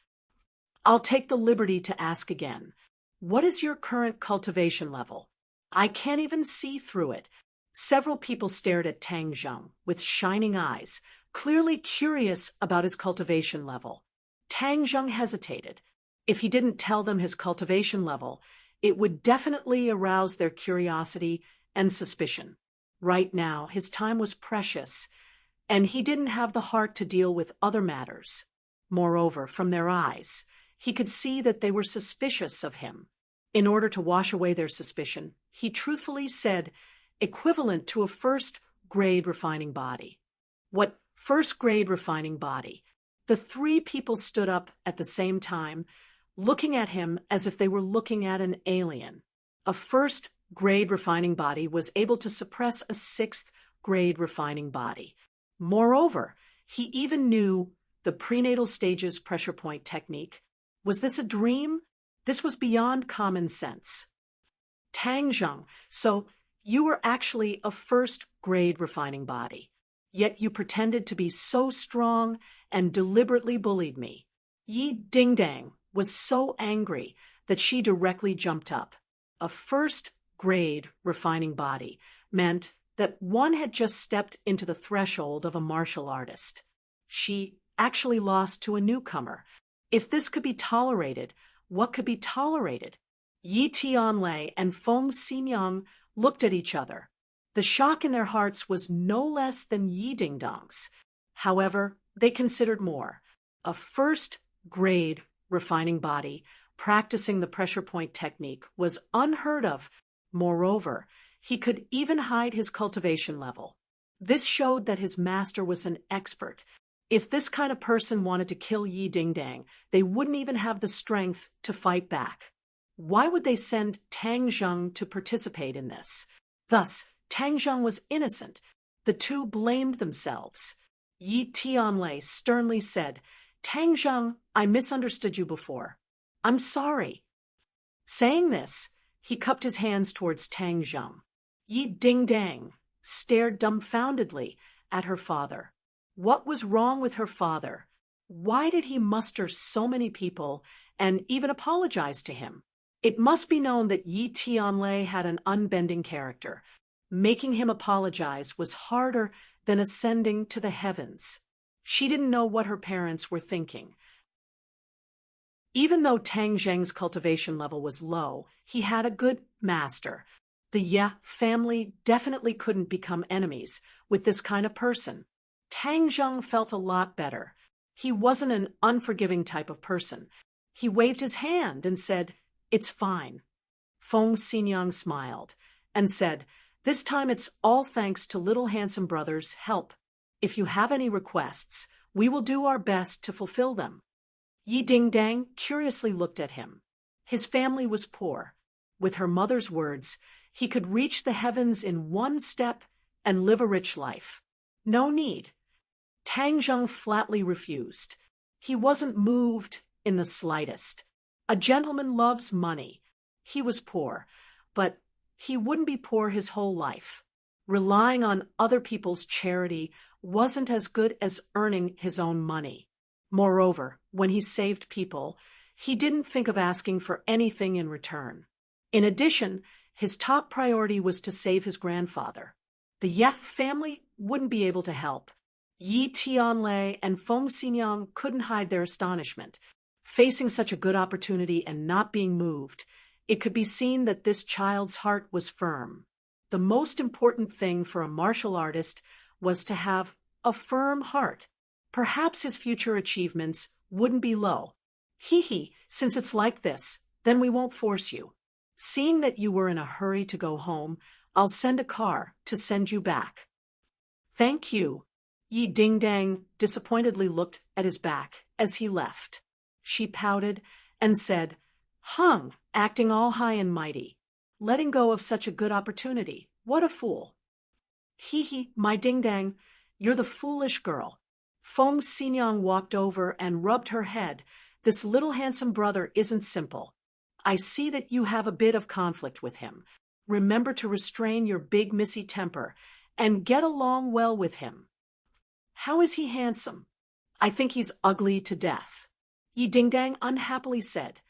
I'll take the liberty to ask again. What is your current cultivation level? I can't even see through it. Several people stared at Tang Zheng with shining eyes, clearly curious about his cultivation level. Tang Zheng hesitated. If he didn't tell them his cultivation level, it would definitely arouse their curiosity and suspicion. Right now, his time was precious, and he didn't have the heart to deal with other matters. Moreover, from their eyes, he could see that they were suspicious of him. In order to wash away their suspicion, he truthfully said, equivalent to a first-grade refining body. What first-grade refining body? The three people stood up at the same time, looking at him as if they were looking at an alien. A first-grade refining body was able to suppress a sixth-grade refining body. Moreover, he even knew the prenatal stages pressure point technique. Was this a dream? This was beyond common sense. Tang Zheng, so you were actually a first-grade refining body, yet you pretended to be so strong and deliberately bullied me. Yi Dingdang was so angry that she directly jumped up. A first-grade refining body meant that one had just stepped into the threshold of a martial artist. She actually lost to a newcomer. If this could be tolerated, what could be tolerated? Yi Tianlei and Feng Xinyang looked at each other. The shock in their hearts was no less than Yi Dingdang's. However, they considered more. A first-grade refining body practicing the pressure point technique was unheard of. Moreover, he could even hide his cultivation level. This showed that his master was an expert. If this kind of person wanted to kill Yi Dingdang, they wouldn't even have the strength to fight back. Why would they send Tang Zheng to participate in this? Thus, Tang Zheng was innocent. The two blamed themselves. Yi Tianlei sternly said, Tang Zheng, I misunderstood you before. I'm sorry. Saying this, he cupped his hands towards Tang Zheng. Yi Dingdang stared dumbfoundedly at her father. What was wrong with her father? Why did he muster so many people and even apologize to him? It must be known that Yi Tianlei had an unbending character. Making him apologize was harder than ascending to the heavens. She didn't know what her parents were thinking. Even though Tang Zheng's cultivation level was low, he had a good master. The Ye family definitely couldn't become enemies with this kind of person. Tang Zheng felt a lot better. He wasn't an unforgiving type of person. He waved his hand and said, "It's fine." Feng Xinyang smiled and said, "This time it's all thanks to Little Handsome Brother's help. If you have any requests, we will do our best to fulfill them." Yi Dingdang curiously looked at him. His family was poor. With her mother's words, he could reach the heavens in one step and live a rich life. No need. Tang Zheng flatly refused. He wasn't moved in the slightest. A gentleman loves money. He was poor, but he wouldn't be poor his whole life. Relying on other people's charity wasn't as good as earning his own money. Moreover, when he saved people, he didn't think of asking for anything in return. In addition, his top priority was to save his grandfather. The Ye family wouldn't be able to help. Yi Tianlei and Feng Xinyang couldn't hide their astonishment. Facing such a good opportunity and not being moved, it could be seen that this child's heart was firm. The most important thing for a martial artist was to have a firm heart. Perhaps his future achievements wouldn't be low. Hee, since it's like this, then we won't force you. Seeing that you were in a hurry to go home, I'll send a car to send you back. Thank you. Yi Dingdang disappointedly looked at his back as he left. She pouted and said, "Hung, acting all high and mighty. Letting go of such a good opportunity. What a fool." Hee, my Dingdang, you're the foolish girl. Feng Xinyang walked over and rubbed her head. This Little Handsome Brother isn't simple. I see that you have a bit of conflict with him. Remember to restrain your big missy temper and get along well with him. How is he handsome? I think he's ugly to death. Yi Dingdang unhappily said.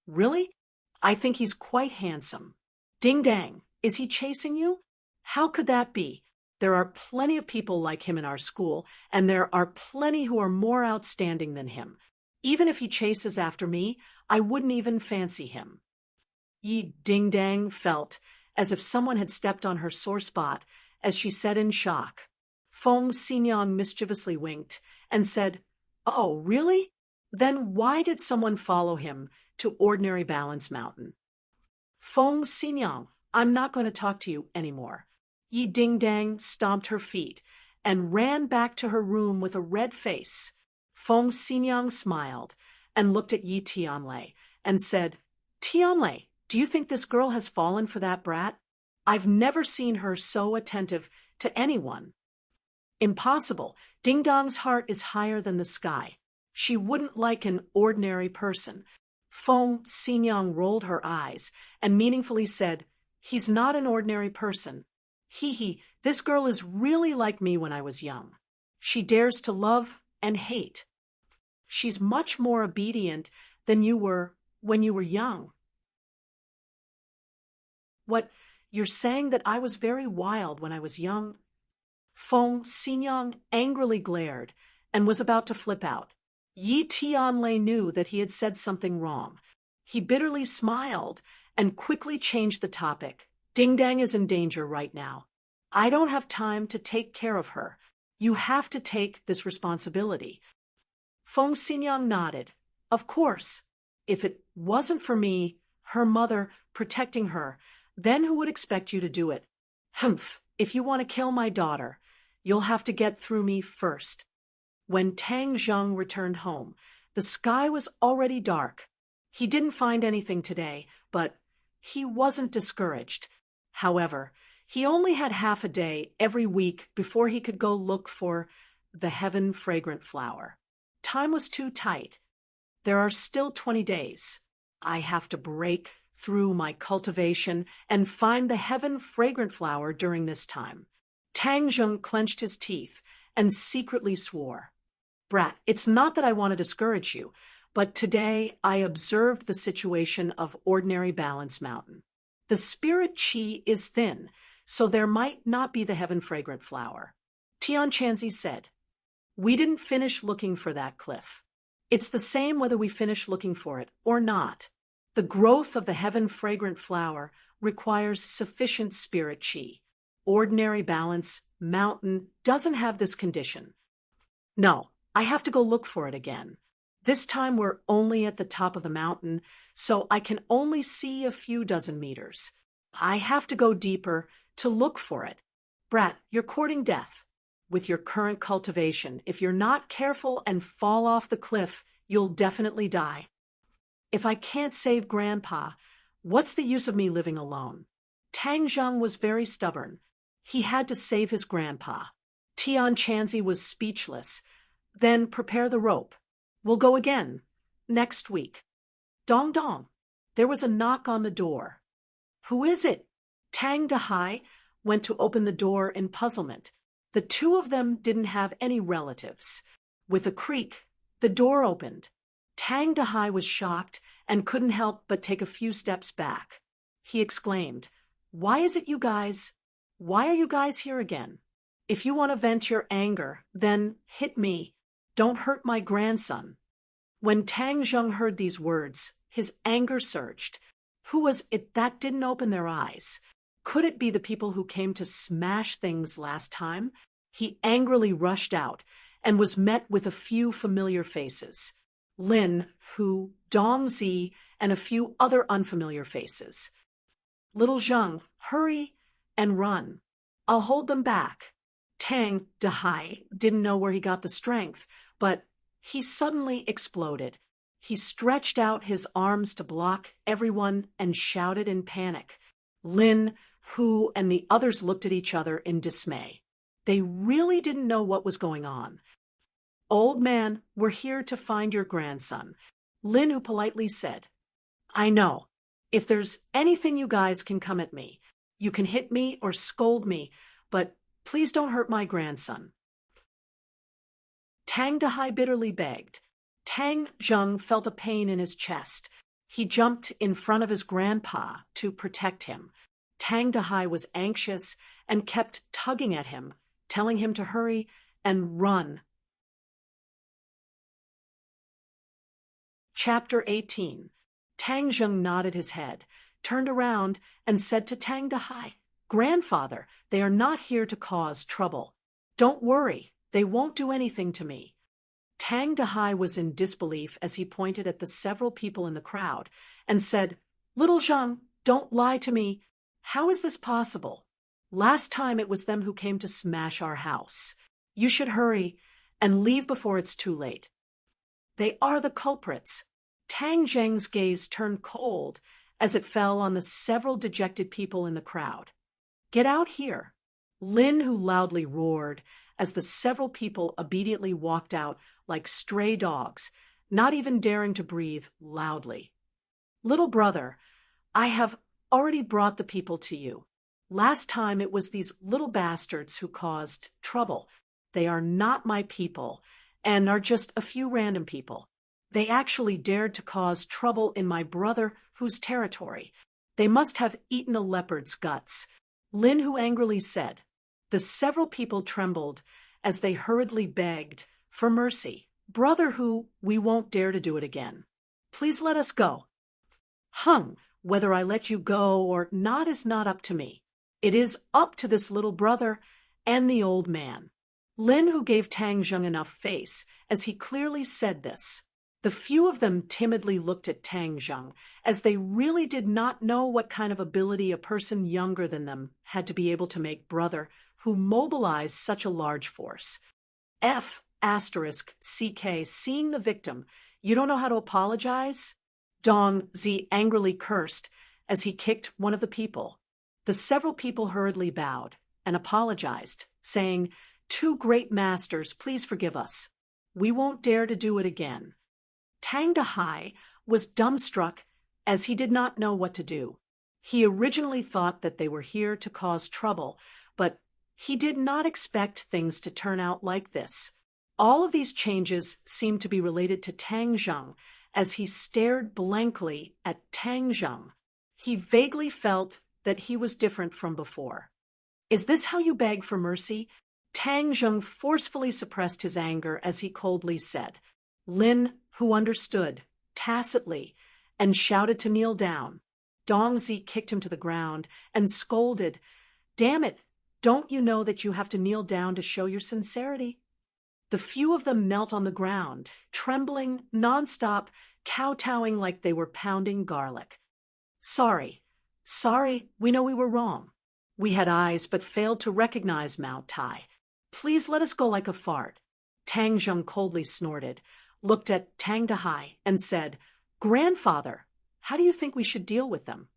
Really? I think he's quite handsome. Dingdang, is he chasing you? How could that be? There are plenty of people like him in our school, and there are plenty who are more outstanding than him. Even if he chases after me, I wouldn't even fancy him. Yi Dingdang felt as if someone had stepped on her sore spot as she said in shock. Feng Xinyang mischievously winked and said, "Oh, really? Then why did someone follow him to Ordinary Balance Mountain?" Feng Xinyang, I'm not going to talk to you anymore. Yi Dingdang stomped her feet and ran back to her room with a red face. Feng Xinyang smiled and looked at Yi Tianlei and said, "Tianlei, do you think this girl has fallen for that brat? I've never seen her so attentive to anyone." Impossible. Dingdong's heart is higher than the sky. She wouldn't like an ordinary person. Feng Xinyang rolled her eyes and meaningfully said, "He's not an ordinary person. This girl is really like me when I was young. She dares to love and hate. She's much more obedient than you were when you were young." What, you're saying that I was very wild when I was young? Feng Xinyang angrily glared and was about to flip out. Yi Tianlei knew that he had said something wrong. He bitterly smiled and quickly changed the topic. Dingdang is in danger right now. I don't have time to take care of her. You have to take this responsibility. Feng Xinyang nodded. Of course. If it wasn't for me, her mother, protecting her, then who would expect you to do it? Humph, if you want to kill my daughter, you'll have to get through me first. When Tang Zheng returned home, the sky was already dark. He didn't find anything today, but he wasn't discouraged. However, he only had half a day every week before he could go look for the heaven fragrant flower. Time was too tight. There are still 20 days. I have to break through my cultivation and find the heaven fragrant flower during this time. Tang Zheng clenched his teeth and secretly swore. Brat, it's not that I want to discourage you, but today I observed the situation of Ordinary Balance Mountain. The spirit chi is thin, so there might not be the heaven fragrant flower. Tian Chanzi said, "We didn't finish looking for that cliff. It's the same whether we finish looking for it or not. The growth of the heaven fragrant flower requires sufficient spirit chi. Ordinary Balance Mountain doesn't have this condition. No, I have to go look for it again. This time we're only at the top of the mountain, so I can only see a few dozen meters. I have to go deeper to look for it. Brat, you're courting death. With your current cultivation, if you're not careful and fall off the cliff, you'll definitely die. If I can't save Grandpa, what's the use of me living alone? Tang Zheng was very stubborn. He had to save his grandpa. Tian Chanzi was speechless. Then prepare the rope. We'll go again. Next week. Dong dong. There was a knock on the door. Who is it? Tang Dahai went to open the door in puzzlement. The two of them didn't have any relatives. With a creak, the door opened. Tang Dahai was shocked and couldn't help but take a few steps back. He exclaimed, Why are you guys here again? If you want to vent your anger, then hit me. Don't hurt my grandson. When Tang Zheng heard these words, his anger surged. Who was it that didn't open their eyes? Could it be the people who came to smash things last time? He angrily rushed out and was met with a few familiar faces. Lin, Hu, Dong Zi, and a few other unfamiliar faces. Little Zheng, hurry and run. I'll hold them back. Tang Dahai didn't know where he got the strength, but he suddenly exploded. He stretched out his arms to block everyone and shouted in panic. Lin, Hu, and the others looked at each other in dismay. They really didn't know what was going on. Old man, we're here to find your grandson. Lin Hu politely said, I know. If there's anything you guys can come at me. You can hit me or scold me, but please don't hurt my grandson. Tang Dahai bitterly begged. Tang Zheng felt a pain in his chest. He jumped in front of his grandpa to protect him. Tang Dahai was anxious and kept tugging at him, telling him to hurry and run. Chapter 18. Tang Zheng nodded his head, turned around, and said to Tang Dahai, Grandfather, they are not here to cause trouble. Don't worry, they won't do anything to me. Tang Dahai was in disbelief as he pointed at the several people in the crowd and said, Little Zheng, don't lie to me. How is this possible? Last time it was them who came to smash our house. You should hurry and leave before it's too late. They are the culprits. Tang Zheng's gaze turned cold as it fell on the several dejected people in the crowd. Get out here. Lin Hu loudly roared as the several people obediently walked out like stray dogs, not even daring to breathe loudly. Little brother, I have already brought the people to you. Last time it was these little bastards who caused trouble. They are not my people and are just a few random people. They actually dared to cause trouble in my brother whose territory. They must have eaten a leopard's guts. Lin Hu angrily said. The several people trembled as they hurriedly begged for mercy. Brother Hu, we won't dare to do it again. Please let us go. Hung, whether I let you go or not is not up to me. It is up to this little brother and the old man. Lin Hu gave Tang Zheng enough face as he clearly said this. The few of them timidly looked at Tang Zheng, as they really did not know what kind of ability a person younger than them had to be able to make brother who mobilized such a large force. F***CK, seeing the victim, you don't know how to apologize? Dong Zi angrily cursed as he kicked one of the people. The several people hurriedly bowed and apologized, saying, Two great masters, please forgive us. We won't dare to do it again. Tang Dahai was dumbstruck as he did not know what to do. He originally thought that they were here to cause trouble, but he did not expect things to turn out like this. All of these changes seemed to be related to Tang Zheng as he stared blankly at Tang Zheng. He vaguely felt that he was different from before. Is this how you beg for mercy? Tang Zheng forcefully suppressed his anger as he coldly said. Lin, who understood, tacitly, and shouted to kneel down. Dong Zi kicked him to the ground and scolded, Damn it, don't you know that you have to kneel down to show your sincerity? The few of them knelt on the ground, trembling, nonstop, kowtowing like they were pounding garlic. Sorry, we know we were wrong. We had eyes but failed to recognize Mao Tai. Please let us go like a fart. Tang Zheng coldly snorted, looked at Tang Dahai, and said, Grandfather, how do you think we should deal with them?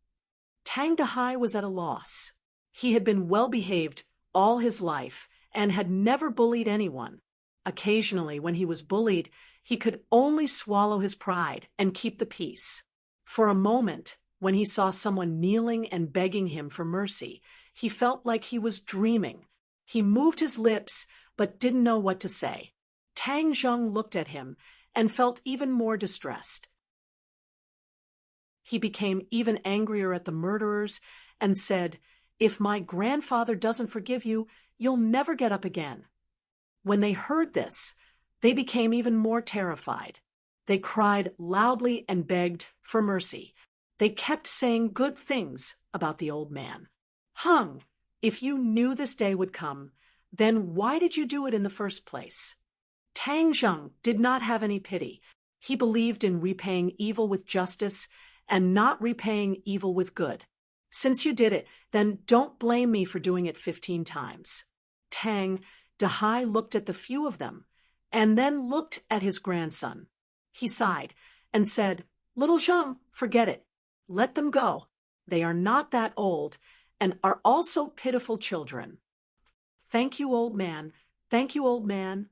Tang Dahai was at a loss. He had been well-behaved all his life and had never bullied anyone. Occasionally, when he was bullied, he could only swallow his pride and keep the peace. For a moment, when he saw someone kneeling and begging him for mercy, he felt like he was dreaming. He moved his lips, but didn't know what to say. Tang Zheng looked at him and felt even more distressed. He became even angrier at the murderers and said, If my grandfather doesn't forgive you, you'll never get up again. When they heard this, they became even more terrified. They cried loudly and begged for mercy. They kept saying good things about the old man. Hung, if you knew this day would come, then why did you do it in the first place? Tang Zheng did not have any pity. He believed in repaying evil with justice and not repaying evil with good. Since you did it, then don't blame me for doing it 15 times. Tang Dahai looked at the few of them, and then looked at his grandson. He sighed and said, Little Zheng, forget it. Let them go. They are not that old, and are also pitiful children. Thank you, old man. Thank you, old man.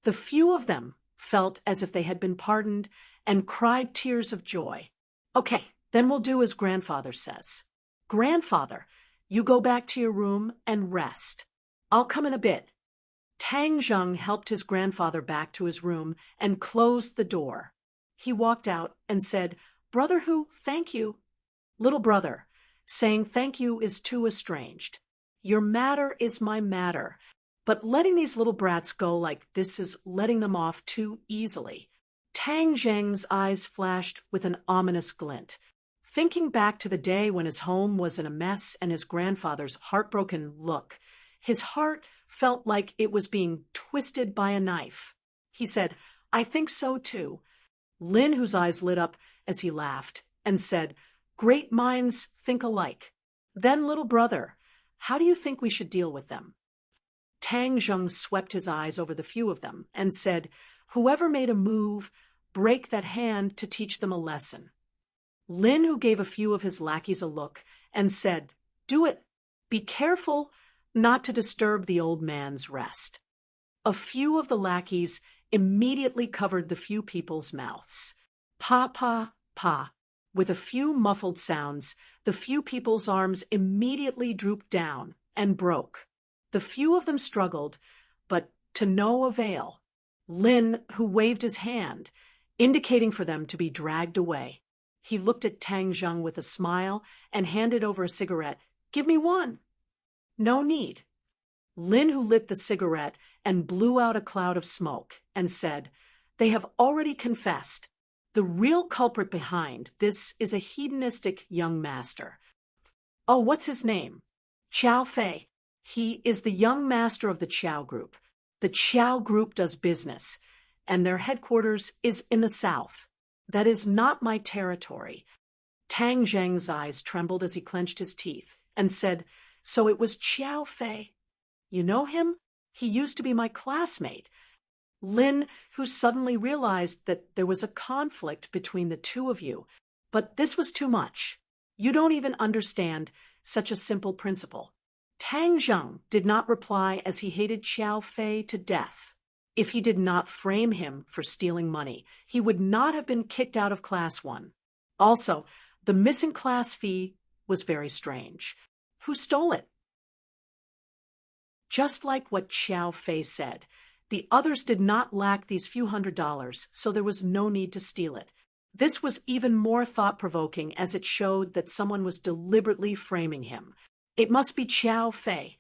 The few of them felt as if they had been pardoned and cried tears of joy. Okay, then we'll do as grandfather says. Grandfather, you go back to your room and rest. I'll come in a bit. Tang Zheng helped his grandfather back to his room and closed the door. He walked out and said, Brother Hu, thank you. Little brother, saying thank you is too estranged. Your matter is my matter, but letting these little brats go like this is letting them off too easily. Tang Zheng's eyes flashed with an ominous glint. Thinking back to the day when his home was in a mess and his grandfather's heartbroken look, his heart felt like it was being twisted by a knife. He said, I think so too. Lin, whose eyes lit up as he laughed, and said, Great minds think alike. Then, little brother, how do you think we should deal with them? Tang Zheng swept his eyes over the few of them and said, Whoever made a move, break that hand to teach them a lesson. Lin, who gave a few of his lackeys a look, and said, Do it. Be careful not to disturb the old man's rest. A few of the lackeys immediately covered the few people's mouths. Pa, pa, pa. With a few muffled sounds, the few people's arms immediately drooped down and broke. The few of them struggled, but to no avail. Lin, who waved his hand, indicating for them to be dragged away. He looked at Tang Zheng with a smile and handed over a cigarette. Give me one. No need. Lin, who lit the cigarette and blew out a cloud of smoke, and said, They have already confessed. The real culprit behind this is a hedonistic young master. Oh, what's his name? Qiao Fei. He is the young master of the Qiao Group. The Qiao Group does business, and their headquarters is in the south. That is not my territory. Tang Zheng's eyes trembled as he clenched his teeth, and said, So it was Qiao Fei. You know him? He used to be my classmate. Lin, who suddenly realized that there was a conflict between the two of you, but this was too much. You don't even understand such a simple principle. Tang Zheng did not reply as he hated Qiao Fei to death. If he did not frame him for stealing money, he would not have been kicked out of Class 1. Also, the missing class fee was very strange. Who stole it? Just like what Qiao Fei said, the others did not lack these few $100s, so there was no need to steal it. This was even more thought-provoking as it showed that someone was deliberately framing him. It must be Qiao Fei.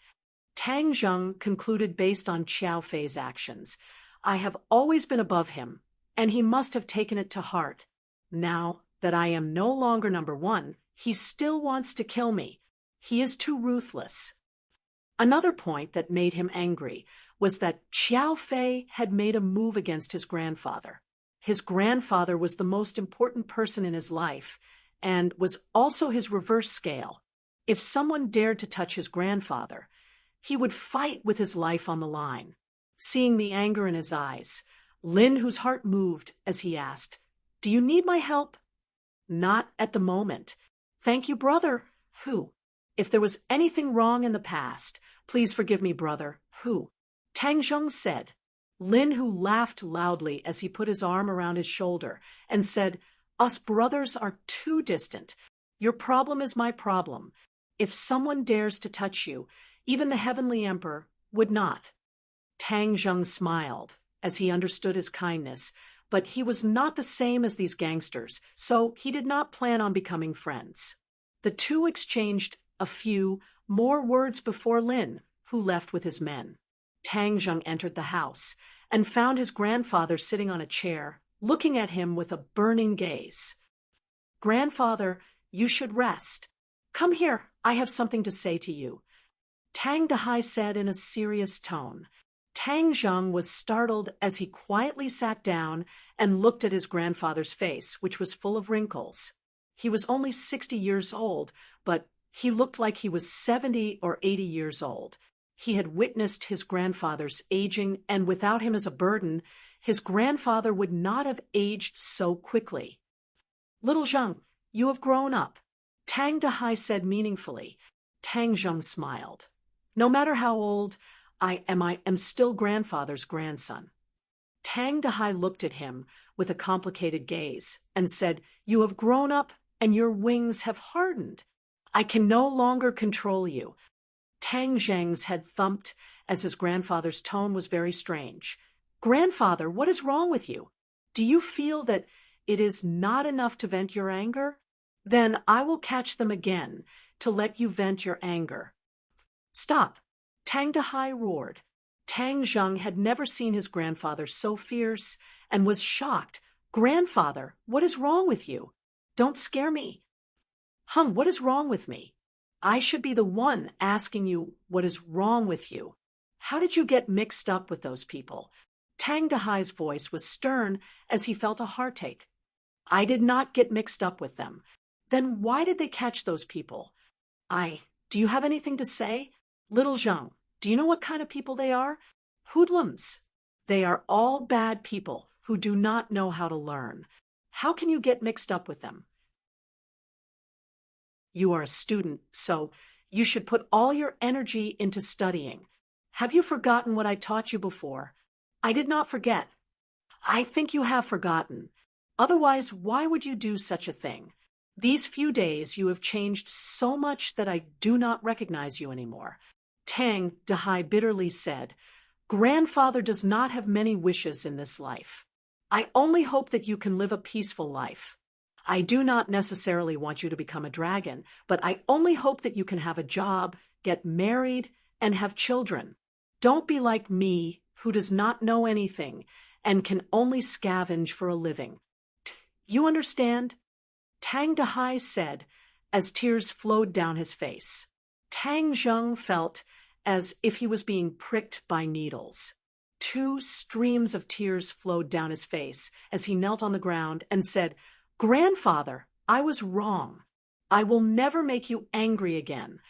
Tang Zheng concluded based on Qiao Fei's actions. I have always been above him, and he must have taken it to heart. Now that I am no longer number one, he still wants to kill me. He is too ruthless. Another point that made him angry was that Xiao Fei had made a move against his grandfather. His grandfather was the most important person in his life and was also his reverse scale. If someone dared to touch his grandfather, he would fight with his life on the line. Seeing the anger in his eyes, Lin, whose heart moved as he asked, "Do you need my help?" "Not at the moment. Thank you, brother." "Who? If there was anything wrong in the past, please forgive me, brother." "Who?" Tang Zheng said. Lin, who laughed loudly as he put his arm around his shoulder and said, "Us brothers are too distant. Your problem is my problem. If someone dares to touch you, even the heavenly emperor would not." Tang Zheng smiled as he understood his kindness, but he was not the same as these gangsters, so he did not plan on becoming friends. The two exchanged a few more words before Lin, who left with his men. Tang Zheng entered the house and found his grandfather sitting on a chair, looking at him with a burning gaze. "Grandfather, you should rest. Come here, I have something to say to you," Tang Dahai said in a serious tone. Tang Zheng was startled as he quietly sat down and looked at his grandfather's face, which was full of wrinkles. He was only 60 years old, but he looked like he was 70 or 80 years old. He had witnessed his grandfather's aging, and without him as a burden, his grandfather would not have aged so quickly. "Little Zheng, you have grown up," Tang Dahai said meaningfully. Tang Zheng smiled. "No matter how old I am still grandfather's grandson." Tang Dahai looked at him with a complicated gaze and said, "You have grown up and your wings have hardened. I can no longer control you." Tang Zheng's head thumped as his grandfather's tone was very strange. "Grandfather, what is wrong with you? Do you feel that it is not enough to vent your anger? Then I will catch them again to let you vent your anger." "Stop!" Tang Dahai roared. Tang Zheng had never seen his grandfather so fierce and was shocked. "Grandfather, what is wrong with you? Don't scare me." What is wrong with me? I should be the one asking you what is wrong with you. How did you get mixed up with those people?" Tang Dahai's voice was stern as he felt a heartache. "I did not get mixed up with them. Then why did they catch those people?" Do you have anything to say? Little Zheng, do you know what kind of people they are? Hoodlums. They are all bad people who do not know how to learn. How can you get mixed up with them? You are a student, so you should put all your energy into studying. Have you forgotten what I taught you before? I did not forget. I think you have forgotten. Otherwise, why would you do such a thing? These few days you have changed so much that I do not recognize you anymore." Tang Dahai bitterly said, "Grandfather does not have many wishes in this life. I only hope that you can live a peaceful life. I do not necessarily want you to become a dragon, but I only hope that you can have a job, get married, and have children. Don't be like me, who does not know anything and can only scavenge for a living. You understand?" Tang Dahai said as tears flowed down his face. Tang Zheng felt as if he was being pricked by needles. 2 streams of tears flowed down his face as he knelt on the ground and said, "Grandfather, I was wrong. I will never make you angry again.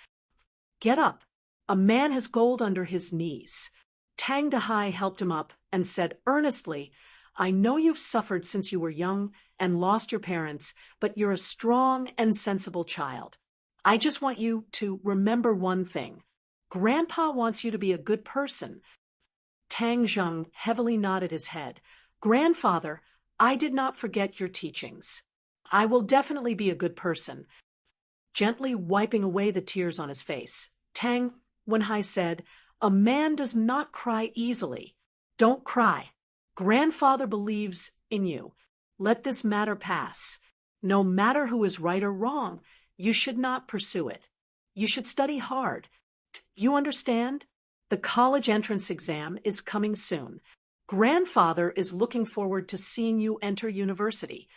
Get up. A man has gold under his knees." Tang Dahai helped him up and said earnestly, "I know you've suffered since you were young and lost your parents, but you're a strong and sensible child. I just want you to remember one thing. Grandpa wants you to be a good person." Tang Zheng heavily nodded his head. "Grandfather, I did not forget your teachings. I will definitely be a good person." Gently wiping away the tears on his face, Tang Wenhai said, "A man does not cry easily. Don't cry. Grandfather believes in you. Let this matter pass. No matter who is right or wrong, you should not pursue it. You should study hard. You understand? The college entrance exam is coming soon. Grandfather is looking forward to seeing you enter university."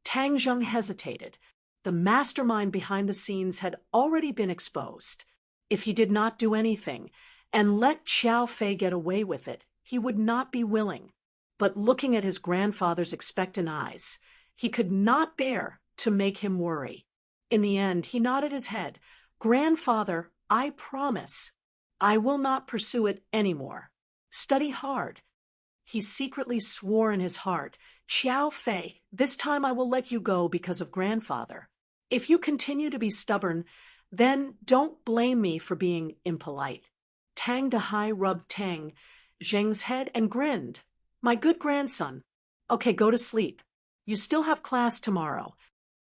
Tang Zheng hesitated. The mastermind behind the scenes had already been exposed. If he did not do anything and let Xiao Fei get away with it, he would not be willing. But looking at his grandfather's expectant eyes, he could not bear to make him worry. In the end, he nodded his head. "Grandfather, I promise. I will not pursue it anymore. Study hard." He secretly swore in his heart, "Xiao Fei, this time I will let you go because of grandfather. If you continue to be stubborn, then don't blame me for being impolite." Tang Dehai rubbed Tang Zheng's head and grinned. "My good grandson. Okay, go to sleep. You still have class tomorrow."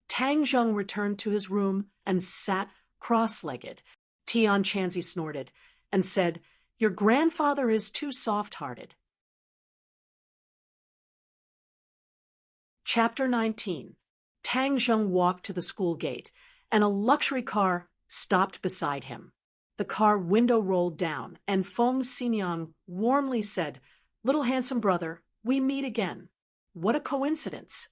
Tang Zheng returned to his room and sat cross-legged. Tian Chanzi snorted and said, "Your grandfather is too soft-hearted." Chapter 19. Tang Zheng walked to the school gate, and a luxury car stopped beside him. The car window rolled down, and Feng Xinyang warmly said, "Little handsome brother, we meet again. What a coincidence."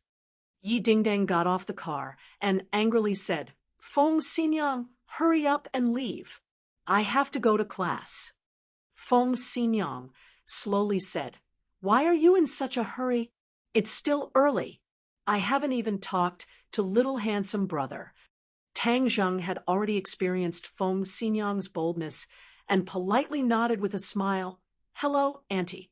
Yi Dingdang got off the car and angrily said, "Feng Xinyang, hurry up and leave. I have to go to class." Feng Xinyang slowly said, "Why are you in such a hurry? It's still early. I haven't even talked to little handsome brother." Tang Zheng had already experienced Feng Xinyang's boldness and politely nodded with a smile. "Hello, Auntie."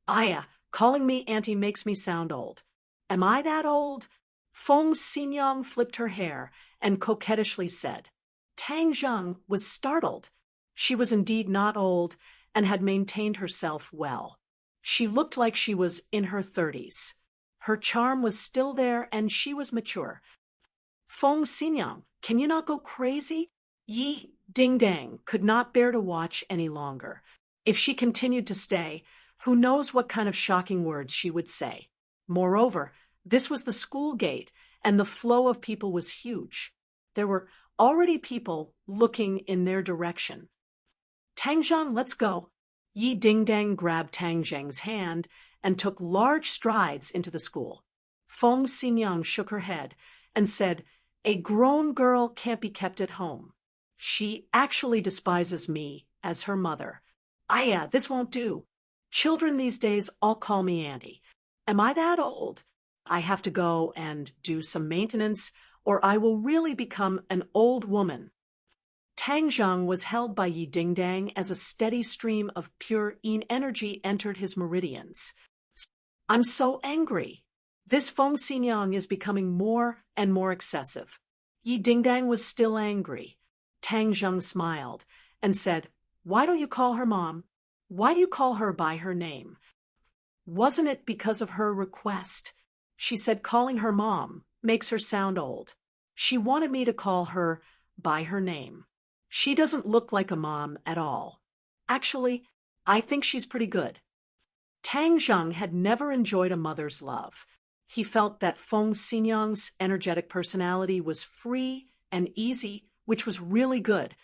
"Aya, calling me Auntie makes me sound old." "Am I that old?" Feng Xinyang flipped her hair and coquettishly said. Tang Zheng was startled. She was indeed not old and had maintained herself well. She looked like she was in her 30s. Her charm was still there and she was mature. "Feng Xinyang, can you not go crazy?" Yi Dingdang could not bear to watch any longer. If she continued to stay, who knows what kind of shocking words she would say. Moreover, this was the school gate, and the flow of people was huge. There were already people looking in their direction. "Tang Zheng, let's go." Yi Dingdang grabbed Tang Zheng's hand and took large strides into the school. Feng Xinyang shook her head and said, "A grown girl can't be kept at home. She actually despises me as her mother. Aya, this won't do. Children these days all call me Auntie. Am I that old? I have to go and do some maintenance, or I will really become an old woman." Tang Zheng was held by Yi Dingdang as a steady stream of pure yin energy entered his meridians. "I'm so angry. This Feng Xinyang is becoming more and more excessive." Yi Dingdang was still angry. Tang Zheng smiled and said, "Why don't you call her Mom? Why do you call her by her name?" "Wasn't it because of her request?" She said calling her Mom makes her sound old. She wanted me to call her by her name. She doesn't look like a mom at all. Actually, I think she's pretty good." Tang Zheng had never enjoyed a mother's love. He felt that Feng Xinyang's energetic personality was free and easy, which was really good.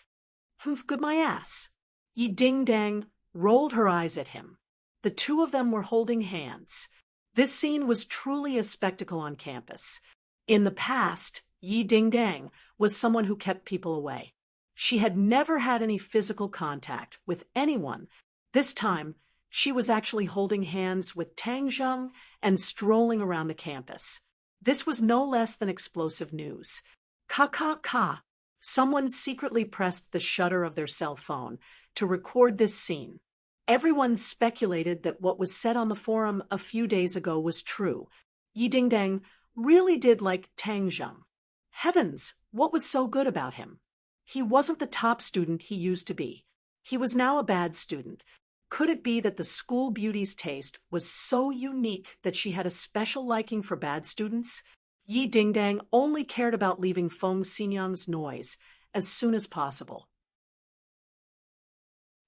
Good my ass. Yi Dingdang rolled her eyes at him. The two of them were holding hands. This scene was truly a spectacle on campus. In the past, Yi Dingdang was someone who kept people away. She had never had any physical contact with anyone. This time, she was actually holding hands with Tang Zheng and strolling around the campus. This was no less than explosive news. Ka. Someone secretly pressed the shutter of their cell phone to record this scene. Everyone speculated that what was said on the forum a few days ago was true. Yi Dingdang really did like Tang Zheng. Heavens, what was so good about him? He wasn't the top student he used to be. He was now a bad student. Could it be that the school beauty's taste was so unique that she had a special liking for bad students? Yi Dingdang only cared about leaving Feng Xinyang's noise as soon as possible.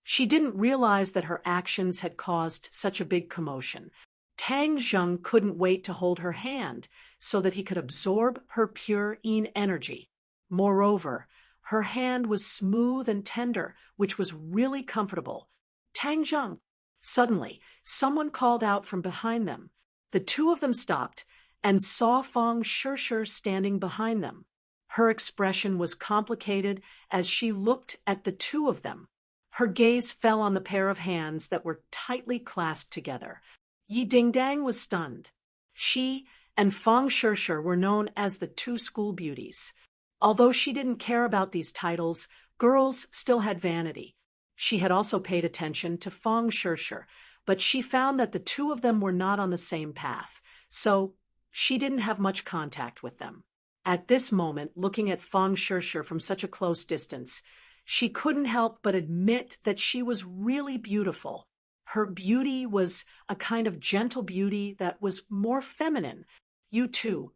She didn't realize that her actions had caused such a big commotion. Tang Zheng couldn't wait to hold her hand so that he could absorb her pure yin energy. Moreover, her hand was smooth and tender, which was really comfortable. "Tang Zheng." Suddenly, someone called out from behind them. The two of them stopped and saw Feng Shishir standing behind them. Her expression was complicated as she looked at the two of them. Her gaze fell on the pair of hands that were tightly clasped together. Yi Dingdang was stunned. She and Fang Shishir were known as the two school beauties. Although she didn't care about these titles, girls still had vanity. She had also paid attention to Fang Shishir, but she found that the two of them were not on the same path, so she didn't have much contact with them. At this moment, looking at Fang Shishir from such a close distance, she couldn't help but admit that she was really beautiful. Her beauty was a kind of gentle beauty that was more feminine. You too.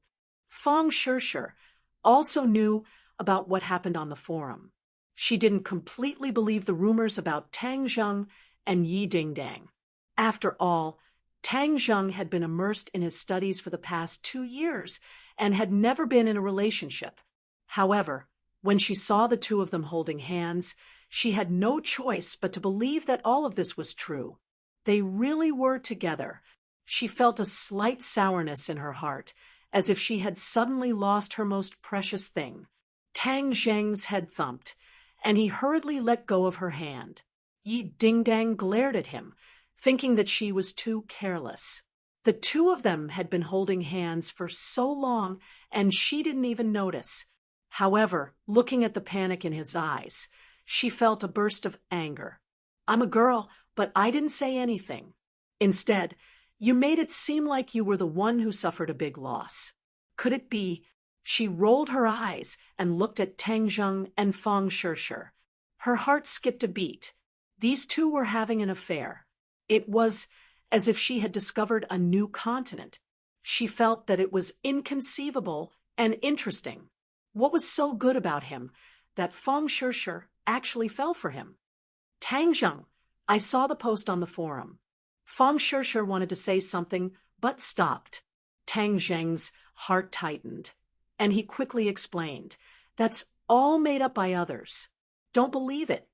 Fang Shishir also knew about what happened on the forum. She didn't completely believe the rumors about Tang Zheng and Yi Dingdang. After all, Tang Zheng had been immersed in his studies for the past 2 years and had never been in a relationship. However, when she saw the two of them holding hands, she had no choice but to believe that all of this was true. They really were together. She felt a slight sourness in her heart, as if she had suddenly lost her most precious thing. Tang Zheng's head thumped, and he hurriedly let go of her hand. Yi Dingdang glared at him, thinking that she was too careless. The two of them had been holding hands for so long, and she didn't even notice. However, looking at the panic in his eyes, she felt a burst of anger. "I'm a girl, but I didn't say anything. Instead, you made it seem like you were the one who suffered a big loss. Could it be?" She rolled her eyes and looked at Tang Zheng and Fang Shishir. Her heart skipped a beat. These two were having an affair. It was as if she had discovered a new continent. She felt that it was inconceivable and interesting. What was so good about him that Fang Shishir actually fell for him? "Tang Zheng, I saw the post on the forum." Fang Shishir wanted to say something, but stopped. Tang Zheng's heart tightened, and he quickly explained, "That's all made up by others. Don't believe it."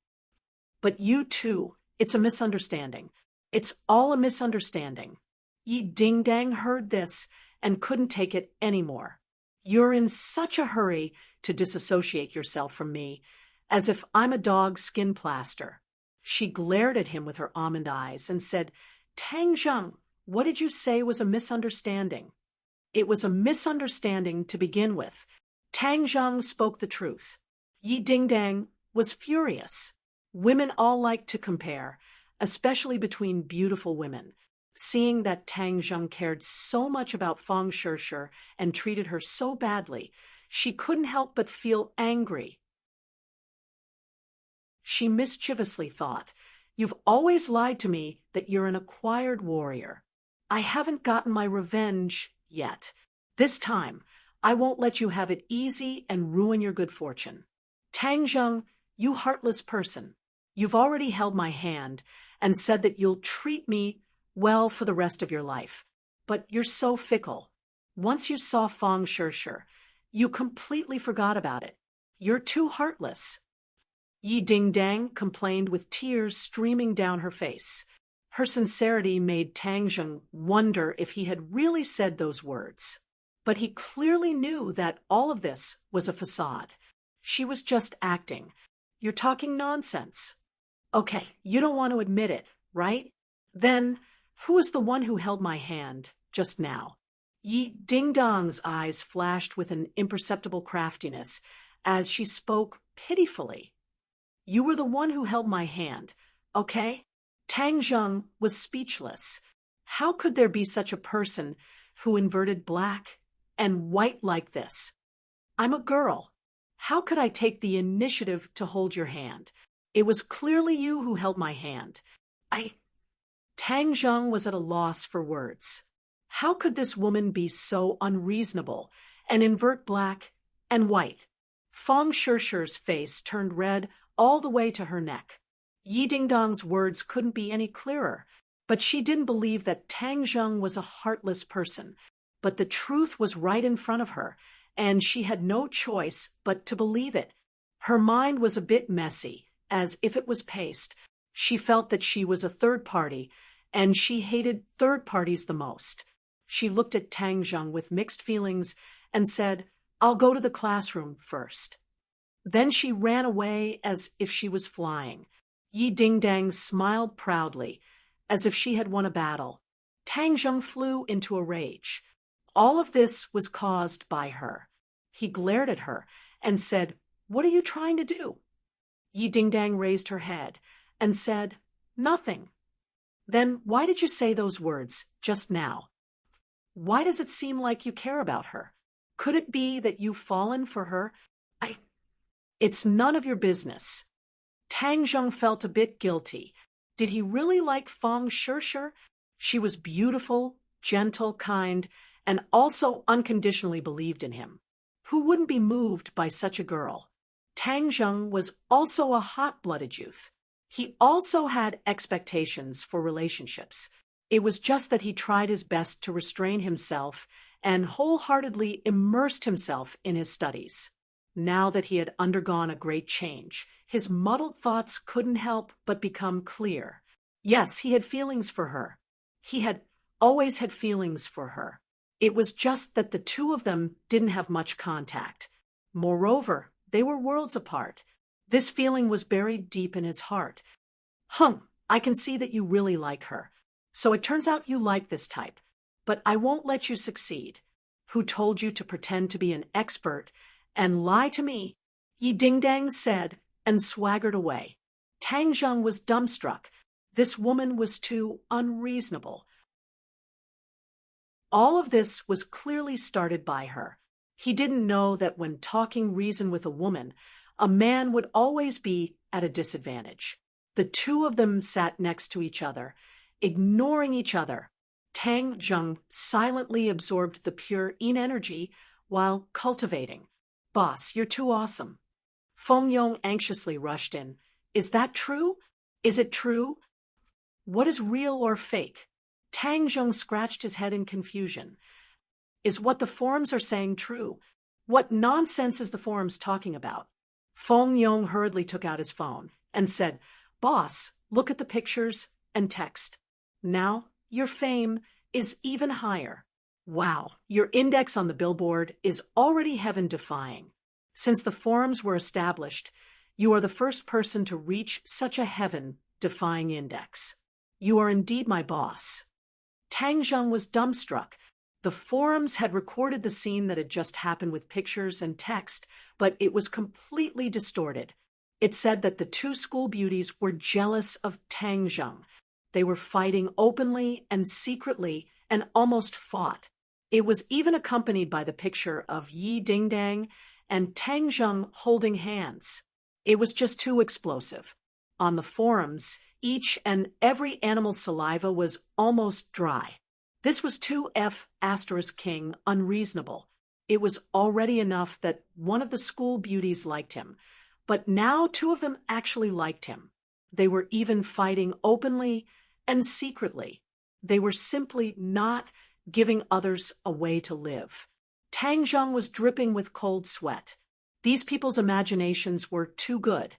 "But you too, it's a misunderstanding. It's all a misunderstanding." Yi Dingdang heard this and couldn't take it anymore. "You're in such a hurry to disassociate yourself from me, as if I'm a dog's skin plaster." She glared at him with her almond eyes and said, "Tang Zheng, what did you say was a misunderstanding?" "It was a misunderstanding to begin with." Tang Zheng spoke the truth. Yi Dingdang was furious. Women all like to compare, especially between beautiful women. Seeing that Tang Zheng cared so much about Fang Shishir and treated her so badly, she couldn't help but feel angry. She mischievously thought, "You've always lied to me that you're an acquired warrior. I haven't gotten my revenge yet. This time, I won't let you have it easy and ruin your good fortune. Tang Zheng, you heartless person, you've already held my hand and said that you'll treat me well for the rest of your life. But you're so fickle. Once you saw Fang Shishir, you completely forgot about it. You're too heartless." Yi Dingdang complained with tears streaming down her face. Her sincerity made Tang Zheng wonder if he had really said those words. But he clearly knew that all of this was a facade. She was just acting. "You're talking nonsense." "Okay, you don't want to admit it, right? Then, who was the one who held my hand just now?" Yi Dingdang's eyes flashed with an imperceptible craftiness as she spoke pitifully. "You were the one who held my hand, okay?" Tang Zheng was speechless. How could there be such a person who inverted black and white like this? "I'm a girl. How could I take the initiative to hold your hand? It was clearly you who held my hand. Tang Zheng was at a loss for words. How could this woman be so unreasonable and invert black and white? Fang Shishir's face turned red all the way to her neck. Yi Dingdang's words couldn't be any clearer, but she didn't believe that Tang Zheng was a heartless person. But the truth was right in front of her, and she had no choice but to believe it. Her mind was a bit messy, as if it was paste. She felt that she was a third party, and she hated third parties the most. She looked at Tang Zheng with mixed feelings and said, I'll go to the classroom first." Then she ran away as if she was flying. Yi Dingdang smiled proudly, as if she had won a battle. Tang Zheng flew into a rage. All of this was caused by her. He glared at her and said, "What are you trying to do?" Yi Dingdang raised her head and said, "Nothing." "Then why did you say those words just now? Why does it seem like you care about her? Could it be that you've fallen for her? It's none of your business." Tang Zheng felt a bit guilty. Did he really like Feng Shishir? She was beautiful, gentle, kind, and also unconditionally believed in him. Who wouldn't be moved by such a girl? Tang Zheng was also a hot-blooded youth. He also had expectations for relationships. It was just that he tried his best to restrain himself and wholeheartedly immersed himself in his studies. Now that he had undergone a great change, his muddled thoughts couldn't help but become clear. Yes, he had feelings for her. He had always had feelings for her. It was just that the two of them didn't have much contact. Moreover, they were worlds apart. This feeling was buried deep in his heart. I can see that you really like her. So it turns out you like this type. But I won't let you succeed. Who told you to pretend to be an expert and lie to me?" Yi Dingdang said, and swaggered away. Tang Zheng was dumbstruck. This woman was too unreasonable. All of this was clearly started by her. He didn't know that when talking reason with a woman, a man would always be at a disadvantage. The two of them sat next to each other, ignoring each other. Tang Zheng silently absorbed the pure yin energy while cultivating. "Boss, you're too awesome." Feng Yong anxiously rushed in. "Is that true? Is it true? What is real or fake?" Tang Zheng scratched his head in confusion. "Is what the forums are saying true? What nonsense is the forums talking about?" Feng Yong hurriedly took out his phone and said, "Boss, look at the pictures and text. Now your fame is even higher. Wow, your index on the billboard is already heaven-defying. Since the forums were established, you are the first person to reach such a heaven-defying index. You are indeed my boss." Tang Zheng was dumbstruck. The forums had recorded the scene that had just happened with pictures and text, but it was completely distorted. It said that the two school beauties were jealous of Tang Zheng. They were fighting openly and secretly and almost fought. It was even accompanied by the picture of Yi Dingdang and Tang Zheng holding hands. It was just too explosive. On the forums, each and every animal's saliva was almost dry. This was too F*** unreasonable. It was already enough that one of the school beauties liked him, but now two of them actually liked him. They were even fighting openly and secretly. They were simply not giving others a way to live. Tang Zheng was dripping with cold sweat. These people's imaginations were too good.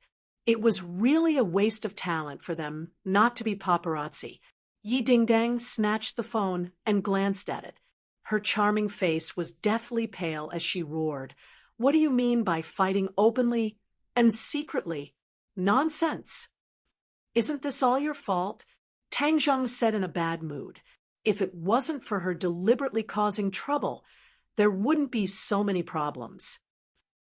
It was really a waste of talent for them not to be paparazzi. Yi Dingdang snatched the phone and glanced at it. Her charming face was deathly pale as she roared, "What do you mean by fighting openly and secretly? Nonsense." "Isn't this all your fault?" Tang Zheng said in a bad mood. "If it wasn't for her deliberately causing trouble, there wouldn't be so many problems."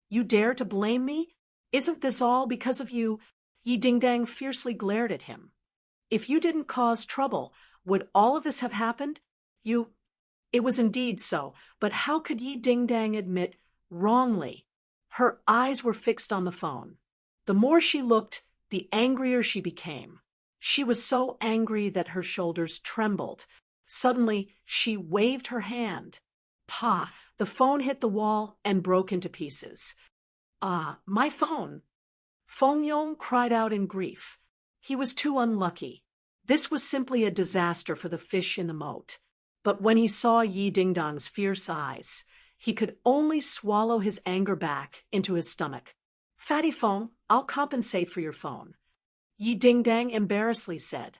"You dare to blame me? Isn't this all because of you?" Yi Dingdang fiercely glared at him. "If you didn't cause trouble, would all of this have happened? It was indeed so, but how could Yi Dingdang admit wrongly? Her eyes were fixed on the phone. The more she looked, the angrier she became. She was so angry that her shoulders trembled. Suddenly, she waved her hand. Pa! The phone hit the wall and broke into pieces. "Ah, my phone!" Feng Yong cried out in grief. He was too unlucky. This was simply a disaster for the fish in the moat. But when he saw Yi Dingdang's fierce eyes, he could only swallow his anger back into his stomach. "Fatty Feng, I'll compensate for your phone," Yi Dingdang embarrassedly said.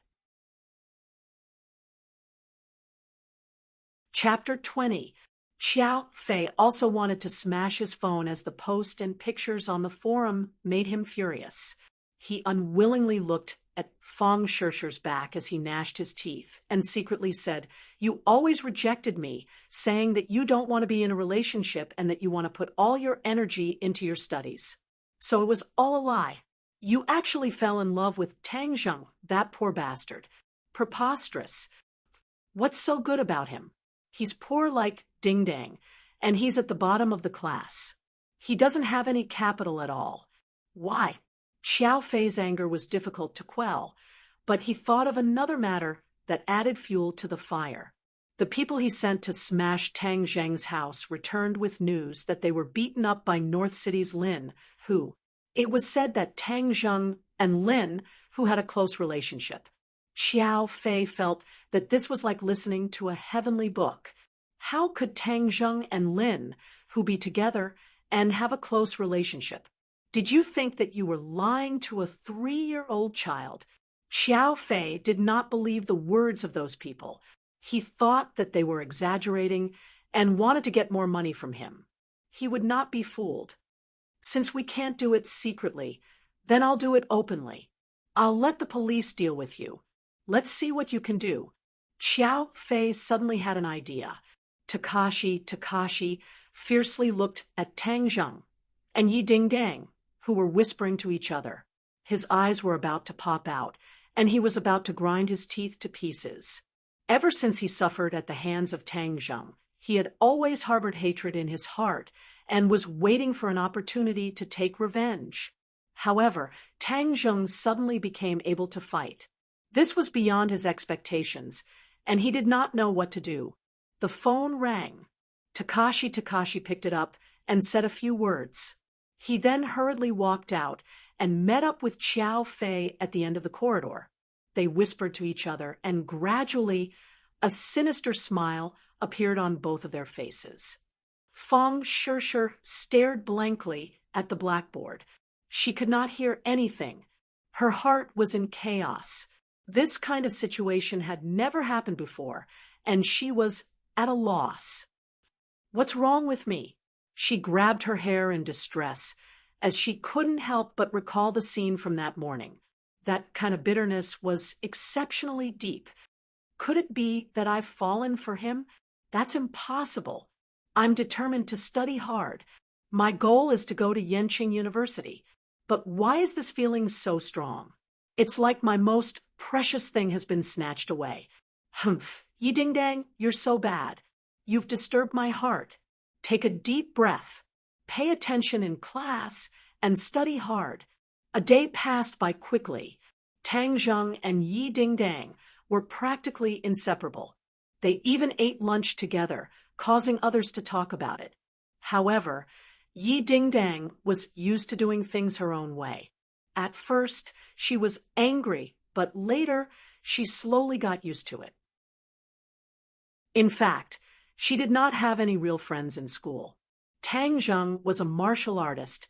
Chapter 20. Xiao Fei also wanted to smash his phone as the post and pictures on the forum made him furious. He unwillingly looked at Feng Shishi's back as he gnashed his teeth and secretly said, "You always rejected me, saying that you don't want to be in a relationship and that you want to put all your energy into your studies. So it was all a lie. You actually fell in love with Tang Zheng, that poor bastard. Preposterous. What's so good about him? He's poor like Ding Dang, and he's at the bottom of the class. He doesn't have any capital at all. Why?" Xiao Fei's anger was difficult to quell, but he thought of another matter that added fuel to the fire. The people he sent to smash Tang Zheng's house returned with news that they were beaten up by North City's Lin, who. It was said that Tang Zheng and Lin, who had a close relationship. Xiao Fei felt that this was like listening to a heavenly book. How could Tang Zheng and Lin, who be together and have a close relationship? Did you think that you were lying to a 3-year-old child? Xiao Fei did not believe the words of those people. He thought that they were exaggerating and wanted to get more money from him. He would not be fooled. Since we can't do it secretly, then I'll do it openly. I'll let the police deal with you. Let's see what you can do. Xiao Fei suddenly had an idea. Takashi fiercely looked at Tang Zheng and Yi Ding Dang, who were whispering to each other. His eyes were about to pop out, and he was about to grind his teeth to pieces. Ever since he suffered at the hands of Tang Zheng, he had always harbored hatred in his heart and was waiting for an opportunity to take revenge. However, Tang Zheng suddenly became able to fight. This was beyond his expectations, and he did not know what to do. The phone rang. Takashi picked it up and said a few words. He then hurriedly walked out and met up with Xiao Fei at the end of the corridor. They whispered to each other, and gradually a sinister smile appeared on both of their faces. Feng Shishi stared blankly at the blackboard. She could not hear anything. Her heart was in chaos. This kind of situation had never happened before, and she was at a loss. What's wrong with me? She grabbed her hair in distress, as she couldn't help but recall the scene from that morning. That kind of bitterness was exceptionally deep. Could it be that I've fallen for him? That's impossible. I'm determined to study hard. My goal is to go to Yenqing University. But why is this feeling so strong? It's like my most precious thing has been snatched away. Humph, Yi Ding Dang, you're so bad. You've disturbed my heart. Take a deep breath. Pay attention in class and study hard. A day passed by quickly. Tang Zheng and Yi Ding Dang were practically inseparable. They even ate lunch together, causing others to talk about it. However, Yi Ding Dang was used to doing things her own way. At first, she was angry, but later, she slowly got used to it. In fact, she did not have any real friends in school. Tang Zheng was a martial artist,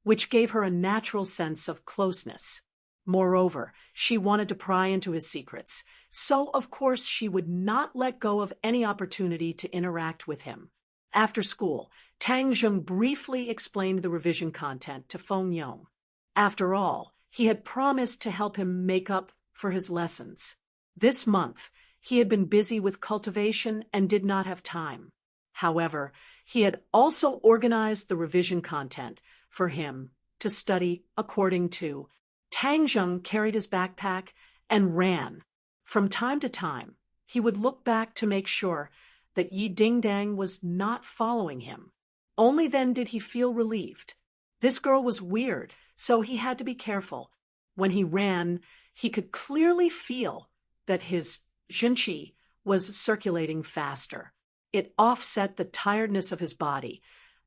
which gave her a natural sense of closeness. Moreover, she wanted to pry into his secrets, so of course she would not let go of any opportunity to interact with him. After school, Tang Zheng briefly explained the revision content to Feng Yong. After all, he had promised to help him make up for his lessons. This month, he had been busy with cultivation and did not have time. However, he had also organized the revision content for him to study according to. Tang Zheng carried his backpack and ran. From time to time, he would look back to make sure that Yi Ding Dang was not following him. Only then did he feel relieved. This girl was weird, so he had to be careful. When he ran, he could clearly feel that his zhenqi was circulating faster. It offset the tiredness of his body,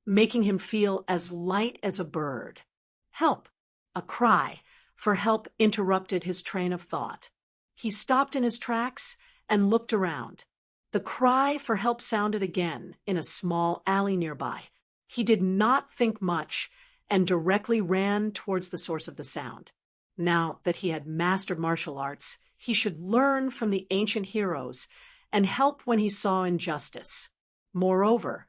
making him feel as light as a bird. Help! A cry for help interrupted his train of thought. He stopped in his tracks and looked around. The cry for help sounded again in a small alley nearby. He did not think much and directly ran towards the source of the sound. Now that he had mastered martial arts, he should learn from the ancient heroes and help when he saw injustice. Moreover,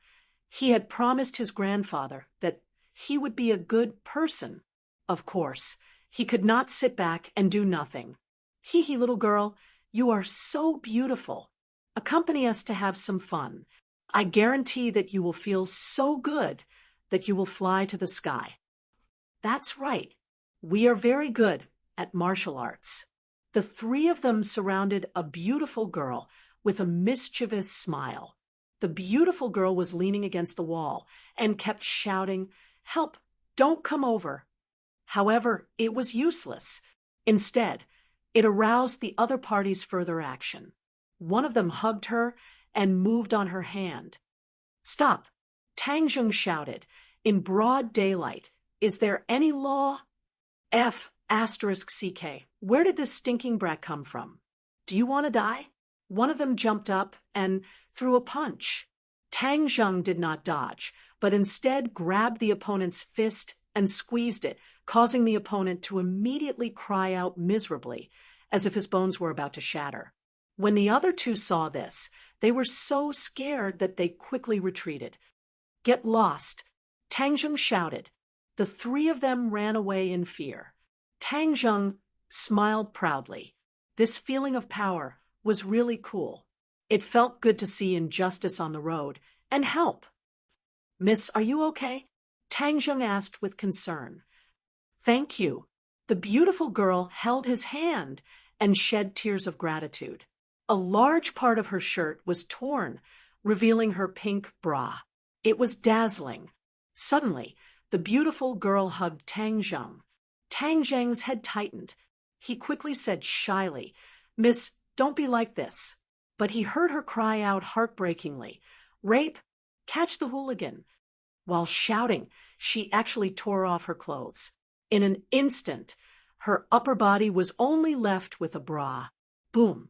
he had promised his grandfather that he would be a good person. Of course, he could not sit back and do nothing. Hee, little girl, you are so beautiful. Accompany us to have some fun. I guarantee that you will feel so good that you will fly to the sky. That's right. We are very good at martial arts. The three of them surrounded a beautiful girl with a mischievous smile. The beautiful girl was leaning against the wall and kept shouting, "Help! Don't come over!" However, it was useless. Instead, it aroused the other party's further action. One of them hugged her and moved on her hand. "Stop!" Tang Jung shouted, in broad daylight. "Is there any law?" F***CK. Where did this stinking brat come from? Do you want to die? One of them jumped up and threw a punch. Tang Jung did not dodge, but instead grabbed the opponent's fist and squeezed it, causing the opponent to immediately cry out miserably, as if his bones were about to shatter. When the other two saw this, they were so scared that they quickly retreated. "Get lost!" Tang Jung shouted. The three of them ran away in fear. Tang Jung smiled proudly. This feeling of power was really cool. It felt good to see injustice on the road and help. "Miss, are you okay?" Tang Jung asked with concern. "Thank you." The beautiful girl held his hand and shed tears of gratitude. A large part of her shirt was torn, revealing her pink bra. It was dazzling. Suddenly, the beautiful girl hugged Tang Jung. Tang Jung's head tightened. He quickly said shyly, "Miss, don't be like this." But he heard her cry out heartbreakingly, "Rape! Catch the hooligan!" While shouting, she actually tore off her clothes. In an instant, her upper body was only left with a bra. Boom!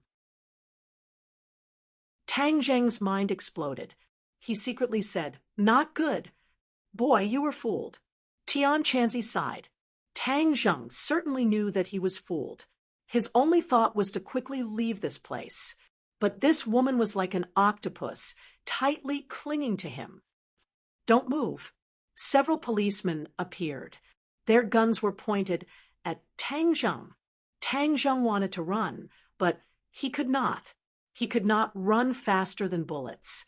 Tang Jung's mind exploded. He secretly said, "Not good. Boy, you were fooled." Tian Chanzi sighed. Tang Jung certainly knew that he was fooled. His only thought was to quickly leave this place. But this woman was like an octopus, tightly clinging to him. "Don't move." Several policemen appeared. Their guns were pointed at Tang Jung. Tang Jung wanted to run, but he could not. He could not run faster than bullets.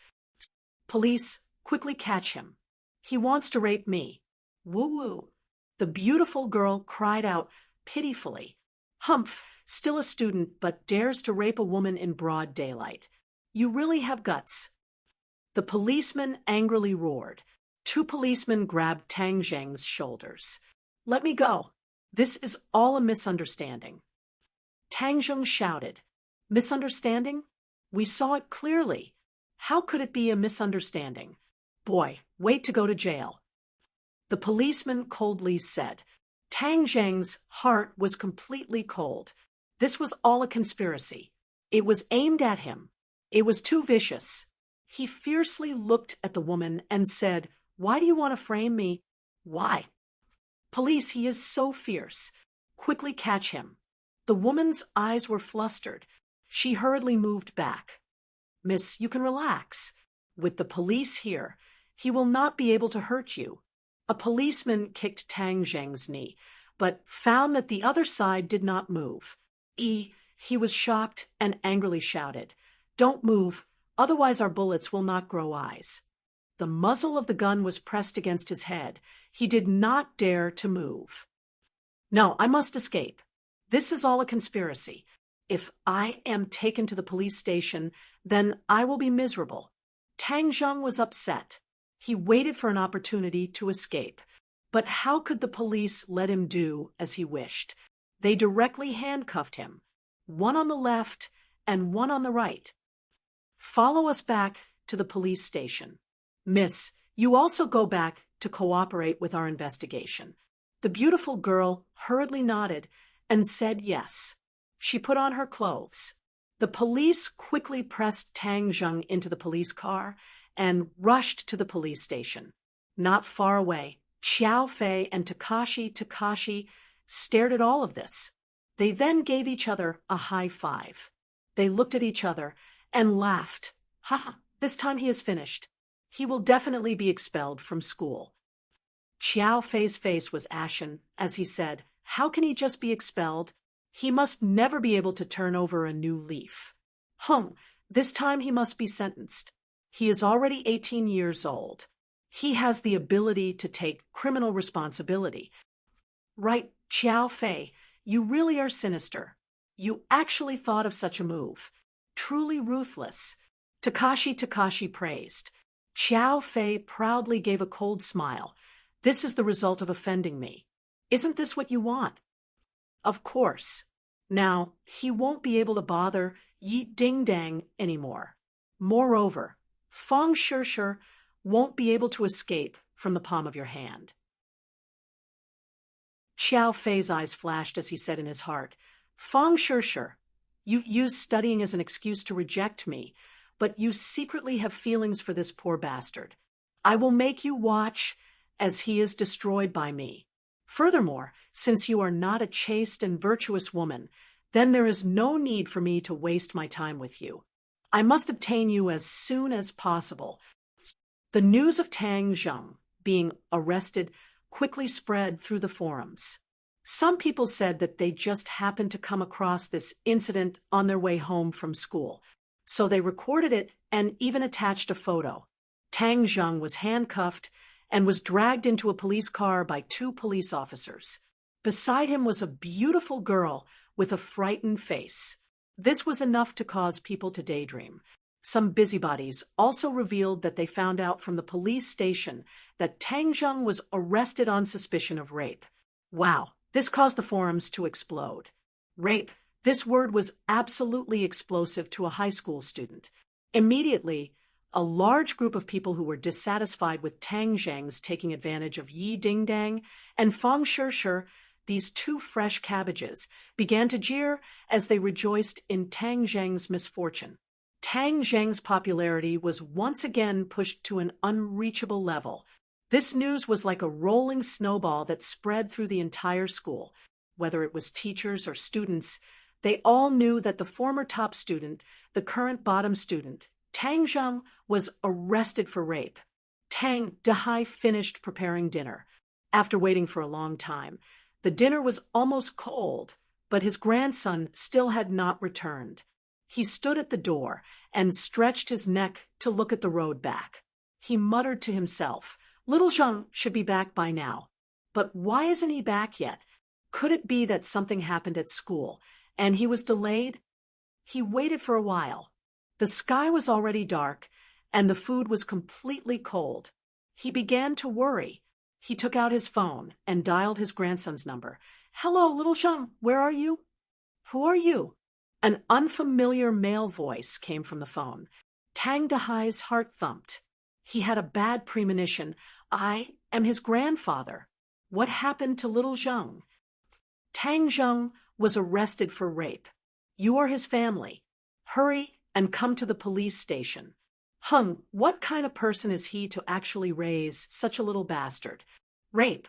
"Police, quickly catch him. He wants to rape me." "Woo-woo." The beautiful girl cried out pitifully. "Humph, still a student, but dares to rape a woman in broad daylight. You really have guts." The policeman angrily roared. Two policemen grabbed Tang Jung's shoulders. "Let me go. This is all a misunderstanding." Tang Jung shouted, "Misunderstanding? We saw it clearly. How could it be a misunderstanding? Boy, wait to go to jail." The policeman coldly said. Tang Jung's heart was completely cold. This was all a conspiracy. It was aimed at him. It was too vicious. He fiercely looked at the woman and said, "Why do you want to frame me?" "Why?" "Police, he is so fierce. Quickly catch him." The woman's eyes were flustered. She hurriedly moved back. "Miss, you can relax. With the police here, he will not be able to hurt you." A policeman kicked Tang Jung's knee, but found that the other side did not move. He was shocked and angrily shouted, "Don't move, otherwise our bullets will not grow eyes." The muzzle of the gun was pressed against his head. He did not dare to move. "No, I must escape. This is all a conspiracy. If I am taken to the police station, then I will be miserable." Tang Jung was upset. He waited for an opportunity to escape. But how could the police let him do as he wished? They directly handcuffed him, one on the left and one on the right. "Follow us back to the police station. Miss, you also go back to cooperate with our investigation." The beautiful girl hurriedly nodded and said yes. She put on her clothes. The police quickly pressed Tang Jung into the police car and rushed to the police station. Not far away, Xiao Fei and Takashi stared at all of this. They then gave each other a high five. They looked at each other and laughed. "Ha! This time he is finished. He will definitely be expelled from school. Xiao Fei's face was ashen as he said, "How can he just be expelled? He must never be able to turn over a new leaf. This time he must be sentenced. He is already 18 years old. He has the ability to take criminal responsibility." Right, Xiao Fei, you really are sinister. You actually thought of such a move. Truly ruthless. Takashi praised. Xiao Fei proudly gave a cold smile. This is the result of offending me. Isn't this what you want? Of course. Now, he won't be able to bother Yi Ding-dang anymore. Moreover, Feng Shishir won't be able to escape from the palm of your hand. Xiao Fei's eyes flashed as he said in his heart, "Feng Shishir, you use studying as an excuse to reject me, but you secretly have feelings for this poor bastard. I will make you watch as he is destroyed by me. Furthermore, since you are not a chaste and virtuous woman, then there is no need for me to waste my time with you. I must obtain you as soon as possible." The news of Tang Zheng being arrested quickly spread through the forums. Some people said that they just happened to come across this incident on their way home from school, so they recorded it and even attached a photo. Tang Zheng was handcuffed and was dragged into a police car by 2 police officers. Beside him was a beautiful girl with a frightened face. This was enough to cause people to daydream. Some busybodies also revealed that they found out from the police station that Tang Zheng was arrested on suspicion of rape. Wow, this caused the forums to explode. Rape, this word was absolutely explosive to a high school student. Immediately, a large group of people who were dissatisfied with Tang Zheng's taking advantage of Yi Ding-dang and Feng Shishir, these 2 fresh cabbages, began to jeer as they rejoiced in Tang Zheng's misfortune. Tang Zheng's popularity was once again pushed to an unreachable level. This news was like a rolling snowball that spread through the entire school. Whether it was teachers or students, they all knew that the former top student, the current bottom student, Tang Zheng, was arrested for rape. Tang Dehai finished preparing dinner. After waiting for a long time, the dinner was almost cold, but his grandson still had not returned. He stood at the door and stretched his neck to look at the road back. He muttered to himself, "Little Zheng should be back by now. But why isn't he back yet? Could it be that something happened at school, and he was delayed?" He waited for a while. The sky was already dark, and the food was completely cold. He began to worry. He took out his phone and dialed his grandson's number. "Hello, little Zheng, where are you?" "Who are you?" An unfamiliar male voice came from the phone. Tang Dehai's heart thumped. He had a bad premonition. "I am his grandfather. What happened to little Zheng?" "Tang Zheng was arrested for rape. You are his family. Hurry and come to the police station." What kind of person is he to actually raise such a little bastard? Rape.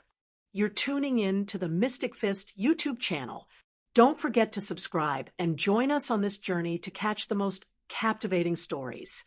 You're tuning in to the Mystic Fist YouTube channel. Don't forget to subscribe and join us on this journey to catch the most captivating stories.